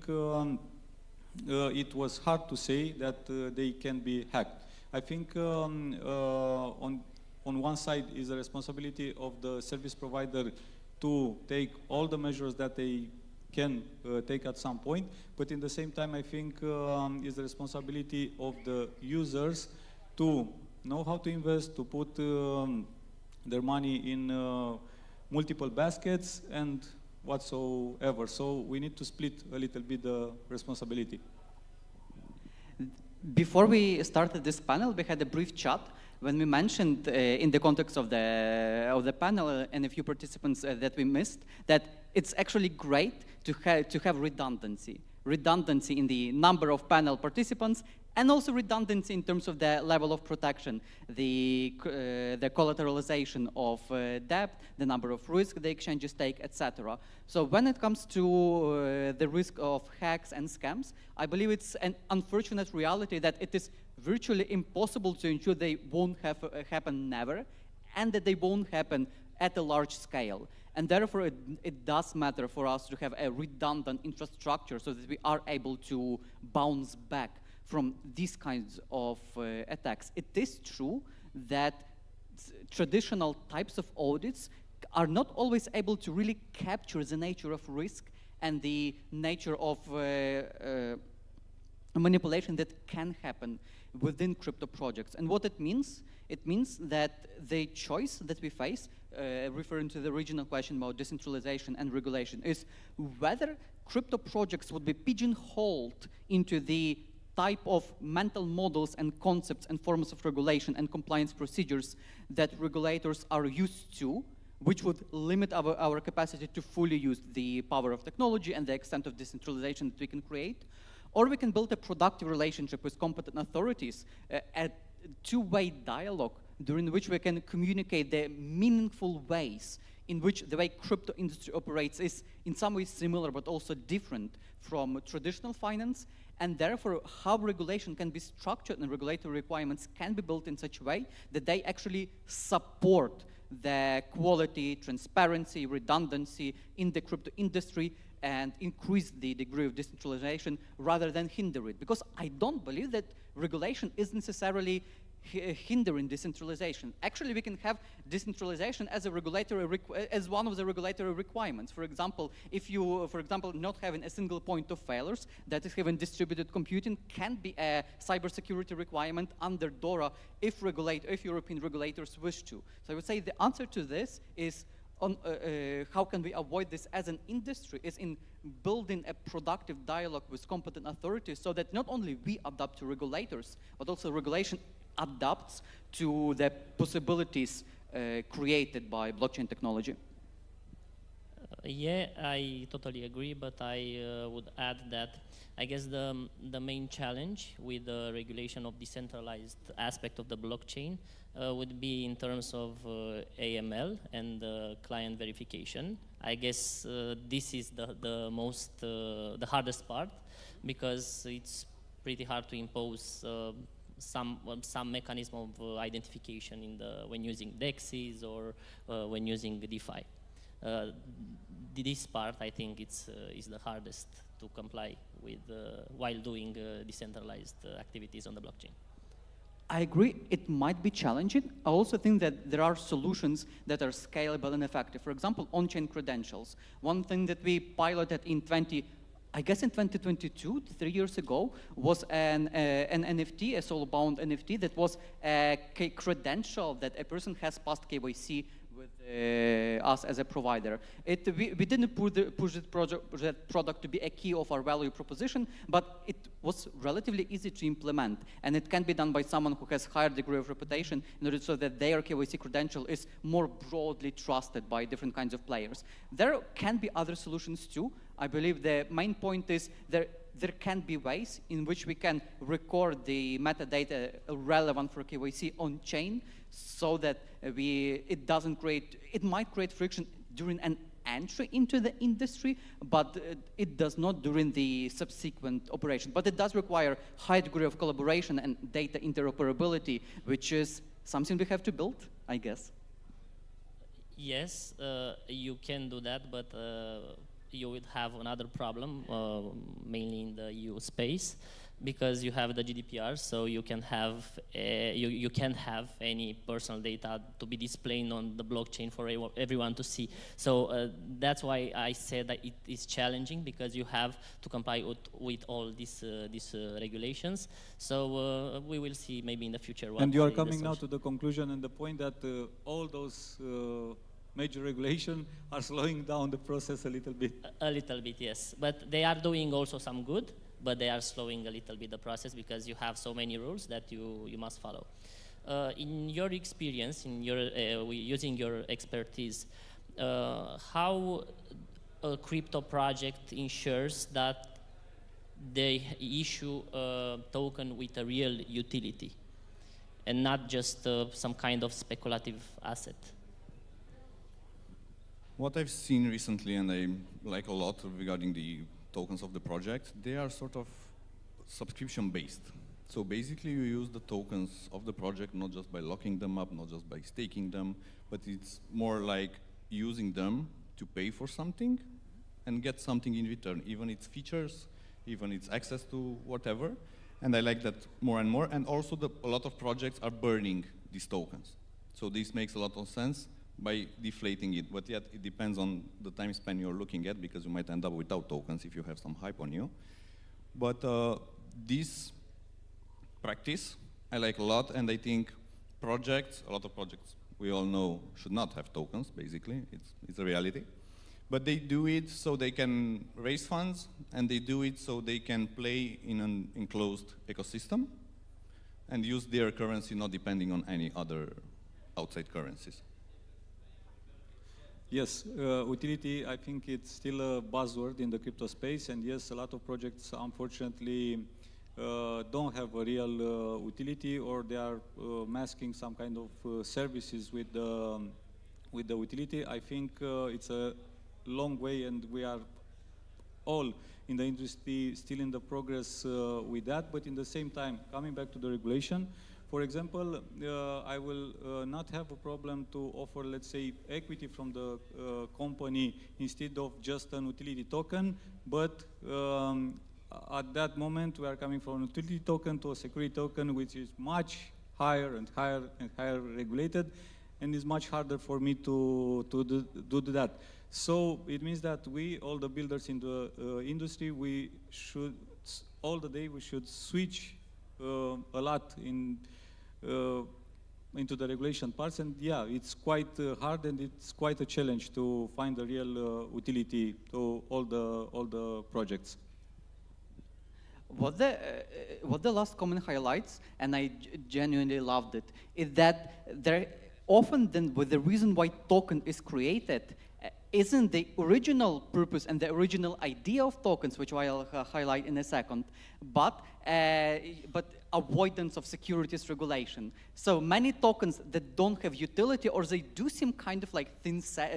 it was hard to say that they can be hacked. I think on one side is the responsibility of the service provider to take all the measures that they can take at some point, but in the same time, I think is the responsibility of the users to know how to invest, to put their money in multiple baskets and whatsoever. So we need to split a little bit the responsibility. Before we started this panel, we had a brief chat when we mentioned in the context of the panel and a few participants that we missed, that it's actually great to have redundancy in the number of panel participants, and also redundancy in terms of the level of protection, the collateralization of debt, the number of risks the exchanges take, etc. So when it comes to the risk of hacks and scams, I believe it's an unfortunate reality that it is virtually impossible to ensure they won't happen never, and that they won't happen at a large scale. And therefore, it does matter for us to have a redundant infrastructure so that we are able to bounce back from these kinds of attacks. It is true that traditional types of audits are not always able to really capture the nature of risk and the nature of manipulation that can happen within crypto projects. And what it means that the choice that we face, referring to the original question about decentralization and regulation, is whether crypto projects would be pigeonholed into the type of mental models and concepts and forms of regulation and compliance procedures that regulators are used to, which would limit our capacity to fully use the power of technology and the extent of decentralization that we can create. Or we can build a productive relationship with competent authorities, a two-way dialogue during which we can communicate the meaningful ways in which the way crypto industry operates is in some ways similar but also different from traditional finance, and therefore how regulation can be structured and regulatory requirements can be built in such a way that they actually support the quality, transparency, redundancy in the crypto industry and increase the degree of decentralization rather than hinder it. Because I don't believe that regulation is necessarily hindering decentralization. Actually, we can have decentralization as a as one of the regulatory requirements. For example, if you, for example, not having a single point of failures, that is having distributed computing, can be a cybersecurity requirement under DORA if European regulators wish to. So I would say the answer to this is on how can we avoid this as an industry is in building a productive dialogue with competent authorities so that not only we adapt to regulators, but also regulation adapts to the possibilities created by blockchain technology. Yeah, I totally agree, but I would add that I guess the main challenge with the regulation of decentralized aspect of the blockchain would be in terms of AML and client verification. I guess this is the hardest part because it's pretty hard to impose some mechanism of identification when using DEXs or when using DeFi. This part, I think, is the hardest to comply with while doing decentralized activities on the blockchain. I agree, it might be challenging. I also think that there are solutions that are scalable and effective. For example, on-chain credentials. One thing that we piloted in 2022, 3 years ago, was an NFT, a soul-bound NFT that was a credential that a person has passed KYC with us as a provider. We didn't push that product to be a key of our value proposition, but it was relatively easy to implement, and it can be done by someone who has higher degree of reputation in order so that their KYC credential is more broadly trusted by different kinds of players. There can be other solutions too. I believe the main point is there can be ways in which we can record the metadata relevant for KYC on chain so that it might create friction during an entry into the industry, but it does not during the subsequent operation. But it does require high degree of collaboration and data interoperability, which is something we have to build, I guess. Yes, you can do that, but you would have another problem, mainly in the EU space, because you have the GDPR, so you can have you can't have any personal data to be displayed on the blockchain for everyone to see. So that's why I said that it is challenging because you have to comply with all these regulations. So we will see maybe in the future. And you are coming now to the conclusion and the point that all those major regulations are slowing down the process a little bit. A little bit, yes. But they are doing also some good, but they are slowing a little bit the process because you have so many rules that you must follow. In your experience, in your using your expertise, how a crypto project ensures that they issue a token with a real utility and not just some kind of speculative asset? What I've seen recently, and I like a lot regarding the tokens of the project, they are sort of subscription-based. So basically you use the tokens of the project not just by locking them up, not just by staking them, but it's more like using them to pay for something and get something in return, even its features, even its access to whatever. And I like that more and more. And also a lot of projects are burning these tokens. So this makes a lot of sense by deflating it, but yet it depends on the time span you're looking at because you might end up without tokens if you have some hype on you. But this practice I like a lot, and I think a lot of projects we all know should not have tokens, basically, it's a reality. But they do it so they can raise funds, and they do it so they can play in an enclosed ecosystem and use their currency not depending on any other outside currencies. Yes, utility, I think it's still a buzzword in the crypto space, and yes, a lot of projects unfortunately don't have a real utility, or they are masking some kind of services with the utility. I think it's a long way, and we are all in the industry still in the progress with that, but in the same time, coming back to the regulation, for example, I will not have a problem to offer, let's say, equity from the company instead of just an utility token, but at that moment we are coming from a utility token to a security token, which is much higher and higher and higher regulated, and it's much harder for me to do that. So it means that we, all the builders in the industry, we should, all the day we should switch a lot into the regulation parts, and yeah, it's quite hard and it's quite a challenge to find a real utility to all the projects. What the last comment highlights, and I genuinely loved it, is that there often then with the reason why token is created isn't the original purpose and the original idea of tokens, which I'll highlight in a second, but avoidance of securities regulation. So many tokens that don't have utility, or they do seem kind of like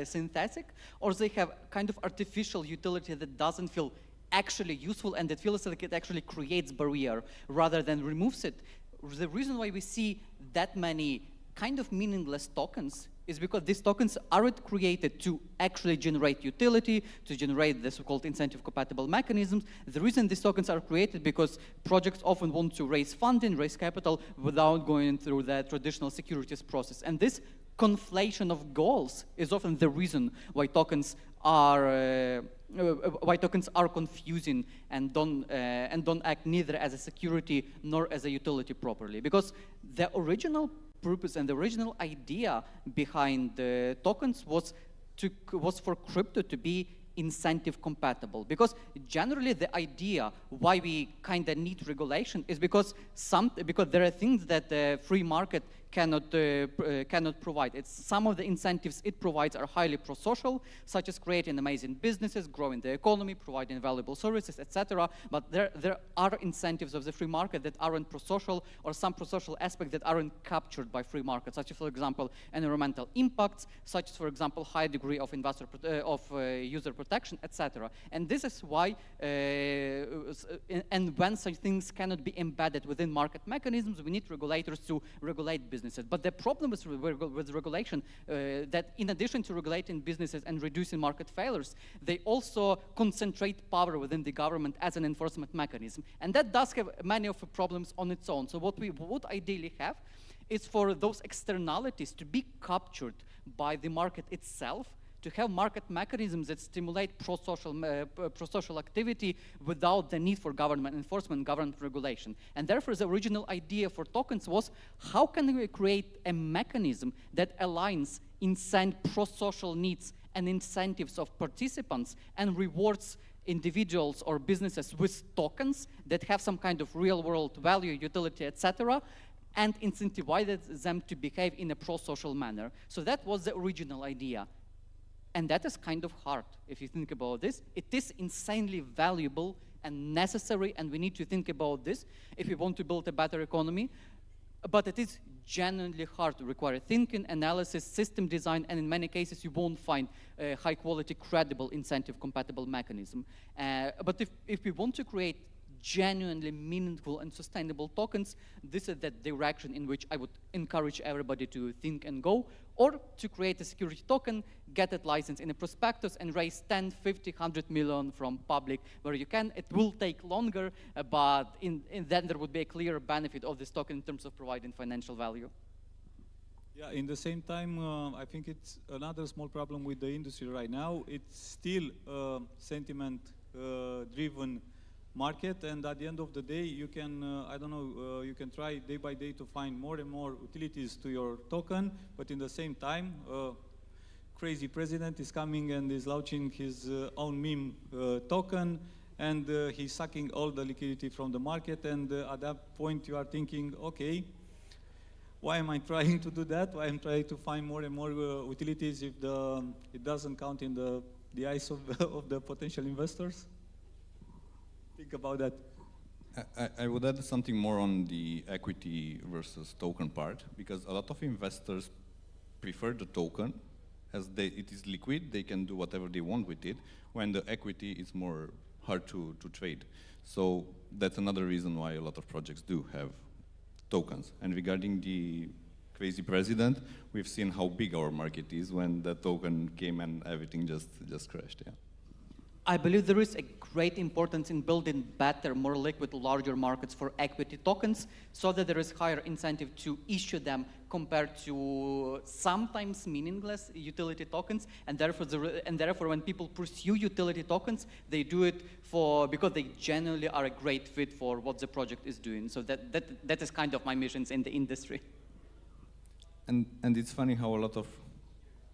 synthetic, or they have kind of artificial utility that doesn't feel actually useful, and it feels like it actually creates barrier rather than removes it. The reason why we see that many kind of meaningless tokens is because these tokens aren't created to actually generate utility, to generate the so-called incentive-compatible mechanisms. The reason these tokens are created because projects often want to raise funding, raise capital, without going through the traditional securities process. And this conflation of goals is often the reason why tokens are confusing and don't act neither as a security nor as a utility properly. Because the original purpose and the original idea behind the tokens was for crypto to be incentive compatible, because generally the idea why we kind of need regulation is because there are things that the free market cannot provide. Some of the incentives it provides are highly pro-social, such as creating amazing businesses, growing the economy, providing valuable services, etc. But there are incentives of the free market that aren't pro-social, or some pro-social aspects that aren't captured by free market, such as, for example, environmental impacts, such as, for example, high degree of user protection, etc. And this is why, and when such things cannot be embedded within market mechanisms, we need regulators to regulate businesses. But the problem with regulation, that in addition to regulating businesses and reducing market failures, they also concentrate power within the government as an enforcement mechanism. And that does have many of the problems on its own. So what we would ideally have is for those externalities to be captured by the market itself, to have market mechanisms that stimulate pro-social activity without the need for government enforcement, government regulation. And therefore, the original idea for tokens was, how can we create a mechanism that aligns pro-social needs and incentives of participants and rewards individuals or businesses with tokens that have some kind of real-world value, utility, etc., and incentivize them to behave in a pro-social manner. So that was the original idea. And that is kind of hard, if you think about this. It is insanely valuable and necessary, and we need to think about this if we want to build a better economy. But it is genuinely hard to require thinking, analysis, system design, and in many cases you won't find a high-quality, credible, incentive-compatible mechanism. But if we want to create genuinely meaningful and sustainable tokens, this is the direction in which I would encourage everybody to think and go, or to create a security token, get it licensed in a prospectus, and raise 10, 50, 100 million from public where you can. It will take longer, but then there would be a clear benefit of this token in terms of providing financial value. Yeah, in the same time, I think it's another small problem with the industry right now. It's still a sentiment-driven market, and at the end of the day, you can, you can try day by day to find more and more utilities to your token, but in the same time, crazy president is coming and is launching his own meme token, and he's sucking all the liquidity from the market, and at that point you are thinking, okay, why am I trying to do that? Why am I trying to find more and more utilities if it doesn't count in the eyes of the potential investors? Think about that. I would add something more on the equity versus token part, because a lot of investors prefer the token as it is liquid, they can do whatever they want with it, when the equity is more hard to trade. So that's another reason why a lot of projects do have tokens. And regarding the crazy president, we've seen how big our market is when the token came and everything just crashed. Yeah. I believe there is a great importance in building better, more liquid, larger markets for equity tokens so that there is higher incentive to issue them compared to sometimes meaningless utility tokens. And therefore, when people pursue utility tokens, they do it because they genuinely are a great fit for what the project is doing. So that is kind of my missions in the industry. And it's funny how a lot of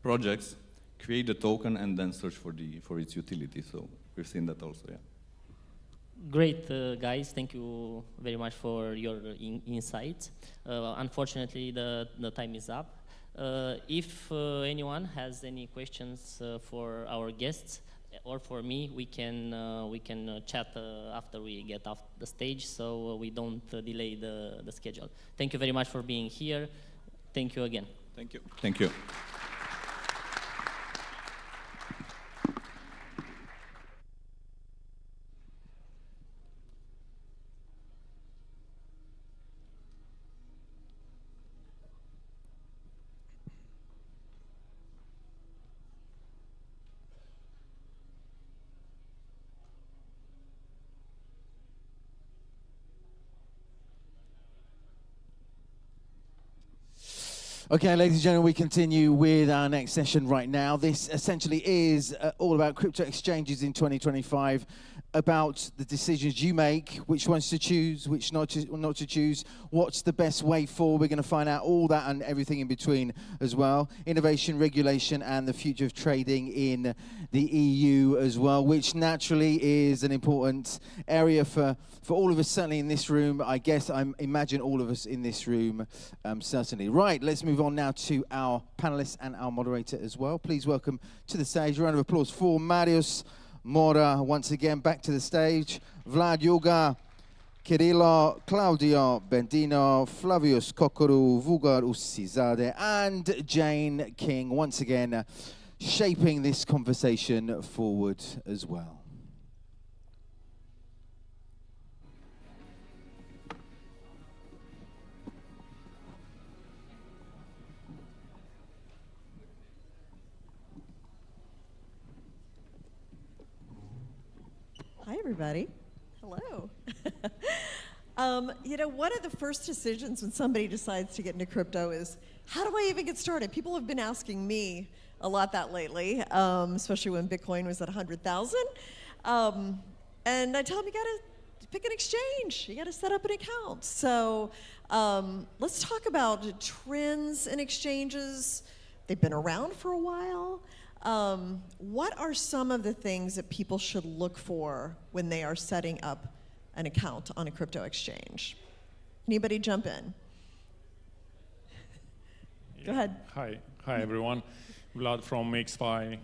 projects create a token and then search for its utility. So we've seen that also, yeah. Great, guys. Thank you very much for your insights. Unfortunately, the time is up. If anyone has any questions for our guests or for me, we can chat after we get off the stage, so we don't delay the schedule. Thank you very much for being here. Thank you again. Thank you. Thank you. Okay, ladies and gentlemen, we continue with our next session right now. This essentially is all about crypto exchanges in 2025, about the decisions you make, which ones to choose, which not to choose, what's the best way forward. We're going to find out all that and everything in between as well. Innovation, regulation, and the future of trading in the EU as well, which naturally is an important area for all of us, certainly in this room. I guess I imagine all of us in this room, certainly. Right, let's move on now to our panelists and our moderator as well. Please welcome to the stage, a round of applause for Marius Mora, once again, back to the stage. Vlad Yoga, Kirilo, Claudio Bendino, Flavius Kokoru, Vugar Ussizade, and Jane King, once again, shaping this conversation forward as well. Hi, everybody. Hello. You know, one of the first decisions when somebody decides to get into crypto is, how do I even get started? People have been asking me a lot that lately, especially when Bitcoin was at 100,000. And I tell them, you got to pick an exchange. You got to set up an account. So let's talk about trends in exchanges. They've been around for a while. What are some of the things that people should look for when they are setting up an account on a crypto exchange? Anybody jump in? Go ahead. Hi everyone. Vlad from XFi.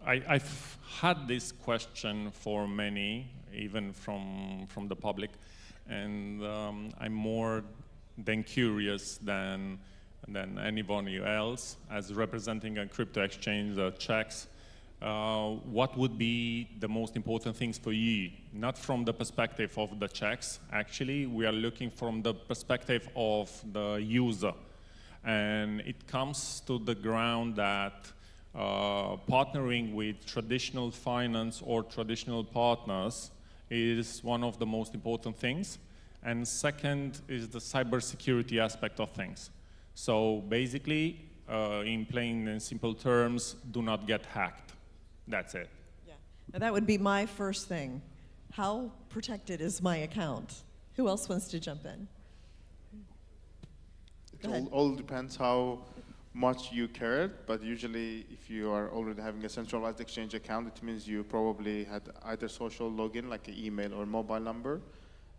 I've had this question for many, even from the public, and I'm more than curious than anybody else, as representing a crypto exchange that checks, what would be the most important things for you? Not from the perspective of the checks, actually, we are looking from the perspective of the user. And it comes to the ground that partnering with traditional finance or traditional partners is one of the most important things. And second is the cybersecurity aspect of things. So basically, in plain and simple terms, do not get hacked. That's it. Yeah, now that would be my first thing. How protected is my account? Who else wants to jump in? It all depends how much you care, but usually if you are already having a centralized exchange account, it means you probably had either social login, like an email or mobile number.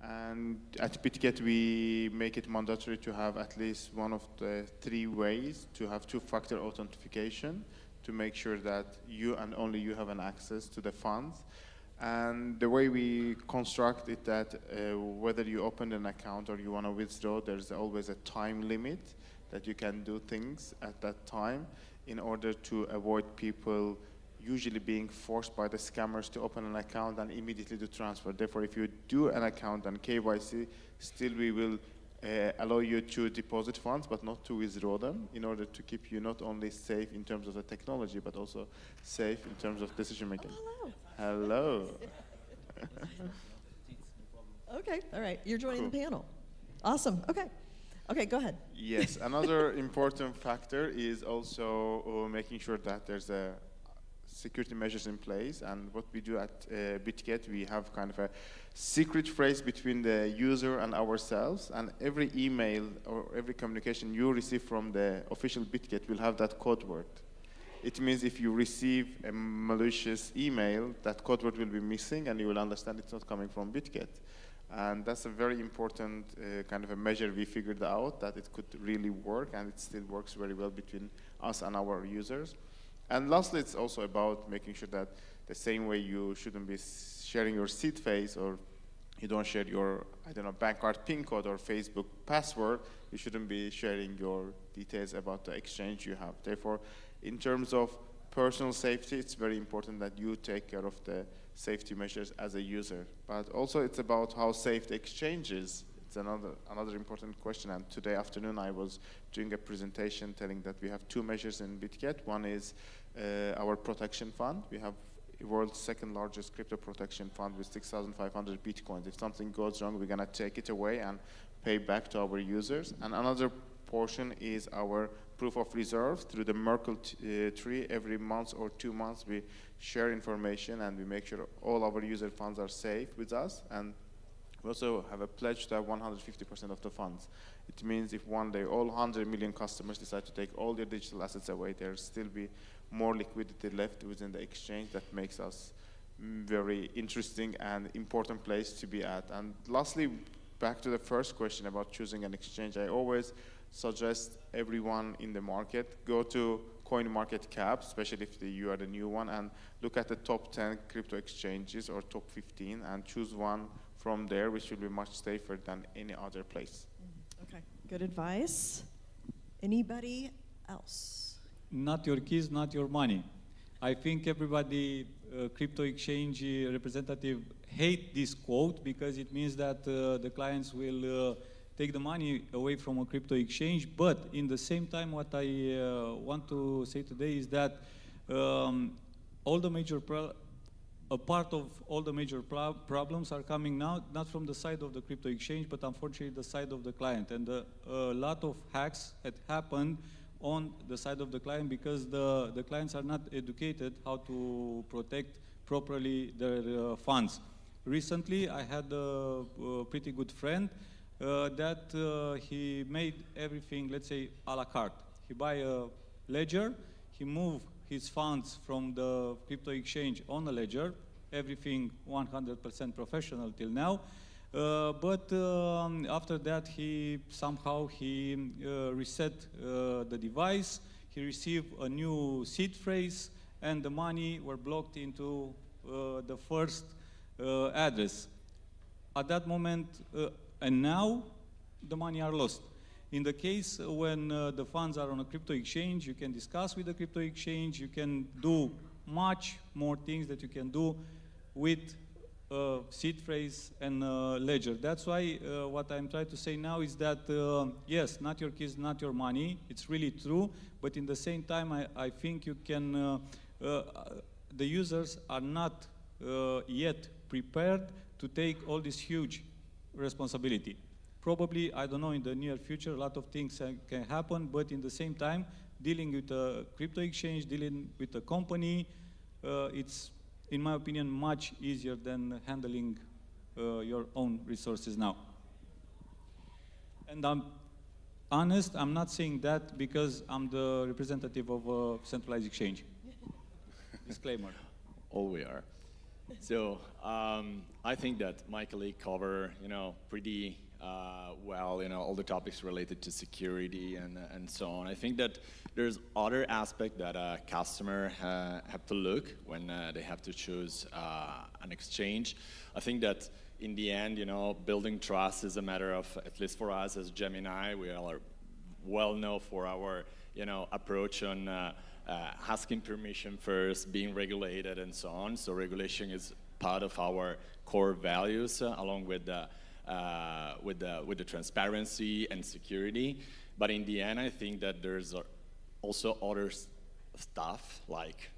And at BitGet, we make it mandatory to have at least one of the 3 ways to have 2-factor authentication to make sure that you and only you have an access to the funds. And the way we construct it that whether you open an account or you want to withdraw, there's always a time limit that you can do things at that time in order to avoid people usually being forced by the scammers to open an account and immediately do transfer. Therefore, if you do an account and KYC, still we will allow you to deposit funds but not to withdraw them, in order to keep you not only safe in terms of the technology but also safe in terms of decision making. Oh, hello. Okay, all right. You're joining Cool. the panel. Awesome. Okay. Okay, go ahead. Yes, another important factor is also making sure that there's a security measures in place. And what we do at BitGet, we have kind of a secret phrase between the user and ourselves. And every email or every communication you receive from the official BitGet will have that code word. It means if you receive a malicious email, that code word will be missing, and you will understand it's not coming from BitGet. And that's a very important kind of a measure we figured out, that it could really work, and it still works very well between us and our users. And lastly, it's also about making sure that the same way you shouldn't be sharing your seed phrase, or you don't share your, I don't know, bank card PIN code or Facebook password, you shouldn't be sharing your details about the exchange you have. Therefore, in terms of personal safety, it's very important that you take care of the safety measures as a user. But also it's about how safe the exchange is. It's another important question. And today afternoon I was doing a presentation telling that we have two measures in BitGet. One is our protection fund. We have the world's second largest crypto protection fund with 6,500 Bitcoins. If something goes wrong, we're gonna take it away and pay back to our users. And another portion is our proof of reserve through the Merkle tree. Every month or 2 months, we share information and we make sure all our user funds are safe with us. And we also have a pledge to have 150% of the funds. It means if one day all 100 million customers decide to take all their digital assets away, there'll still be more liquidity left within the exchange. That makes us very interesting and important place to be at. And lastly, back to the first question about choosing an exchange, I always suggest everyone in the market go to CoinMarketCap, especially if you are the new one, and look at the top 10 crypto exchanges or top 15 and choose one from there, which will be much safer than any other place. Okay, good advice. Anybody else? Not your keys, not your money. I think everybody, crypto exchange representative, hate this quote because it means that the clients will take the money away from a crypto exchange. But in the same time, what I want to say today is that all the major a part of all the major problems are coming now, not from the side of the crypto exchange, but unfortunately the side of the client. And a lot of hacks had happened on the side of the client because the clients are not educated how to protect properly their funds. Recently, I had a pretty good friend that he made everything, let's say, a la carte. He buy a ledger, he move his funds from the crypto exchange on a ledger, everything 100% professional till now. But after that, he somehow reset the device. He received a new seed phrase, and the money were blocked into the first address. At that moment, and now the money are lost. In the case when the funds are on a crypto exchange, you can discuss with the crypto exchange. You can do much more things that you can do with seed phrase and ledger. That's why what I'm trying to say now is that yes, not your keys, not your money. It's really true. But in the same time, I think you can. The users are not yet prepared to take all this huge responsibility. Probably, I don't know, in the near future, a lot of things can happen, but in the same time, dealing with a crypto exchange, dealing with a company, it's, in my opinion, much easier than handling your own resources now. And I'm honest, I'm not saying that because I'm the representative of a centralized exchange. Disclaimer. All we are. So I think that my colleague covered, pretty well, all the topics related to security and so on. I think that there's other aspect that a customer have to look when they have to choose an exchange. I think that in the end, building trust is a matter of, at least for us as Gemini, we are well known for our, approach on asking permission first, being regulated and so on. So regulation is part of our core values along with with the transparency and security. But in the end, I think that there's also other stuff, like,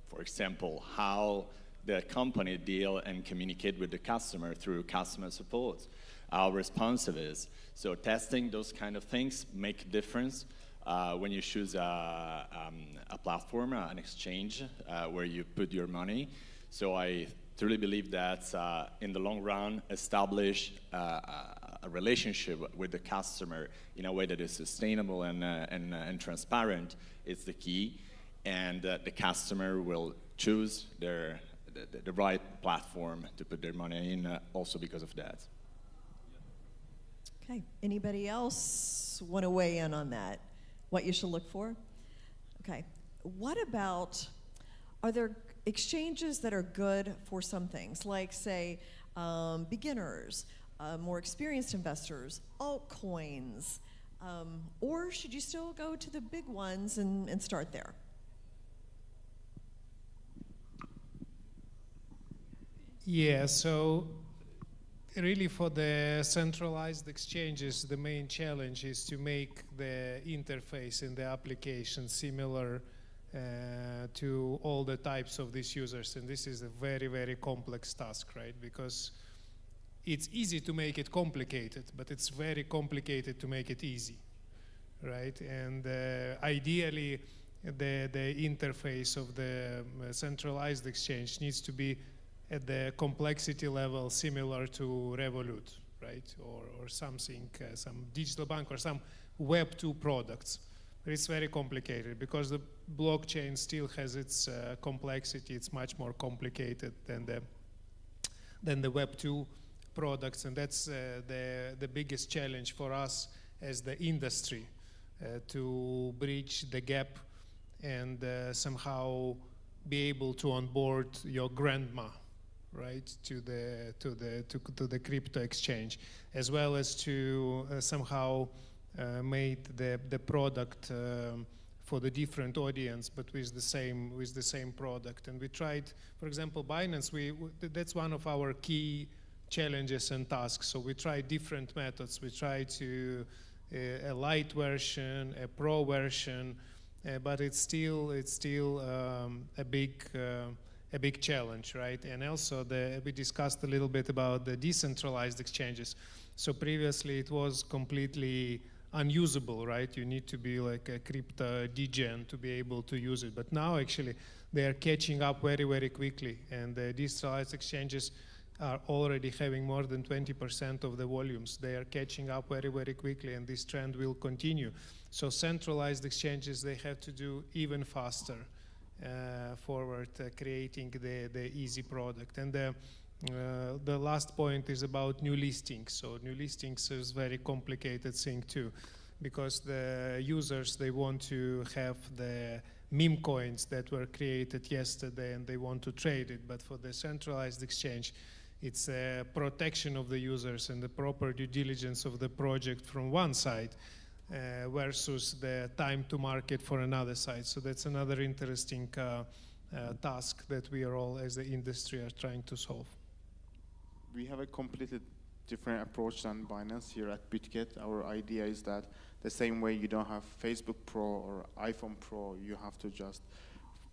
for example, how the company deal and communicate with the customer through customer support, how responsive is. So testing those kind of things make a difference when you choose a platform, an exchange where you put your money. So I truly believe that in the long run, establish a relationship with the customer in a way that is sustainable and transparent is the key. And the customer will choose the right platform to put their money in also because of that. Okay, anybody else want to weigh in on that? What you should look for? Okay, what about, are there exchanges that are good for some things, like say beginners, more experienced investors, altcoins, or should you still go to the big ones and start there? Yeah, so really for the centralized exchanges, the main challenge is to make the interface in the application similar to all the types of these users. And this is a very, very complex task, right? Because it's easy to make it complicated, but it's very complicated to make it easy, right? And ideally, the interface of the centralized exchange needs to be at the complexity level similar to Revolut, right? Or something, some digital bank or some Web 2 products. But it's very complicated because the blockchain still has its complexity. It's much more complicated than the Web 2 products, and that's the biggest challenge for us as the industry to bridge the gap and somehow be able to onboard your grandma, right, to the crypto exchange, as well as to somehow make the product for the different audience, but with the same product. And we tried, for example, Binance. That's one of our key challenges and tasks. So we tried different methods. We tried to a light version, a pro version, but it's still a big challenge, right? And also we discussed a little bit about the decentralized exchanges. So previously it was completely unusable, right? You need to be like a crypto degen to be able to use it. But now actually they are catching up very, very quickly, and the decentralized exchanges are already having more than 20% of the volumes. They are catching up very, very quickly, and this trend will continue. So centralized exchanges, they have to do even faster forward, creating the easy product. And the last point is about new listings. So new listings is very complicated thing too, because the users, they want to have the meme coins that were created yesterday and they want to trade it. But for the centralized exchange, it's a protection of the users and the proper due diligence of the project from one side versus the time to market for another side. So that's another interesting task that we are all, as the industry, are trying to solve. We have a completely different approach than Binance here at BitGet. Our idea is that the same way you don't have Facebook Pro or iPhone Pro, you have to just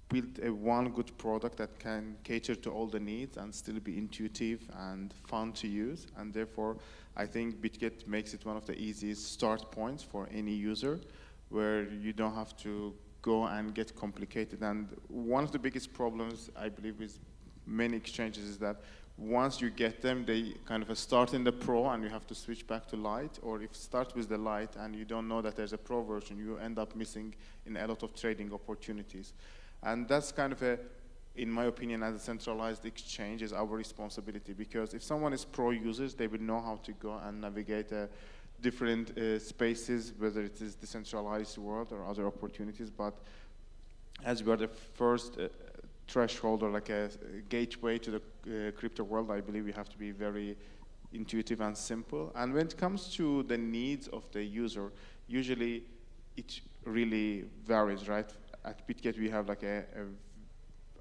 build one good product that can cater to all the needs and still be intuitive and fun to use. And therefore, I think BitGet makes it one of the easiest start points for any user, where you don't have to go and get complicated. And one of the biggest problems, I believe, with many exchanges is that once you get them, they kind of start in the Pro and you have to switch back to Lite, or if start with the Lite and you don't know that there's a Pro version, you end up missing in a lot of trading opportunities. And that's kind of in my opinion, as a centralized exchange, is our responsibility, because if someone is pro users, they will know how to go and navigate different spaces, whether it is decentralized world or other opportunities. But as we are the first threshold or like a gateway to the crypto world, I believe we have to be very intuitive and simple. And when it comes to the needs of the user, usually it really varies, right? At BitGet, we have like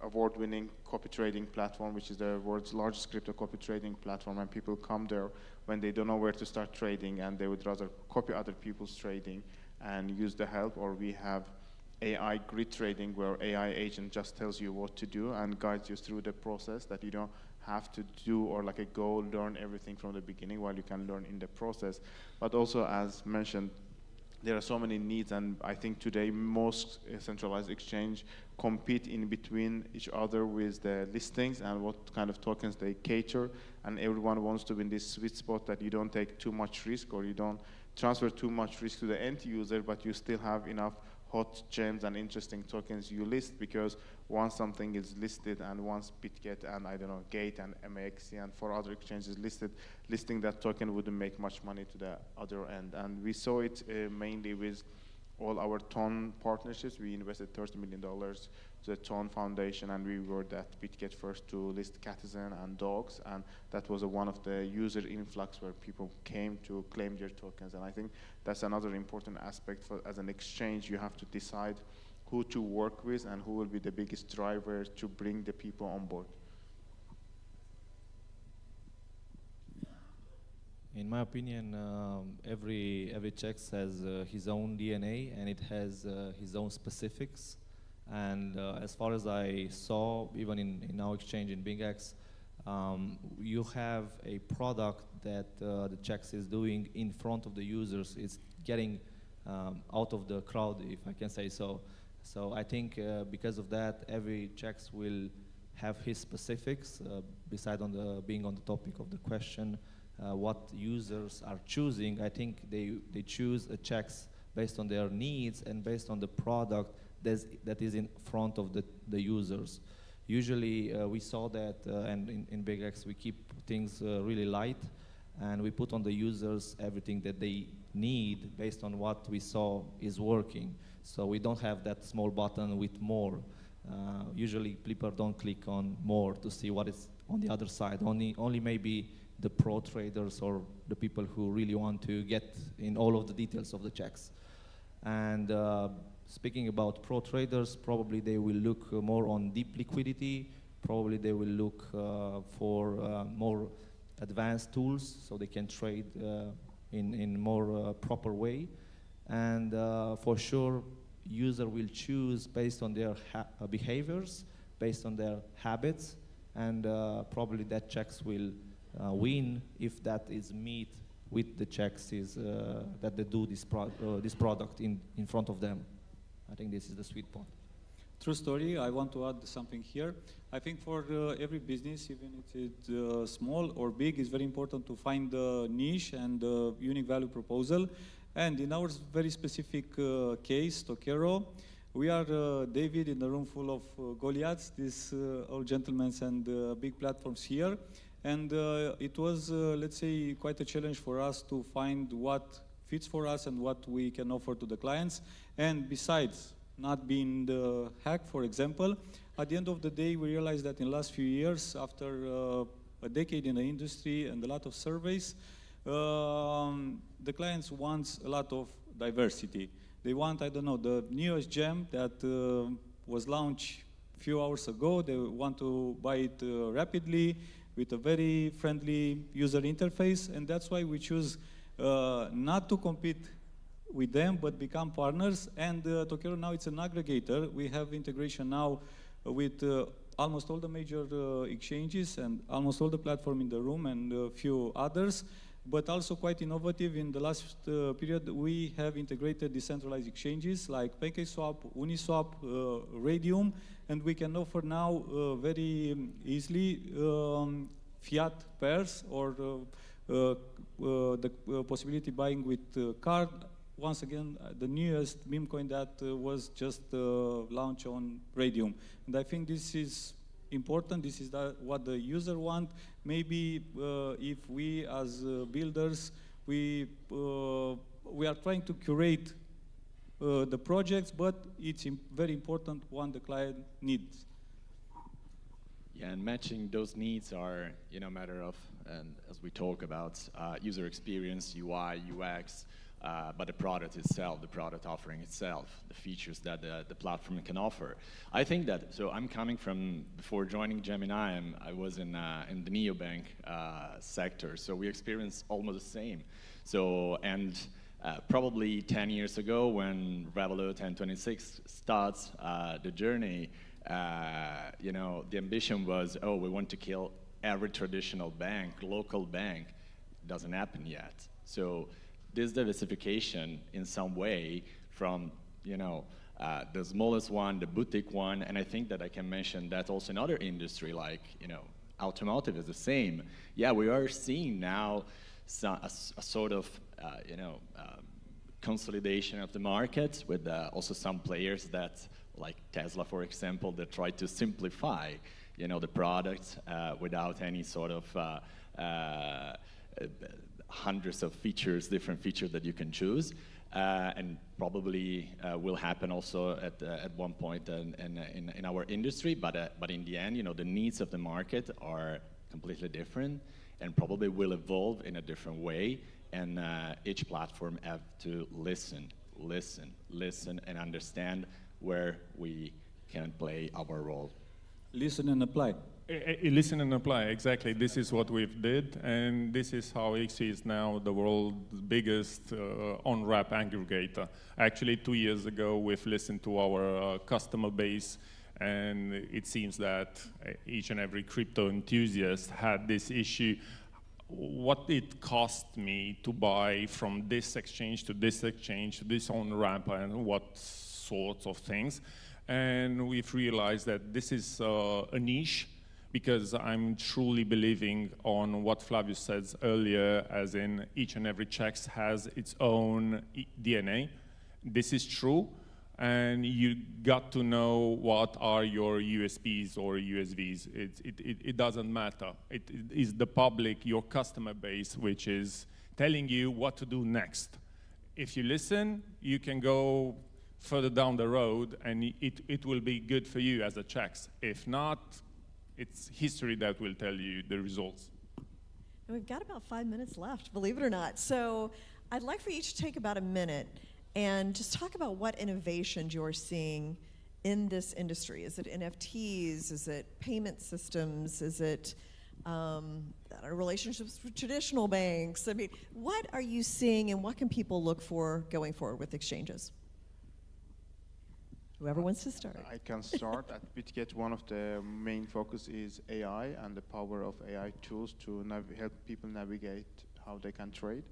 award-winning copy trading platform, which is the world's largest crypto copy trading platform, and people come there when they don't know where to start trading, and they would rather copy other people's trading and use the help. Or we have AI grid trading, where AI agent just tells you what to do and guides you through the process, that you don't have to do or like a go learn everything from the beginning, while you can learn in the process. But also, as mentioned, there are so many needs, and I think today most centralized exchange compete in between each other with the listings and what kind of tokens they cater, and everyone wants to be in this sweet spot that you don't take too much risk, or you don't transfer too much risk to the end user, but you still have enough hot gems and interesting tokens you list, because once something is listed and once BitGet and I don't know, Gate and MAXC and 4 other exchanges listed, listing that token wouldn't make much money to the other end. And we saw it mainly with all our TON partnerships. We invested $30 million to the TON Foundation, and we were that BitGet first to list Catizen and Dogs, and that was one of the user influx where people came to claim their tokens. And I think that's another important aspect for, as an exchange, you have to decide who to work with and who will be the biggest driver to bring the people on board. In my opinion, every checks has his own DNA, and it has his own specifics. And as far as I saw, even in our exchange in BingX, you have a product that the checks is doing in front of the users. It's getting out of the crowd, if I can say so. So I think because of that, every checks will have his specifics. Beside being on the topic of the question, what users are choosing, I think they choose a checks based on their needs and based on the product that is in front of the users. Usually we saw that, and in BigX we keep things really light, and we put on the users everything that they need based on what we saw is working. So we don't have that small button with more. Usually people don't click on more to see what is on the other side. Only maybe the pro traders or the people who really want to get in all of the details of the checks. And speaking about pro traders, probably they will look more on deep liquidity. Probably they will look for more advanced tools so they can trade in more proper way. And for sure, user will choose based on their behaviors, based on their habits, and probably that checks will win if that is meet with the checks is that they do this product in front of them. I think this is the sweet point. True story. I want to add something here. I think for every business, even if it's small or big, it's very important to find the niche and the unique value proposal. And in our very specific case, Tokero, we are David in a room full of Goliaths, these old gentlemen and big platforms here. And it was, let's say, quite a challenge for us to find what fits for us and what we can offer to the clients. And besides not being the hack, for example, at the end of the day, we realized that in the last few years, after a decade in the industry and a lot of surveys, the clients want a lot of diversity. They want, I don't know, the newest gem that was launched a few hours ago. They want to buy it rapidly with a very friendly user interface, and that's why we choose not to compete with them, but become partners. And Tokero now it's an aggregator. We have integration now with almost all the major exchanges and almost all the platforms in the room and a few others. But also quite innovative in the last period, we have integrated decentralized exchanges like PancakeSwap, Uniswap, Radium, and we can offer now very easily fiat pairs or the possibility buying with card. Once again, the newest meme coin that was just launched on Radium. And I think this is important. This is what the user want. Maybe if we as builders, we are trying to curate the projects, but it's very important what the client needs. Yeah, and matching those needs are, a matter of, and as we talk about user experience, UI, UX, but the product itself, the product offering itself, the features that the platform can offer. I think that, so I'm coming from, before joining Gemini, I was in the neobank sector, so we experienced almost the same. So, and probably 10 years ago when Revolut and 26 starts the journey, you know, the ambition was, oh, we want to kill every traditional bank, local bank. Doesn't happen yet. So this diversification in some way from, you know, the smallest one, the boutique one, and I think that I can mention that also in other industry like, you know, automotive is the same. Yeah, we are seeing now a sort of, you know, consolidation of the market with also some players that, like Tesla, for example, that try to simplify, you know, the product without any sort of hundreds of features, different features that you can choose, and probably will happen also at one point in our industry. But in the end, you know, the needs of the market are completely different, and probably will evolve in a different way. And each platform have to listen, and understand where we can play our role. Listen and apply. Listen and apply, exactly. This is what we've did, and this is how XC is now the world's biggest on-ramp aggregator. Actually, 2 years ago, we've listened to our customer base, and it seems that each and every crypto enthusiast had this issue. What it cost me to buy from this exchange to this exchange to this on-ramp, and what sorts of things. And we've realized that this is a niche, because I'm truly believing on what Flavius says earlier, as in each and every check has its own DNA. This is true, and you got to know what are your USPs or USVs. It doesn't matter. It is the public, your customer base, which is telling you what to do next. If you listen, you can go further down the road, and it will be good for you as a checks. If not, it's history that will tell you the results. And we've got about 5 minutes left, believe it or not. So I'd like for you to take about a minute and just talk about what innovations you're seeing in this industry. Is it NFTs? Is it payment systems? Is it relationships with traditional banks? I mean, what are you seeing, and what can people look for going forward with exchanges? Whoever wants to start. I can start. At BitGet, one of the main focus is AI and the power of AI tools to help people navigate how they can trade.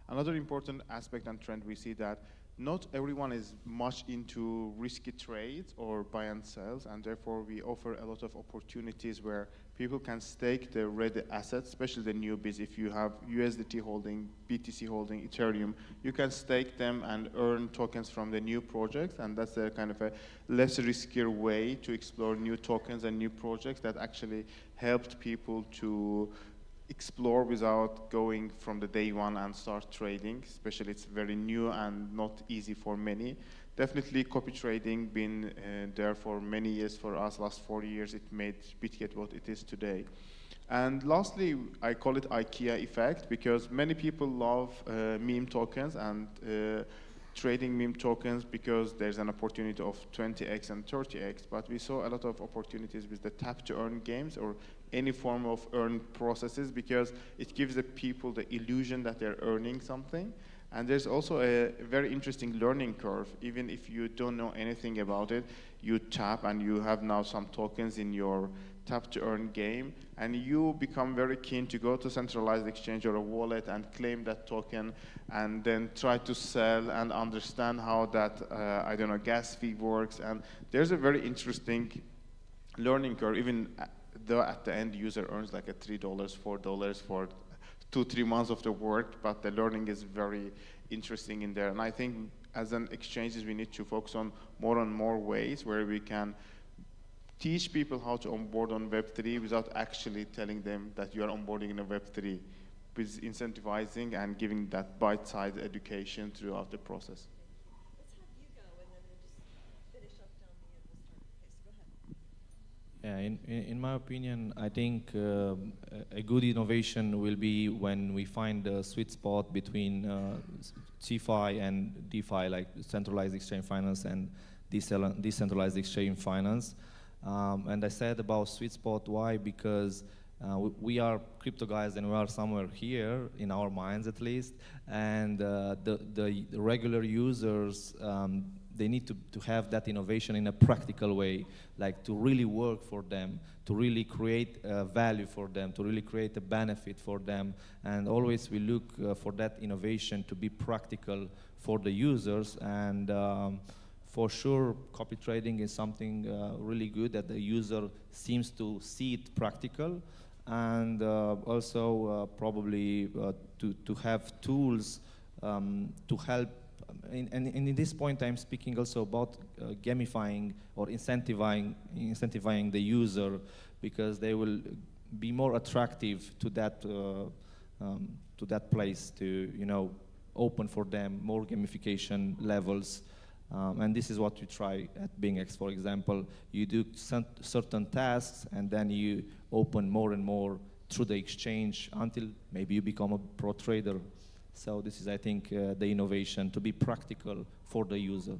Another important aspect and trend we see that not everyone is much into risky trades or buy and sells, and therefore we offer a lot of opportunities where people can stake their ready assets, especially the newbies. If you have USDT holding, BTC holding, Ethereum, you can stake them and earn tokens from the new projects, and that's a kind of a less riskier way to explore new tokens and new projects that actually helped people to explore without going from the day one and start trading. Especially it's very new and not easy for many. Definitely copy trading been there for many years for us. Last 4 years it made BitGet what it is today. And lastly, I call it IKEA effect, because many people love meme tokens and trading meme tokens because there's an opportunity of 20x and 30x, but we saw a lot of opportunities with the tap to earn games or any form of earn processes, because it gives the people the illusion that they're earning something. And there's also a very interesting learning curve. Even if you don't know anything about it, you tap and you have now some tokens in your tap to earn game, and you become very keen to go to centralized exchange or a wallet and claim that token, and then try to sell and understand how that, I don't know, gas fee works. And there's a very interesting learning curve, even though at the end user earns like a $3, $4 for 2-3 months of the work, but the learning is very interesting in there. And I think as an exchanges, we need to focus on more ways where we can teach people how to onboard on Web3 without actually telling them that you are onboarding in a Web3, with incentivizing and giving that bite-sized education throughout the process. Let's have you go, and then we'll just finish up down the end. We'll start with Case. Go ahead. Yeah, in my opinion, I think a good innovation will be when we find a sweet spot between CeFi and DeFi, like centralized exchange finance and decentralized exchange finance. And I said about sweet spot, why? Because we are crypto guys and we are somewhere here, in our minds at least, and the regular users, they need to have that innovation in a practical way, like to really work for them, to really create value for them, to really create a benefit for them. And always we look for that innovation to be practical for the users. And for sure, copy trading is something really good that the user seems to see it practical. And also probably to have tools to help. And in this point, I'm speaking also about gamifying or incentivizing the user, because they will be more attractive to that place to open for them more gamification levels. And this is what we try at BingX. For example, you do certain tasks and then you open more and more through the exchange until maybe you become a pro trader. So this is, I think, the innovation, to be practical for the user.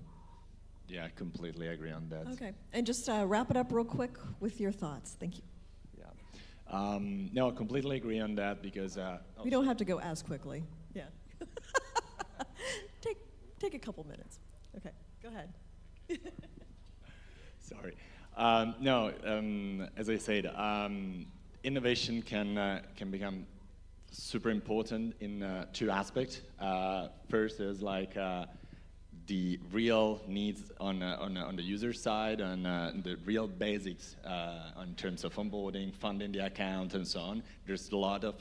Yeah, I completely agree on that. Okay, and just wrap it up real quick with your thoughts. Thank you. Yeah. No, I completely agree on that because... we don't have to go as quickly. Yeah. Take a couple minutes. Okay, go ahead. Sorry. No, as I said, innovation can become super important in two aspects. First is like the real needs on the user side and the real basics in terms of onboarding, funding the account, and so on. There's a lot of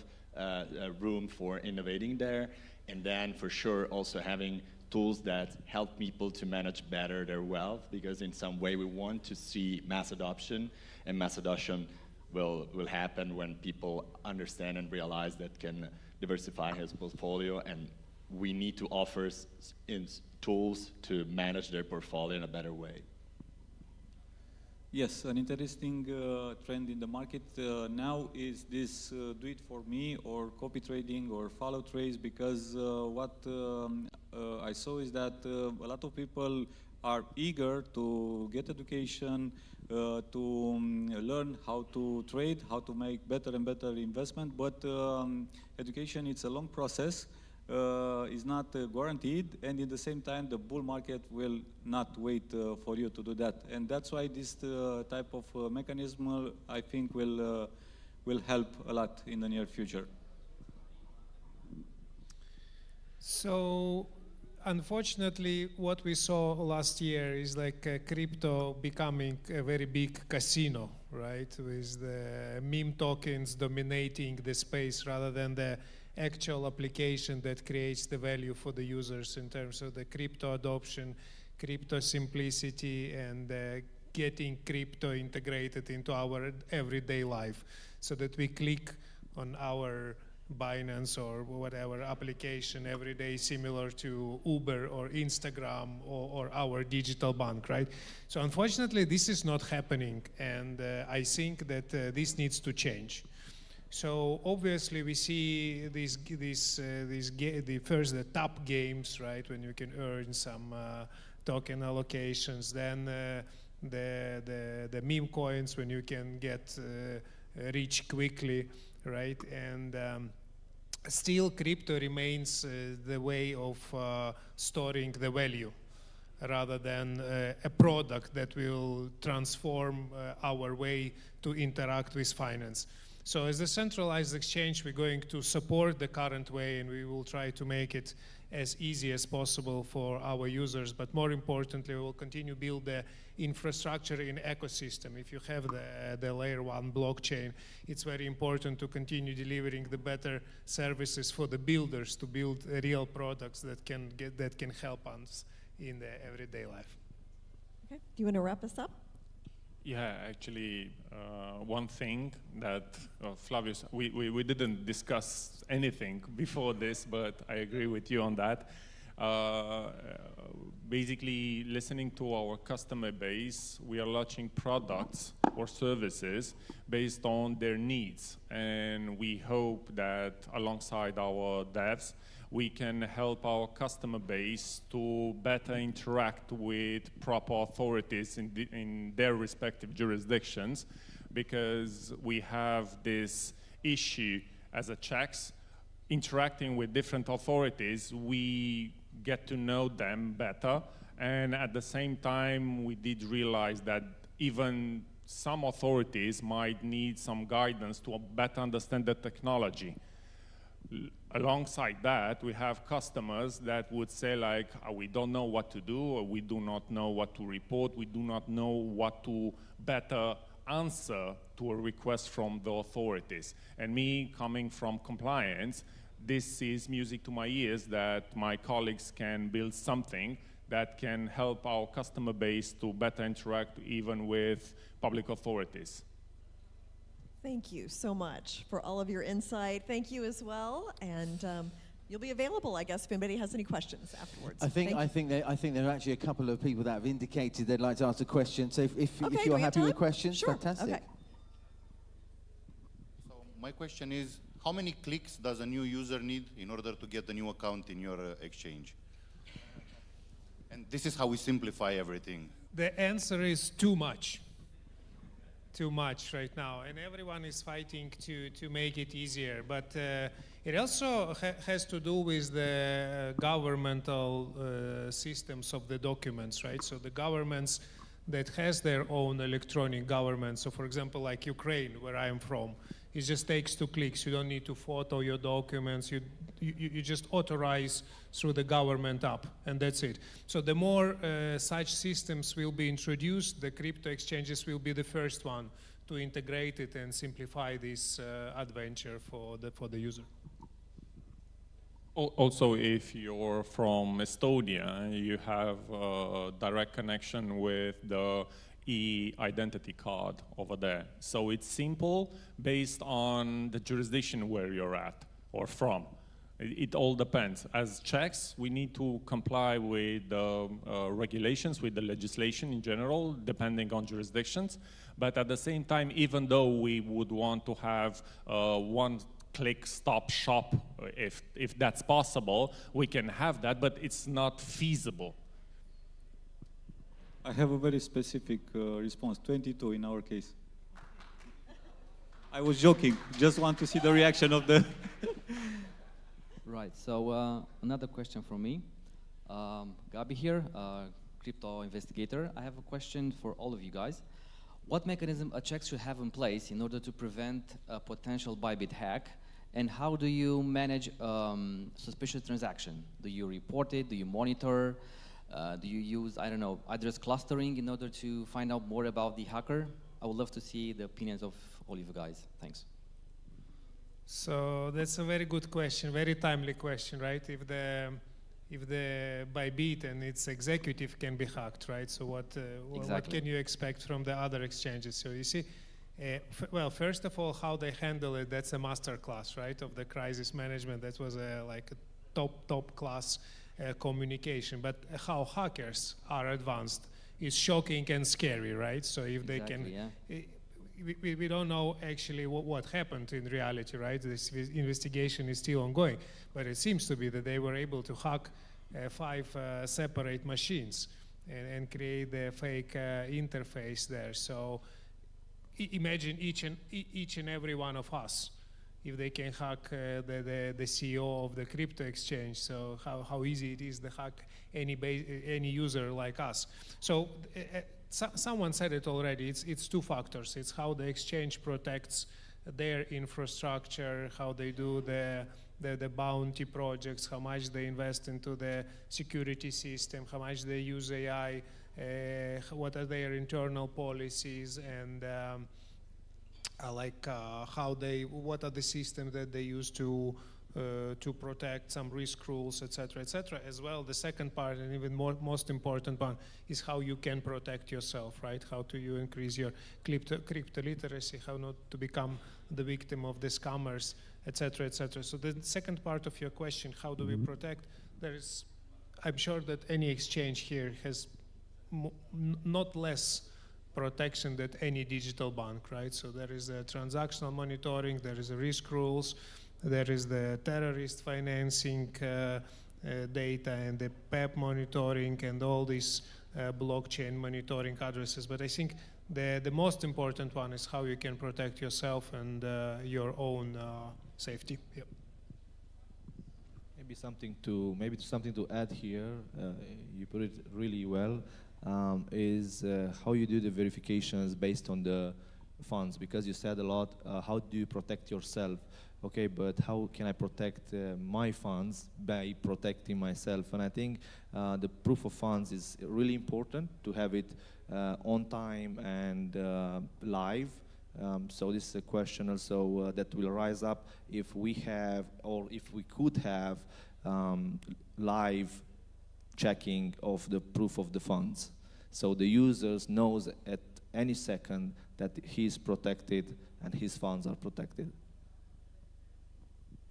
room for innovating there, and then for sure also having tools that help people to manage better their wealth, because in some way we want to see mass adoption, and mass adoption will happen when people understand and realize that can diversify his portfolio, and we need to offer tools to manage their portfolio in a better way. Yes, an interesting trend in the market now is this do it for me or copy trading or follow trades, because what I saw is that a lot of people are eager to get education, to learn how to trade, how to make better and better investment, but education, it's a long process. Is not guaranteed, and at the same time the bull market will not wait for you to do that, and that's why this type of mechanism I think will help a lot in the near future. So unfortunately what we saw last year is like crypto becoming a very big casino, right, with the meme tokens dominating the space rather than the actual application that creates the value for the users in terms of the crypto adoption, crypto simplicity, and getting crypto integrated into our everyday life, so that we click on our Binance or whatever application every day, similar to Uber or Instagram or our digital bank, right? So unfortunately this is not happening, and I think that this needs to change. So obviously we see the top games, right, when you can earn some token allocations, then the meme coins when you can get rich quickly, right? And still crypto remains the way of storing the value, rather than a product that will transform our way to interact with finance. So as a centralized exchange, we're going to support the current way, and we will try to make it as easy as possible for our users. But more importantly, we will continue to build the infrastructure in ecosystem. If you have the layer 1 blockchain, it's very important to continue delivering the better services for the builders to build real products that can help us in the everyday life. Okay, do you want to wrap us up? Yeah, actually, one thing that, Flavius, we didn't discuss anything before this, but I agree with you on that. Basically, listening to our customer base, we are launching products or services based on their needs. And we hope that alongside our devs, we can help our customer base to better interact with proper authorities in their respective jurisdictions, because we have this issue as a Czechs, interacting with different authorities, we get to know them better. And at the same time, we did realize that even some authorities might need some guidance to better understand the technology. Alongside that, we have customers that would say like, we don't know what to do, or we do not know what to report, we do not know what to better answer to a request from the authorities. And me coming from compliance, this is music to my ears that my colleagues can build something that can help our customer base to better interact even with public authorities. Thank you so much for all of your insight. Thank you as well. And you'll be available, I guess, if anybody has any questions afterwards. I think there are actually a couple of people that have indicated they'd like to ask a question. So if you're happy with questions, sure. fantastic. Okay. So my question is, how many clicks does a new user need in order to get a new account in your exchange? And this is how we simplify everything. The answer is too much. Too much right now, and everyone is fighting to make it easier. But it also has to do with the governmental systems of the documents, right? So the governments that has their own electronic government. So for example, like Ukraine, where I am from, it just takes 2 clicks. You don't need to photo your documents. You just authorize through the government app, and that's it. So the more such systems will be introduced, the crypto exchanges will be the first one to integrate it and simplify this adventure for the user. Also, if you're from Estonia, you have a direct connection with the e-identity card over there. So it's simple based on the jurisdiction where you're at or from. It all depends. As Czechs, we need to comply with the regulations, with the legislation in general, depending on jurisdictions. But at the same time, even though we would want to have one-click stop shop, if that's possible, we can have that, but it's not feasible. I have a very specific response, 22 in our case. I was joking, just want to see the reaction of the... Right, so another question from me. Gabi here, crypto investigator. I have a question for all of you guys. What mechanism a check should have in place in order to prevent a potential Bybit hack? And how do you manage suspicious transaction? Do you report it? Do you monitor? Do you use, I don't know, address clustering in order to find out more about the hacker? I would love to see the opinions of all of you guys. Thanks. So that's a very good question, very timely question, right? If the Bybit and its executive can be hacked, right? So what can you expect from the other exchanges? So you see, well, first of all, how they handle it, that's a master class, right, of the crisis management. That was like a top class communication. But how hackers are advanced is shocking and scary, right? So if they can... Yeah. We don't know actually what happened in reality, right? This investigation is still ongoing, but it seems to be that they were able to hack 5 separate machines and create the fake interface there. So imagine each and every one of us, if they can hack the CEO of the crypto exchange, so how easy it is to hack any user like us. So someone said it already, it's 2 factors. It's how the exchange protects their infrastructure, how they do the bounty projects, how much they invest into the security system, how much they use AI, what are their internal policies, and what are the systems that they use to protect some risk rules, etc., etc. As well, the second part, and even most important one, is how you can protect yourself, right? How do you increase your crypto literacy? How not to become the victim of the scammers, etc., etc. So the second part of your question, how do we protect? I'm sure that any exchange here has not less protection that any digital bank, right? So there is a transactional monitoring, there is a risk rules, there is the terrorist financing data and the PEP monitoring and all these blockchain monitoring addresses. But I think the most important one is how you can protect yourself and your own safety. Yep. Maybe something to add here. You put it really well. Is how you do the verifications based on the funds, because you said a lot. How do you protect yourself? Okay, but how can I protect my funds by protecting myself? And I think the proof of funds is really important to have it on time and live. So this is a question also that will rise up if we have, or if we could have, live checking of the proof of the funds. So the users knows at any second that he's protected and his funds are protected.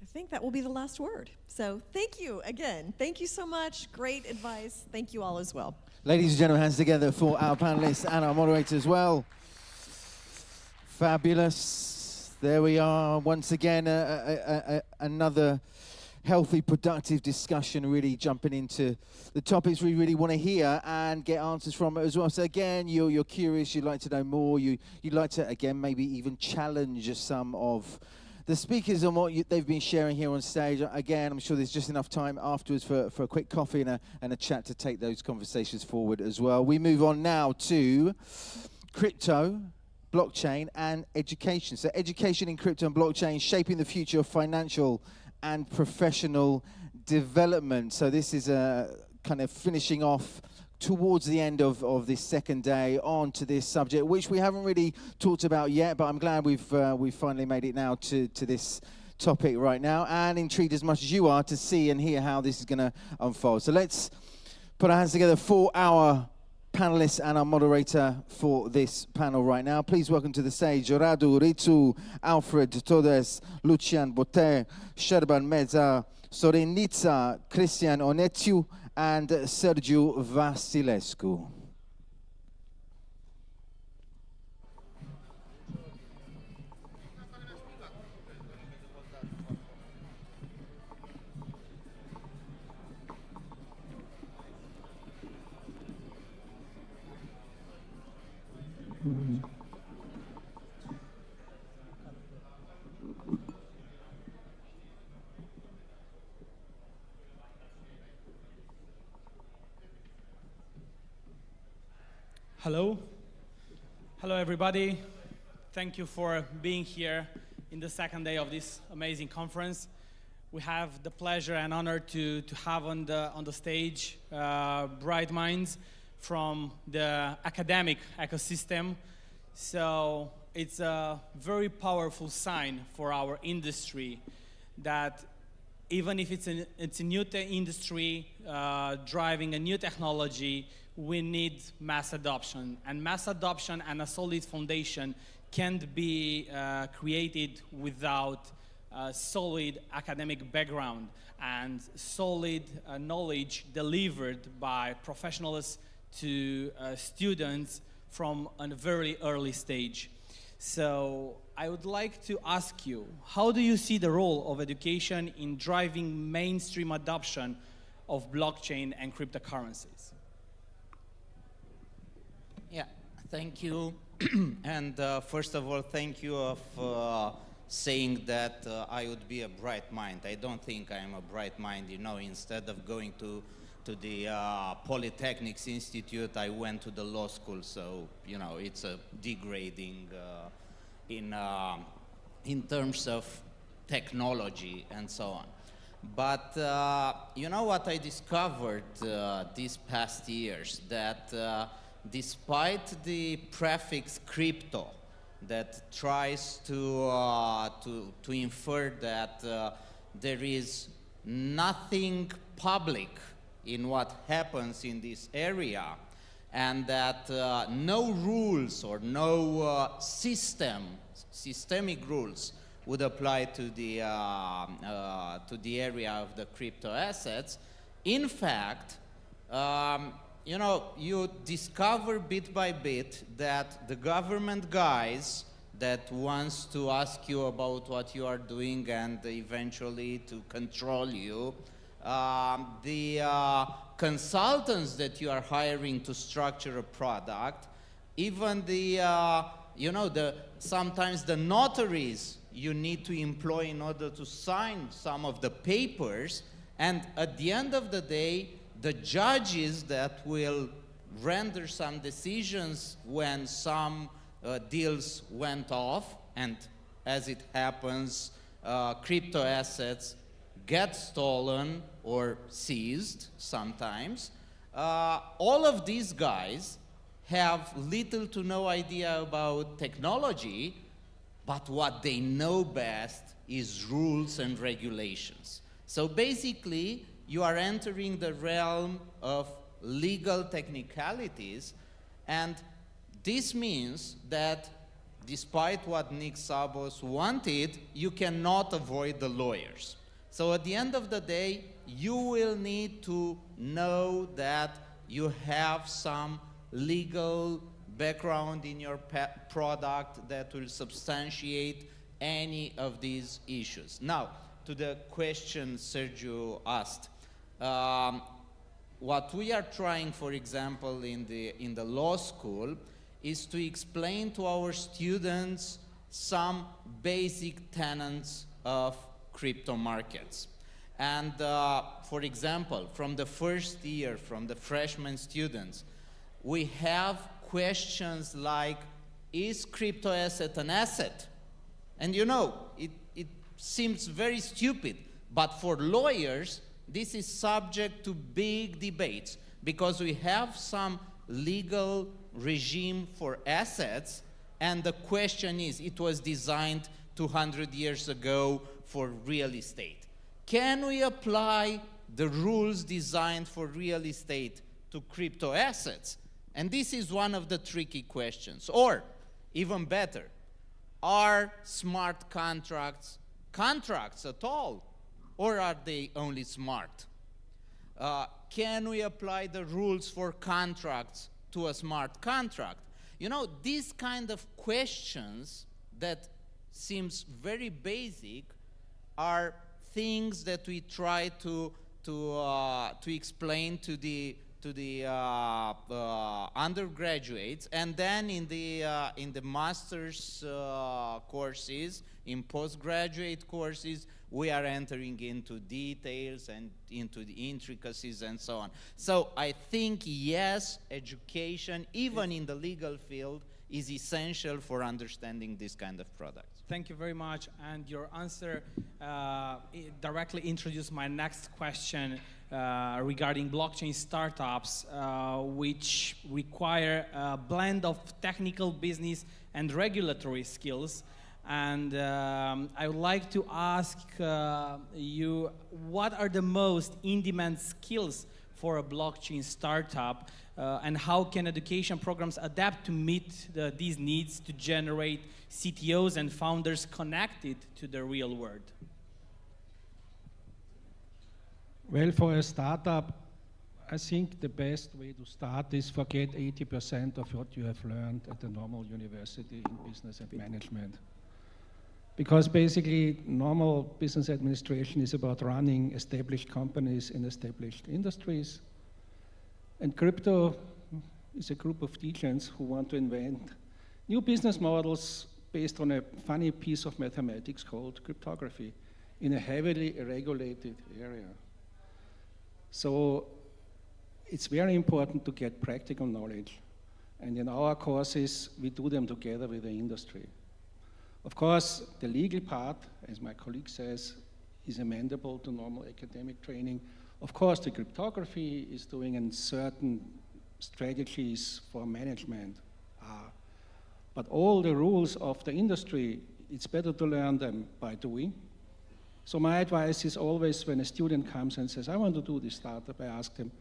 I think that will be the last word. So thank you again. Thank you so much. Great advice. Thank you all as well. Ladies and gentlemen, hands together for our panelists and our moderator as well. Fabulous. There we are. Once again, another healthy, productive discussion, really jumping into the topics we really want to hear and get answers from as well. So again, you're curious, you'd like to know more, you'd like to, again, maybe even challenge some of the speakers on what they've been sharing here on stage. Again, I'm sure there's just enough time afterwards for a quick coffee and a chat to take those conversations forward as well. We move on now to crypto, blockchain, and education. So education in crypto and blockchain, shaping the future of financial and professional development. So this is kind of finishing off towards the end of this second day on to this subject, which we haven't really talked about yet, but I'm glad we've finally made it now to this topic right now, and intrigued as much as you are to see and hear how this is going to unfold. So let's put our hands together for our panelists and our moderator for this panel right now. Please welcome to the stage Radu, Ritu, Alfred, Todes, Lucian, Bote, Sherban Meza, Sorenica, Christian Onetiu, and Sergiu Vasilescu. Hello. Hello, everybody. Thank you for being here in the second day of this amazing conference. We have the pleasure and honor to have on the stage bright minds from the academic ecosystem. So it's a very powerful sign for our industry that even if it's a new industry driving a new technology, we need mass adoption. And mass adoption and a solid foundation can't be created without a solid academic background and solid knowledge delivered by professionals to students from a very early stage. So I would like to ask you, how do you see the role of education in driving mainstream adoption of blockchain and cryptocurrencies? Yeah, thank you. And first of all, thank you for saying that I would be a bright mind. I don't think I am a bright mind. You know, instead of going to the Polytechnics Institute, I went to the law school. So, you know, it's a degrading in terms of technology and so on. But you know what I discovered these past years? That despite the prefix crypto that tries to infer that there is nothing public in what happens in this area, and that no rules or no systemic rules would apply to the area of the crypto assets. In fact, you know, you discover bit by bit that the government guys that wants to ask you about what you are doing and eventually to control you, the consultants that you are hiring to structure a product, even the, you know, sometimes the notaries you need to employ in order to sign some of the papers, and at the end of the day, the judges that will render some decisions when some deals went off, and as it happens, crypto assets get stolen or seized sometimes. All of these guys have little to no idea about technology, but what they know best is rules and regulations. So basically, you are entering the realm of legal technicalities, and this means that despite what Nick Szabos wanted, you cannot avoid the lawyers. So at the end of the day, you will need to know that you have some legal background in your product that will substantiate any of these issues. Now, to the question Sergio asked, what we are trying, for example, in the law school is to explain to our students some basic tenets of crypto markets. And for example, from the first year, from the freshman students, we have questions like, is crypto asset an asset? And you know, it seems very stupid, but for lawyers, this is subject to big debates because we have some legal regime for assets, and the question is, it was designed 200 years ago for real estate. Can we apply the rules designed for real estate to crypto assets? And this is one of the tricky questions. Or, even better, are smart contracts contracts at all? Or are they only smart? Can we apply the rules for contracts to a smart contract? You know, these kind of questions that seems very basic are things that we try to explain to the undergraduates, and then in the master's courses, in postgraduate courses, we are entering into details and into the intricacies and so on. So I think, yes, education, even in the legal field, is essential for understanding this kind of products. Thank you very much. And your answer directly introduced my next question regarding blockchain startups, which require a blend of technical, business, and regulatory skills. And I would like to ask you, what are the most in-demand skills for a blockchain startup, and how can education programs adapt to meet these needs to generate CTOs and founders connected to the real world? Well, for a startup, I think the best way to start is forget 80% of what you have learned at the normal university in business and management. Because basically, normal business administration is about running established companies in established industries. And crypto is a group of degens who want to invent new business models based on a funny piece of mathematics called cryptography in a heavily regulated area. So it's very important to get practical knowledge. And in our courses, we do them together with the industry. Of course, the legal part, as my colleague says, is amendable to normal academic training. Of course, the cryptography is doing, and certain strategies for management are. But all the rules of the industry, it's better to learn them by doing. So my advice is always, when a student comes and says, I want to do this startup, I ask them,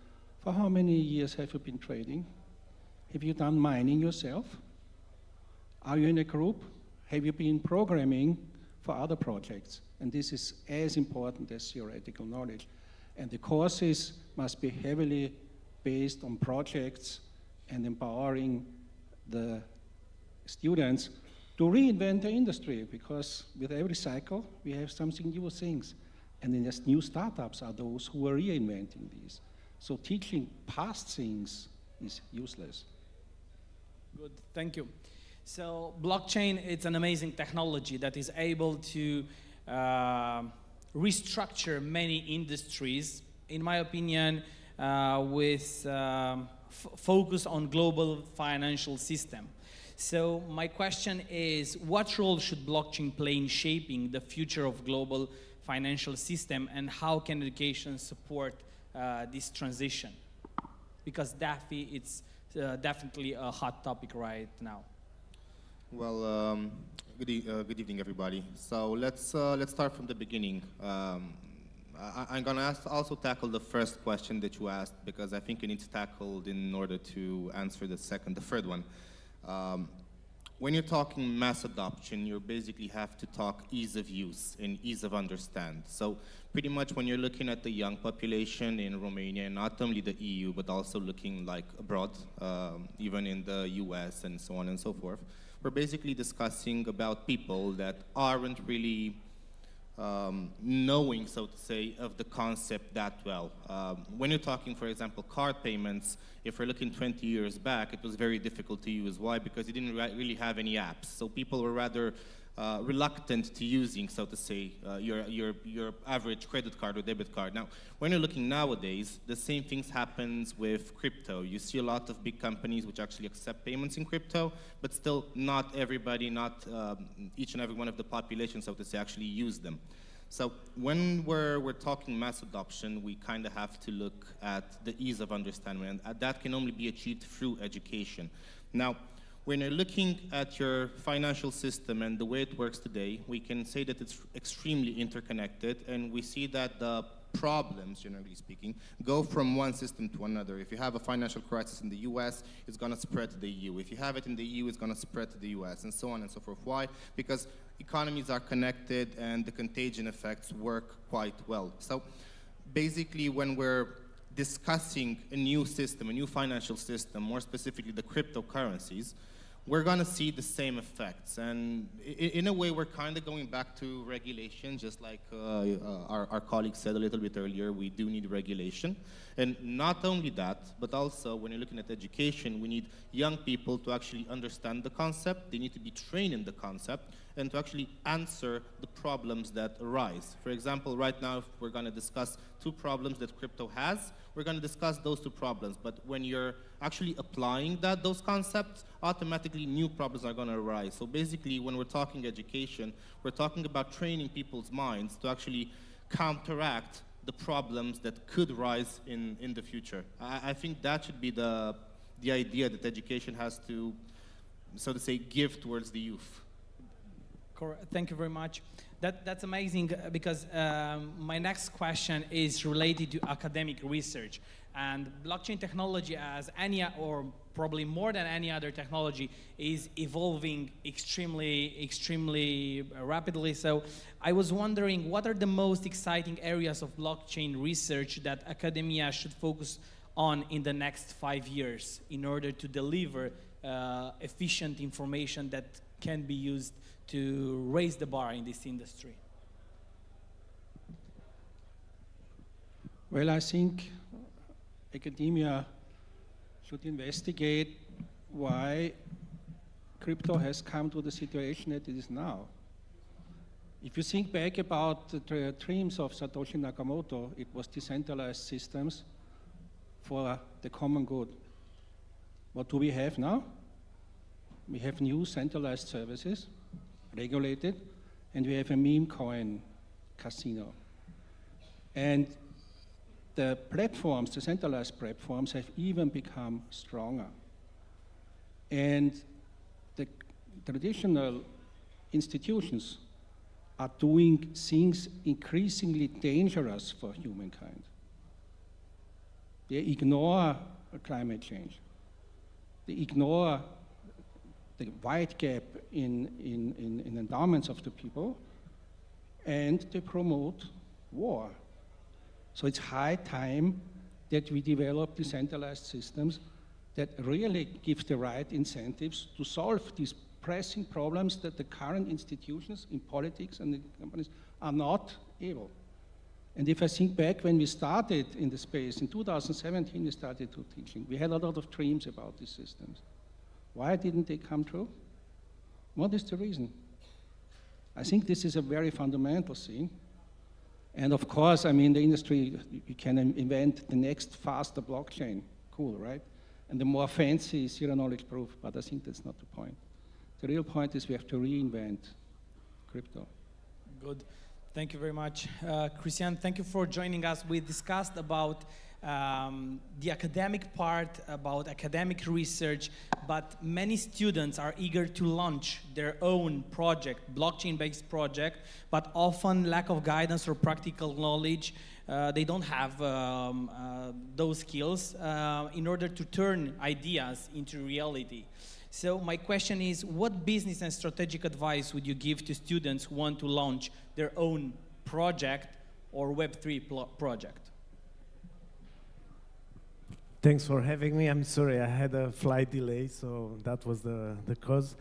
for how many years have you been trading? Have you done mining yourself? Are you in a group? Have you been programming for other projects? And this is as important as theoretical knowledge. And the courses must be heavily based on projects and empowering the students to reinvent the industry, because with every cycle we have something new things, and then there's new startups are those who are reinventing these. So teaching past things is useless. Good, thank you. So blockchain, it's an amazing technology that is able to restructure many industries, in my opinion, with focus on global financial system. So my question is, what role should blockchain play in shaping the future of global financial system, and how can education support this transition? Because DAFI, it's definitely a hot topic right now. Well, good evening, everybody. So let's start from the beginning. I'm going to also tackle the first question that you asked, because I think it needs tackled in order to answer the third one. When you're talking mass adoption, you basically have to talk ease of use and ease of understand. So pretty much when you're looking at the young population in Romania, not only the EU, but also looking like abroad, even in the US and so on and so forth, we're basically discussing about people that aren't really knowing, so to say, of the concept that well. When you're talking, for example, card payments, if we're looking 20 years back, it was very difficult to use. Why? Because you didn't really have any apps. So people were rather reluctant to using, so to say, your average credit card or debit card. Now, when you're looking nowadays, the same things happens with crypto. You see a lot of big companies which actually accept payments in crypto, but still not everybody, not each and every one of the population, so to say, actually use them. So when we're talking mass adoption, we kind of have to look at the ease of understanding, and that can only be achieved through education. Now, when you're looking at your financial system and the way it works today, we can say that it's extremely interconnected, and we see that the problems, generally speaking, go from one system to another. If you have a financial crisis in the US, it's going to spread to the EU. If you have it in the EU, it's going to spread to the US, and so on and so forth. Why? Because economies are connected and the contagion effects work quite well. So basically, when we're discussing a new system, a new financial system, more specifically the cryptocurrencies, we're going to see the same effects. And in a way, we're kind of going back to regulation, just like our colleague said a little bit earlier, we do need regulation. And not only that, but also when you're looking at education, we need young people to actually understand the concept, they need to be trained in the concept, and to actually answer the problems that arise. For example, right now, if we're going to discuss two problems that crypto has, we're going to discuss those two problems. But when you're actually applying those concepts, automatically new problems are going to arise. So basically, when we're talking education, we're talking about training people's minds to actually counteract the problems that could rise in the future. I think that should be the idea that education has to, so to say, give towards the youth. Thank you very much. That's amazing, because my next question is related to academic research. And blockchain technology, as any, or probably more than any other technology, is evolving extremely rapidly. So I was wondering, what are the most exciting areas of blockchain research that academia should focus on in the next 5 years in order to deliver efficient information that can be used to raise the bar in this industry? Well, I think academia should investigate why crypto has come to the situation that it is now. If you think back about the dreams of Satoshi Nakamoto, it was decentralized systems for the common good. What do we have now? We have new centralized services, regulated, and we have a meme coin casino. And the platforms, the centralized platforms, have even become stronger. And the traditional institutions are doing things increasingly dangerous for humankind. They ignore climate change. They ignore the wide gap in endowments of the people, and they promote war. So it's high time that we develop decentralized systems that really give the right incentives to solve these pressing problems that the current institutions in politics and in companies are not able. And if I think back when we started in the space, in 2017 we started to teaching, we had a lot of dreams about these systems. Why didn't they come true? What is the reason? I think this is a very fundamental thing. And of course, I mean, the industry, you can invent the next faster blockchain. Cool, right? And the more fancy zero knowledge proof, but I think that's not the point. The real point is we have to reinvent crypto. Good. Thank you very much. Christian, thank you for joining us. We discussed about the academic part, about academic research, but many students are eager to launch their own project, blockchain-based project, but often lack of guidance or practical knowledge. They don't have those skills in order to turn ideas into reality. So my question is, what business and strategic advice would you give to students who want to launch their own project or Web3 project? Thanks for having me. I'm sorry, I had a flight delay, so that was the cause.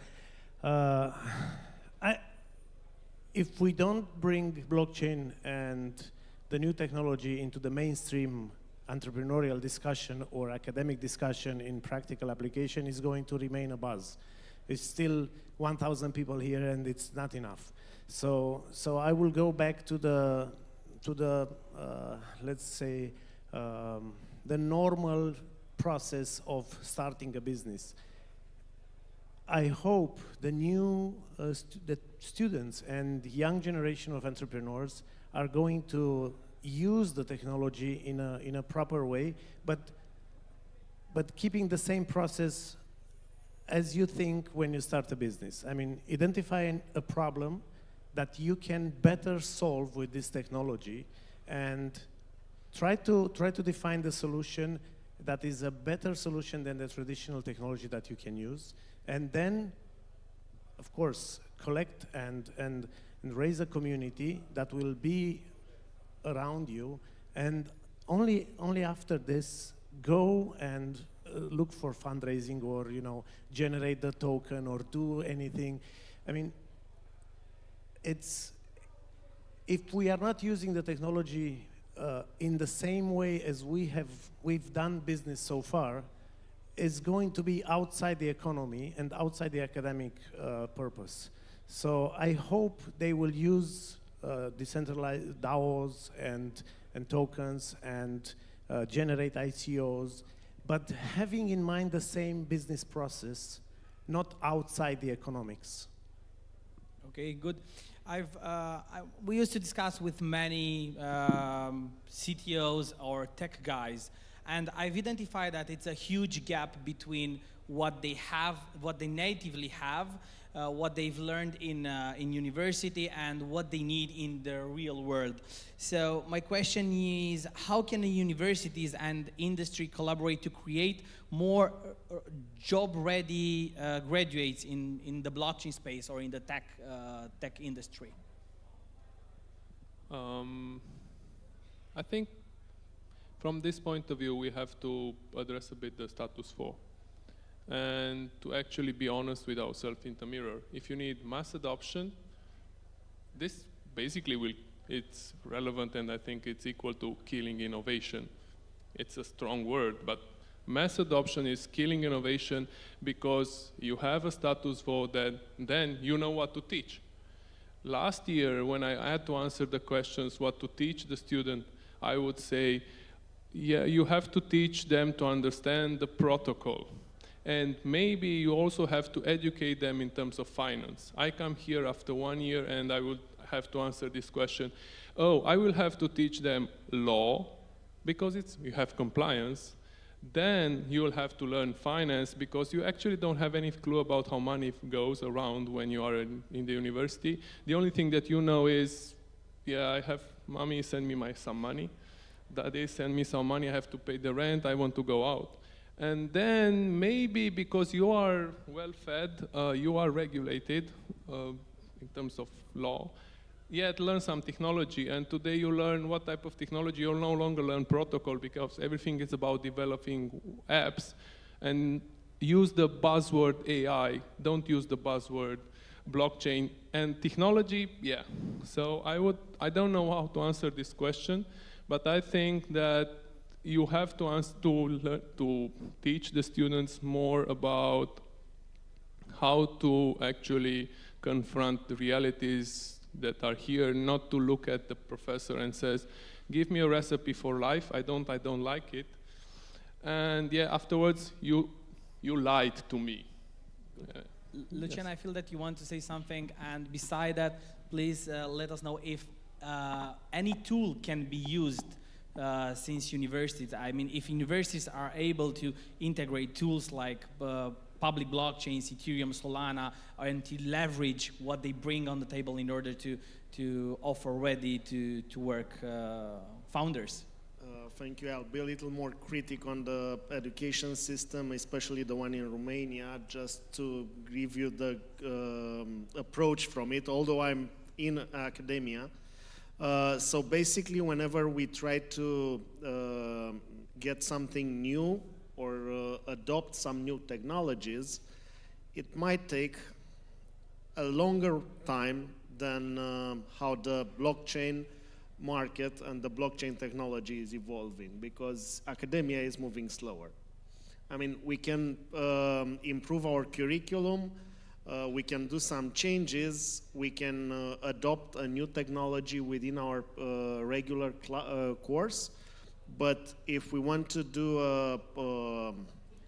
If we don't bring blockchain and the new technology into the mainstream entrepreneurial discussion or academic discussion in practical application, is going to remain a buzz. It's still 1,000 people here and it's not enough. So I will go back to the let's say, the normal process of starting a business. I hope the new the students and young generation of entrepreneurs are going to use the technology in a proper way, but keeping the same process as you think when you start a business. I mean, identifying a problem that you can better solve with this technology and try to define the solution that is a better solution than the traditional technology that you can use. And then, of course, collect and raise a community that will be around you, and only after this go and look for fundraising or generate the token or do anything. I mean, if we are not using the technology in the same way as we've done business so far, is going to be outside the economy and outside the academic purpose. So I hope they will use decentralized DAOs and tokens and generate ICOs, but having in mind the same business process, not outside the economics. Okay, good. We used to discuss with many CTOs or tech guys, and I've identified that it's a huge gap between what they have, what they natively have, what they've learned in university, and what they need in the real world. So my question is, how can the universities and industry collaborate to create more job-ready graduates in the blockchain space or in the tech industry? I think from this point of view, we have to address a bit the status quo and to actually be honest with ourselves in the mirror. If you need mass adoption, this basically it's relevant, and I think it's equal to killing innovation. It's a strong word, but mass adoption is killing innovation because you have a status quo that then you know what to teach. Last year, when I had to answer the questions what to teach the student, I would say, yeah, you have to teach them to understand the protocol. And maybe you also have to educate them in terms of finance. I come here after 1 year and I would have to answer this question. Oh, I will have to teach them law because you have compliance. Then you will have to learn finance because you actually don't have any clue about how money goes around when you are in the university. The only thing that you know is, yeah, I have mommy send me some money. Daddy send me some money, I have to pay the rent, I want to go out. And then maybe because you are well fed, you are regulated in terms of law, yet learn some technology. And today you learn what type of technology. You'll no longer learn protocol because everything is about developing apps. And use the buzzword AI. Don't use the buzzword blockchain. And technology, yeah. So I don't know how to answer this question, but I think that you have to teach the students more about how to actually confront the realities that are here, not to look at the professor and says, give me a recipe for life, I don't like it. And yeah, afterwards, you lied to me. Lucian, I feel that you want to say something, and beside that, please let us know if any tool can be used since universities. I mean, if universities are able to integrate tools like public blockchains, Ethereum, Solana, and to leverage what they bring on the table in order to offer ready to work founders. Thank you. I'll be a little more critic on the education system, especially the one in Romania, just to give you the approach from it, although I'm in academia. So basically, whenever we try to get something new or adopt some new technologies, it might take a longer time than how the blockchain market and the blockchain technology is evolving, because academia is moving slower. I mean, we can improve our curriculum, we can do some changes, we can adopt a new technology within our regular course, but if we want to do a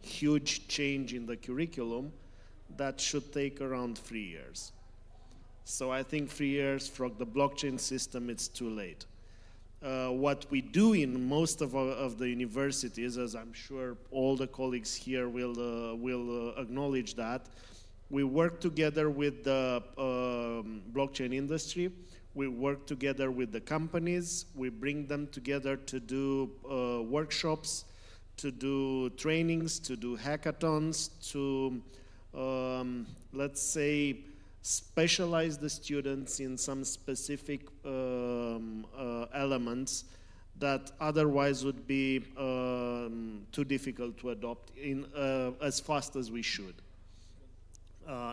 huge change in the curriculum, that should take around 3 years. So I think 3 years for the blockchain system, it's too late. What we do in most of the universities, as I'm sure all the colleagues here will acknowledge that, we work together with the blockchain industry, we work together with the companies, we bring them together to do workshops, to do trainings, to do hackathons, to, let's say, specialize the students in some specific elements that otherwise would be too difficult to adopt as fast as we should.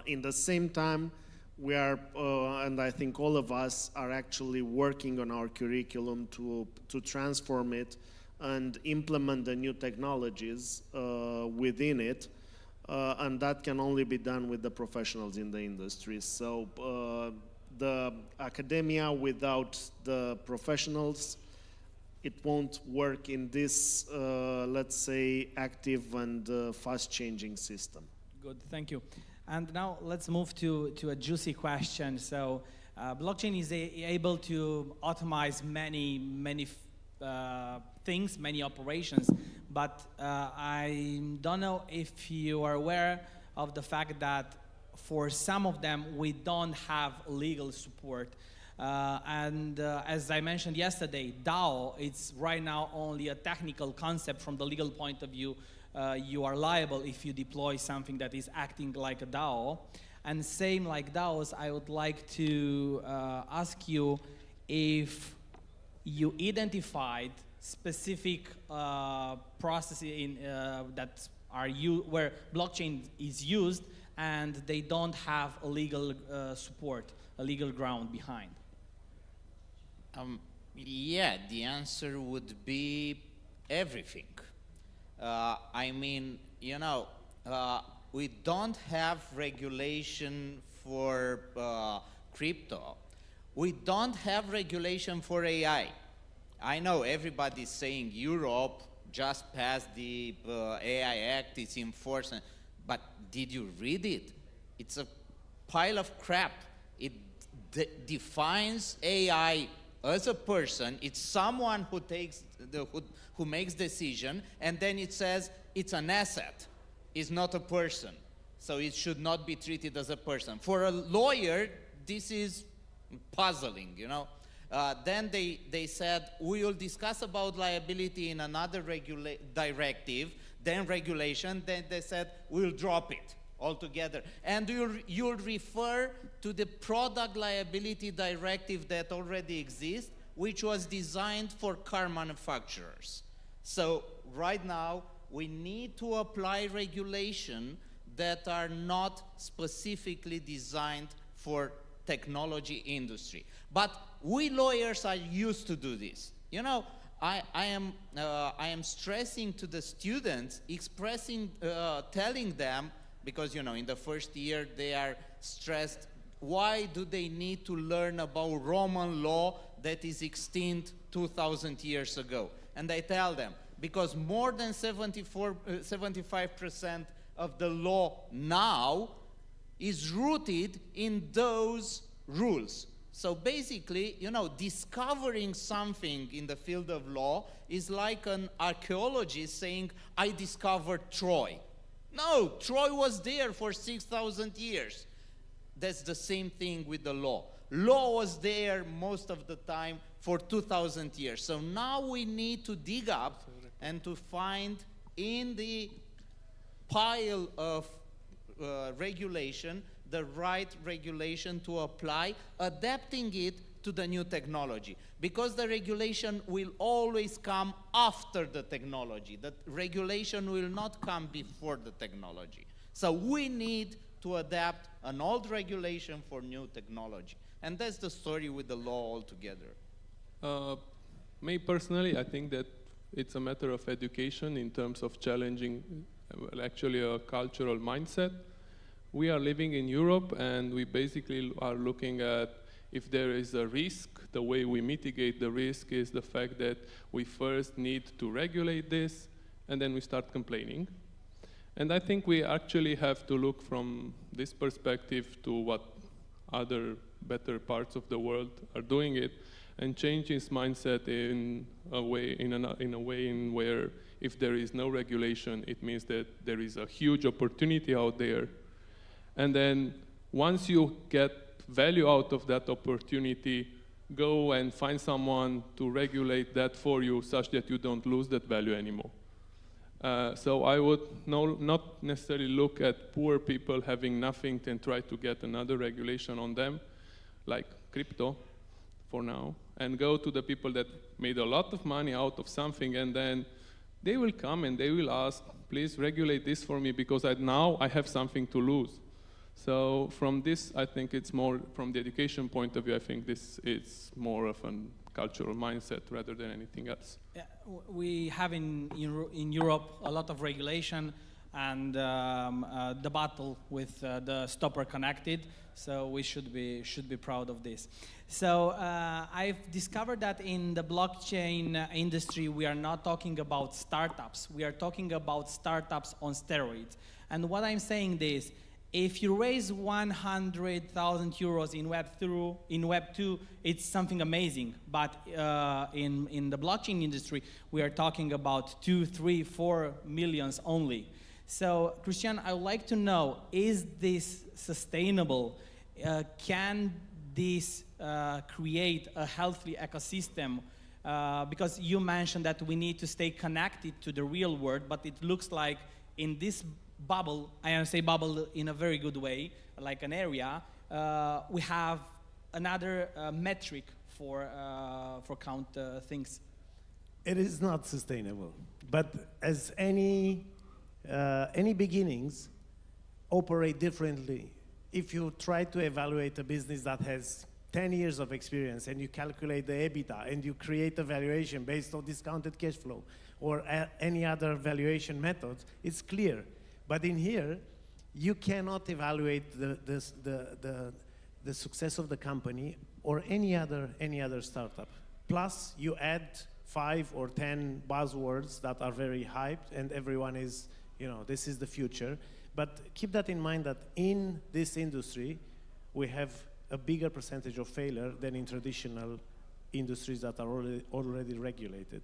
In the same time, we are, and I think all of us are actually working on our curriculum to transform it and implement the new technologies within it. And that can only be done with the professionals in the industry. So the academia without the professionals, it won't work in this, let's say, active and fast-changing system. Good, thank you. And now let's move to a juicy question. So blockchain is able to automate many things, many operations, but I don't know if you are aware of the fact that for some of them we don't have legal support. As I mentioned yesterday, DAO, it's right now only a technical concept. From the legal point of view, you are liable if you deploy something that is acting like a DAO. And same like DAOs, I would like to ask you if you identified specific processes that are where blockchain is used and they don't have a legal support, a legal ground behind. Yeah, the answer would be everything. I mean, you know, we don't have regulation for crypto. We don't have regulation for AI. I know everybody's saying Europe just passed the AI Act, it's enforced, but did you read it? It's a pile of crap. It defines AI as a person. It's someone who takes who makes decision, and then it says it's an asset. It's not a person, so it should not be treated as a person. For a lawyer, this is puzzling, you know. Then they said, we will discuss about liability in another directive, then regulation, then they said, we'll drop it. altogether. And you'll refer to the product liability directive that already exists, which was designed for car manufacturers. So right now, we need to apply regulation that are not specifically designed for technology industry. But we lawyers are used to do this. You know, I am stressing to the students, telling them, because, you know, in the first year they are stressed, why do they need to learn about Roman law that is extinct 2,000 years ago? And I tell them, because more than 75% of the law now is rooted in those rules. So basically, you know, discovering something in the field of law is like an archaeologist saying, I discovered Troy. No, Troy was there for 6,000 years. That's the same thing with the law. Law was there most of the time for 2,000 years. So now we need to dig up and to find in the pile of regulation the right regulation to apply, adapting it to the new technology. Because the regulation will always come after the technology. The regulation will not come before the technology. So we need to adapt an old regulation for new technology. And that's the story with the law altogether. Me personally, I think that it's a matter of education in terms of challenging actually a cultural mindset. We are living in Europe, and we basically are looking at if there is a risk. The way we mitigate the risk is the fact that we first need to regulate this, and then we start complaining. And I think we actually have to look from this perspective to what other better parts of the world are doing it, and change his mindset in a way in where if there is no regulation, it means that there is a huge opportunity out there. And then once you get value out of that opportunity, go and find someone to regulate that for you such that you don't lose that value anymore. So I would not necessarily look at poor people having nothing and try to get another regulation on them, like crypto for now, and go to the people that made a lot of money out of something, and then they will come and they will ask, please regulate this for me because now I have something to lose. So from this, I think it's more, from the education point of view, I think this is more of a cultural mindset rather than anything else. Yeah, we have in Europe a lot of regulation and the battle with the stopper connected, so we should be proud of this. So I've discovered that in the blockchain industry, we are not talking about startups. We are talking about startups on steroids. And what I'm saying is, if you raise 100,000 euros in Web 2, it's something amazing. But in the blockchain industry, we are talking about 2, 3, 4 millions only. So, Christian, I would like to know, is this sustainable? Can this create a healthy ecosystem? Because you mentioned that we need to stay connected to the real world, but it looks like in this bubble, I say bubble in a very good way, like an area, we have another metric for count things. It is not sustainable, but as any beginnings operate differently. If you try to evaluate a business that has 10 years of experience and you calculate the EBITDA and you create a valuation based on discounted cash flow or any other valuation methods, it's clear. But in here, you cannot evaluate the success of the company or any other startup. Plus, you add 5 or 10 buzzwords that are very hyped, and everyone is, you know, this is the future. But keep that in mind that in this industry, we have a bigger percentage of failure than in traditional industries that are already regulated.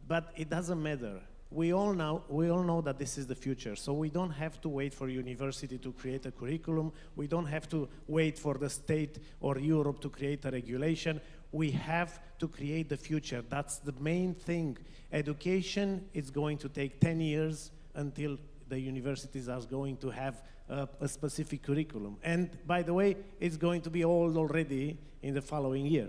But it doesn't matter. We all know that this is the future, so we don't have to wait for university to create a curriculum. We don't have to wait for the state or Europe to create a regulation. We have to create the future. That's the main thing. Education is going to take 10 years until the universities are going to have a specific curriculum. And by the way, it's going to be all already in the following year.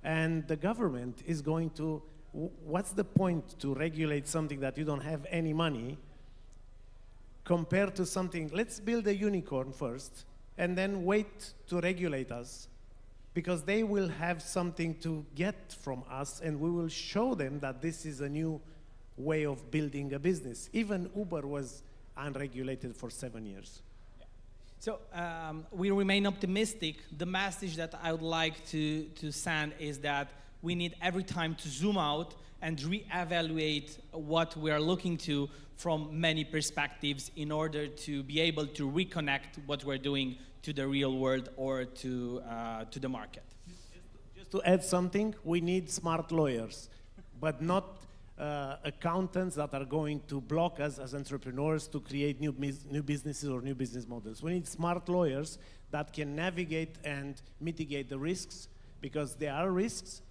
And the government is going to, what's the point to regulate something that you don't have any money compared to something, let's build a unicorn first and then wait to regulate us, because they will have something to get from us and we will show them that this is a new way of building a business. Even Uber was unregulated for 7 years. So we remain optimistic. The message that I would like to send is that we need every time to zoom out and reevaluate what we are looking to from many perspectives in order to be able to reconnect what we're doing to the real world or to the market. Just to add something, we need smart lawyers, but not accountants that are going to block us as entrepreneurs to create new businesses or new business models. We need smart lawyers that can navigate and mitigate the risks, because there are risks,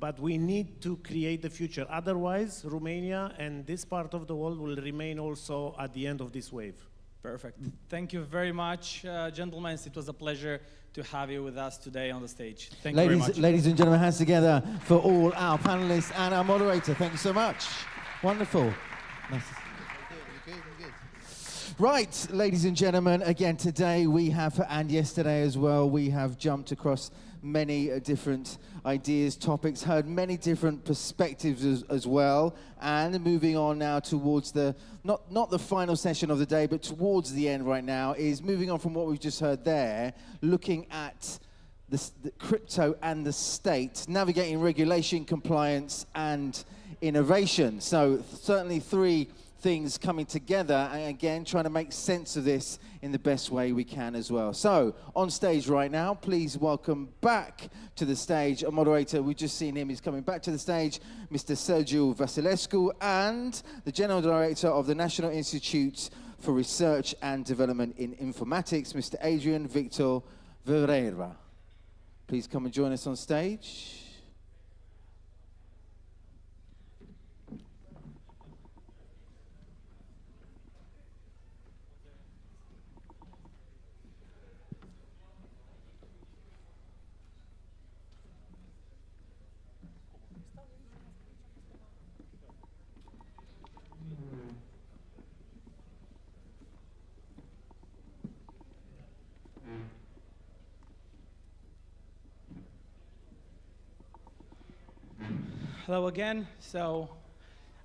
but we need to create the future. Otherwise, Romania and this part of the world will remain also at the end of this wave. Perfect. Thank you very much, gentlemen. It was a pleasure to have you with us today on the stage. Thank you very much. Ladies and gentlemen, hands together for all our panelists and our moderator. Thank you so much. Wonderful. Nice. Right, ladies and gentlemen, again, today we have, and yesterday as well, we have jumped across many different ideas, topics, heard many different perspectives as well, and moving on now towards the, not the final session of the day, but towards the end right now, is moving on from what we've just heard there, looking at the crypto and the state, navigating regulation, compliance, and innovation. So certainly three things coming together, and again, trying to make sense of this in the best way we can as well. So, on stage right now, please welcome back to the stage a moderator. We've just seen him, he's coming back to the stage, Mr. Sergiu Vasilescu, and the General Director of the National Institute for Research and Development in Informatics, Mr. Adrian Victor Ferreira. Please come and join us on stage. Hello again. So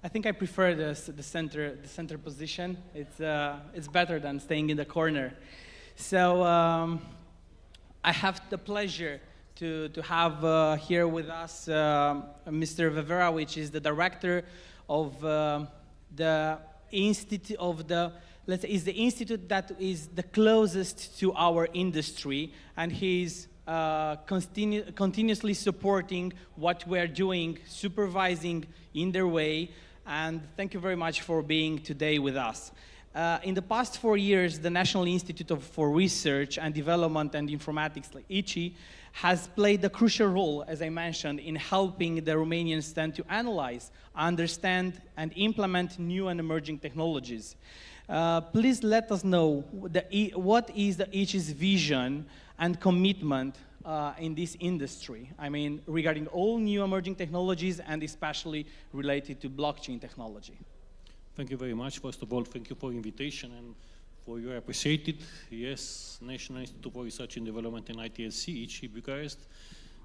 I think I prefer the center position. It's better than staying in the corner. So I have the pleasure to have here with us Mr. Vivera, which is the director of the institute of the, let's say, is the institute that is the closest to our industry, and he's continuously supporting what we're doing, supervising in their way, and thank you very much for being today with us. In the past 4 years, the National Institute for Research and Development and Informatics, like ICI, has played a crucial role, as I mentioned, in helping the Romanian stand to analyze, understand, and implement new and emerging technologies. Please let us know what is the ICI's vision and commitment in this industry. I mean, regarding all new emerging technologies and especially related to blockchain technology. Thank you very much. First of all, thank you for the invitation and for your appreciated. Yes, National Institute for Research and Development in ITSC, ICI Bucharest,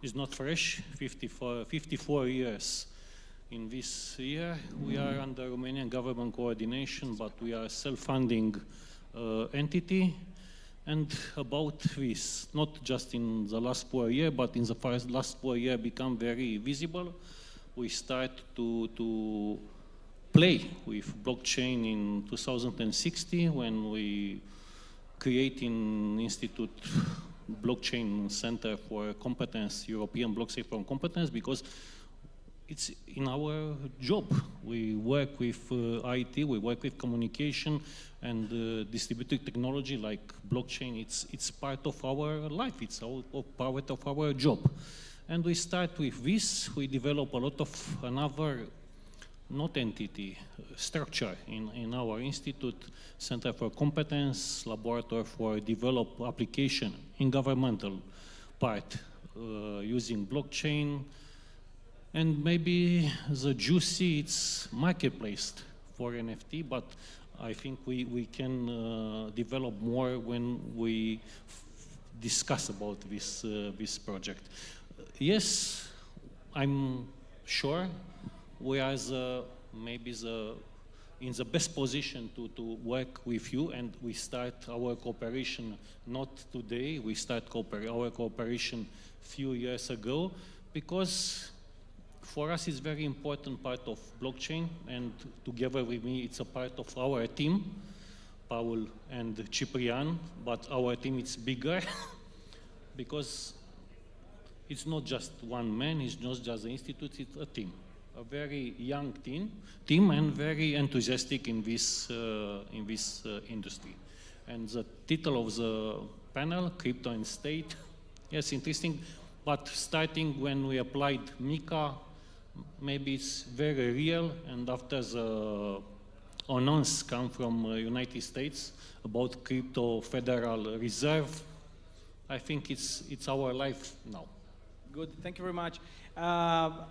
is not fresh, 54 years. In this year, we are under Romanian government coordination, but we are a self-funding entity. And about this, not just in the last 4 years, but in the last 4 years become very visible. We start to play with blockchain in 2016 when we create in Institute Blockchain Center for Competence, European Blockchain for Competence, because it's in our job. We work with IT, we work with communication and distributed technology like blockchain. It's part of our life, it's part of our job. And we start with this, we develop a lot of another not entity, structure in our institute, Center for Competence, Laboratory for Develop Application in governmental part using blockchain, and maybe the juicy it's marketplace for NFT, but I think we can develop more when we discuss about this project. Yes, I'm sure we are maybe in the best position to work with you, and we start our cooperation not today, we start our cooperation few years ago, because for us it's very important part of blockchain, and together with me it's a part of our team, Paul and Ciprian, but our team is bigger because it's not just one man, it's not just the institute, it's a team. A very young team and very enthusiastic in this industry. And the title of the panel, Crypto and State, yes, interesting, but starting when we applied MiCA, maybe it's very real, and after the announcement come from United States about crypto Federal Reserve, I think it's our life now. Good, thank you very much.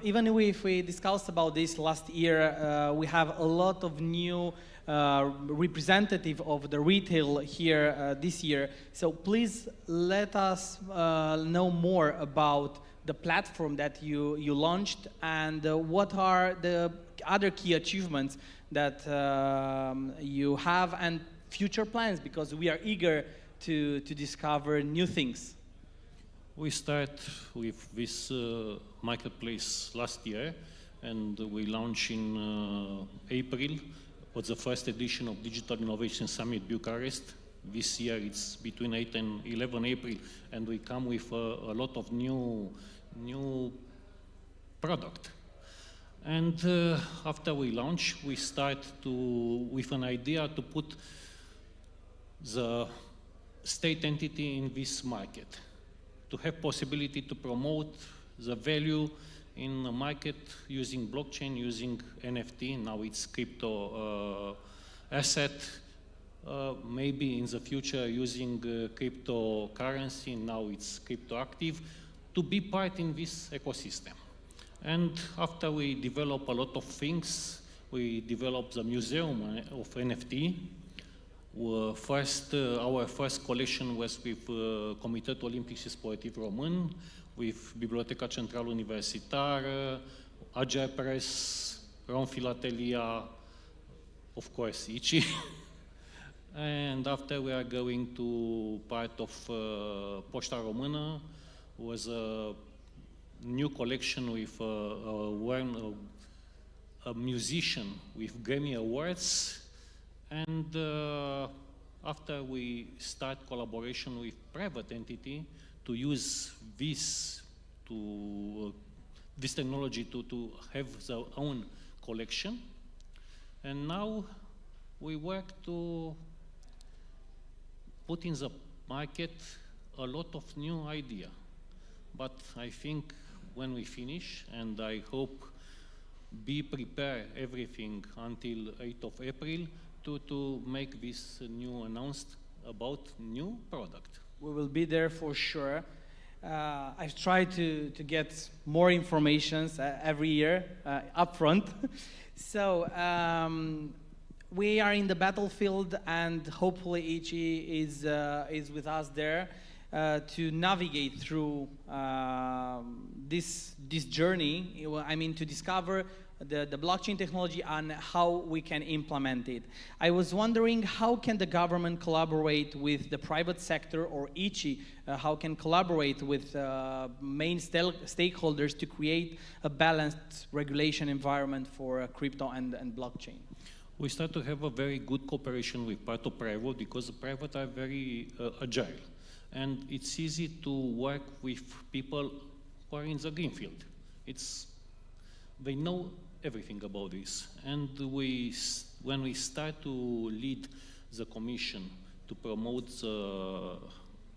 Even if we discussed about this last year, we have a lot of new representative of the retail here this year. So please let us know more about the platform that you launched, and what are the other key achievements that you have and future plans, because we are eager to discover new things. We start with this marketplace last year, and we launched in April. Was the first edition of Digital Innovation Summit Bucharest. This year it's between 8 and 11 April, and we come with a lot of new product. And after we launch, we start with an idea to put the state entity in this market, to have possibility to promote the value in the market using blockchain, using NFT. Now it's crypto asset. Maybe in the future using cryptocurrency. Now it's crypto active, to be part in this ecosystem. And after we develop a lot of things, we developed the museum of NFT. Our first collection was with Comitetul Olimpic și Sportiv Român, with Biblioteca Centrală Universitară, Agile Press, Rom Filatelia, of course, ICI. And after we are going to part of Poșta Română, was a new collection with a musician with Grammy Awards. And after we start collaboration with private entity to use this technology to have their own collection. And now we work to put in the market a lot of new idea. But I think when we finish, and I hope be prepared everything until 8th of April to make this new announced about new product. We will be there for sure. I've tried to get more information every year upfront. So we are in the battlefield, and hopefully Ichi is with us there to navigate through this journey. I mean, to discover the blockchain technology and how we can implement it. I was wondering, how can the government collaborate with the private sector, or ICI, how can collaborate with main stakeholders to create a balanced regulation environment for crypto and blockchain? We start to have a very good cooperation with part of private, because the private are very agile. And it's easy to work with people who are in the green field. They know everything about this. And when we start to lead the commission to promote the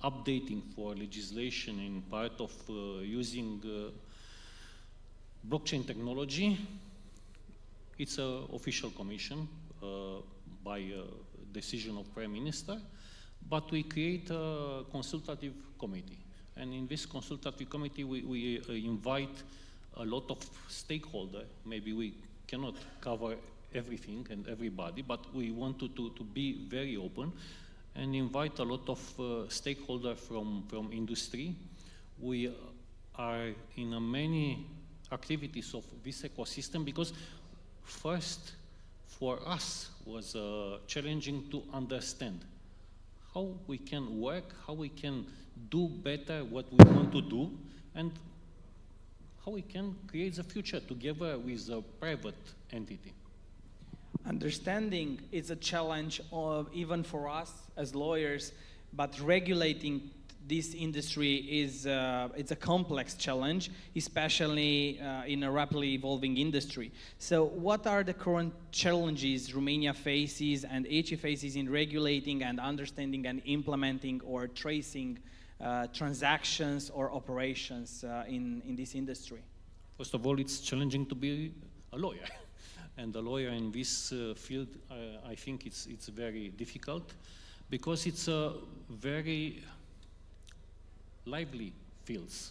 updating for legislation in part of using blockchain technology, It's an official commission by decision of Prime Minister, but we create a consultative committee. And in this consultative committee, we invite a lot of stakeholders. Maybe we cannot cover everything and everybody, but we want to be very open and invite a lot of stakeholders from industry. We are in many activities of this ecosystem because first, for us, was challenging to understand how we can work, how we can do better what we want to do, and how we can create the future together with a private entity. Understanding is a challenge even for us as lawyers, but regulating this industry is it's a complex challenge, especially in a rapidly evolving industry. So what are the current challenges Romania faces and HE faces in regulating and understanding and implementing or tracing transactions or operations in this industry? First of all, it's challenging to be a lawyer. And a lawyer in this field, I think it's very difficult because it's a very lively fields.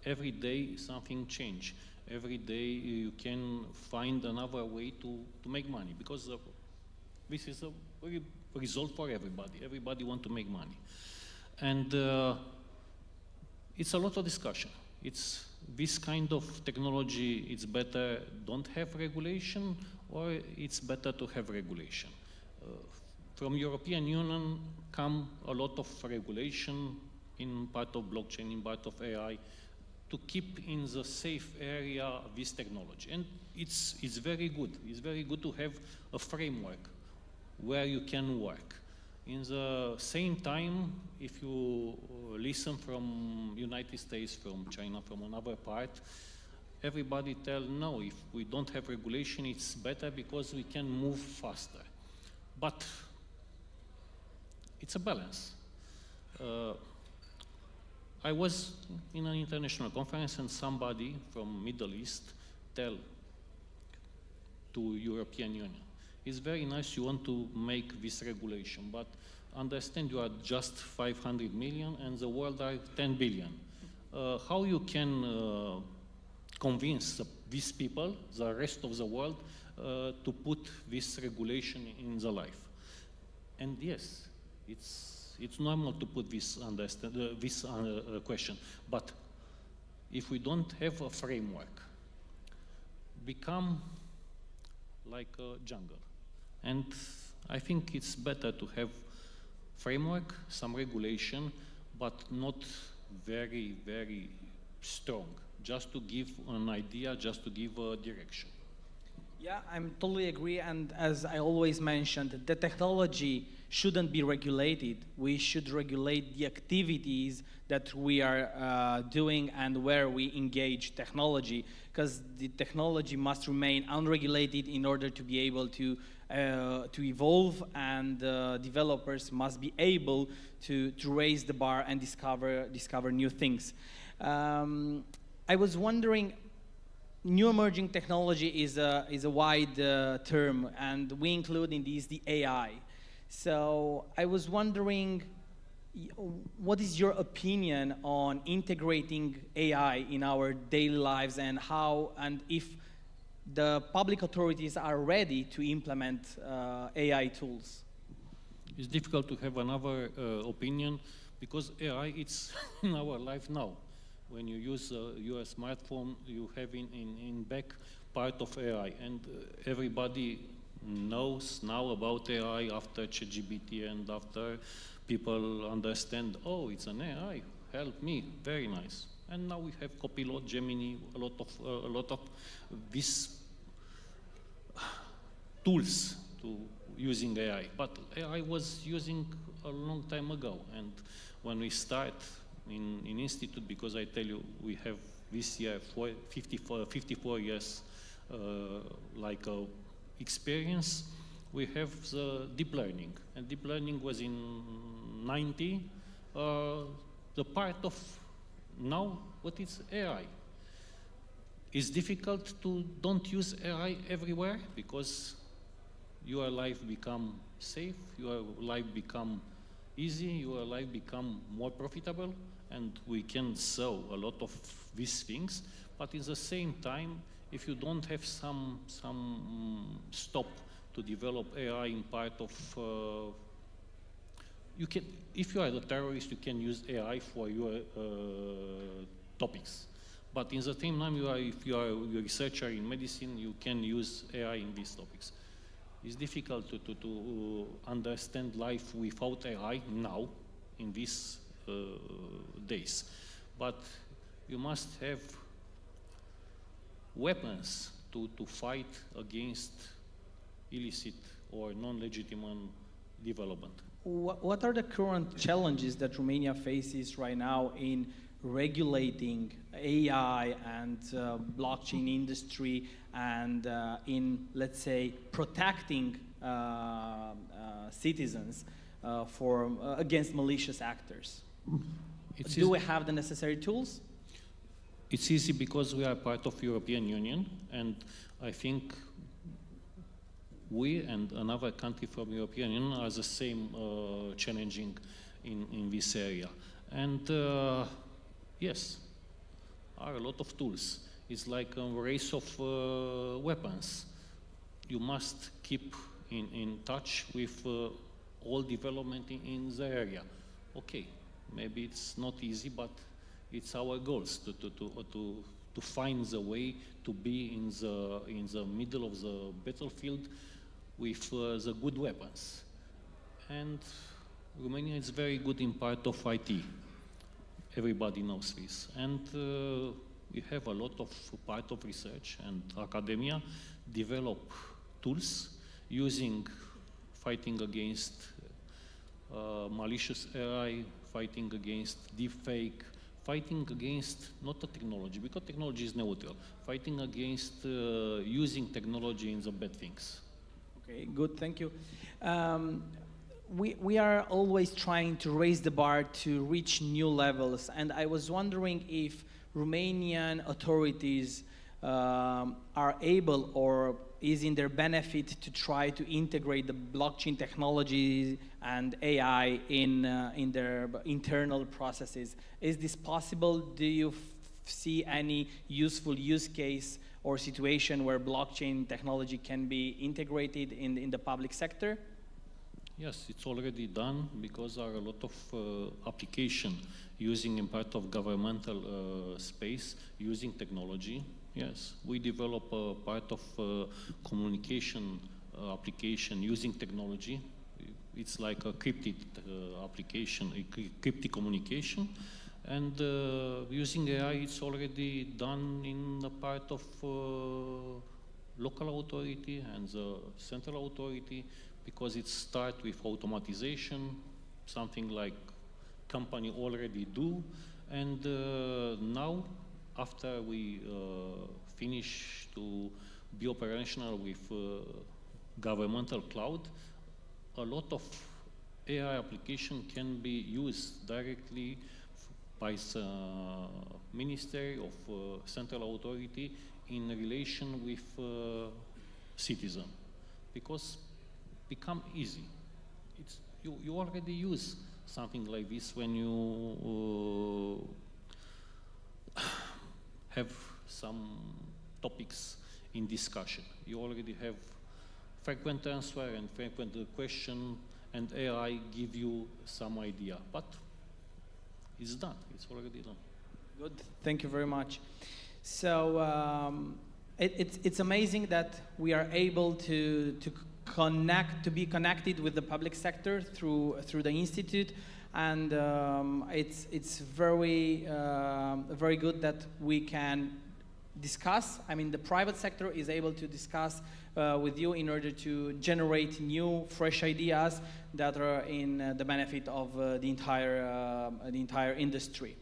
Every day something change. Every day you can find another way to make money because this is a result for everybody. Everybody want to make money. And it's a lot of discussion. It's this kind of technology, it's better don't have regulation or it's better to have regulation. From European Union come a lot of regulation in part of blockchain, in part of AI, to keep in the safe area this technology. And it's very good. It's very good to have a framework where you can work. In the same time, if you listen from United States, from China, from another part, everybody tell, no, if we don't have regulation, it's better because we can move faster. But it's a balance. I was in an international conference and somebody from Middle East tell to European Union, it's very nice you want to make this regulation, but understand you are just 500 million and the world are 10 billion. How you can convince these people, the rest of the world, to put this regulation in the life? And yes, it's normal to put this question, but if we don't have a framework, become like a jungle. And I think it's better to have framework, some regulation, but not very, very strong, just to give an idea, just to give a direction. Yeah, I'm totally agree. And as I always mentioned, the technology shouldn't be regulated. We should regulate the activities that we are doing and where we engage technology, because the technology must remain unregulated in order to be able to evolve, and developers must be able to raise the bar and discover new things. I was wondering, new emerging technology is a wide term, and we include in this the AI. So I was wondering, what is your opinion on integrating AI in our daily lives, and how, and if the public authorities are ready to implement AI tools? It's difficult to have another opinion because AI, it's in our life now. When you use your smartphone, you have in back part of AI, and everybody knows now about AI after ChatGPT and after people understand, oh, it's an AI, help me, very nice. And now we have Copilot, Gemini, a lot of these tools to using AI. But AI was using a long time ago, and when we start in institute, because I tell you, we have this year 54 years like experience, we have the deep learning, and deep learning was in 90, the part of now what is AI. it's difficult to don't use AI everywhere because your life become safe, your life become easy, your life become more profitable, and we can sell a lot of these things. But at the same time, if you don't have some stop to develop AI in part of, you can, if you are a terrorist, you can use AI for your topics. But in the same time, if you are a researcher in medicine, you can use AI in these topics. It's difficult to understand life without AI now, in these days. But you must have weapons to fight against illicit or non-legitimate development. What are the current challenges that Romania faces right now in regulating AI and blockchain industry and in, let's say, protecting citizens against malicious actors? Do we have the necessary tools? It's easy because we are part of European Union, and I think we and another country from European Union are the same challenging in this area. And yes, are a lot of tools. It's like a race of weapons. You must keep in touch with all development in the area. Okay, maybe it's not easy, but it's our goals to find the way to be in the middle of the battlefield with the good weapons. And Romania is very good in part of IT. Everybody knows this. And we have a lot of part of research, and academia develop tools using fighting against malicious AI, fighting against deepfake, fighting against not the technology, because technology is neutral, fighting against using technology in the bad things. Okay, good, thank you. We are always trying to raise the bar to reach new levels, and I was wondering if Romanian authorities are able or is in their benefit to try to integrate the blockchain technology and AI in their internal processes. Is this possible? Do you see any useful use case or situation where blockchain technology can be integrated in the public sector? Yes, it's already done because there are a lot of application using in part of governmental space using technology. Yes, we develop a part of communication application using technology. It's like a cryptic application, a cryptic communication. And using AI, it's already done in the part of local authority and the central authority, because it starts with automatization, something like company already do. And now, after we finish to be operational with governmental cloud, a lot of AI application can be used directly by the Ministry of Central Authority in relation with citizen, because become easy. It's, you already use something like this when you have some topics in discussion. You already have frequent answer and frequent question, and AI give you some idea, but it's done, it's already done. Good, thank you very much. So it's amazing that we are able to be connected with the public sector through the Institute, and it's very very good that we can discuss. I mean, the private sector is able to discuss with you in order to generate new, fresh ideas that are in the benefit of the entire industry.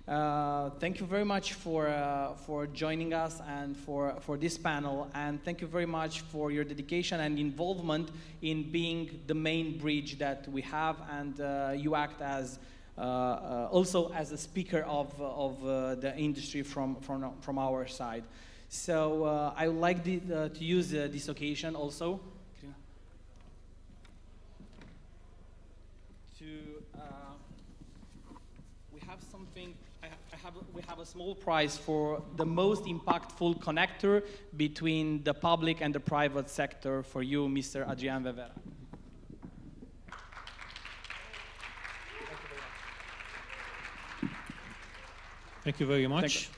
Thank you very much for joining us and for this panel, and thank you very much for your dedication and involvement in being the main bridge that we have, and you act as also as a speaker of the industry from our side. So I would like to use this occasion also to we have something. We have a small prize for the most impactful connector between the public and the private sector for you, Mr. Adrian Vevera. Thank you very much.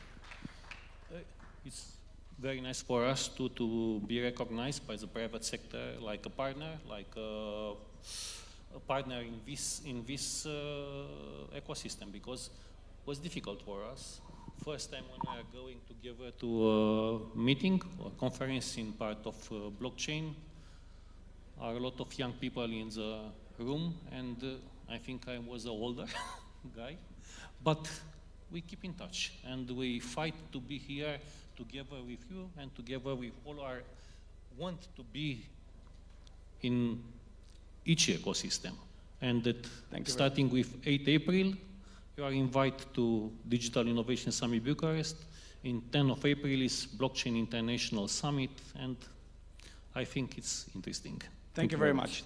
It's very nice for us to be recognized by the private sector like a partner, a partner in this ecosystem, because it was difficult for us. First time when we are going together to a meeting or conference in part of blockchain, are a lot of young people in the room, and I think I was the older guy, but we keep in touch and we fight to be here together with you and together with all our want to be in each ecosystem. And that starting with 8 April, you are invited to Digital Innovation Summit Bucharest. In 10 of April is Blockchain International Summit, and I think it's interesting. Thank you very much.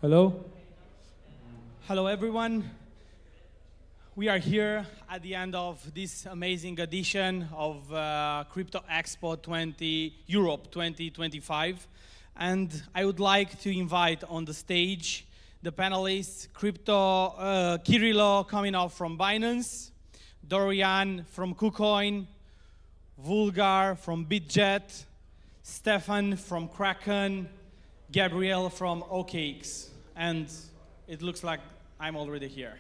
Hello. Hello, everyone. We are here at the end of this amazing edition of Crypto Expo Europe 2025. And I would like to invite on the stage the panelists, Kirilo coming off from Binance, Dorian from KuCoin, Vulgar from BitJet, Stefan from Kraken, Gabriel from OKX. And it looks like I'm already here.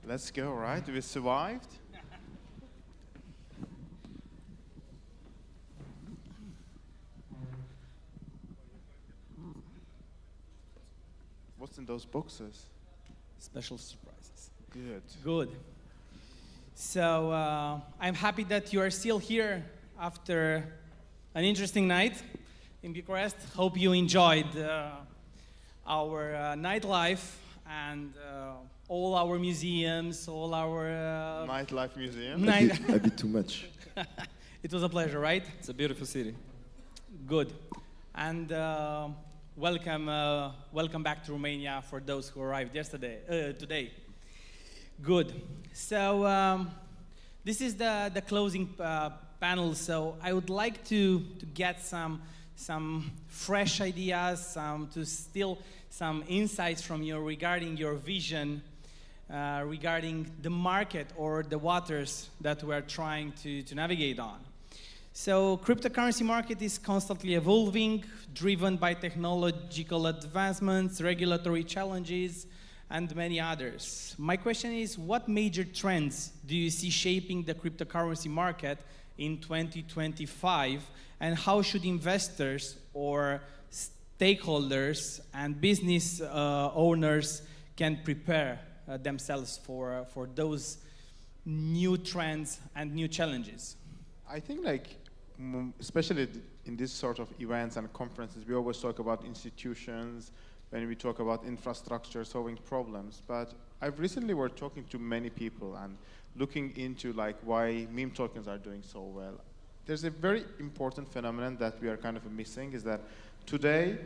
Let's go, right? We survived. What's in those boxes? Special surprises. Good. Good. So I'm happy that you are still here after an interesting night in Bucharest. Hope you enjoyed our nightlife and all our museums, all our... Nightlife museum? A bit too much. It was a pleasure, right? It's a beautiful city. Good. And welcome back to Romania for those who arrived today. Good. So this is the closing panel. So I would like to get some fresh ideas, to steal some insights from you regarding your vision, regarding the market or the waters that we're trying to navigate on. So cryptocurrency market is constantly evolving, driven by technological advancements, regulatory challenges, and many others. My question is, what major trends do you see shaping the cryptocurrency market in 2025, and how should investors or stakeholders and business owners can prepare themselves for those new trends and new challenges? I think especially in this sort of events and conferences, we always talk about institutions, when we talk about infrastructure solving problems. But I've recently were talking to many people and looking into why meme tokens are doing so well. There's a very important phenomenon that we are kind of missing, is that today,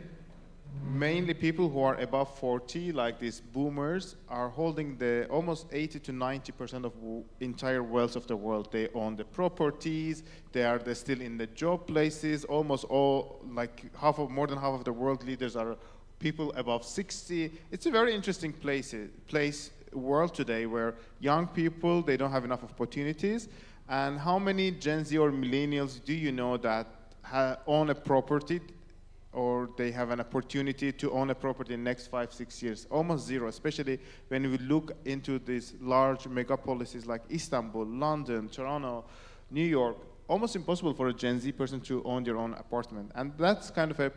mainly people who are above 40, like these boomers, are holding the almost 80 to 90% of entire wealth of the world. They own the properties, they're still in the job places, almost all, more than half of the world leaders are people above 60. It's a very interesting world today where young people, they don't have enough opportunities. And how many Gen Z or millennials do you know that own a property, or they have an opportunity to own a property in the next 5-6 years? Almost zero, especially when we look into these large megapolises like Istanbul, London, Toronto, New York. Almost impossible for a Gen Z person to own their own apartment. And that's kind of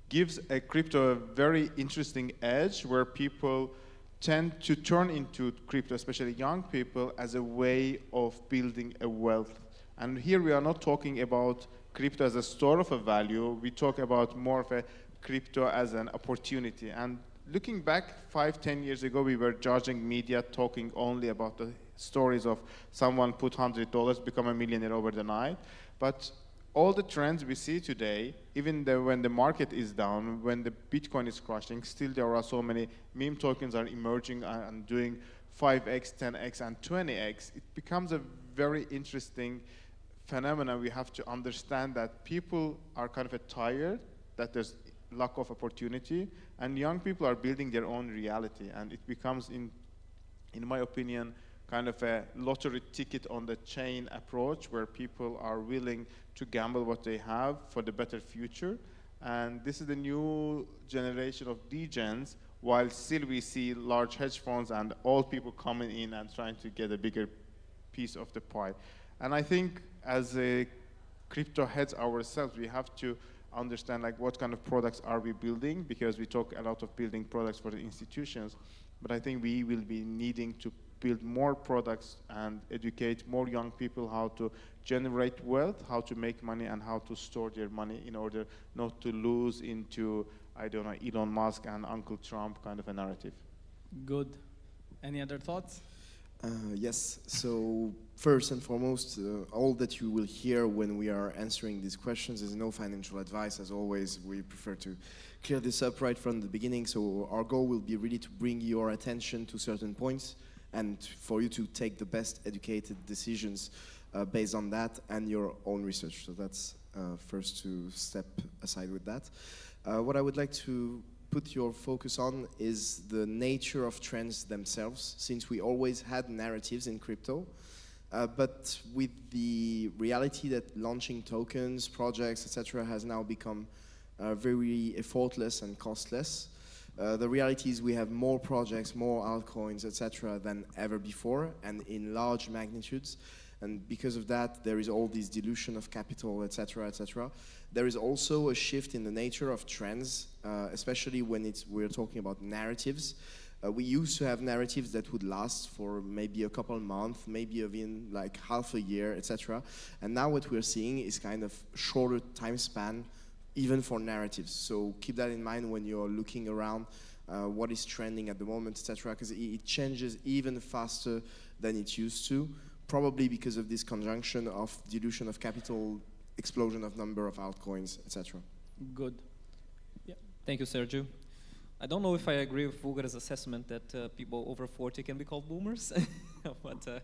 gives a crypto a very interesting edge, where people tend to turn into crypto, especially young people, as a way of building a wealth. And here we are not talking about crypto as a store of a value. We talk about more of a crypto as an opportunity. And looking back 5-10 years ago, we were judging media talking only about the stories of someone put $100, become a millionaire over the night. But all the trends we see today, even when the market is down, when the Bitcoin is crashing, still there are so many meme tokens are emerging and doing 5x, 10x, and 20x. It becomes a very interesting phenomenon. We have to understand that people are kind of tired, that there's lack of opportunity, and young people are building their own reality. And it becomes, in my opinion, kind of a lottery ticket on the chain approach, where people are willing to gamble what they have for the better future. And this is the new generation of degens, while still we see large hedge funds and old people coming in and trying to get a bigger piece of the pie. And I think as a crypto heads ourselves, we have to understand what kind of products are we building, because we talk a lot of building products for the institutions, but I think we will be needing to build more products and educate more young people how to generate wealth, how to make money, and how to store their money in order not to lose into, I don't know, Elon Musk and Uncle Trump kind of a narrative. Good. Any other thoughts? Yes, so first and foremost, all that you will hear when we are answering these questions is no financial advice. As always, we prefer to clear this up right from the beginning. So our goal will be really to bring your attention to certain points and for you to take the best educated decisions based on that and your own research. So that's first to step aside with that. What I would like to put your focus on is the nature of trends themselves, since we always had narratives in crypto, but with the reality that launching tokens, projects, etc. has now become very effortless and costless. The reality is we have more projects, more altcoins, etc. than ever before, and in large magnitudes. And because of that, there is all this dilution of capital, etc., etc. There is also a shift in the nature of trends, especially when we're talking about narratives. We used to have narratives that would last for maybe a couple of months, maybe even like half a year, etc. And now what we're seeing is kind of shorter time span, even for narratives. So keep that in mind when you're looking around what is trending at the moment, etc. Because it changes even faster than it used to. Probably because of this conjunction of dilution of capital, explosion of number of altcoins, etc. Good. Yeah. Thank you, Sergio. I don't know if I agree with Vulgar's assessment that people over 40 can be called boomers, but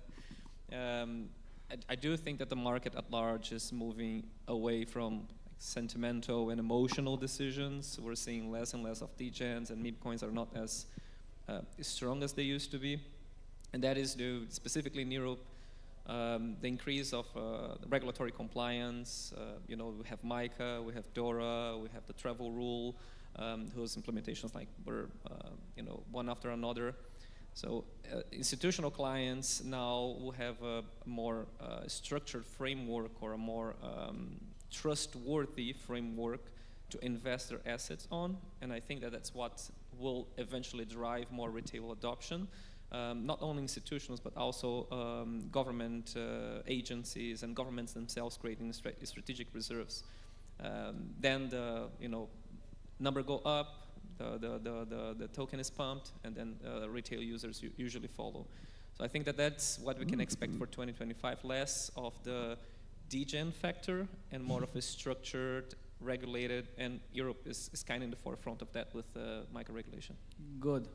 I do think that the market at large is moving away from sentimental and emotional decisions. We're seeing less and less of degens, and meme coins are not as strong as they used to be. And that is due, specifically in Europe, the increase of regulatory compliance. We have MiCA, we have DORA, we have the travel rule, whose implementations were one after another. So institutional clients now will have a more structured framework or a more trustworthy framework to invest their assets on, and I think that that's what will eventually drive more retail adoption. Not only institutions, but also government agencies and governments themselves creating strategic reserves. Then the number go up, the token is pumped, and then retail users usually follow. So I think that that's what we can expect for 2025, less of the degen factor and more of a structured, regulated, and Europe is kind of in the forefront of that with micro regulation. Good.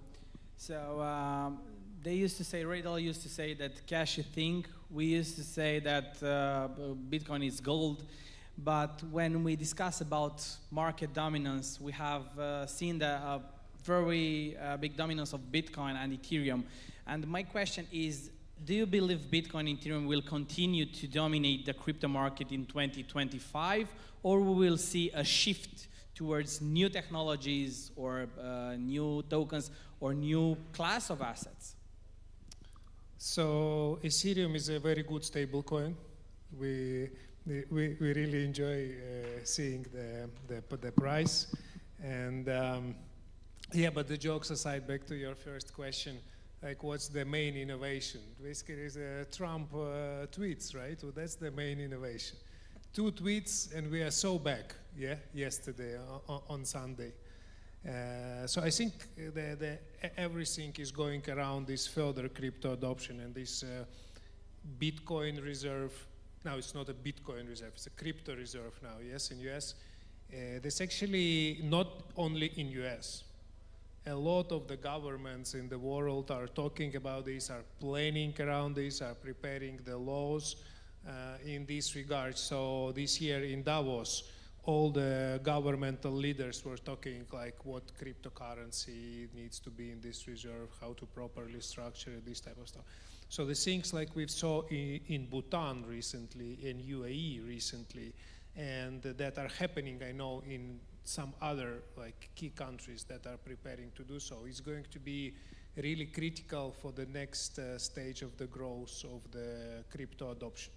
So they used to say, Radal used to say that cash is thing. We used to say that Bitcoin is gold. But when we discuss about market dominance, we have seen the very big dominance of Bitcoin and Ethereum. And my question is, do you believe Bitcoin and Ethereum will continue to dominate the crypto market in 2025, or we will see a shift towards new technologies or new tokens or new class of assets? So Ethereum is a very good stable coin. We really enjoy seeing the price. And yeah, but the jokes aside, back to your first question, like what's the main innovation? Basically, it's Trump tweets, right? Well, that's the main innovation. 2 tweets and we are so back, yeah, yesterday on Sunday. So I think everything is going around this further crypto adoption and this Bitcoin reserve. Now it's not a Bitcoin reserve, it's a crypto reserve now, yes, in US. This actually not only in US. A lot of the governments in the world are talking about this, are planning around this, are preparing the laws in this regard. So this year in Davos, all the governmental leaders were talking like what cryptocurrency needs to be in this reserve, how to properly structure it, this type of stuff. So the things like we saw in Bhutan recently, in UAE recently, and that are happening, I know, in some other like key countries that are preparing to do so, is going to be really critical for the next stage of the growth of the crypto adoption.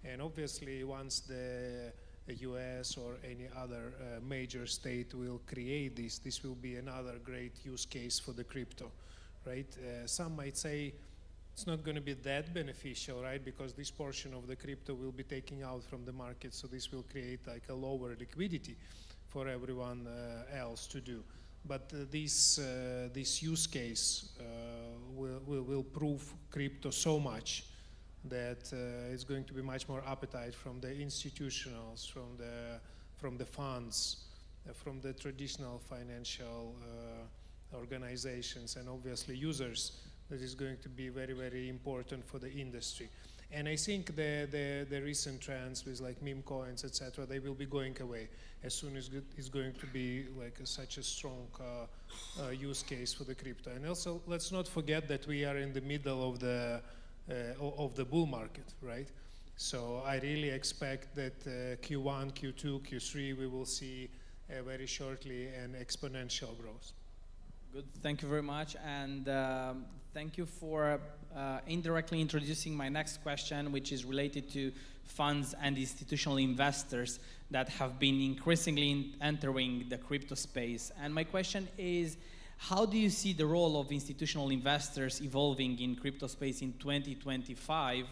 And obviously, once the US or any other major state will create this will be another great use case for the crypto, right? Some might say it's not going to be that beneficial, right? Because this portion of the crypto will be taken out from the market, so this will create like a lower liquidity for everyone else to do. But this use case will prove crypto so much that it's going to be much more appetite from the institutionals, from the funds, from the traditional financial organizations, and obviously users. That is going to be very, very important for the industry. And I think the recent trends with like meme coins, etc., they will be going away as soon as it's going to be like such a strong use case for the crypto. And also, let's not forget that we are in the middle of the bull market, right? So I really expect that Q1, Q2, Q3, we will see very shortly an exponential growth. Good, thank you very much. And thank you for indirectly introducing my next question, which is related to funds and institutional investors that have been increasingly entering the crypto space. And my question is, how do you see the role of institutional investors evolving in crypto space in 2025?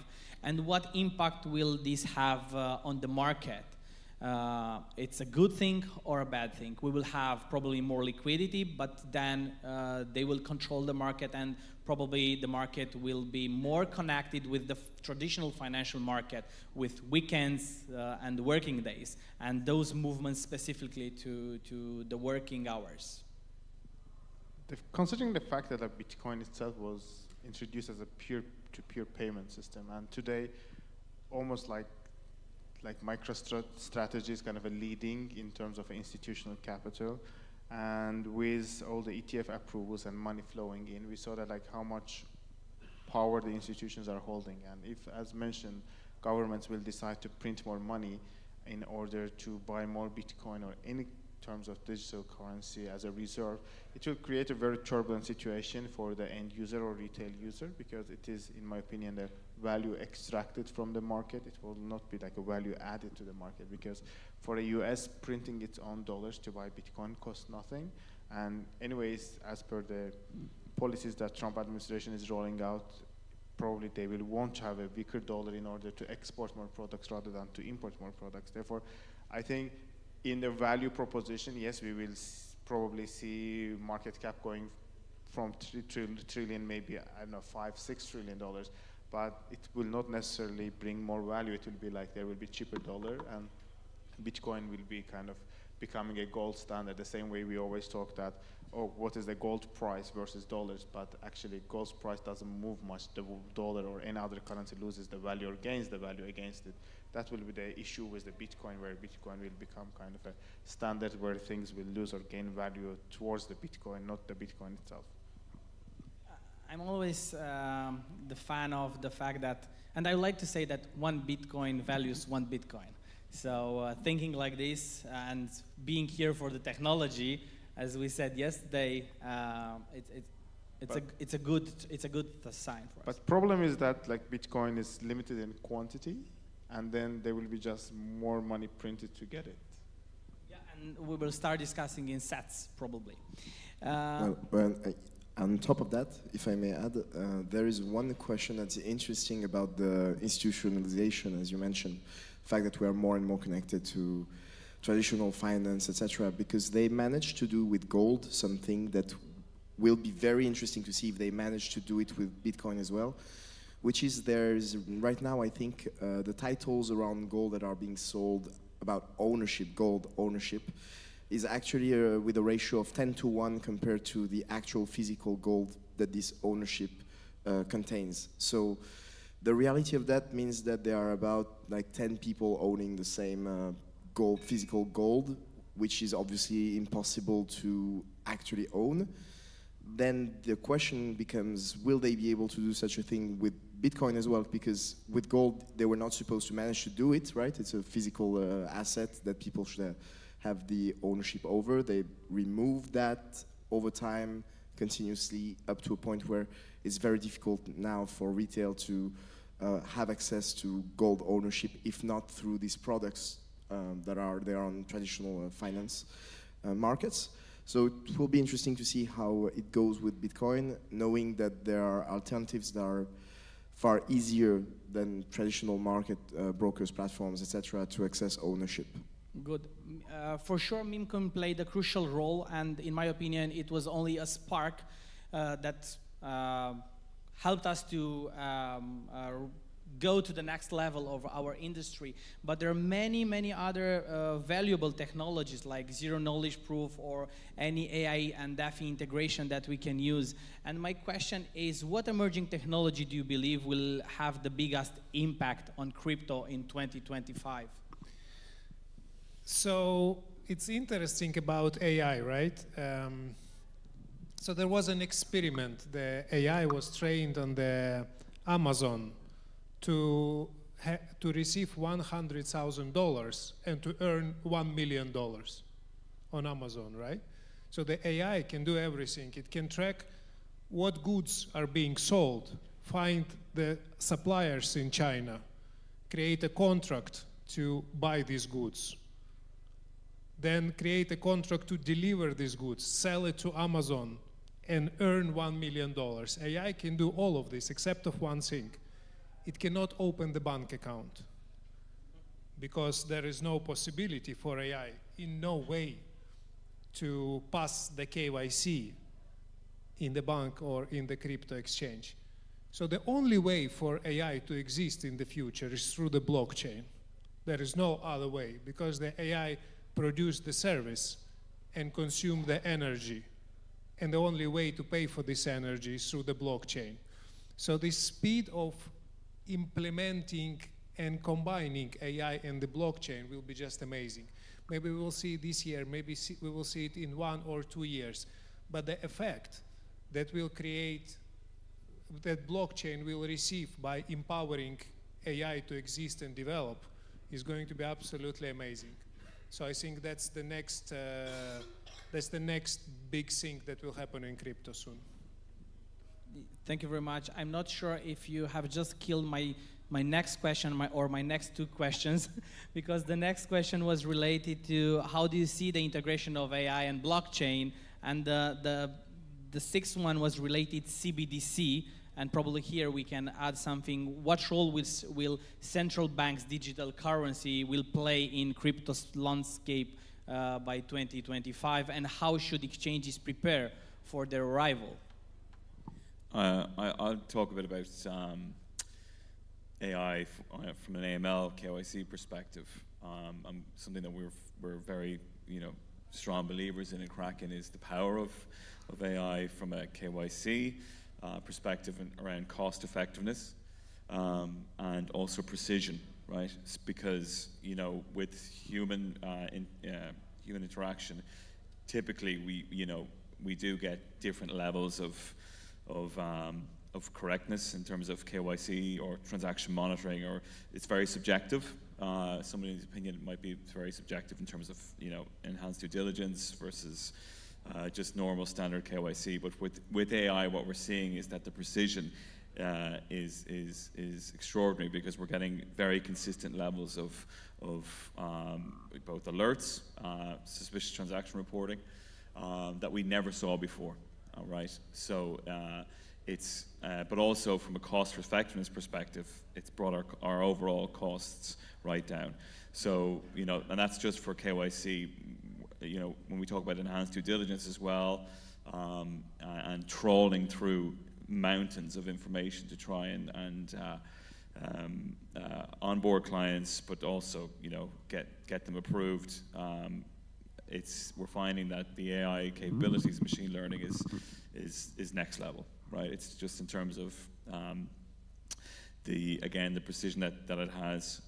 And what impact will this have on the market? It's a good thing or a bad thing? We will have probably more liquidity, but then they will control the market, and probably the market will be more connected with the traditional financial market, with weekends and working days, and those movements specifically to the working hours. Considering the fact that Bitcoin itself was introduced as a peer-to-peer payment system, and today almost like MicroStrategy is kind of a leading in terms of institutional capital, and with all the ETF approvals and money flowing in, we saw that like how much power the institutions are holding. And if, as mentioned, governments will decide to print more money in order to buy more Bitcoin or any terms of digital currency as a reserve, it will create a very turbulent situation for the end user or retail user, because it is, in my opinion, the value extracted from the market. It will not be like a value added to the market, because for a US, printing its own dollars to buy Bitcoin costs nothing. And anyways, as per the policies that Trump administration is rolling out, probably they will want to have a weaker dollar in order to export more products rather than to import more products. Therefore, I think in the value proposition, yes, we will probably see market cap going from 3 trillion, maybe, I don't know, $5-6 trillion, but it will not necessarily bring more value. It will be like there will be cheaper dollar, and Bitcoin will be kind of becoming a gold standard, the same way we always talk that, oh, what is the gold price versus dollars, but actually gold's price doesn't move much. The dollar or any other currency loses the value or gains the value against it. That will be the issue with the Bitcoin, where Bitcoin will become kind of a standard where things will lose or gain value towards the Bitcoin, not the Bitcoin itself. I'm always the fan of the fact that, and I like to say that one Bitcoin values one Bitcoin. So thinking like this and being here for the technology, as we said yesterday, it's a good sign for us. But problem is that like Bitcoin is limited in quantity, and then there will be just more money printed to get it. Yeah, and we will start discussing in sets probably. On top of that, if I may add, there is one question that's interesting about the institutionalization, as you mentioned, the fact that we are more and more connected to traditional finance, etc., because they managed to do with gold something that will be very interesting to see if they manage to do it with Bitcoin as well, which is there's right now, I think, the titles around gold that are being sold about ownership, gold ownership, is actually with a ratio of 10-to-1 compared to the actual physical gold that this ownership contains. So the reality of that means that there are about like 10 people owning the same gold, physical gold, which is obviously impossible to actually own. Then the question becomes, will they be able to do such a thing with Bitcoin as well? Because with gold, they were not supposed to manage to do it, right? It's a physical asset that people should have the ownership over. They removed that over time continuously up to a point where it's very difficult now for retail to have access to gold ownership, if not through these products that are there on traditional finance markets. So it will be interesting to see how it goes with Bitcoin, knowing that there are alternatives that are far easier than traditional market brokers, platforms, etc., to access ownership. Good. for sure, meme played a crucial role, and in my opinion, it was only a spark that helped us to go to the next level of our industry. But there are many, many other valuable technologies like zero knowledge proof or any AI and DeFi integration that we can use. And my question is, what emerging technology do you believe will have the biggest impact on crypto in 2025? So it's interesting about AI, right? So there was an experiment. The AI was trained on the Amazon to receive $100,000 and to earn $1 million on Amazon, right? So the AI can do everything. It can track what goods are being sold, find the suppliers in China, create a contract to buy these goods, then create a contract to deliver these goods, sell it to Amazon, and earn $1 million. AI can do all of this except of one thing. It cannot open the bank account because there is no possibility for AI in no way to pass the KYC in the bank or in the crypto exchange. So the only way for AI to exist in the future is through the blockchain. There is no other way because the AI produce the service and consume the energy. And the only way to pay for this energy is through the blockchain. So the speed of implementing and combining AI and the blockchain will be just amazing. Maybe we will see it this year, maybe we will see it in 1 or 2 years. But the effect that will create, that blockchain will receive by empowering AI to exist and develop is going to be absolutely amazing. So I think that's the next big thing that will happen in crypto soon. Thank you very much. I'm not sure if you have just killed my next question or my next 2 questions, because the next question was related to how do you see the integration of AI and blockchain, and the 6th one was related to CBDC, and probably here we can add something. What role will central banks' digital currency will play in crypto landscape by 2025, and how should exchanges prepare for their arrival? I'll talk a bit about AI from an AML KYC perspective. Something that we're very strong believers in Kraken is the power of AI from a KYC perspective and around cost effectiveness and also precision, right? It's because with human interaction, typically we do get different levels of correctness in terms of KYC or transaction monitoring, or it's very subjective. Somebody's opinion might be very subjective in terms of enhanced due diligence versus just normal standard KYC. But with AI, what we're seeing is that the precision is extraordinary, because we're getting very consistent levels of both alerts, suspicious transaction reporting that we never saw before. Right, so but also from a cost effectiveness perspective, it's brought our overall costs right down. So and that's just for KYC. When we talk about enhanced due diligence as well, and trawling through mountains of information to try and onboard clients, but also get them approved. We're finding that the AI capabilities, machine learning is next level, right? It's just in terms of the precision that it has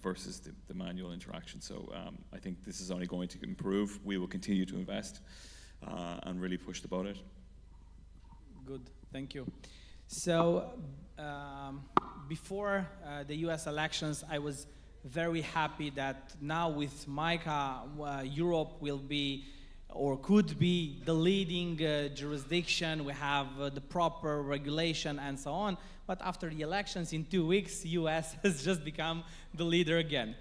versus the manual interaction. So I think this is only going to improve. We will continue to invest and really push the boat out. Good, thank you. So before the US elections, I was very happy that now with MiCA, Europe will be or could be the leading jurisdiction. We have the proper regulation and so on. But after the elections in 2 weeks, US has just become the leader again.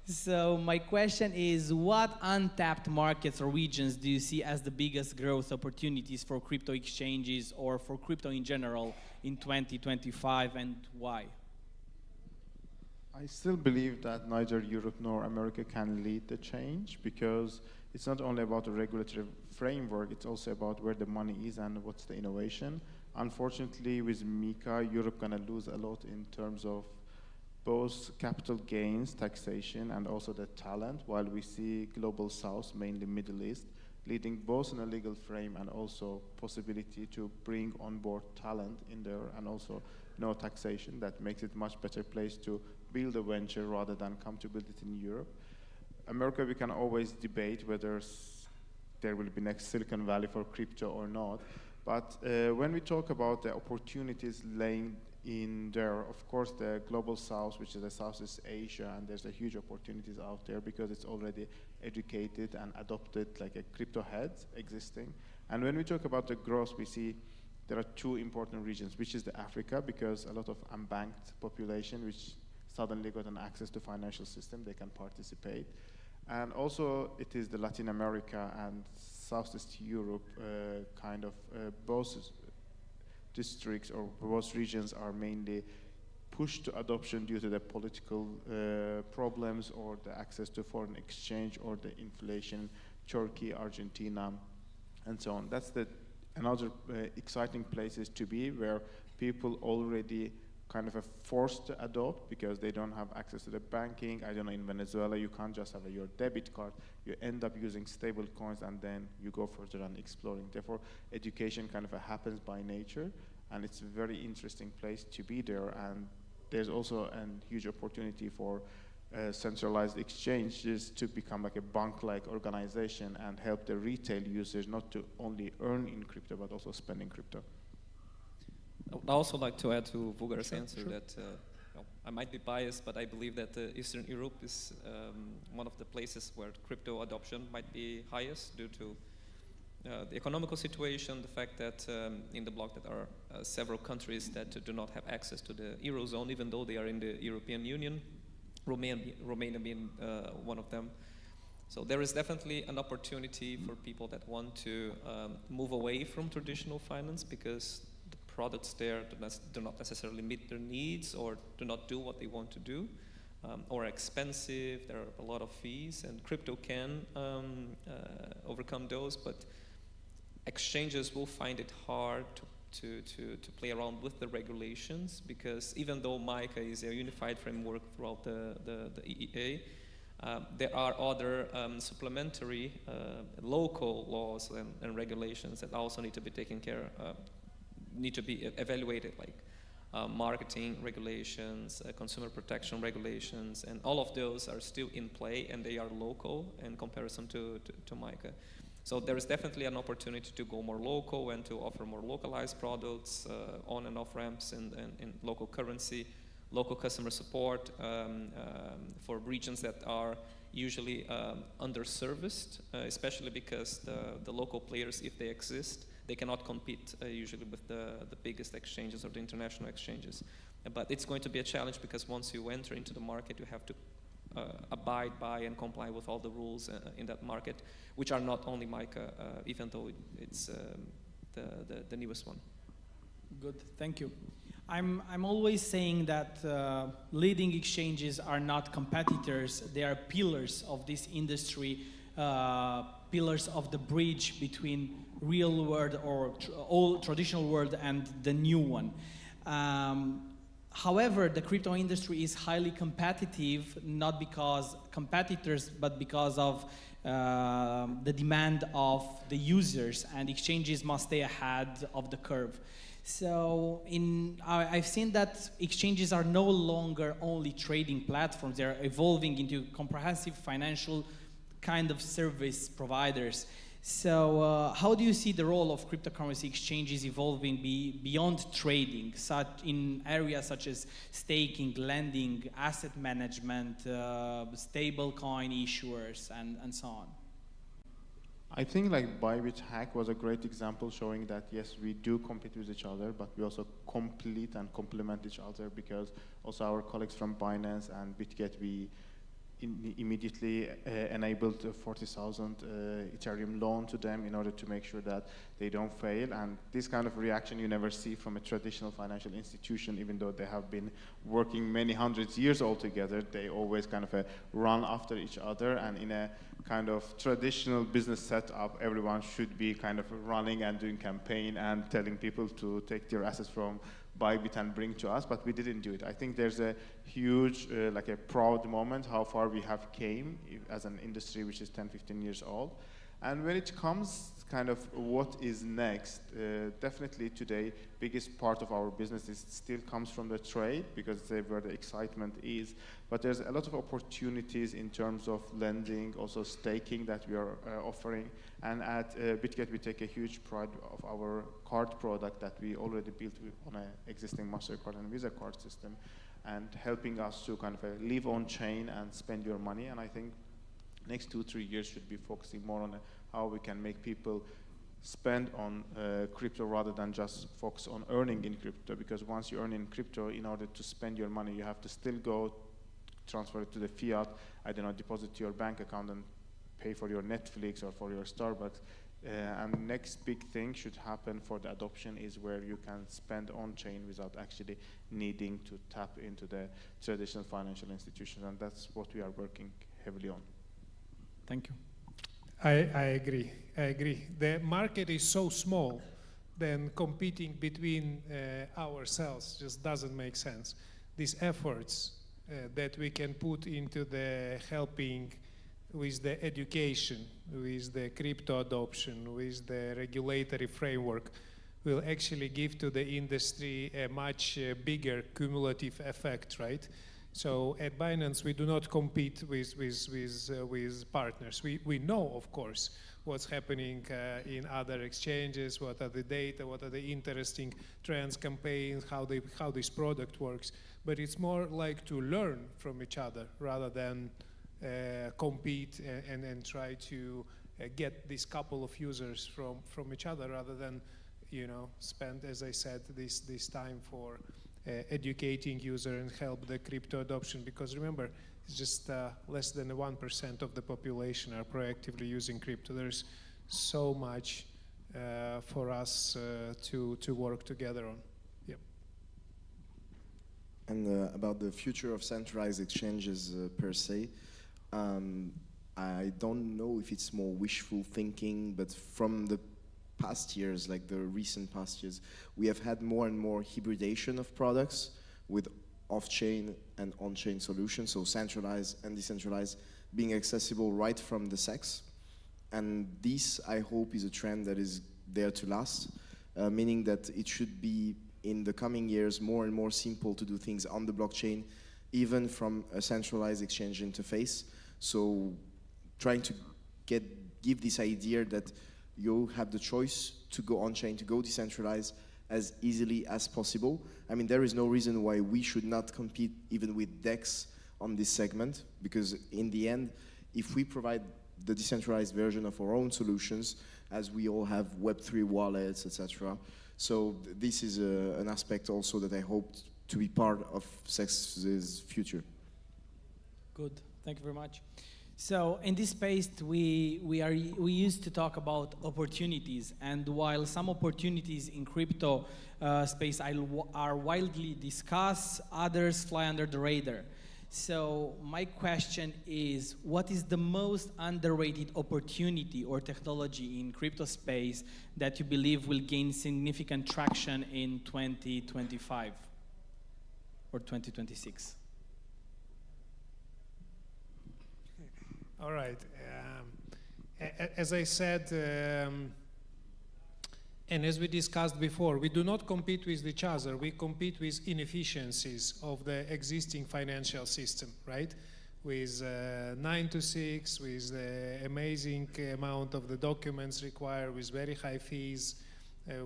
So my question is, what untapped markets or regions do you see as the biggest growth opportunities for crypto exchanges or for crypto in general in 2025, and why? I still believe that neither Europe nor America can lead the change, because it's not only about the regulatory framework, it's also about where the money is and what's the innovation. Unfortunately, with MiCA, Europe gonna lose a lot in terms of both capital gains, taxation, and also the talent, while we see Global South, mainly Middle East, leading both in a legal frame and also possibility to bring on board talent in there, and also no taxation. That makes it much better place to build a venture rather than come to build it in Europe. America, we can always debate whether there will be next Silicon Valley for crypto or not. But when we talk about the opportunities laying in there, of course, the Global South, which is the Southeast Asia, and there's a huge opportunities out there because it's already educated and adopted like a crypto heads existing. And when we talk about the growth, we see there are two important regions, which is the Africa, because a lot of unbanked population, which suddenly got an access to financial system, they can participate. And also it is the Latin America and Southeast Europe kind of both districts or both regions are mainly pushed to adoption due to the political problems or the access to foreign exchange or the inflation, Turkey, Argentina, and so on. That's another exciting places to be, where people already kind of are forced to adopt because they don't have access to the banking. I don't know, in Venezuela, you can't just have your debit card. You end up using stable coins and then you go further and exploring. Therefore, education kind of happens by nature, and it's a very interesting place to be there. And there's also a huge opportunity for centralized exchanges to become like a bank-like organization and help the retail users not to only earn in crypto, but also spend in crypto. I would also like to add to Vugar's answer that I might be biased, but I believe that Eastern Europe is one of the places where crypto adoption might be highest due to the economical situation, the fact that in the bloc that are several countries that do not have access to the Eurozone, even though they are in the European Union, Romania being one of them. So there is definitely an opportunity for people that want to move away from traditional finance, because the products there do not necessarily meet their needs or do not do what they want to do, or are expensive. There are a lot of fees, and crypto can overcome those, but exchanges will find it hard to play around with the regulations, because even though MiCA is a unified framework throughout the EEA, there are other supplementary local laws and regulations that also need to be taken care of, need to be evaluated, like marketing regulations, consumer protection regulations, and all of those are still in play, and they are local in comparison to MiCA. So there is definitely an opportunity to go more local and to offer more localized products, on and off ramps in local currency, local customer support for regions that are usually underserviced, especially because the local players, if they exist, they cannot compete usually with the biggest exchanges or the international exchanges. But it's going to be a challenge, because once you enter into the market, you have to abide by and comply with all the rules in that market, which are not only MiCA, even though it's the newest one. Good, thank you. I'm always saying that leading exchanges are not competitors, they are pillars of this industry, pillars of the bridge between real world or old traditional world and the new one. However, the crypto industry is highly competitive, not because competitors, but because of the demand of the users, and exchanges must stay ahead of the curve. So I've seen that exchanges are no longer only trading platforms, they're evolving into comprehensive financial kind of service providers. So how do you see the role of cryptocurrency exchanges evolving beyond trading, such in areas such as staking, lending, asset management, stable coin issuers, and so on? I think like Bybit Hack was a great example, showing that yes, we do compete with each other, but we also complete and complement each other, because also our colleagues from Binance and BitGet, we immediately enabled a 40,000 Ethereum loan to them in order to make sure that they don't fail. And this kind of reaction you never see from a traditional financial institution, even though they have been working many hundreds years altogether. They always kind of run after each other, and in a kind of traditional business setup, everyone should be kind of running and doing campaign and telling people to take their assets from Bybit and bring to us, but we didn't do it. I think there's a huge, like a proud moment how far we have came as an industry which is 10, 15 years old. And when it comes kind of what is next, definitely today, biggest part of our business still comes from the trade, because that's where the excitement is. But there's a lot of opportunities in terms of lending, also staking that we are offering. And at BitGet, we take a huge pride of our card product that we already built on an existing MasterCard and Visa card system, and helping us to kind of live on chain and spend your money. And I think next 2-3 years should be focusing more on how we can make people spend on crypto rather than just focus on earning in crypto. Because once you earn in crypto, in order to spend your money, you have to still go transfer it to the fiat, I don't know, deposit to your bank account and pay for your Netflix or for your Starbucks. And next big thing should happen for the adoption is where you can spend on chain without actually needing to tap into the traditional financial institutions. And that's what we are working heavily on. Thank you. I agree. I agree. The market is so small, then competing between ourselves just doesn't make sense. These efforts that we can put into the helping with the education, with the crypto adoption, with the regulatory framework, will actually give to the industry a much bigger cumulative effect, right? So at Binance, we do not compete with partners. We know, of course, what's happening in other exchanges, what are the data, what are the interesting trends, campaigns, how this product works. But it's more like to learn from each other rather than compete and try to get this couple of users from each other, rather than, you know, spend, as I said, this time for educating user and help the crypto adoption. Because remember, it's just less than 1% of the population are proactively using crypto. There's so much for us to work together on. Yep. And about the future of centralized exchanges per se, I don't know if it's more wishful thinking, but from the past years, like the recent past years, we have had more and more hybridation of products with off-chain and on-chain solutions, so centralized and decentralized being accessible right from the SEX. And this, I hope, is a trend that is there to last, meaning that it should be, in the coming years, more and more simple to do things on the blockchain, even from a centralized exchange interface. So trying to give this idea that you have the choice to go on-chain, to go decentralized as easily as possible. I mean, there is no reason why we should not compete even with Dex on this segment, because in the end, if we provide the decentralized version of our own solutions, as we all have Web3 wallets, etc. So this is an aspect also that I hope to be part of SEX's future. Good, thank you very much. So in this space, we used to talk about opportunities, and while some opportunities in crypto space are widely discussed, others fly under the radar. So my question is, what is the most underrated opportunity or technology in crypto space that you believe will gain significant traction in 2025 or 2026? All right. As I said, and as we discussed before, we do not compete with each other. We compete with inefficiencies of the existing financial system, right? With 9 to 6, with the amazing amount of the documents required, with very high fees,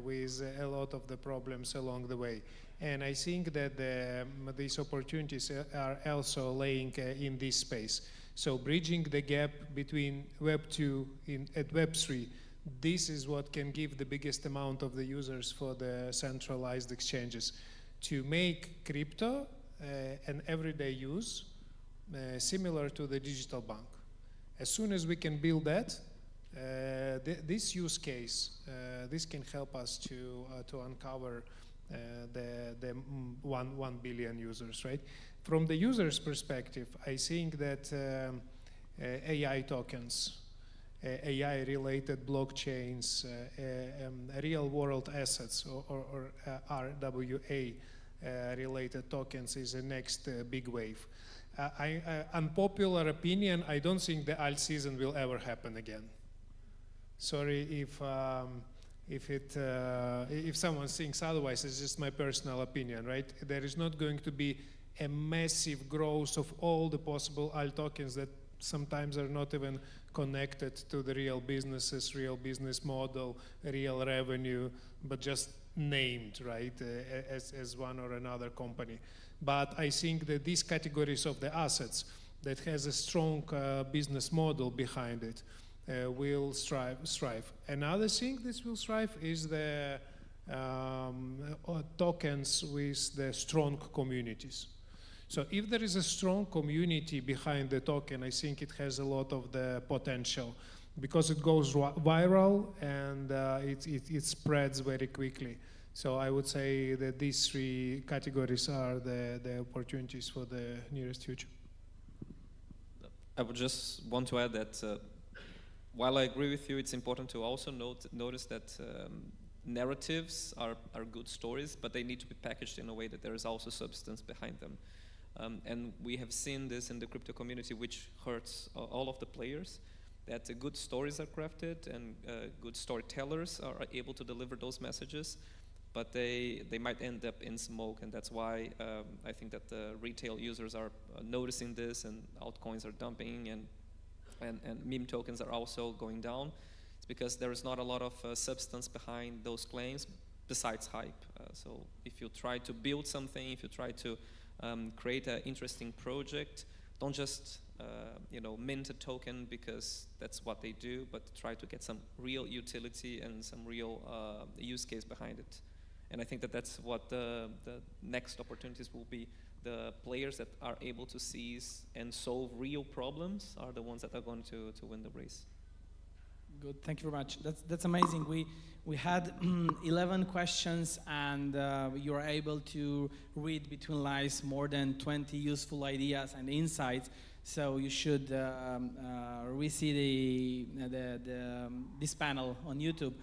with a lot of the problems along the way. And I think that these opportunities are also laying in this space. So bridging the gap between Web 2 at Web 3, this is what can give the biggest amount of the users for the centralized exchanges. To make crypto an everyday use similar to the digital bank. As soon as we can build that, this use case, this can help us to uncover the 1 billion users, right? From the user's perspective, I think that AI tokens, AI-related blockchains, real-world assets, or RWA-related tokens is the next big wave. Unpopular opinion, I don't think the alt season will ever happen again. Sorry if someone thinks otherwise. It's just my personal opinion, right? There is not going to be a massive growth of all the possible alt tokens that sometimes are not even connected to the real businesses, real business model, real revenue, but just named, right, as one or another company. But I think that these categories of the assets that has a strong business model behind it will thrive. Another thing that will thrive is the tokens with the strong communities. So if there is a strong community behind the token, I think it has a lot of the potential because it goes viral and it spreads very quickly. So I would say that these three categories are the opportunities for the nearest future. I would just want to add that while I agree with you, it's important to also notice that narratives are good stories, but they need to be packaged in a way that there is also substance behind them. And we have seen this in the crypto community, which hurts all of the players, that good stories are crafted and good storytellers are able to deliver those messages, but they might end up in smoke, and that's why I think that the retail users are noticing this, and altcoins are dumping, and meme tokens are also going down. It's because there is not a lot of substance behind those claims besides hype. So if you try to build something, if you try to create an interesting project, don't just mint a token because that's what they do, but try to get some real utility and some real use case behind it. And I think that that's what the next opportunities will be. The players that are able to seize and solve real problems are the ones that are going to win the race. Good, thank you very much. That's amazing. We had 11 questions, and you were able to read between lines more than 20 useful ideas and insights. So you should re-see this panel on YouTube.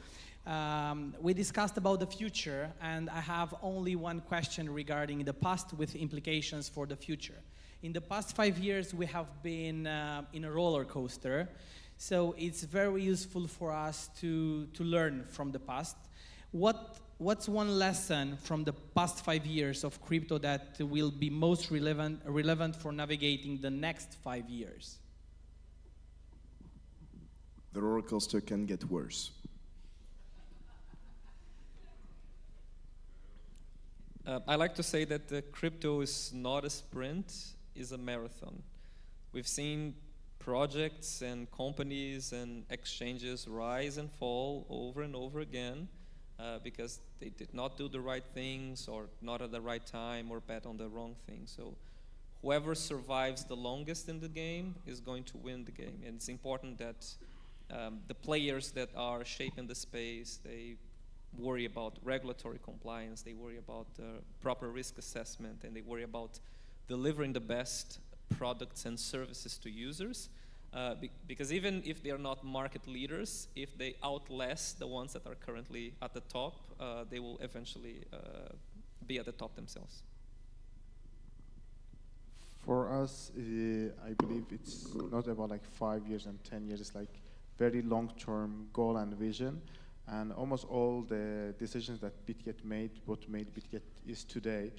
We discussed about the future, and I have only one question regarding the past with implications for the future. In the past 5 years, we have been in a roller coaster. So it's very useful for us to learn from the past. What's one lesson from the past 5 years of crypto that will be most relevant for navigating the next 5 years? The roller coaster can get worse. I like to say that the crypto is not a sprint, it's a marathon. We've seen projects and companies and exchanges rise and fall over and over again because they did not do the right things or not at the right time or bet on the wrong thing. So whoever survives the longest in the game is going to win the game. And it's important that the players that are shaping the space, they worry about regulatory compliance, they worry about proper risk assessment, and they worry about delivering the best products and services to users. Because even if they are not market leaders, if they outlast the ones that are currently at the top, they will eventually be at the top themselves. For us, I believe it's not about like 5 years and 10 years, it's like very long-term goal and vision. And almost all the decisions that BitGet made, what made BitGet is today,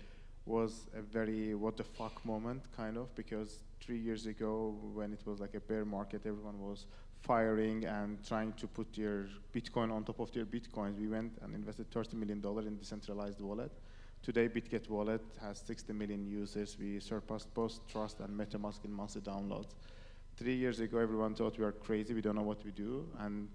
was a very what the fuck moment, kind of, because 3 years ago, when it was like a bear market, everyone was firing and trying to put their Bitcoin on top of their Bitcoins. We went and invested $30 million in Decentralized wallet. Today, BitGet wallet has 60 million users. We surpassed both Trust and MetaMask in monthly downloads. 3 years ago, everyone thought we are crazy, we don't know what we do, and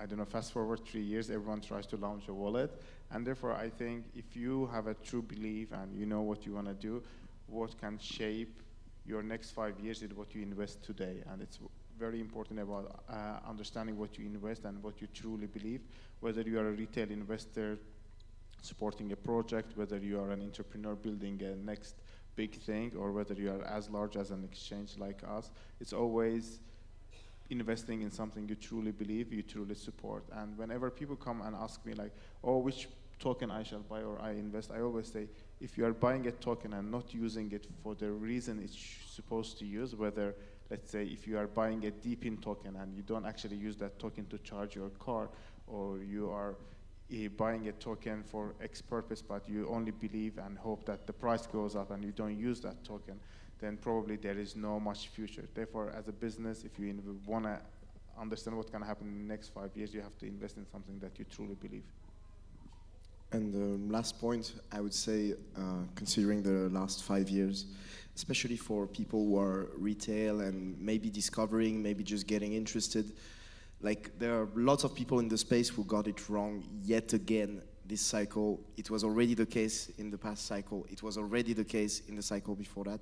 I don't know, fast forward 3 years, everyone tries to launch a wallet. And therefore, I think if you have a true belief and you know what you want to do, what can shape your next 5 years is what you invest today. And it's very important about understanding what you invest and what you truly believe, whether you are a retail investor supporting a project, whether you are an entrepreneur building a next big thing, or whether you are as large as an exchange like us. It's always investing in something you truly believe, you truly support. And whenever people come and ask me like, oh, which token I shall buy or I invest, I always say, if you are buying a token and not using it for the reason it's supposed to use, whether, let's say, if you are buying a deep-in token and you don't actually use that token to charge your car, or you are buying a token for X purpose, but you only believe and hope that the price goes up and you don't use that token, then probably there is no much future. Therefore, as a business, if you want to understand what's going to happen in the next 5 years, you have to invest in something that you truly believe. And the last point, I would say, considering the last 5 years, especially for people who are retail and maybe discovering, maybe just getting interested, like there are lots of people in the space who got it wrong yet again this cycle. It was already the case in the past cycle. It was already the case in the cycle before that.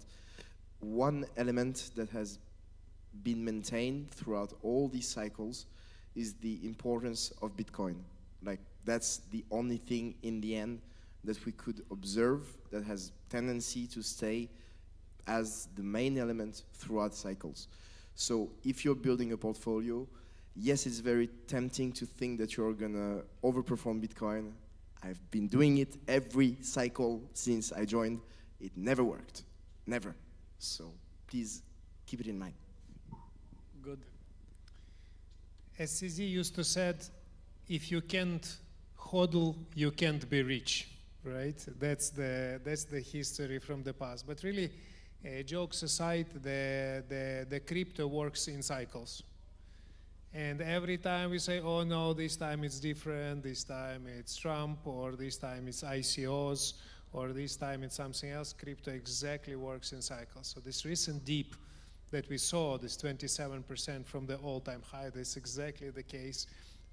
One element that has been maintained throughout all these cycles is the importance of Bitcoin. Like that's the only thing in the end that we could observe that has tendency to stay as the main element throughout cycles. So if you're building a portfolio, yes, it's very tempting to think that you're gonna overperform Bitcoin. I've been doing it every cycle since I joined. It never worked, never. So please keep it in mind. Good. As CZ used to said, if you can't hodl, you can't be rich, right? That's the history from the past. But really, jokes aside, the crypto works in cycles. And every time we say, oh no, this time it's different, this time it's Trump, or this time it's ICOs, or this time it's something else, crypto exactly works in cycles. So this recent dip that we saw, this 27% from the all-time high, that's exactly the case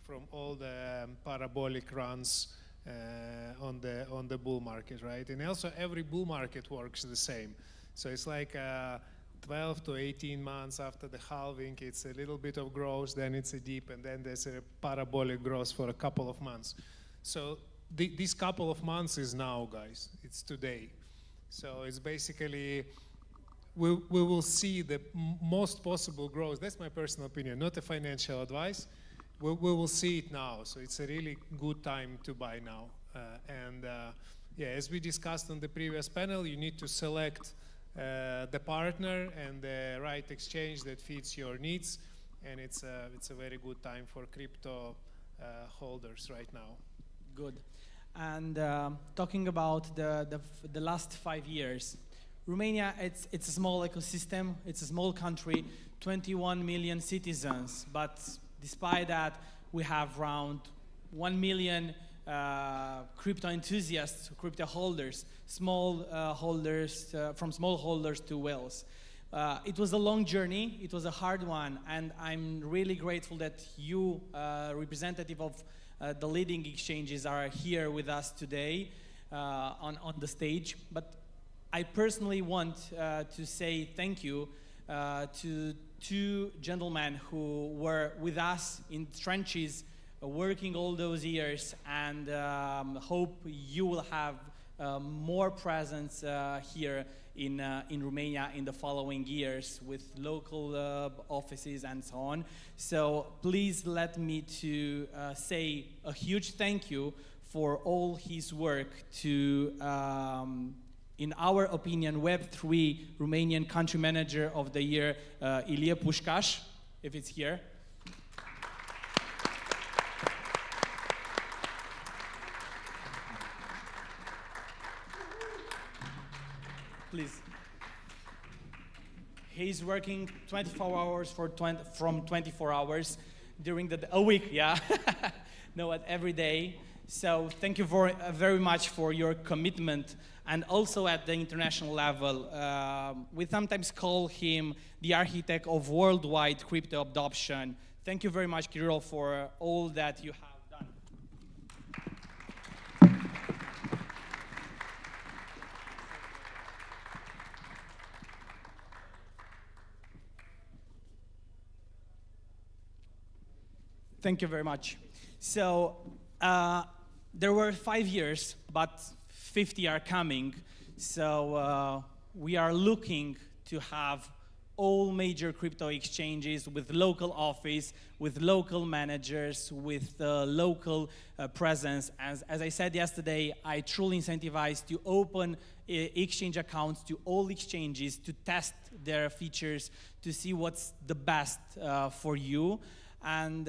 from all the parabolic runs on the bull market, right? And also every bull market works the same. So it's like 12 to 18 months after the halving, it's a little bit of growth, then it's a dip, and then there's a parabolic growth for a couple of months. So this couple of months is now, guys. It's today. So it's basically, we will see the most possible growth. That's my personal opinion, not a financial advice. We will see it now. So it's a really good time to buy now. Yeah, as we discussed on the previous panel, you need to select the partner and the right exchange that fits your needs, and it's a very good time for crypto holders right now. Good. And talking about the last 5 years, Romania, it's a small ecosystem, it's a small country, 21 million citizens, but despite that, we have around 1 million crypto enthusiasts, crypto holders, small holders, from small holders to whales. It was a long journey, it was a hard one, and I'm really grateful that you, representative of the leading exchanges, are here with us today on the stage. But I personally want to say thank you to two gentlemen who were with us in trenches working all those years, and hope you will have more presence here in Romania in the following years with local offices and so on. So please let me to say a huge thank you for all his work to, in our opinion, Web3 Romanian Country Manager of the Year, Ilie Pușcaș, if it's here. Please. He's working 24 hours from 24 hours during a week, yeah. No, every day. So thank you very much for your commitment, and also at the international level. We sometimes call him the architect of worldwide crypto adoption. Thank you very much, Kirill, for all that you have. Thank you very much. So there were 5 years, but 50 are coming. So we are looking to have all major crypto exchanges with local office, with local managers, with local presence. As I said yesterday, I truly incentivize to open exchange accounts to all exchanges to test their features, to see what's the best for you. And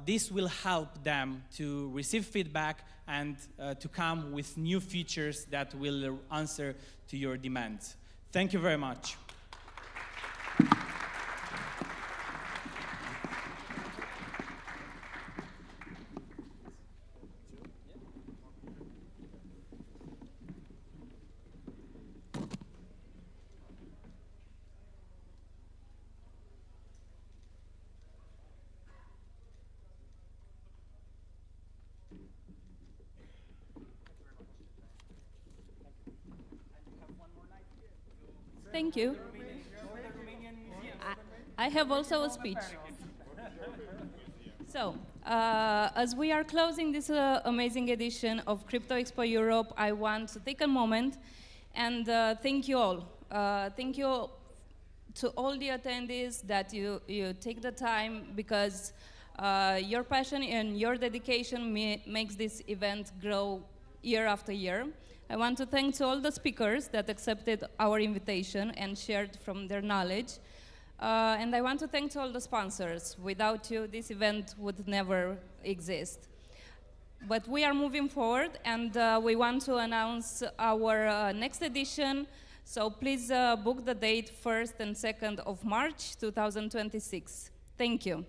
this will help them to receive feedback and to come with new features that will answer to your demands. Thank you very much. Thank you. I have also a speech. So, as we are closing this amazing edition of Crypto Expo Europe, I want to take a moment and thank you all. Thank you to all the attendees that you take the time, because your passion and your dedication makes this event grow year after year. I want to thank to all the speakers that accepted our invitation and shared from their knowledge. And I want to thank to all the sponsors. Without you, this event would never exist. But we are moving forward, and we want to announce our next edition. So please book the date 1st and 2nd of March 2026. Thank you.